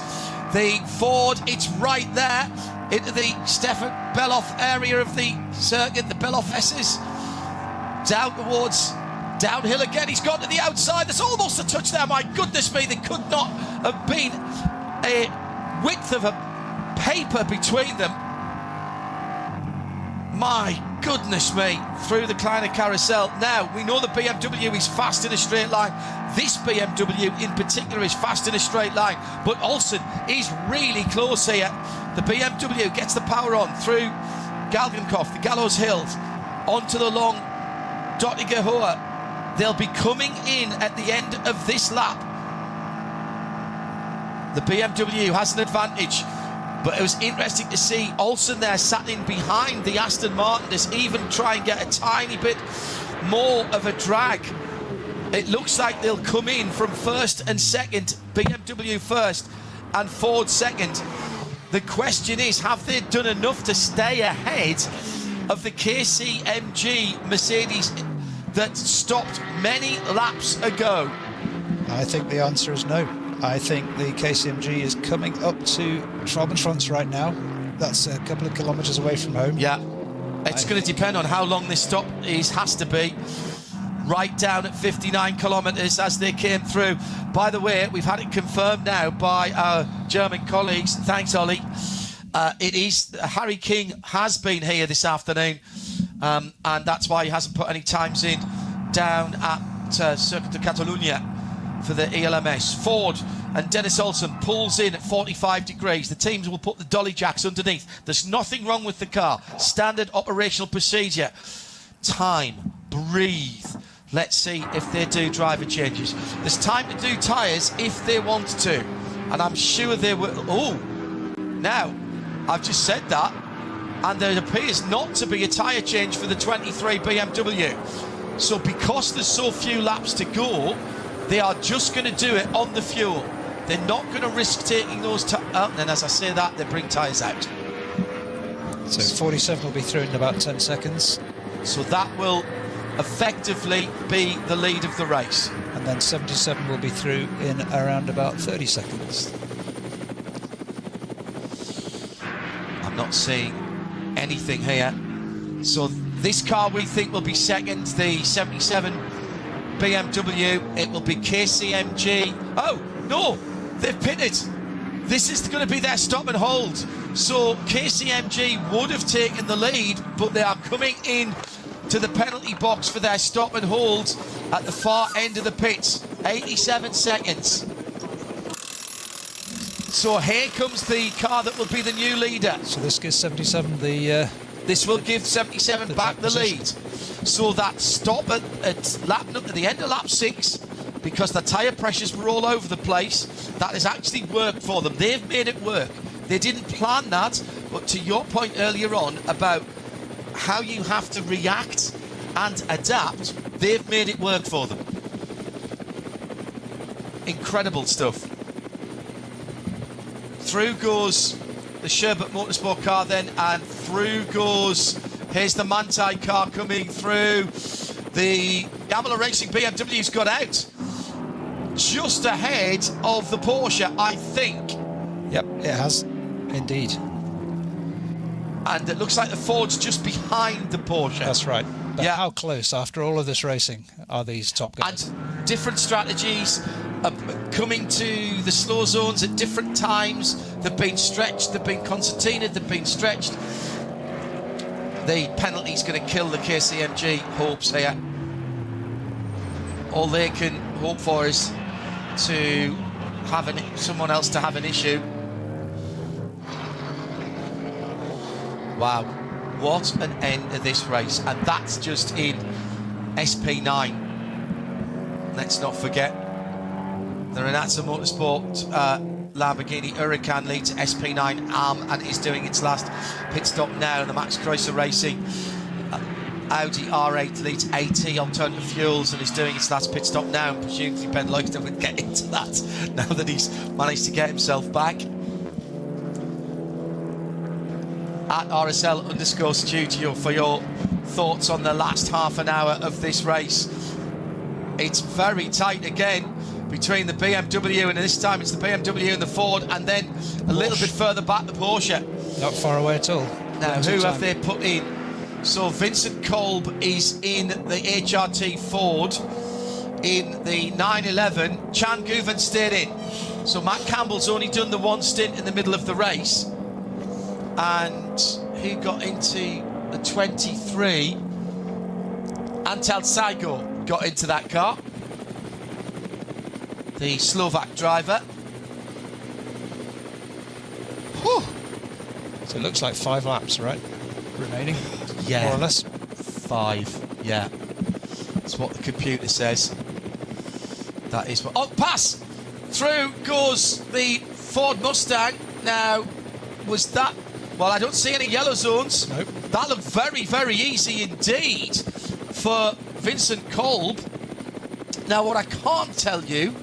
the Ford. It's right there into the Stefan Beloff area of the circuit, the Beloff S's. Down towards downhill again. He's gone to the outside. There's almost a touch there. My goodness me, there could not have been a width of a paper between them. My goodness me, through the Kleiner carousel. Now, we know the BMW is fast in a straight line. This BMW in particular is fast in a straight line, but Olsen is really close here. The BMW gets the power on through Galgenkopf, the Gallows Hills, onto the long Dottinger Hohe. They'll be coming in at the end of this lap. The BMW has an advantage, but it was interesting to see Olsen there sat in behind the Aston Martin to even try and get a tiny bit more of a drag. It looks like they'll come in from first and second, BMW first and Ford second. The question is, have they done enough to stay ahead of the KCMG Mercedes that stopped many laps ago? I think the answer is no. I think the KCMG is coming up to Schwalbenschwanz right now. That's a couple of kilometres away from home. Yeah, it's going to depend on how long this stop has to be. Right down at 59 kilometres as they came through. By the way, we've had it confirmed now by our German colleagues. Thanks, Ollie. It is Harry King has been here this afternoon, and that's why he hasn't put any times in down at Circuit de Catalunya for the ELMS. Ford and Dennis Olsen pulls in at 45 degrees. The teams will put the dolly jacks underneath. There's nothing wrong with the car. Standard operational procedure. Time, breathe, Let's see if they do driver changes. There's time to do tyres if they want to, and I'm sure they will. Oh, now I've just said that, and there appears not to be a tyre change for the 23 BMW. So because there's so few laps to go, they are just going to do it on the fuel. They're not going to risk taking those out, and as I say that, they bring tyres out. So 47 will be through in about 10 seconds. So that will effectively be the lead of the race. And then 77 will be through in around about 30 seconds. I'm not seeing anything here. So this car we think will be second, the 77 BMW. It will be KCMG. Oh, no, they've pitted. This is going to be their stop and hold. So KCMG would have taken the lead, but they are coming in to the penalty box for their stop and hold at the far end of the pits. 87 seconds. So here comes the car that will be the new leader. So this gives 77 the... This will give 77 back the lead. So that stop at the end of lap 6, because the tyre pressures were all over the place, that has actually worked for them. They've made it work. They didn't plan that, but to your point earlier on about how you have to react and adapt, they've made it work for them. Incredible stuff. Through goes the Sherbert Motorsport car then, and through goes, here's the Manthey car coming through. The Yamaha Racing BMW's got out just ahead of the Porsche, I think. Yep, it has, indeed. And it looks like the Ford's just behind the Porsche. That's right. But yeah. How close, after all of this racing, are these top guys? And different strategies, coming to the slow zones at different times. They've been stretched, they've been concertinaed, they've been stretched. The penalty's going to kill the KCMG hopes here. All they can hope for is to have someone else to have an issue. Wow, what an end to this race, and that's just in SP9. Let's not forget the Renato Motorsport Lamborghini Huracan leads SP9 and is doing its last pit stop now. The Max Kreuzer Racing Audi R8 leads AT Alternative Fuels and is doing its last pit stop now, and presumably Ben Loixton would get into that now that he's managed to get himself back. At RSL_studio for your thoughts on the last half an hour of this race. It's very tight again between the BMW, and this time it's the BMW and the Ford, and then a little bit further back the Porsche. Not far away at all. Now, who have they put in? So Vincent Kolb is in the HRT Ford in the 911. Chan Guven stayed in. So Matt Campbell's only done the one stint in the middle of the race. And who got into the 23? Antal Saigo got into that car. The Slovak driver. Whew. So it looks like 5 laps, right? Remaining, yeah, more or less. 5, yeah. That's what the computer says. That is what... Oh, pass! Through goes the Ford Mustang. Now, was that... Well, I don't see any yellow zones. Nope. That looked very, very easy indeed for Vincent Kolb. Now, what I can't tell you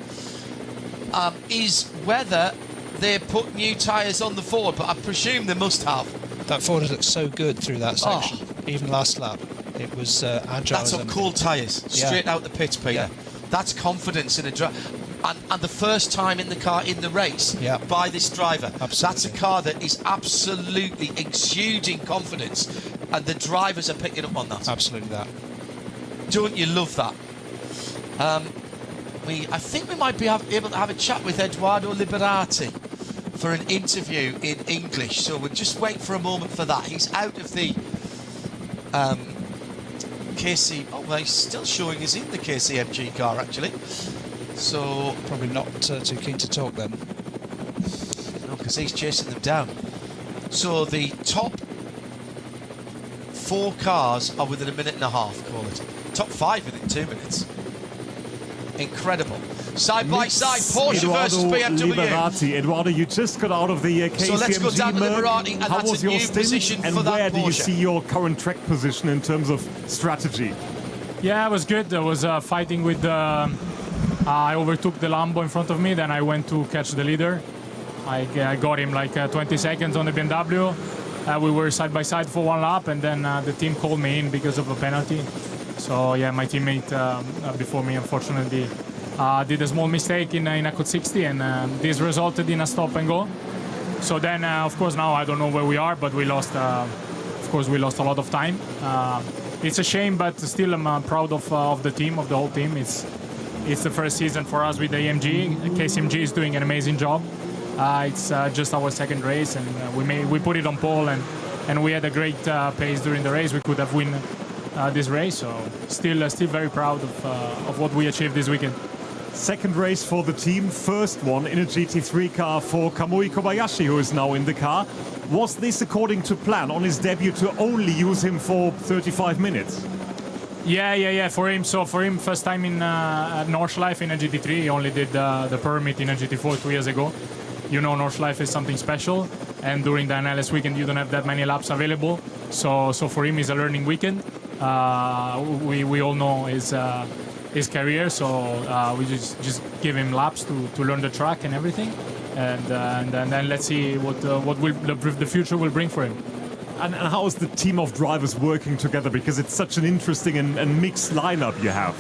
is whether they put new tyres on the Ford, but I presume they must have. That Ford has looked so good through that section. Even last lap, it was agile. That's on cool tyres, straight out the pits, Peter. Yeah. That's confidence in a driver. And the first time in the car in the race by this driver. Absolutely. That's a car that is absolutely exuding confidence, and the drivers are picking up on that. Absolutely that. Don't you love that? I think we might be able to have a chat with Edoardo Liberati for an interview in English, so we'll just wait for a moment for that. He's out of the KC... Oh, well, he's still showing us in the KCMG car, actually. So... Probably not too keen to talk then. No, because he's chasing them down. So the top 4 cars are within a minute and a half, call it. top 5 within 2 minutes. Incredible. Side by side, Porsche versus BMW. Eduardo, you just got out of the KCMG. So let's go down to Liberati, and how that's was a your new stint, position and for that where do you Porsche. see your current track position in terms of strategy? Yeah, it was good. I was fighting with I overtook the Lambo in front of me, then I went to catch the leader. I got him like 20 seconds on the BMW. We were side by side for 1 lap, and then the team called me in because of a penalty. So yeah, my teammate before me, unfortunately, did a small mistake in a code 60, and this resulted in a stop and go. So then, of course, now I don't know where we are, but we lost. Of course, we lost a lot of time. It's a shame, but still, I'm proud of the team, of the whole team. It's the first season for us with AMG. KCMG is doing an amazing job. It's just our second race, and we put it on pole, and we had a great pace during the race. We could have won this race, so still very proud of what we achieved this weekend. Second race for the team, first one in a GT3 car for Kamui Kobayashi, who is now in the car. Was this according to plan on his debut to only use him for 35 minutes? Yeah. For him, first time in Nordschleife in a GT3. He only did the permit in a GT4 2 years ago. You know, Nordschleife is something special, and during the NLS weekend you don't have that many laps available. So for him, it's a learning weekend. We all know his career, so we just give him laps to learn the track and everything, and then let's see what the future will bring for him. And how is the team of drivers working together? Because it's such an interesting and mixed lineup you have.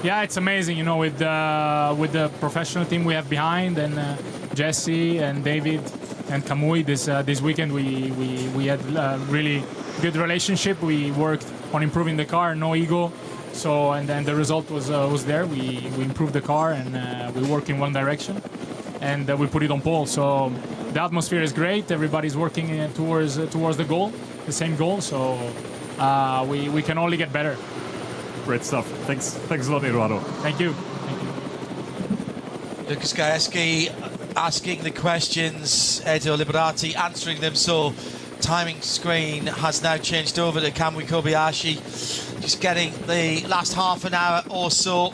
Yeah, it's amazing, you know, with the professional team we have behind, and Jesse and David and Kamui. This weekend we had a really good relationship. We worked on improving the car, no ego. So and then the result was there. We improved the car, and we work in one direction, and we put it on pole. So the atmosphere is great. Everybody's working towards the goal, the same goal. So we can only get better. Great stuff. Thanks a lot, Eduardo. Thank you. Lucas Gajewski asking the questions, Edo Liberati answering them. So timing screen has now changed over to Kamui Kobayashi. Just getting the last half an hour or so,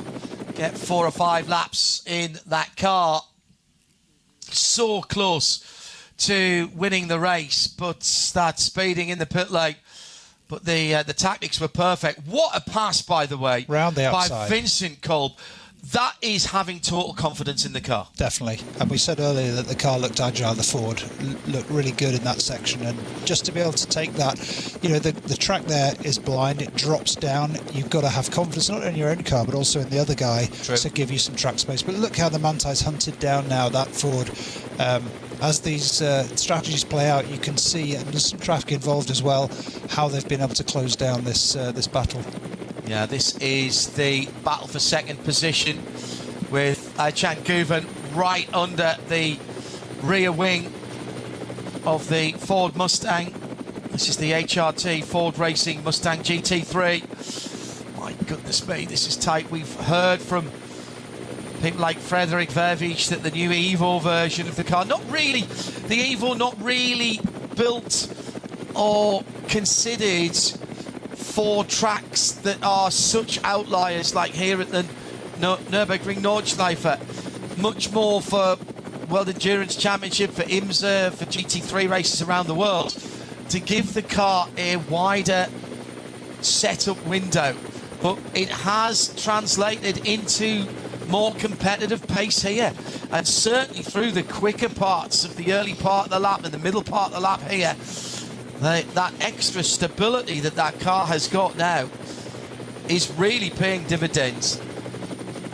get 4 or 5 laps in that car. So close to winning the race, but that speeding in the pit lane. But the tactics were perfect. What a pass, by the way, round the outside by Vincent Kolb. That is having total confidence in the car. Definitely. And we said earlier that the car looked agile, the Ford looked really good in that section. And just to be able to take that, you know, the track there is blind, it drops down. You've got to have confidence, not in your own car, but also in the other guy. True. To give you some track space. But look how the Mantai's hunted down now, that Ford. As these strategies play out, you can see, and there's some traffic involved as well, how they've been able to close down this battle. Yeah, this is the battle for second position with Chan Guven right under the rear wing of the Ford Mustang. This is the HRT Ford Racing Mustang GT3. My goodness me, this is tight. We've heard from people like Frederick Vervich that the new Evo version of the car, not really built or considered for tracks that are such outliers like here at the Nürburgring Nordschleife, much more for World Endurance Championship, for IMSA, for GT3 races around the world, to give the car a wider setup window. But it has translated into more competitive pace here, and certainly through the quicker parts of the early part of the lap and the middle part of the lap here, that extra stability that car has got now is really paying dividends.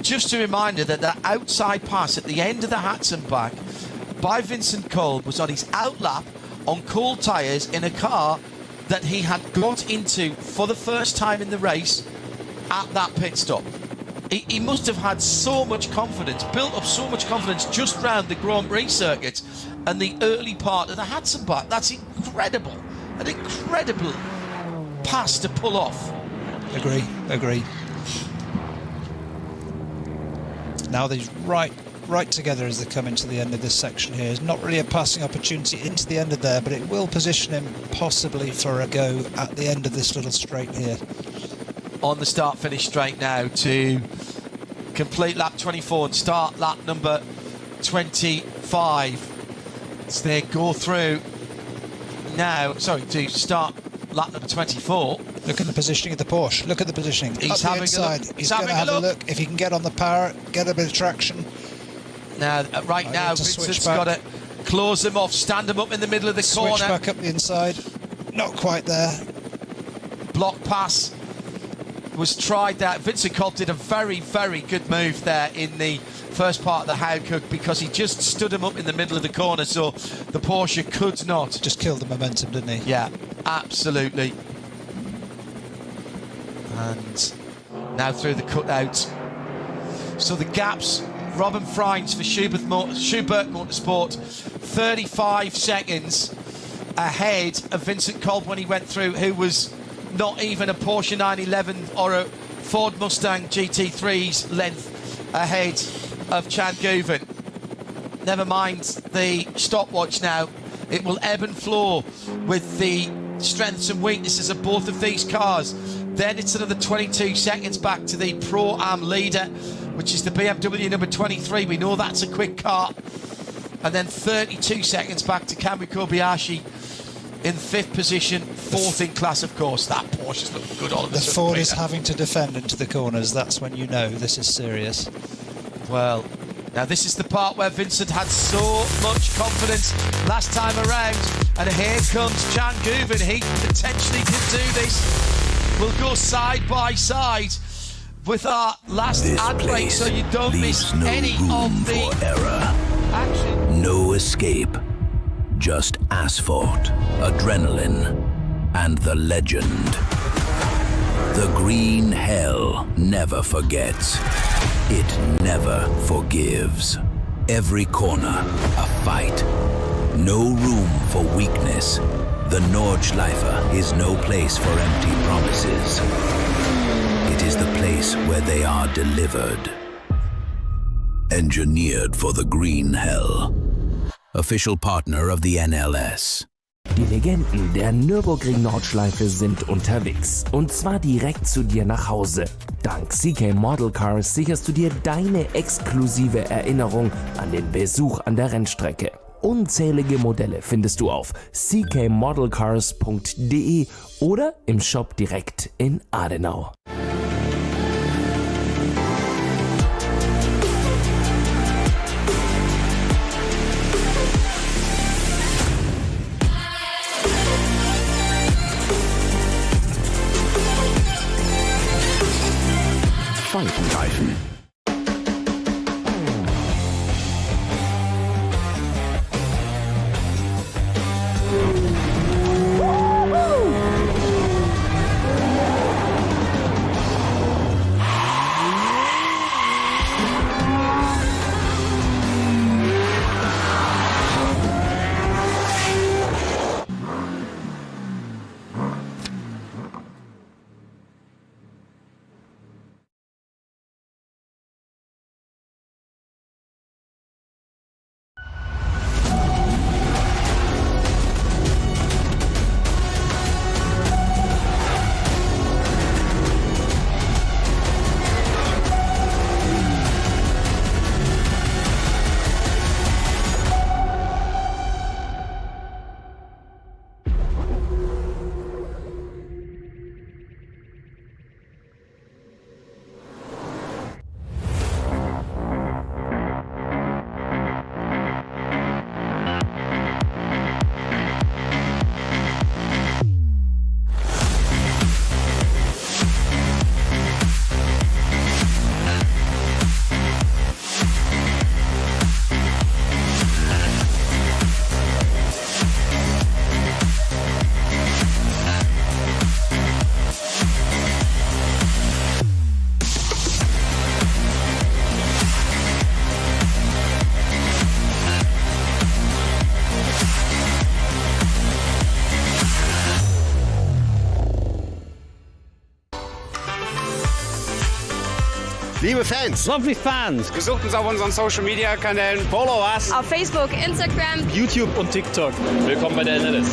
Just a reminder that the outside pass at the end of the Hatzenbach by Vincent Kolb was on his outlap on cool tyres in a car that he had got into for the first time in the race at that pit stop. He must have had so much confidence, built up so much confidence just round the Grand Prix circuit and the early part of the Hatzenbach. That's incredible. An incredible pass to pull off. Agree. Now these right together as they come into the end of this section here. It's not really a passing opportunity into the end of there, but it will position him possibly for a go at the end of this little straight here. on the start-finish straight now to complete lap 24 and start lap number 25. So they go through now, to start lap number 24. Look at the positioning of the Porsche. Look at the positioning. He's having a look. He's going to have a look. If he can get on the power, get a bit of traction. Now, right now, Vincent's got to close them off, stand them up in the middle of the corner. Switch back up the inside. Not quite there. Block pass was tried there. Vincent Kolb did a very, very good move there in the first part of the Haukuk because he just stood him up in the middle of the corner, so the Porsche could not. Just killed the momentum, didn't he? Yeah, absolutely. And now through the cutout. So the gaps, Robin Freins for Schubert Motorsport, 35 seconds ahead of Vincent Kolb when he went through, who was not even a Porsche 911 or a Ford Mustang GT3's length ahead of Chan Guven. Never mind the stopwatch now. It will ebb and flow with the strengths and weaknesses of both of these cars. Then it's another 22 seconds back to the Pro-Am leader, which is the BMW number 23. We know that's a quick car. And then 32 seconds back to Kamui Kobayashi in 5th position, 4th in class, of course. That Porsche's looking good all of the Ford is having to defend into the corners. That's when you know this is serious. Well, now this is the part where Vincent had so much confidence last time around. And here comes Chan Guven. He potentially can do this. We'll go side by side with our last ad break so you don't miss any of the action. No escape. Just asphalt, adrenaline, and the legend. The green hell never forgets. It never forgives. Every corner, a fight. No room for weakness. The Nordschleife is no place for empty promises. It is the place where they are delivered. Engineered for the green hell. Official partner of the NLS. Die Legenden der Nürburgring Nordschleife sind unterwegs. Und zwar direkt zu dir nach Hause. Dank CK Model Cars sicherst du dir deine exklusive Erinnerung an den Besuch an der Rennstrecke. Unzählige Modelle findest du auf ckmodelcars.de oder im Shop direkt in Adenauer. Reifen. Liebe Fans, Lovely Fans, besucht uns auf unseren Social Media Kanälen, follow us auf Facebook, Instagram, YouTube und TikTok. Willkommen bei der NLS.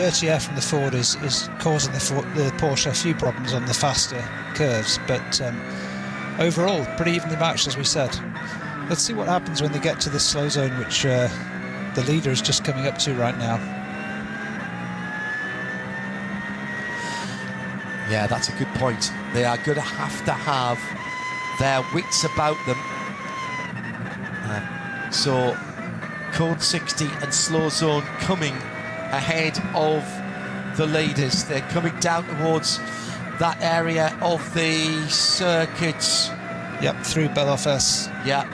dirty air from the Ford is causing the Porsche a few problems on the faster curves, but overall pretty evenly matched, as we said. Let's see what happens when they get to this slow zone, which the leader is just coming up to right now. Yeah, that's a good point. They are going to have their wits about them. So code 60 and slow zone coming ahead of the leaders. They're coming down towards that area of the circuits. Yep, through Belofes. Yeah.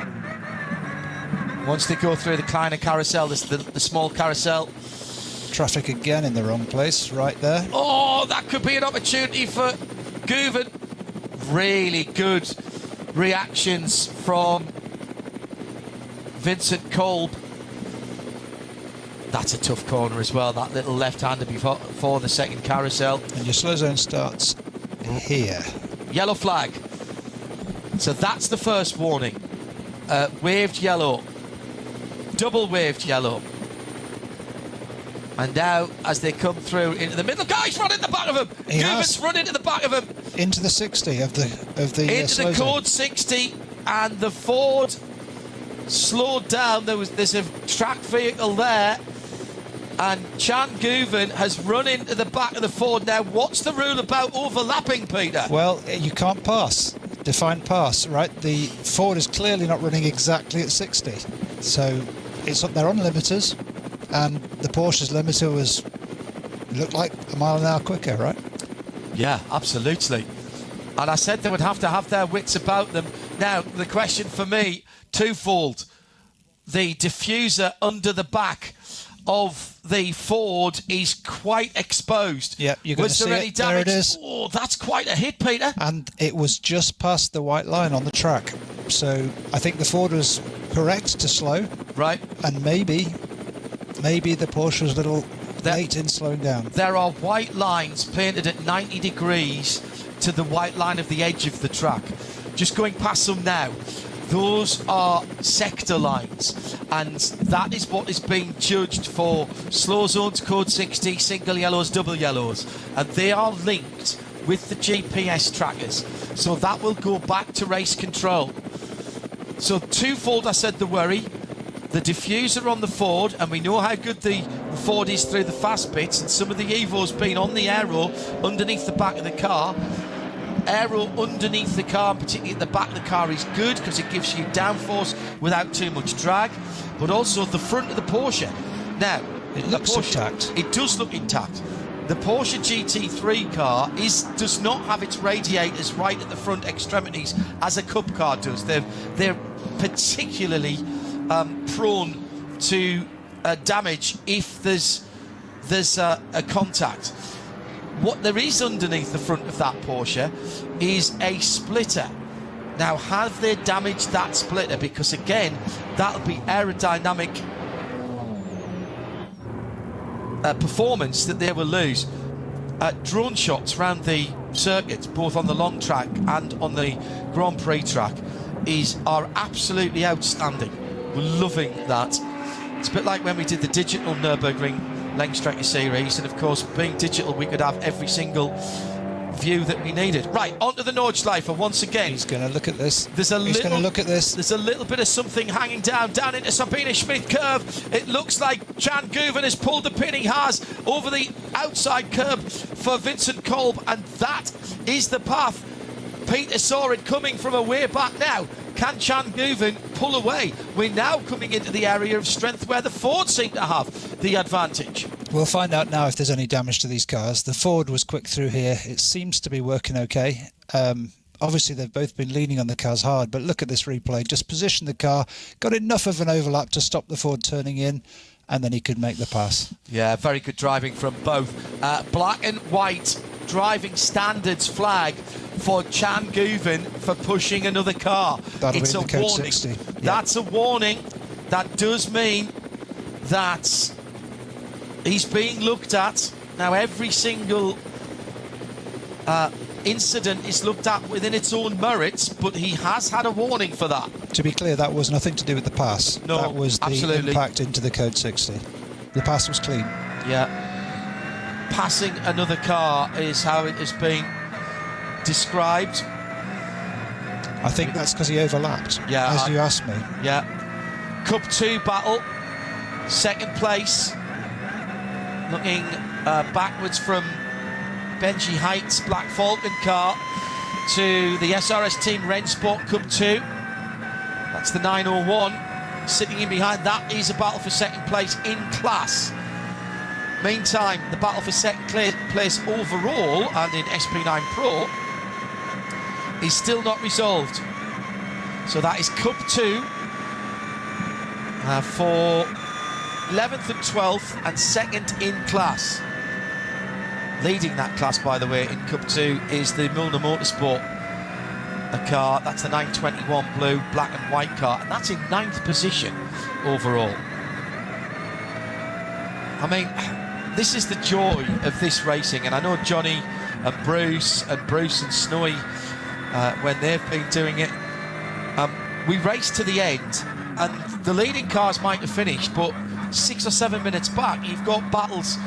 Once they go through the Kleiner carousel, the small carousel. Traffic again in the wrong place, right there. Oh, that could be an opportunity for Guven. Really good reactions from Vincent Kolb. That's a tough corner as well, that little left-hander before the second carousel. And your slow zone starts here. Yellow flag. So that's the first warning. Waved yellow. Double waved yellow. And now, as they come through into the middle, guys, run in the back of him. Guven's run into the back of him. Into the 60 of the into the code 60, and the Ford slowed down. There's a track vehicle there, and Chan Guven has run into the back of the Ford. Now, what's the rule about overlapping, Peter? Well, you can't pass. Defined pass, right? The Ford is clearly not running exactly at 60, so they're on limiters. And the Porsche's limiter looked like a mile an hour quicker, right? Yeah, absolutely. And I said they would have to have their wits about them. Now, the question for me, twofold. The diffuser under the back of the Ford is quite exposed. Yeah, you're going to see any it. damage? There it is. Oh, that's quite a hit, Peter. And it was just past the white line on the track. So I think the Ford was correct to slow. Right. And maybe the Porsche was a little late in slowing down. There are white lines painted at 90 degrees to the white line of the edge of the track. Just going past them now. Those are sector lines, and that is what is being judged for slow zones, code 60, single yellows, double yellows, and they are linked with the GPS trackers. So that will go back to race control. So twofold, I said the worry. The diffuser on the Ford, and we know how good the Ford is through the fast bits, and some of the Evo's been on the aero underneath the back of the car. Aero underneath the car, particularly at the back of the car, is good because it gives you downforce without too much drag, but also the front of the Porsche. Now, it looks intact. It does look intact. The Porsche GT3 car does not have its radiators right at the front extremities as a Cup car does. They're particularly prone to damage if there's a contact. What there is underneath the front of that Porsche is a splitter. Now, have they damaged that splitter? Because again, that'll be aerodynamic performance that they will lose. Drone shots around the circuits, both on the long track and on the Grand Prix track, are absolutely outstanding. We're loving that. It's a bit like when we did the digital Nürburgring Langstrecken-Serie, and of course, being digital, we could have every single view that we needed. Right, onto the Nordschleife once again. He's going to look at this. There's a little bit of something hanging down into Sabine Schmidt curve. It looks like Chan Guven has pulled the pin. He has over the outside curb for Vincent Kolb, and that is the path. Peter saw it coming from a way back now. Can Chan Guven pull away? We're now coming into the area of strength where the Ford seem to have the advantage. We'll find out now if there's any damage to these cars. The Ford was quick through here. It seems to be working okay. Obviously, they've both been leaning on the cars hard, but look at this replay. Just positioned the car, got enough of an overlap to stop the Ford turning in, and then he could make the pass. Yeah, very good driving from both. Black and white driving standards flag for Chan Guven for pushing another car. It's a warning. 60. That's a warning. That does mean that he's being looked at. Now, every single incident is looked at within its own merits, but he has had a warning for that. To be clear, that was nothing to do with the pass. No, that was the absolutely. impact into the code 60. The pass was clean. Yeah. passing another car is how it has been described. I think that's because he overlapped, yeah, as you asked me. Yeah. Cup 2 battle, second place. Looking backwards from Benji Height's Black Falcon car to the SRS Team Rennsport Cup 2. That's the 901. Sitting in behind that is a battle for second place in class. Meantime, the battle for second place overall and in SP9 Pro is still not resolved. So that is Cup 2 for 11th and 12th and second in class. Leading that class, by the way, in Cup 2 is the Milner Motorsport car. That's the 921 blue, black and white car, and that's in 9th position overall. I mean, this is the joy of this racing, and I know Johnny and Bruce and Snowy, when they've been doing it, we race to the end, and the leading cars might have finished, but 6 or 7 minutes back, you've got battles,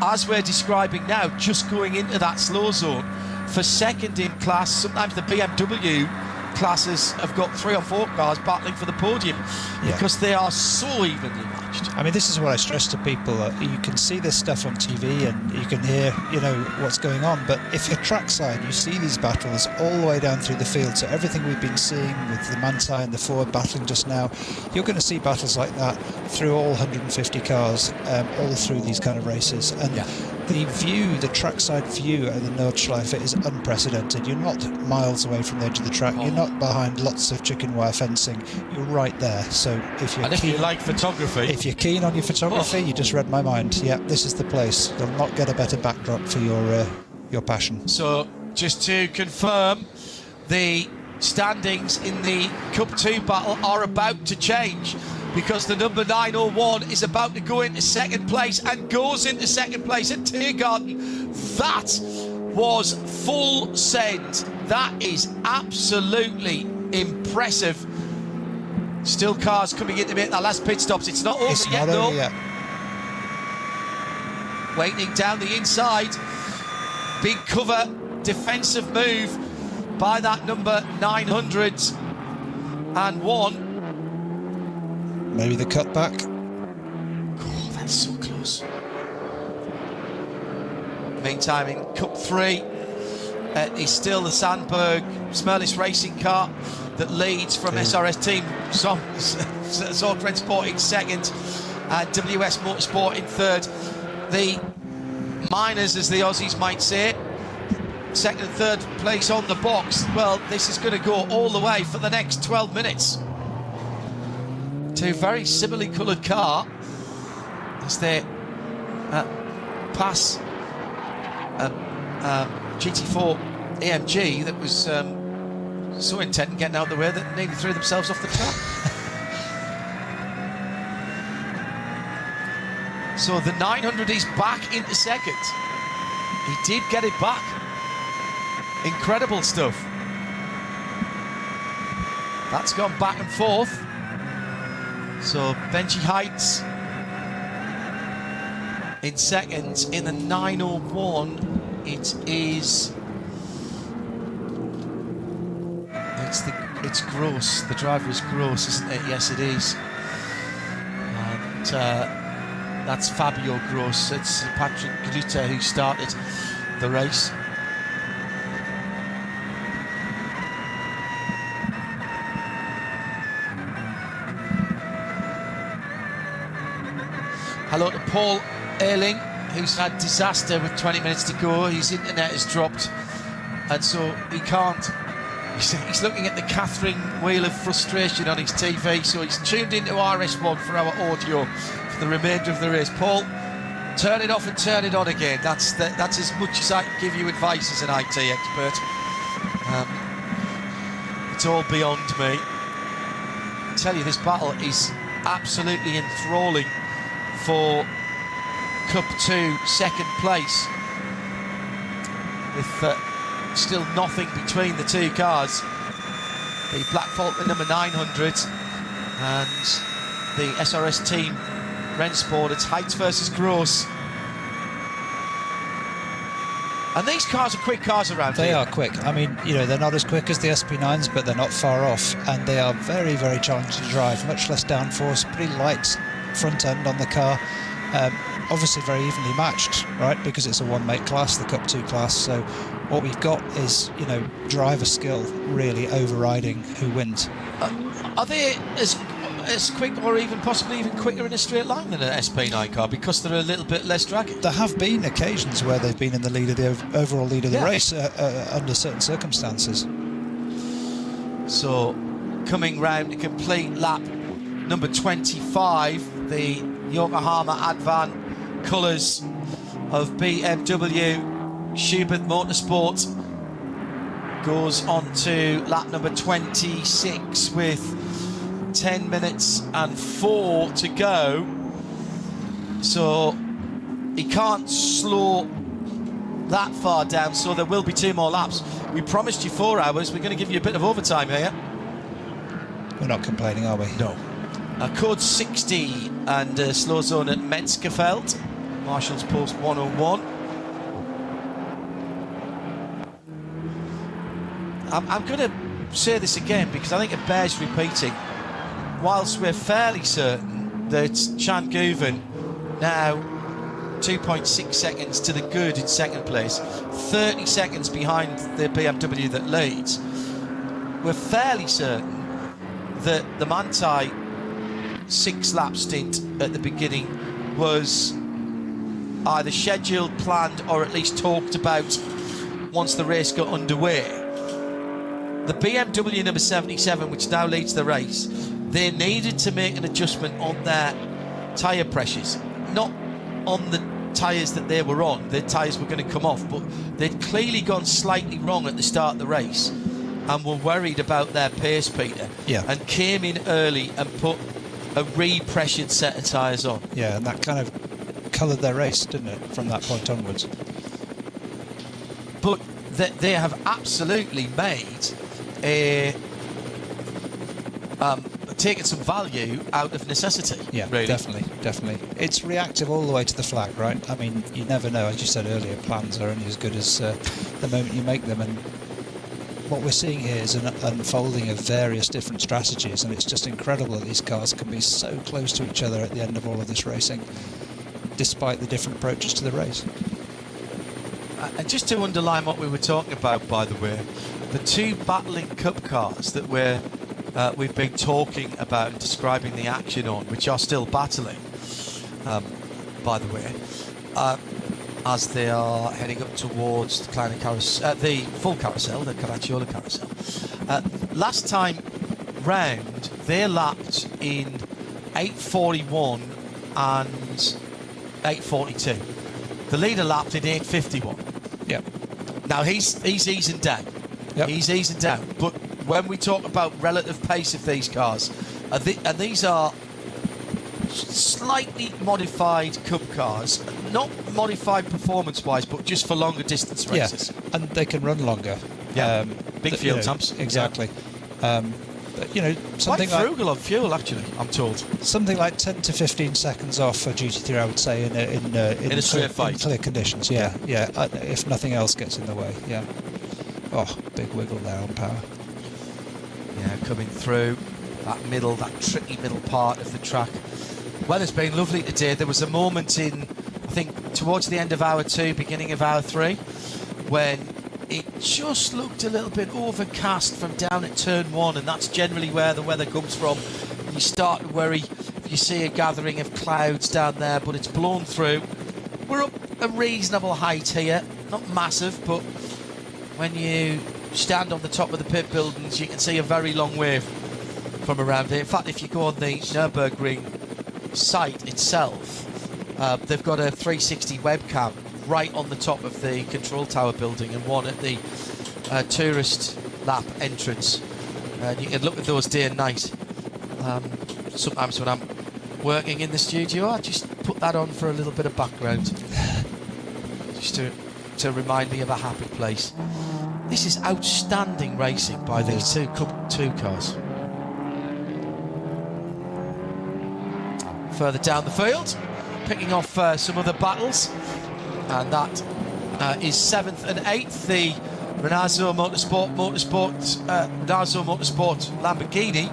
as we're describing now, just going into that slow zone for second in class. Sometimes the BMW classes have got 3 or 4 cars battling for the podium because they are so evenly matched. I mean, this is what I stress to people. You can see this stuff on TV and you can hear, you know, what's going on. But if you're trackside, you see these battles all the way down through the field. So everything we've been seeing with the Manti and the Ford battling just now, you're going to see battles like that through all 150 cars, all through these kind of races. And the view, the trackside view of the Nordschleife is unprecedented. You're not miles away from the edge of the track. You're not behind lots of chicken wire fencing. You're right there. So if you're if you like photography, if you're keen on your photography, you just read my mind. Yeah, this is the place. You'll not get a better backdrop for your passion. So just to confirm, the standings in the Cup 2 battle are about to change, because the number 901 is about to go into second place and goes into second place at Tiergarten. That was full send. That is absolutely impressive. Still cars coming in to make their last pit stops. It's not over yet, though. Waiting down the inside. Big cover, defensive move by that number 901. Maybe the cutback. Oh, that's so close. Meantime, in Cup 3, is still the Sandberg Smerlis racing car that leads from SRS Team Zorg Rennsport in second, and WS Motorsport in third. The miners, as the Aussies might say, second and third place on the box. Well, this is going to go all the way for the next 12 minutes. Two very similarly coloured car as they pass GT4 AMG that was so intent in getting out of the way that nearly threw themselves off the track. So the 900 is back into second. He did get it back. Incredible stuff. That's gone back and forth. So Benji Heights in second. In the 901, it is. It's Gross. The driver is Gross, isn't it? Yes, it is. And that's Fabio Gross. It's Patrick Grutter who started the race. Hello to Paul Erling, who's had disaster with 20 minutes to go. His internet has dropped, and so he can't. He's looking at the Catherine wheel of frustration on his TV, so he's tuned into RS1 for our audio for the remainder of the race. Paul, turn it off and turn it on again. That's as much as I can give you advice as an IT expert. It's all beyond me. I tell you, this battle is absolutely enthralling for Cup 2 second place, with still nothing between the two cars. The Black Falcon number 900 and the SRS Team Rennsport. It's Heights versus Gross. And these cars are quick cars around here. They are quick. I mean, you know, they're not as quick as the SP9s, but they're not far off, and they are very, very challenging to drive. Much less downforce, pretty light front end on the car. Obviously very evenly matched, right, because it's a one-make class, the Cup 2 class. So what we've got is, you know, driver skill really overriding who wins. Are they as quick, or even possibly even quicker in a straight line than an SP9 car, because they're a little bit less draggy? There have been occasions where they've been in the lead of the overall lead of the race under certain circumstances. So coming round to complete lap number 25, the Yokohama Advan colours of BMW Chequered Motorsport goes on to lap number 26 with 10 minutes and 4 to go. So he can't slow that far down, so there will be 2 more laps. We promised you 4 hours. We're going to give you a bit of overtime here. We're not complaining, are we? No. Code 60 and slow zone at Metzgerfeld. Marshall's Post 101. I'm going to say this again because I think it bears repeating. Whilst we're fairly certain that Chan Guven now 2.6 seconds to the good in second place, 30 seconds behind the BMW that leads, we're fairly certain that the Manthey 6-lap stint at the beginning was either scheduled, planned, or at least talked about once the race got underway. The BMW number 77, which now leads the race, they needed to make an adjustment on their tyre pressures, not on the tyres that they were on. Their tyres were going to come off, but they'd clearly gone slightly wrong at the start of the race and were worried about their pace, Peter, and came in early and put a re-pressured set of tyres on. Yeah, and that kind of coloured their race, didn't it, from that point onwards? But they have absolutely made a taken some value out of necessity. Yeah, really. definitely. It's reactive all the way to the flag, right? I mean, you never know, as you said earlier, plans are only as good as the moment you make them, and what we're seeing here is an unfolding of various different strategies, and it's just incredible that these cars can be so close to each other at the end of all of this racing, despite the different approaches to the race. And just to underline what we were talking about, by the way, the 2 battling Cup cars that we've been talking about and describing the action on, which are still battling, by the way, as they are heading up towards the Kleiner carousel, the full carousel, the Caracciolo carousel. Last time round, they lapped in 8:41 and 8:42. The leader lapped in 8:51. Yeah. Now he's easing down. Yep. He's easing down. But when we talk about relative pace of these cars, and these are slightly modified Cup cars, not modified performance-wise, but just for longer distance races. Yeah, and they can run longer. Yeah, big fuel temps. Exactly. But, you know, something quite frugal on fuel, actually, I'm told. Something like 10 to 15 seconds off for GT3, I would say, in a straight fight. In clear conditions. Yeah. If nothing else gets in the way. Yeah. Oh, big wiggle there on power. Yeah, coming through that tricky middle part of the track. Well, it's been lovely today. There was a moment in, I think, towards the end of hour 2, beginning of hour 3, when it just looked a little bit overcast from down at turn 1, and that's generally where the weather comes from. You start to worry if you see a gathering of clouds down there, but it's blown through. We're up a reasonable height here, not massive, but when you stand on the top of the pit buildings, you can see a very long way from around here. In fact, if you go on the Nürburgring site itself, they've got a 360 webcam right on the top of the control tower building, and one at the tourist lap entrance. You can look at those day and night. Sometimes when I'm working in the studio, I just put that on for a little bit of background, just to remind me of a happy place. This is outstanding racing by these two Cup 2 cars. Further down the field, picking off some other battles, and that is 7th and 8th. The Ronaldo Motorsport Lamborghini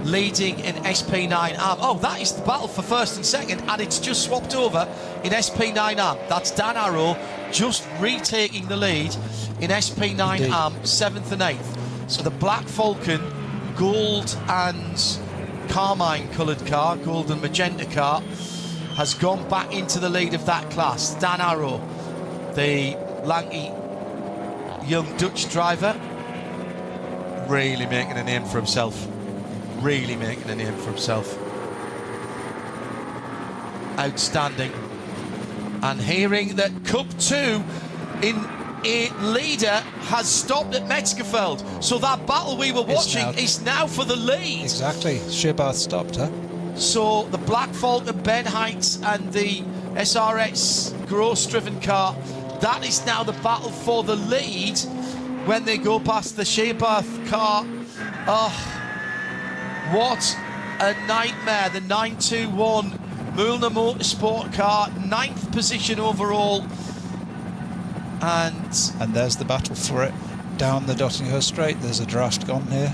leading in SP9 AM. Oh, that is the battle for first and second, and it's just swapped over in SP9 AM. That's Dan Arrow just retaking the lead in SP9 Indeed. AM, 7th and 8th. So the Black Falcon, gold and carmine coloured car, gold and magenta car, has gone back into the lead of that class. Dan Arrow, the lanky young Dutch driver, really making a name for himself. Really making a name for himself. Outstanding. And hearing that Cup 2 in a leader has stopped at Metzgerfeld. So that battle we were watching is now for the lead. Exactly. Shearbath stopped, huh? So the Black Falcon, Ben Heights and the SRX gross-driven car, that is now the battle for the lead when they go past the Shearbath car. Oh, what a nightmare. The 921 Mühlner Motorsport car, 9th position overall. And there's the battle for it. Down the Dottingham Straight, there's a draft gone here.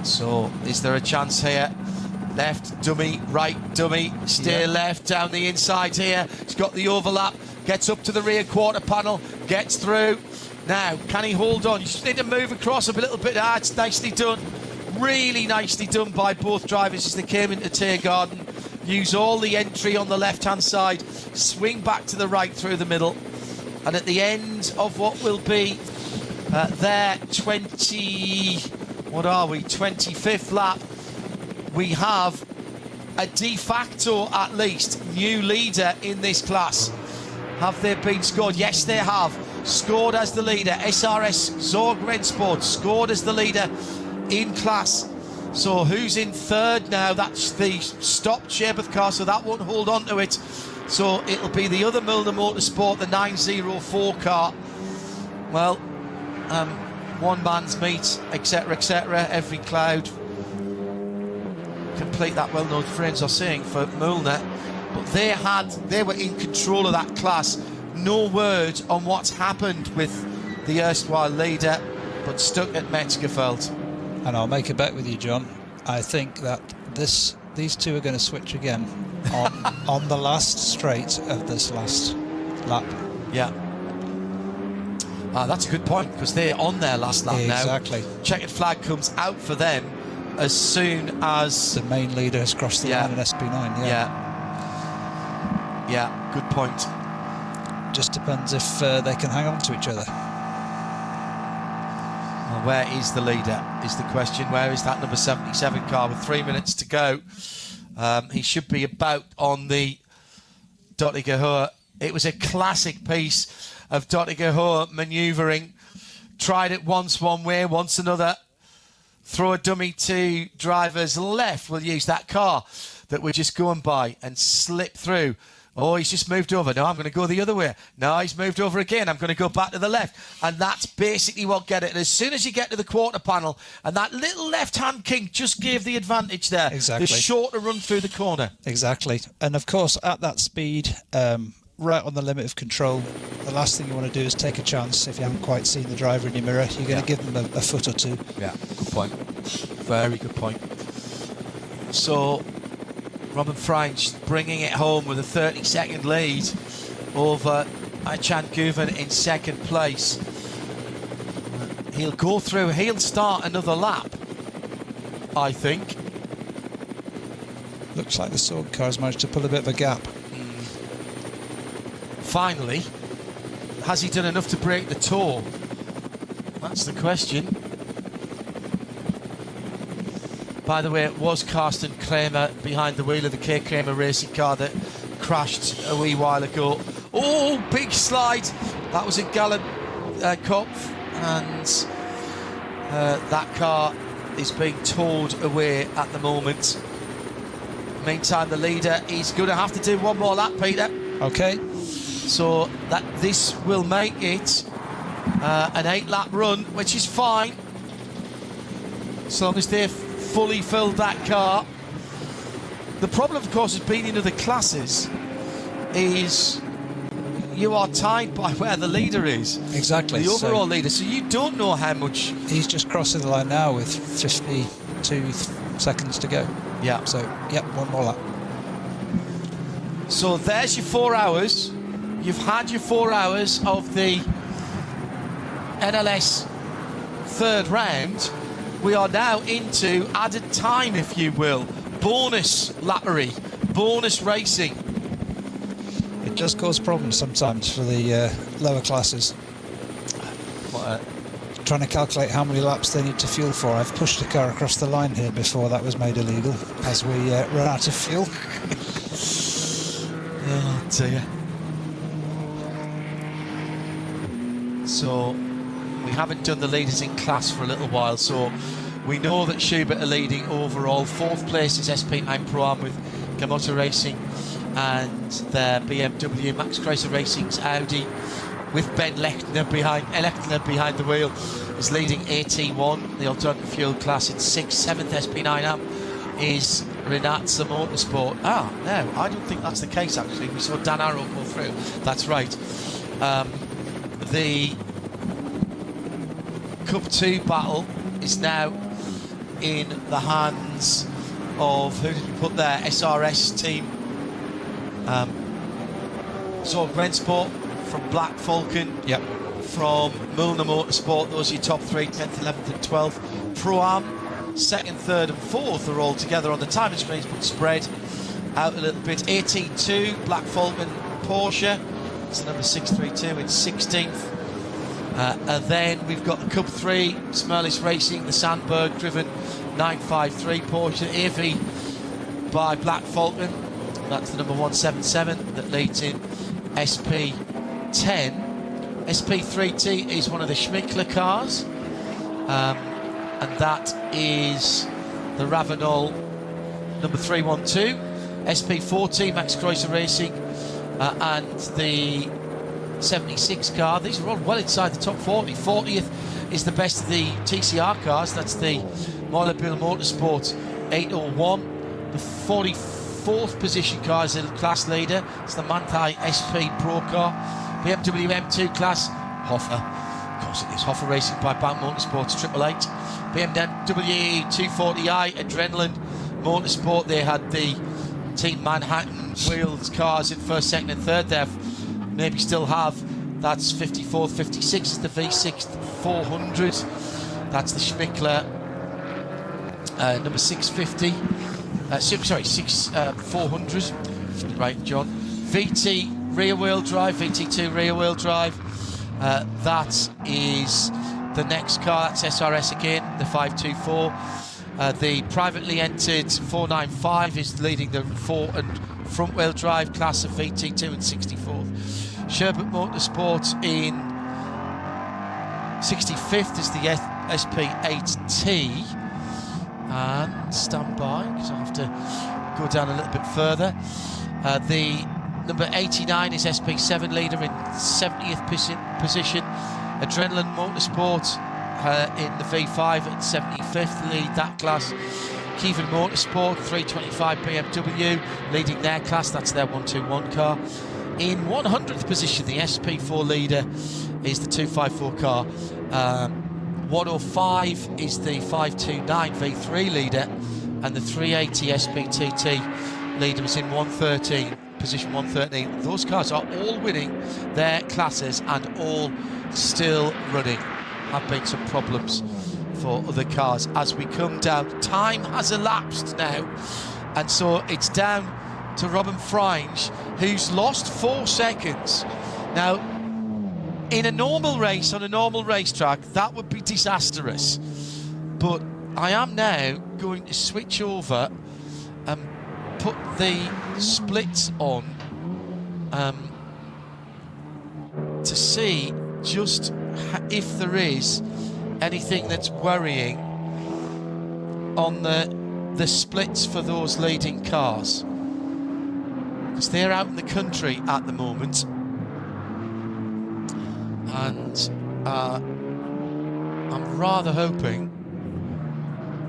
So, is there a chance here? Left dummy, right dummy, steer left down the inside here. He's got the overlap, gets up to the rear quarter panel, gets through. Now, can he hold on? You just need to move across a little bit. It's nicely done. Really nicely done by both drivers as they came into Tiergarten. Use all the entry on the left-hand side, swing back to the right through the middle. And at the end of what will be their 25th lap, we have a de facto, at least, new leader in this class. Have they been scored? Yes, they have. Scored as the leader. SRS Zorg Rennsport scored as the leader in class. So who's in third now? That's the stopped Shearbath car, so that won't hold on to it. So it'll be the other Mühlner Motorsport, the 904 car. Well, one man's meat, etc., etc. Every cloud. Complete that well-known phrase I'm saying for Mühlner. But they were in control of that class. No word on what's happened with the erstwhile leader, but stuck at Metzgerfeld. And I'll make a bet with you, John. I think that these two are going to switch again on the last straight of this last lap. Yeah. That's a good point, because they're on their last lap now. Exactly. Checkered flag comes out for them as soon as the main leader has crossed the line in SP9. Yeah, good point. Just depends if they can hang on to each other. Well, where is the leader is the question. Where is that number 77 car with 3 minutes to go? He should be about on the Dottinger. It was a classic piece of Dottinger manoeuvring. Tried it once one way, once another. Throw a dummy to driver's left. We'll use that car that we're just going by and slip through. Oh, he's just moved over. No, I'm going to go the other way. No, he's moved over again. I'm going to go back to the left. And that's basically what get it. And as soon as you get to the quarter panel, and that little left-hand kink just gave the advantage there. Exactly. The shorter run through the corner. Exactly. And, of course, at that speed, right on the limit of control, the last thing you want to do is take a chance. If you haven't quite seen the driver in your mirror, you're going to give them a foot or two. Yeah, good point. Very good point. So Robin Freinch bringing it home with a 30-second lead over Aychan Guven in second place. He'll go through, he'll start another lap, I think. Looks like the Sorg car has managed to pull a bit of a gap. Finally, has he done enough to break the tour? That's the question. By the way, it was Carsten Kramer behind the wheel of the K. Kramer racing car that crashed a wee while ago. Oh, big slide. That was a gallant Kopf, and that car is being towed away at the moment. Meantime, the leader is going to have to do one more lap, Peter. Okay. So that this will make it an 8-lap run, which is fine, as long as they've fully filled that car. The problem, of course, has been in other classes is you are tied by where the leader is. Exactly. The overall leader. So you don't know how much. He's just crossing the line now with 52 seconds to go. Yeah. So, yep, one more lap. So there's your 4 hours. You've had your 4 hours of the NLS third round. We are now into added time, if you will. Bonus lappery, bonus racing. It does cause problems sometimes for the lower classes. Trying to calculate how many laps they need to fuel for. I've pushed the car across the line here before that was made illegal, as we run out of fuel. Oh dear. So we haven't done the leaders in class for a little while, so we know that Schubert are leading overall. 4th place is SP9 Pro-Am with Gamotta Racing, and their BMW Max Chrysler Racing's Audi with Ben Lechtner behind the wheel is leading AT1, the alternative fuel class in 6th. 7th SP9 is Renatza Motorsport. No, I don't think that's the case actually. We saw Dan Arrow go through. That's right. The Cup 2 battle is now in the hands of, who did we put there? SRS team. So Rensport from Black Falcon. Yep. From Milner Motorsport, those are your top 3, 10th, 11th and 12th. Pro-Am, 2nd, 3rd and 4th are all together on the timing screens, but spread out a little bit. 18-2, Black Falcon Porsche, it's number 632 in 16th. And then we've got the Cup 3, Smerlis Racing, the Sandberg driven 953 Porsche AV by Black Falcon. That's the number 177 that leads in SP10. SP3T is one of the Schmickler cars, and that is the Ravenol number 312. SP4T, Max Chrysler Racing, and the 76 car. These are all well inside the top 40. 40th is the best of the TCR cars. That's the Motorbill Motorsports 801. The 44th position car is the class leader. It's the Manthey SP Pro car. BMW M2 class, Hoffer. Of course it is Hoffer Racing by Bank Motorsports 888. BMW 240i Adrenaline Motorsport. They had the Team Manhattan wheels cars in 1st, 2nd and 3rd. They maybe still have. That's 54th, 56 is the V6 400. That's the Schmickler number 650. 400. Right, John. VT rear-wheel drive, VT2 rear-wheel drive. That is the next car. That's SRS again, the 524. The privately entered 495 is leading the fore and front-wheel drive class of VT2 and 64th. Sherbert Motorsports in 65th is the SP8T. And stand by, because I have to go down a little bit further. The number 89 is SP7 leader in 70th position. Adrenaline Motorsport in the V5 at 75th, lead that class. Kievan Motorsport 325 BMW leading their class, that's their 121 car. In 100th position, the SP4 leader is the 254 car. 105 is the 529 V3 leader, and the 380 SPTT leader is in 113, position 113. Those cars are all winning their classes and all still running. Have been some problems for other cars as we come down. Time has elapsed now, and so it's down to Robin Freinge, who's lost 4 seconds. Now, in a normal race, on a normal racetrack, that would be disastrous. But I am now going to switch over and put the splits on to see just if there is anything that's worrying on the splits for those leading cars, because they're out in the country at the moment. And I'm rather hoping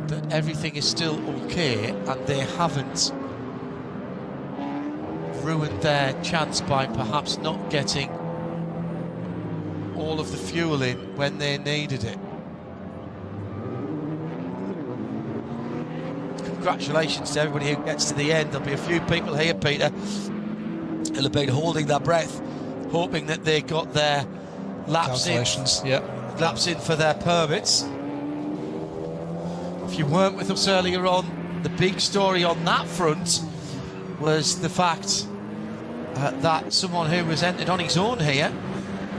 that everything is still okay and they haven't ruined their chance by perhaps not getting all of the fuel in when they needed it. Congratulations to everybody who gets to the end. There'll be a few people here, Peter, who'll have been holding their breath, hoping that they got their laps in for their permits. If you weren't with us earlier on, the big story on that front was the fact that someone who was entered on his own here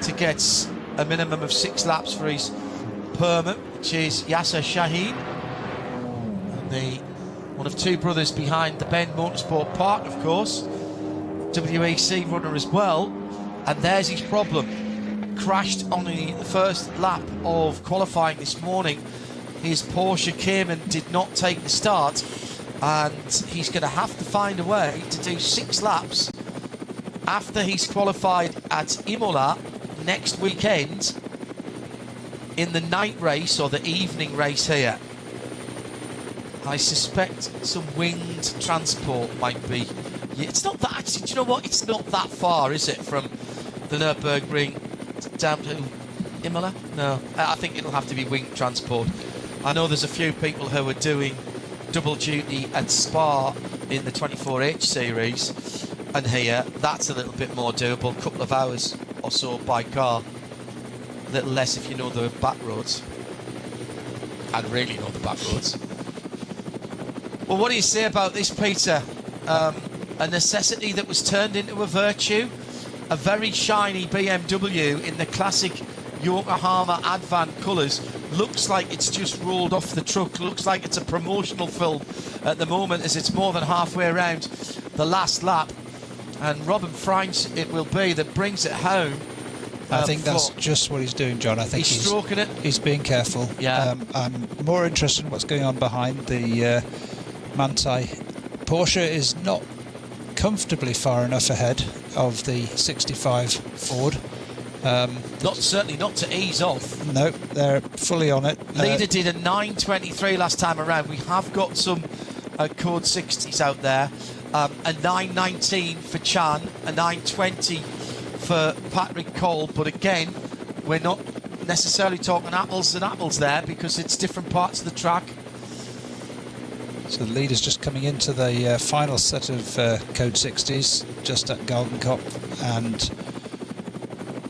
to get a minimum of 6 laps for his permit, which is Yasser Shaheen, and one of 2 brothers behind the Bend Motorsport Park, of course, WEC runner as well. And there's his problem. Crashed on the first lap of qualifying this morning. His Porsche came and did not take the start, and he's going to have to find a way to do 6 laps after he's qualified at Imola next weekend in the night race or the evening race here. I suspect some winged transport might be. Yeah, it's not that, actually, do you know what? It's not that far, is it, from the Nürburgring down to Imola? No, I think it'll have to be winged transport. I know there's a few people who are doing double duty at Spa in the 24H series, and here, that's a little bit more doable, a couple of hours or so by car. A little less if you know the back roads. And really know the back roads. Well, what do you say about this, Peter? A necessity that was turned into a virtue. A very shiny BMW in the classic Yokohama Advan colours. Looks like it's just rolled off the truck. Looks like it's a promotional film at the moment, as it's more than halfway around the last lap. And Robin Freins it will be that brings it home. I think that's just what he's doing, John. I think he's stroking it. He's being careful. Yeah. I'm more interested in what's going on behind the Manthey. Porsche is not comfortably far enough ahead of the 65 Ford. Certainly not to ease off. No, they're fully on it. Leader did a 9.23 last time around. We have got some code 60s out there. A 9.19 for Chan, a 9.20 for Patrick Cole. But again, we're not necessarily talking apples and apples there, because it's different parts of the track. So the leader's just coming into the final set of code 60s, just at Golden Cop, and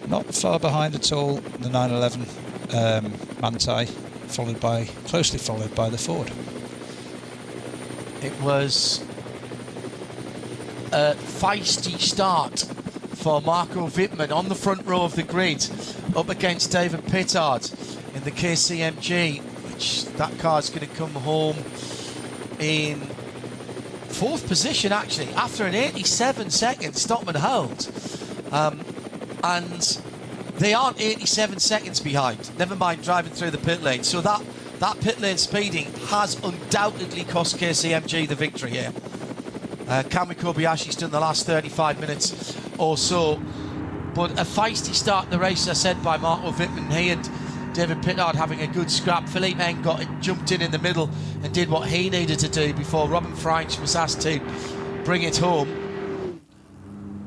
not far behind at all the 911 Manthey, closely followed by the Ford. It was a feisty start for Marco Wittmann on the front row of the grid, up against David Pittard in the KCMG, which that car's going to come home in 4th position, actually, after an 87-second stop and hold. And they aren't 87 seconds behind, never mind driving through the pit lane. So that pit lane speeding has undoubtedly cost KCMG the victory here. Kamui Kobayashi's done the last 35 minutes or so. But a feisty start to the race, as said by Marco Wittmann. He and David Pittard having a good scrap. Philippe Eng jumped in the middle and did what he needed to do before Robin Freins was asked to bring it home.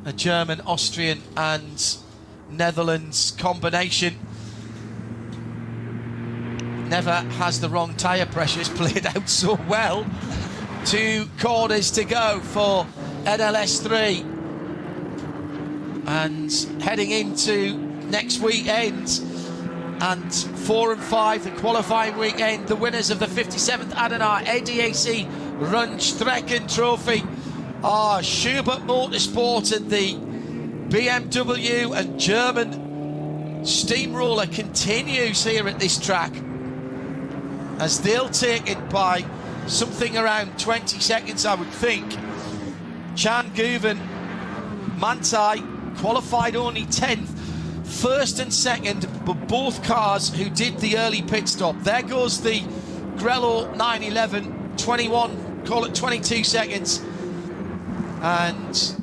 A German, Austrian and Netherlands combination never has the wrong tyre pressures played out so well. 2 corners to go for NLS3, and heading into next weekend, and 4 and 5 the qualifying weekend, the winners of the 57th Adenauer ADAC Rundstrecken-Trophy are Schubert Motorsport, and the BMW and German steamroller continues here at this track, as they'll take it by something around 20 seconds, I would think. Chan Guven, Manthey qualified only 10th, 1st and 2nd, but both cars who did the early pit stop. There goes the Grello 911, 21, call it 22 seconds, and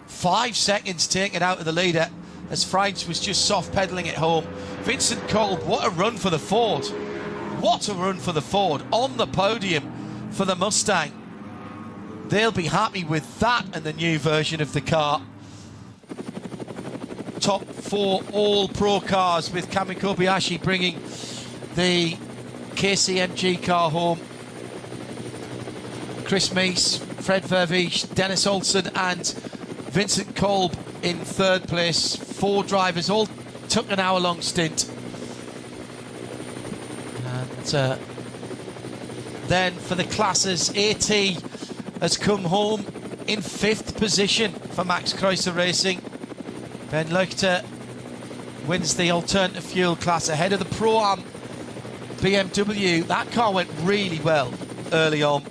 5 seconds taken out of the leader as Freins was just soft pedaling it home. Vincent Kolb, what a run for the Ford. What a run for the Ford, on the podium for the Mustang. they'll be happy with that and the new version of the car. Top 4 all-pro cars, with Kamui Kobayashi bringing the KCMG car home. Chris Meese, Fred Vervees, Dennis Olsen and Vincent Kolb in 3rd place. 4 drivers, all took an hour-long stint. And then for the classes, AT has come home in 5th position for Max Kreuzer Racing. Ben Leuchter wins the alternative fuel class ahead of the Pro-Am BMW. That car went really well early on,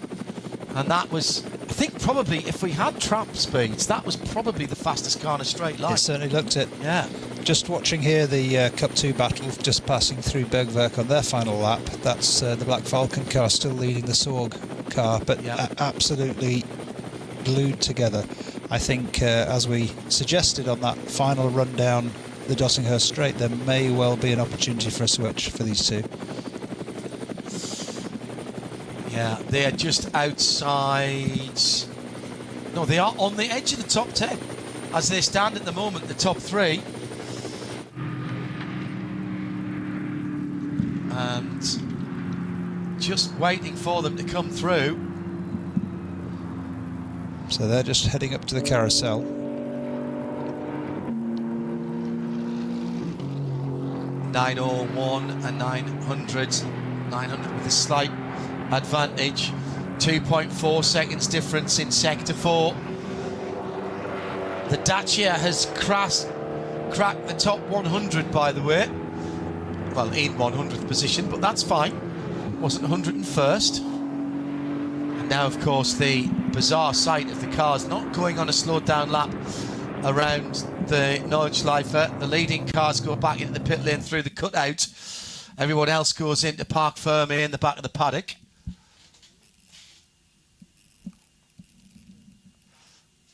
and that was, I think, probably, if we had trap speeds, that was probably the fastest car in a straight line. It certainly looked it. Yeah. Just watching here the Cup 2 battle, just passing through Bergwerk on their final lap. That's the Black Falcon car still leading the Sorg car, but absolutely glued together. I think, as we suggested on that final run down the Dossinghurst Straight, there may well be an opportunity for a switch for these two. Yeah, they are just outside. No, they are on the edge of the top 10 as they stand at the moment, the top 3. And just waiting for them to come through. So they're just heading up to the carousel. 901 and 900 with a slight advantage. 2.4 seconds difference in sector 4. The Dacia has cracked the top 100, by the way. Well, in 100th position, but that's fine. Wasn't 101st. And now, of course, the bizarre sight of the cars not going on a slowed down lap around the Nordschleife. The leading cars go back into the pit lane through the cutout. Everyone else goes into Parc Ferme in the back of the paddock.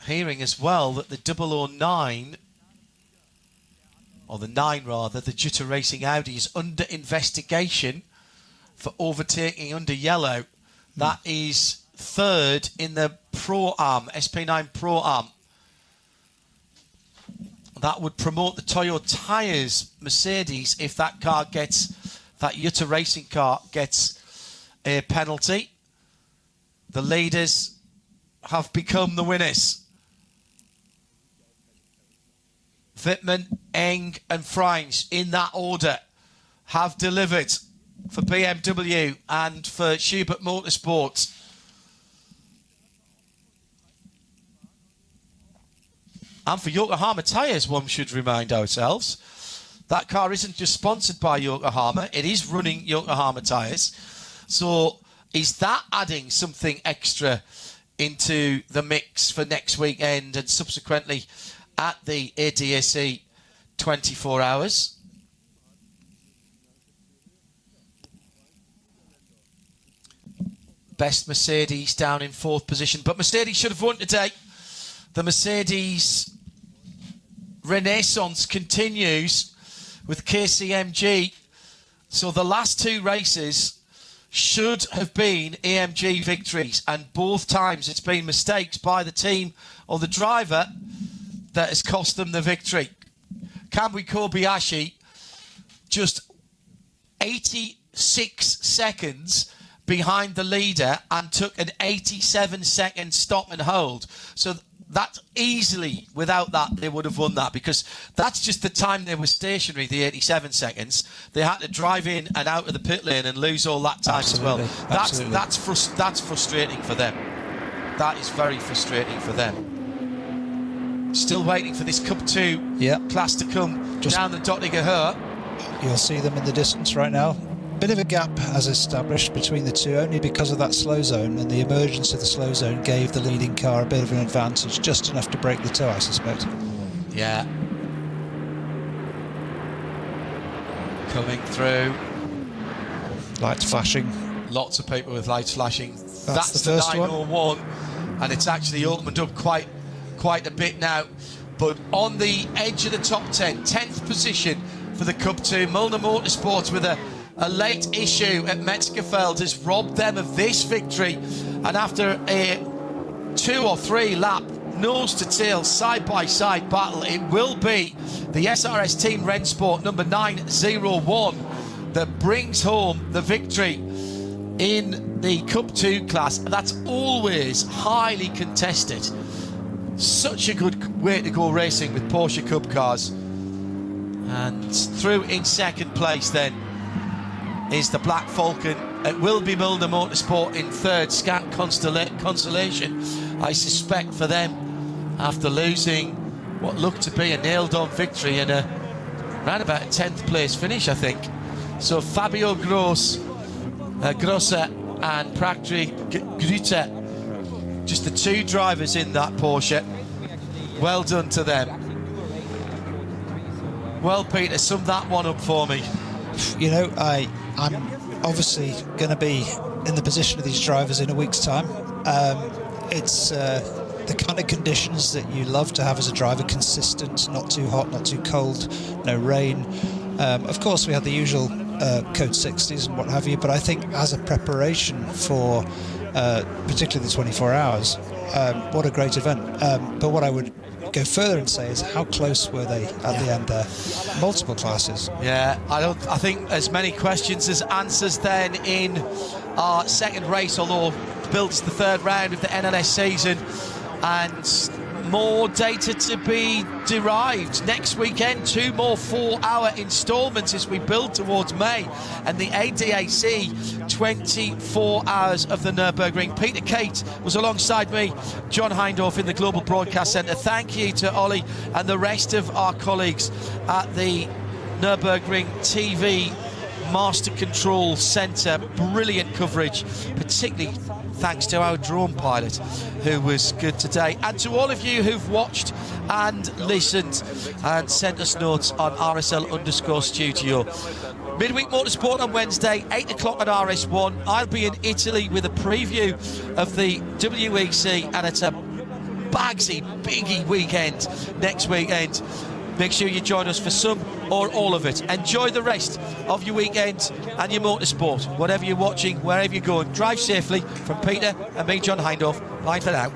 Hearing as well that the 009, or the 9 rather, the Jutta Racing Audi is under investigation for overtaking under yellow. That is 3rd in the Pro-Am, SP9 Pro-Am. That would promote the Toyo tyres Mercedes if that car gets, that Jutta Racing car gets a penalty. The leaders have become the winners. Wittmann, Eng and Freins, in that order, have delivered for BMW and for Schubert Motorsports. And for Yokohama tyres, one should remind ourselves. That car isn't just sponsored by Yokohama, it is running Yokohama tyres. So is that adding something extra into the mix for next weekend and subsequently at the ADAC 24 hours? Best Mercedes down in 4th position, but Mercedes should have won today. The Mercedes renaissance continues with KCMG. So the last 2 races should have been AMG victories, and both times it's been mistakes by the team or the driver that has cost them the victory. Kamui Kobayashi just 86 seconds behind the leader and took an 87-second stop and hold. So that easily, without that, they would have won that, because that's just the time they were stationary, the 87 seconds. They had to drive in and out of the pit lane and lose all that time as well. That's frustrating for them. That is very frustrating for them. Still waiting for this Cup 2 class to come down the Dottinger. You'll see them in the distance right now. Bit of a gap has established between the two, only because of that slow zone, and the emergence of the slow zone gave the leading car a bit of an advantage, just enough to break the toe, I suspect. Yeah. Coming through. Lights flashing. Lots of people with lights flashing. That's the first 901, and it's actually opened up quite a bit now. But on the edge of the top 10, 10th position for the Cup 2. Mulner Motorsports with a late issue at Metzgerfeld has robbed them of this victory, and after a 2 or 3 lap nose to tail, side by side battle. It will be the SRS Team Rennsport number 901 that brings home the victory in the Cup 2 class. That's always highly contested. Such a good way to go racing with Porsche Cup cars. And through in second place then is the Black Falcon. It will be Milner Motorsport in third. Scant consolation, I suspect, for them after losing what looked to be a nailed-on victory and around about a 10th place finish, I think. So Fabio Grosser and Patrick Grüter, just the 2 drivers in that Porsche. Well done to them. Well, Peter, sum that one up for me. You know, I'm obviously going to be in the position of these drivers in a week's time. It's the kind of conditions that you love to have as a driver: consistent, not too hot, not too cold, no rain. Of course, we had the usual code 60s and what have you, but I think as a preparation for particularly the 24 hours, what a great event. But what I would go further and say is, how close were they at the end there? Multiple classes. Yeah, I think as many questions as answers then in our second race, although builds the third round of the NLS season, and more data to be derived next weekend. 2 more 4-hour installments as we build towards May and the ADAC 24 hours of the Nürburgring. Peter Kate was alongside me, John Hindorf in the Global Broadcast Centre. Thank you to Ollie and the rest of our colleagues at the Nürburgring TV Master Control Centre. Brilliant coverage, particularly thanks to our drone pilot, who was good today, and to all of you who've watched and listened and sent us notes on RSL_studio. Midweek Motorsport on Wednesday, 8 o'clock at RS1. I'll be in Italy with a preview of the WEC, and it's a bagsy, biggie weekend next weekend. Make sure you join us for some or all of it. Enjoy the rest of your weekend and your motorsport. Whatever you're watching, wherever you're going, drive safely. From Peter and me, John Hindorf. Bye for now.